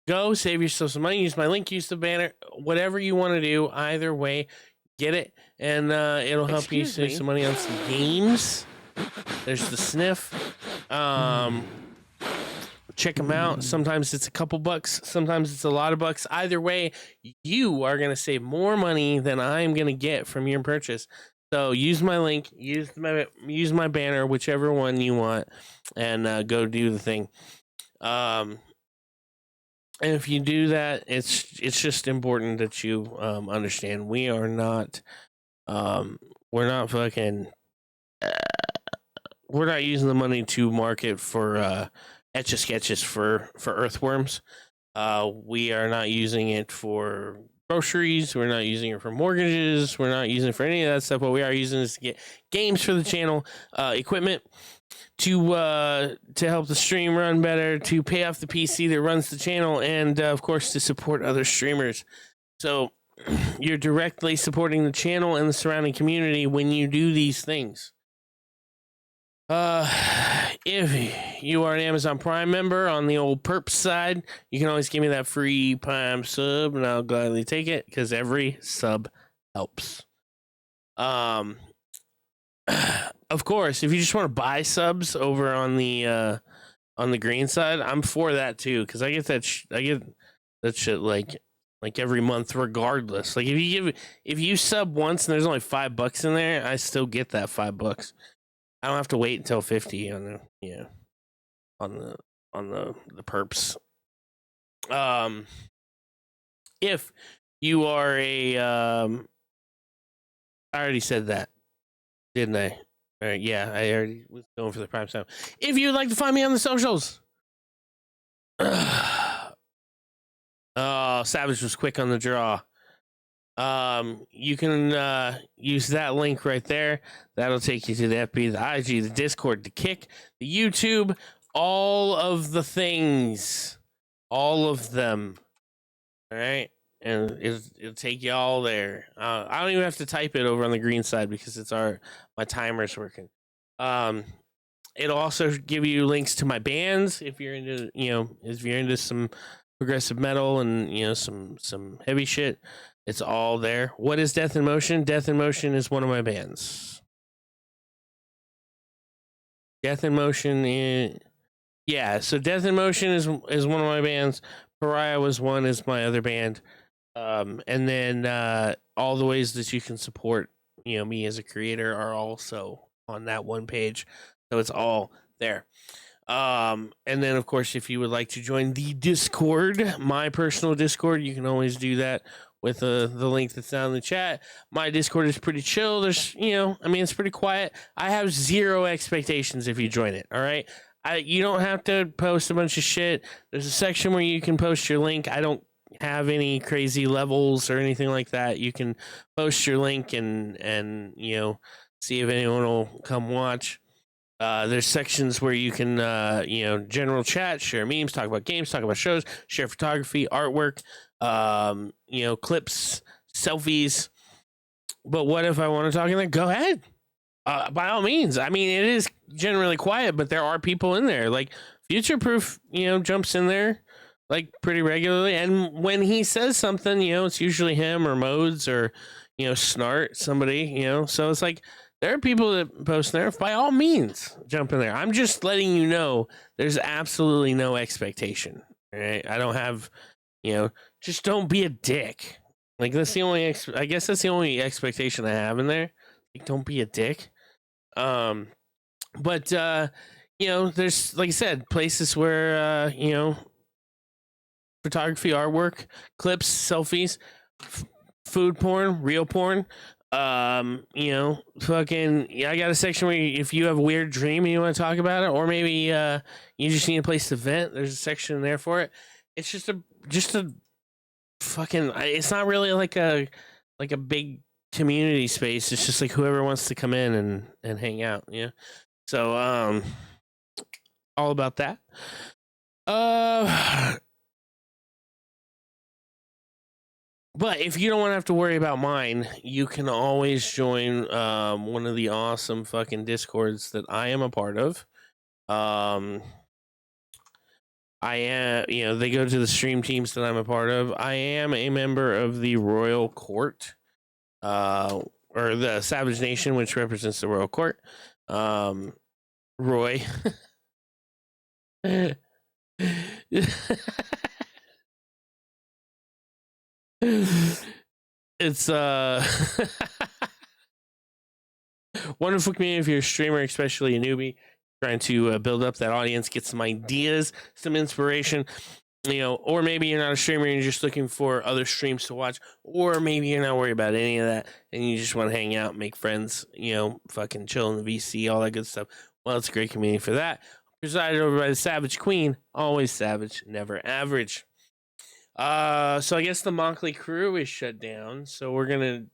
S1: Go save yourself some money. Use my link. Use the banner. Whatever you want to do. Either way, get it, and it'll help you save some money on some games. There's the sniff. Check them out. Sometimes it's a couple bucks. Sometimes it's a lot of bucks. Either way, you are going to save more money than I'm going to get from your purchase. So use my link, use my banner, whichever one you want, and go do the thing. And if you do that, it's just important that you understand we are not we're not using the money to market for Etch-a-Sketches for earthworms. We are not using it for groceries. We're not using it for mortgages. We're not using it for any of that stuff. What we are using is to get games for the channel, equipment to help the stream run better, to pay off the PC that runs the channel, and of course to support other streamers. So you're directly supporting the channel and the surrounding community when you do these things. If you are an Amazon Prime member on the old perps side, you can always give me that free Prime sub, and I'll gladly take it because every sub helps. Of course, if you just want to buy subs over on the green side, I'm for that too because I get that shit like every month regardless. Like if you sub once and there's only $5 in there, I still get that $5. I don't have to wait until 50 on the perps. If you are a I already said that, didn't I? All right, yeah, I already was going for the prime time. If you'd like to find me on the socials, Savage was quick on the draw. You can use that link right there. That'll take you to the FB, the IG, the Discord, the Kick, the YouTube, all of the things, all of them. All right, and it'll take you all there. I don't even have to type it over on the green side because my timer's working. It'll also give you links to my bands if you're into some progressive metal and some heavy shit. It's all there. What is Death in Motion? Death in Motion is one of my bands. Death in Motion so Death in Motion is one of my bands. Pariah was one, is my other band. And then all the ways that you can support me as a creator are also on that one page. So it's all there. And then, of course, if you would like to join the Discord, my personal Discord, you can always do that with the link that's down in the chat. My Discord is pretty chill. There's, it's pretty quiet. I have zero expectations if you join it. All right. You don't have to post a bunch of shit. There's a section where you can post your link. I don't have any crazy levels or anything like that. You can post your link and see if anyone will come watch. There's sections where you can, general chat, share memes, talk about games, talk about shows, share photography, artwork, clips, selfies. But what if I want to talk in there? Go ahead. By all means. I mean, it is generally quiet, but there are people in there. Like Future Proof, jumps in there like pretty regularly. And when he says something, it's usually him or Modes or, Snart, somebody, so it's like, there are people that post there. By all means, jump in there. I'm just letting you know there's absolutely no expectation. Right? I don't have, just don't be a dick. Like that's the only. I guess that's the only expectation I have in there. Like, don't be a dick. But there's, like I said, places where photography, artwork, clips, selfies, food porn, real porn. I got a section where if you have a weird dream and you want to talk about it, or maybe you just need a place to vent, there's a section there for it. It's just a fucking, it's not really like a big community space. It's just like whoever wants to come in and hang out. So all about that. But if you don't want to have to worry about mine, you can always join one of the awesome fucking Discords that I am a part of. I am, they go to the stream teams that I'm a part of. I am a member of the Royal Court, or the Savage Nation, which represents the Royal Court. Roy. It's wonderful community if you're a streamer, especially a newbie, trying to build up that audience, get some ideas, some inspiration, or maybe you're not a streamer and you're just looking for other streams to watch, or maybe you're not worried about any of that and you just want to hang out, make friends, fucking chill in the VC, all that good stuff. Well, it's a great community for that. Presided over by the Savage Queen, always savage, never average. So I guess the Monkley crew is shut down, so we're gonna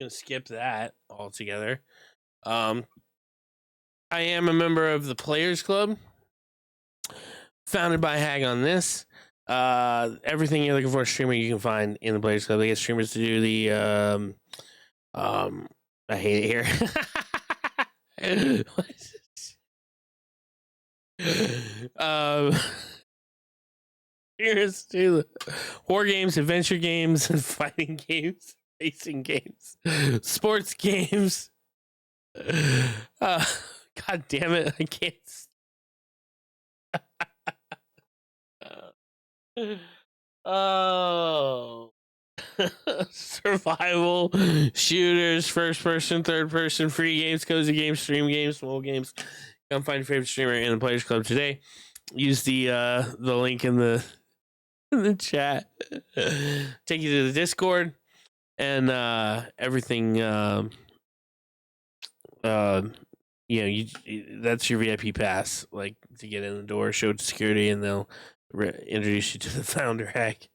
S1: skip that altogether. I am a member of the Players Club, founded by Hag on This. Everything you're looking for a streamer you can find in the Players Club. They get streamers to do the I hate it here. Here's to the horror games, adventure games, and fighting games, racing games, sports games. God damn it, I can't. Oh. Survival, shooters, first person, third person, free games, cozy games, stream games, mobile games. Come find your favorite streamer in the Players Club today. Use the link in the chat. Take you to the Discord and everything. That's your VIP pass, like to get in the door, show it to security, and they'll introduce you to the founder hack.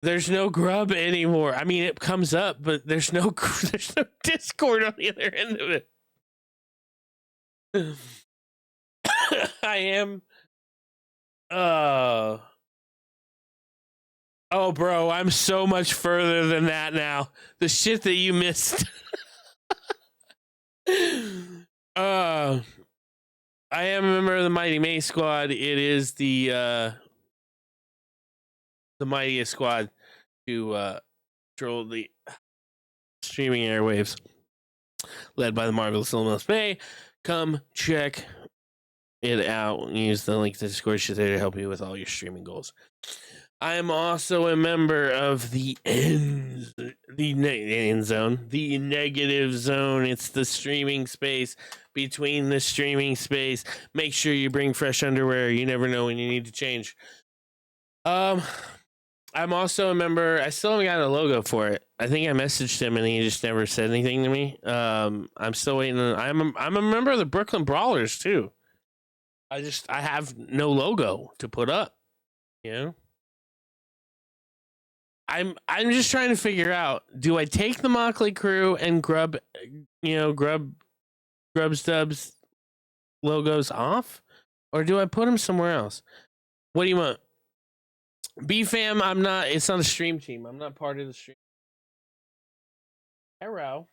S1: There's no grub anymore. I mean, it comes up, but there's no Discord on the other end of it. I am. Oh, bro, I'm so much further than that now. The shit that you missed. I am a member of the Mighty May Squad. It is the mightiest squad to control the streaming airwaves, led by the marvelous Illinois May. Come check it out. Use the link to Discord there to help you with all your streaming goals. I am also a member of the end zone, the negative zone. It's the streaming space between the streaming space. Make sure you bring fresh underwear. You never know when you need to change. I'm also a member. I still haven't got a logo for it. I think I messaged him and he just never said anything to me. I'm still waiting. I'm a member of the Brooklyn Brawlers too. I have no logo to put up. You know. I'm just trying to figure out, do I take the Mockley crew and Grub Stubs logos off, or do I put them somewhere else? What do you want? B-Fam, it's not a stream team. I'm not part of the stream. Hello.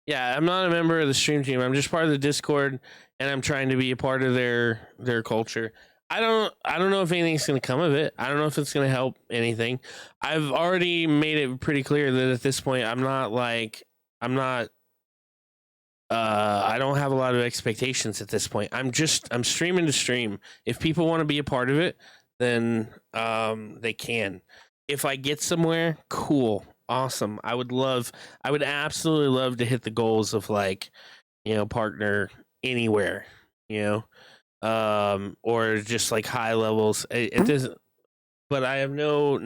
S1: Yeah, I'm not a member of the stream team. I'm just part of the Discord, and I'm trying to be a part of their culture. I don't know if anything's going to come of it. I don't know if it's going to help anything. I've already made it pretty clear that at this point, I don't have a lot of expectations at this point. I'm streaming to stream. If people want to be a part of it, then they can. If I get somewhere, cool, awesome. I would absolutely love to hit the goals of partner anywhere, or just like high levels. It doesn't, but I have no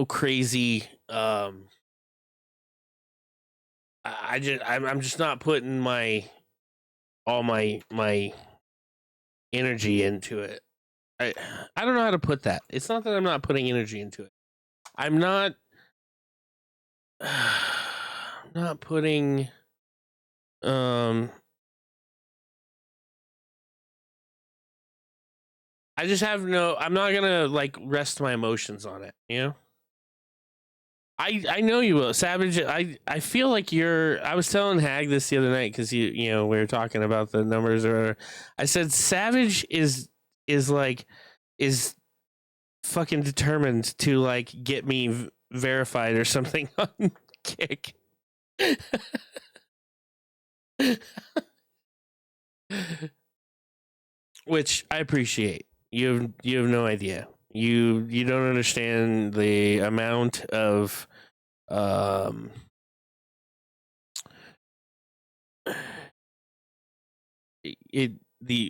S1: crazy. I'm just not putting all my energy into it. I don't know how to put that. It's not that I'm not putting energy into it. I'm not putting I just have I'm not gonna rest my emotions on it, I know you will, Savage. I feel like I was telling Hag this the other night because we were talking about the numbers, or I said Savage is fucking determined to get me verified or something on Kick. Which I appreciate. You have no idea. You don't understand the amount of the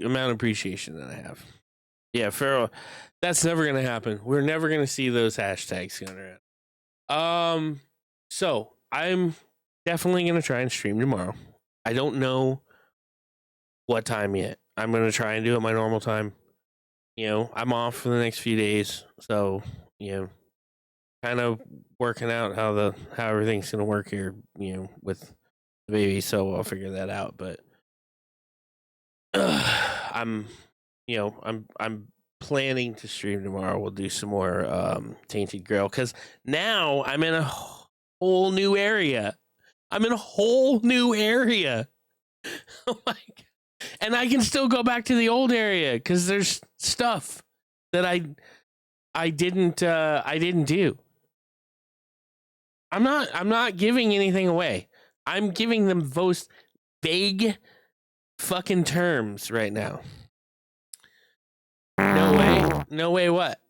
S1: amount of appreciation that I have. Yeah, Pharaoh, that's never gonna happen. We're never gonna see those hashtags going around. So I'm definitely gonna try and stream tomorrow. I don't know what time yet. I'm gonna try and do it my normal time. I'm off for the next few days, so kind of working out how everything's gonna work here, with the baby. So I'll figure that out. But I'm planning to stream tomorrow. We'll do some more Tainted Grail because now I'm in a whole new area. Oh my God. And I can still go back to the old area because there's stuff that I didn't do. I'm not giving anything away. I'm giving them those vague fucking terms right now. No way. What?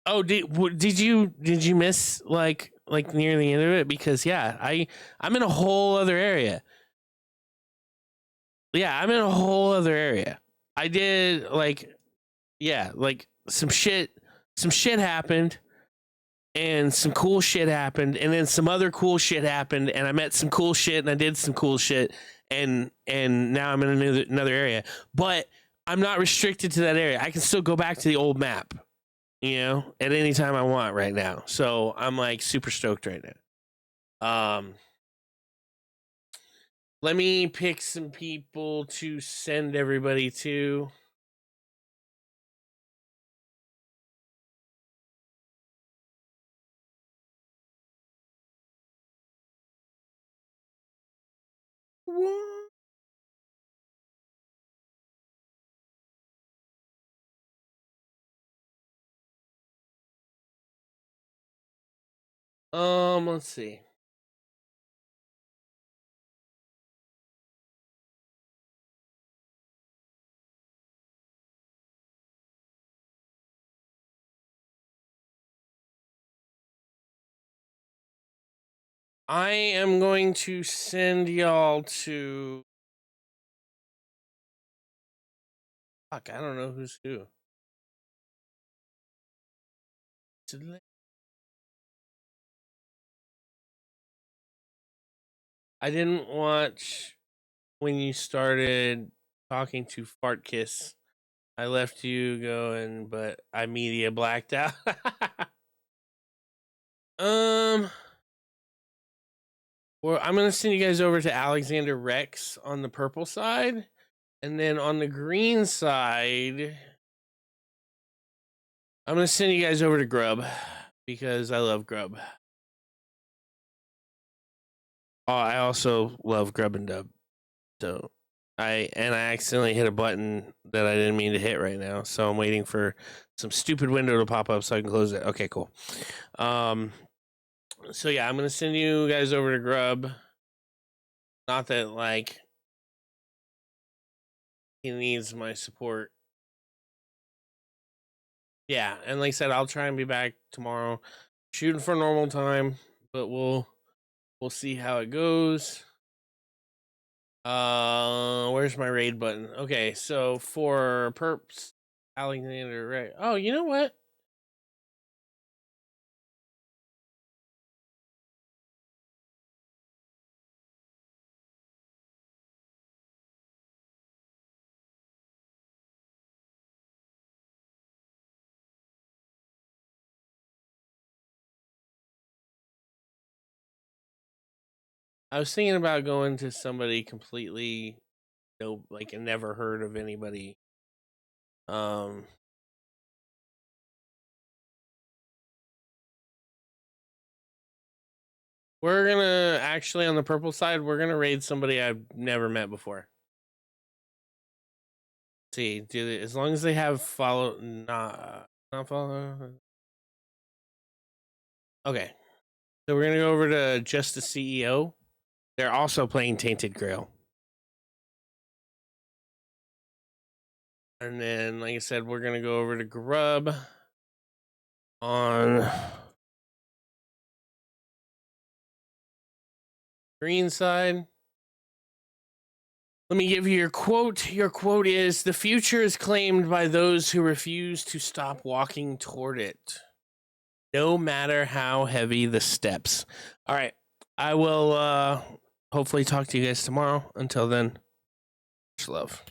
S1: Oh, did you miss like near the end of it? Because yeah, I'm in a whole other area. Yeah, I'm in a whole other area. I did some shit happened, and some cool shit happened, and then some other cool shit happened, and I met some cool shit, and I did some cool shit, and now I'm in another area. But I'm not restricted to that area. I can still go back to the old map, at any time I want right now. So I'm super stoked right now. Let me pick some people to send everybody to. What? Let's see. I am going to send y'all to... Fuck, I don't know who's who. I didn't watch when you started talking to Fart Kiss. I left you going, but I media blacked out. Well, I'm gonna send you guys over to Alexander Rex on the purple side, and then on the green side, I'm gonna send you guys over to Grub because I love Grub. Oh, I also love Grub and Dub. So I accidentally hit a button that I didn't mean to hit right now. So I'm waiting for some stupid window to pop up so I can close it. Okay, cool. So yeah, I'm gonna send you guys over to Grub. Not that like he needs my support. Yeah, and like I said, I'll try and be back tomorrow, shooting for normal time, but we'll see how it goes. Where's my raid button? Okay, so for perps, Alexander, right? Oh, you know what? I was thinking about going to somebody completely, like never heard of anybody. We're gonna actually on the purple side, we're gonna raid somebody I've never met before. See, as long as they have follow, not follow. Okay, so we're gonna go over to Just the CEO. They're also playing Tainted Grail. And then, like I said, we're going to go over to Grub on green side. Let me give you your quote. Your quote is, "The future is claimed by those who refuse to stop walking toward it, no matter how heavy the steps." All right. I will hopefully talk to you guys tomorrow. Until then, much love.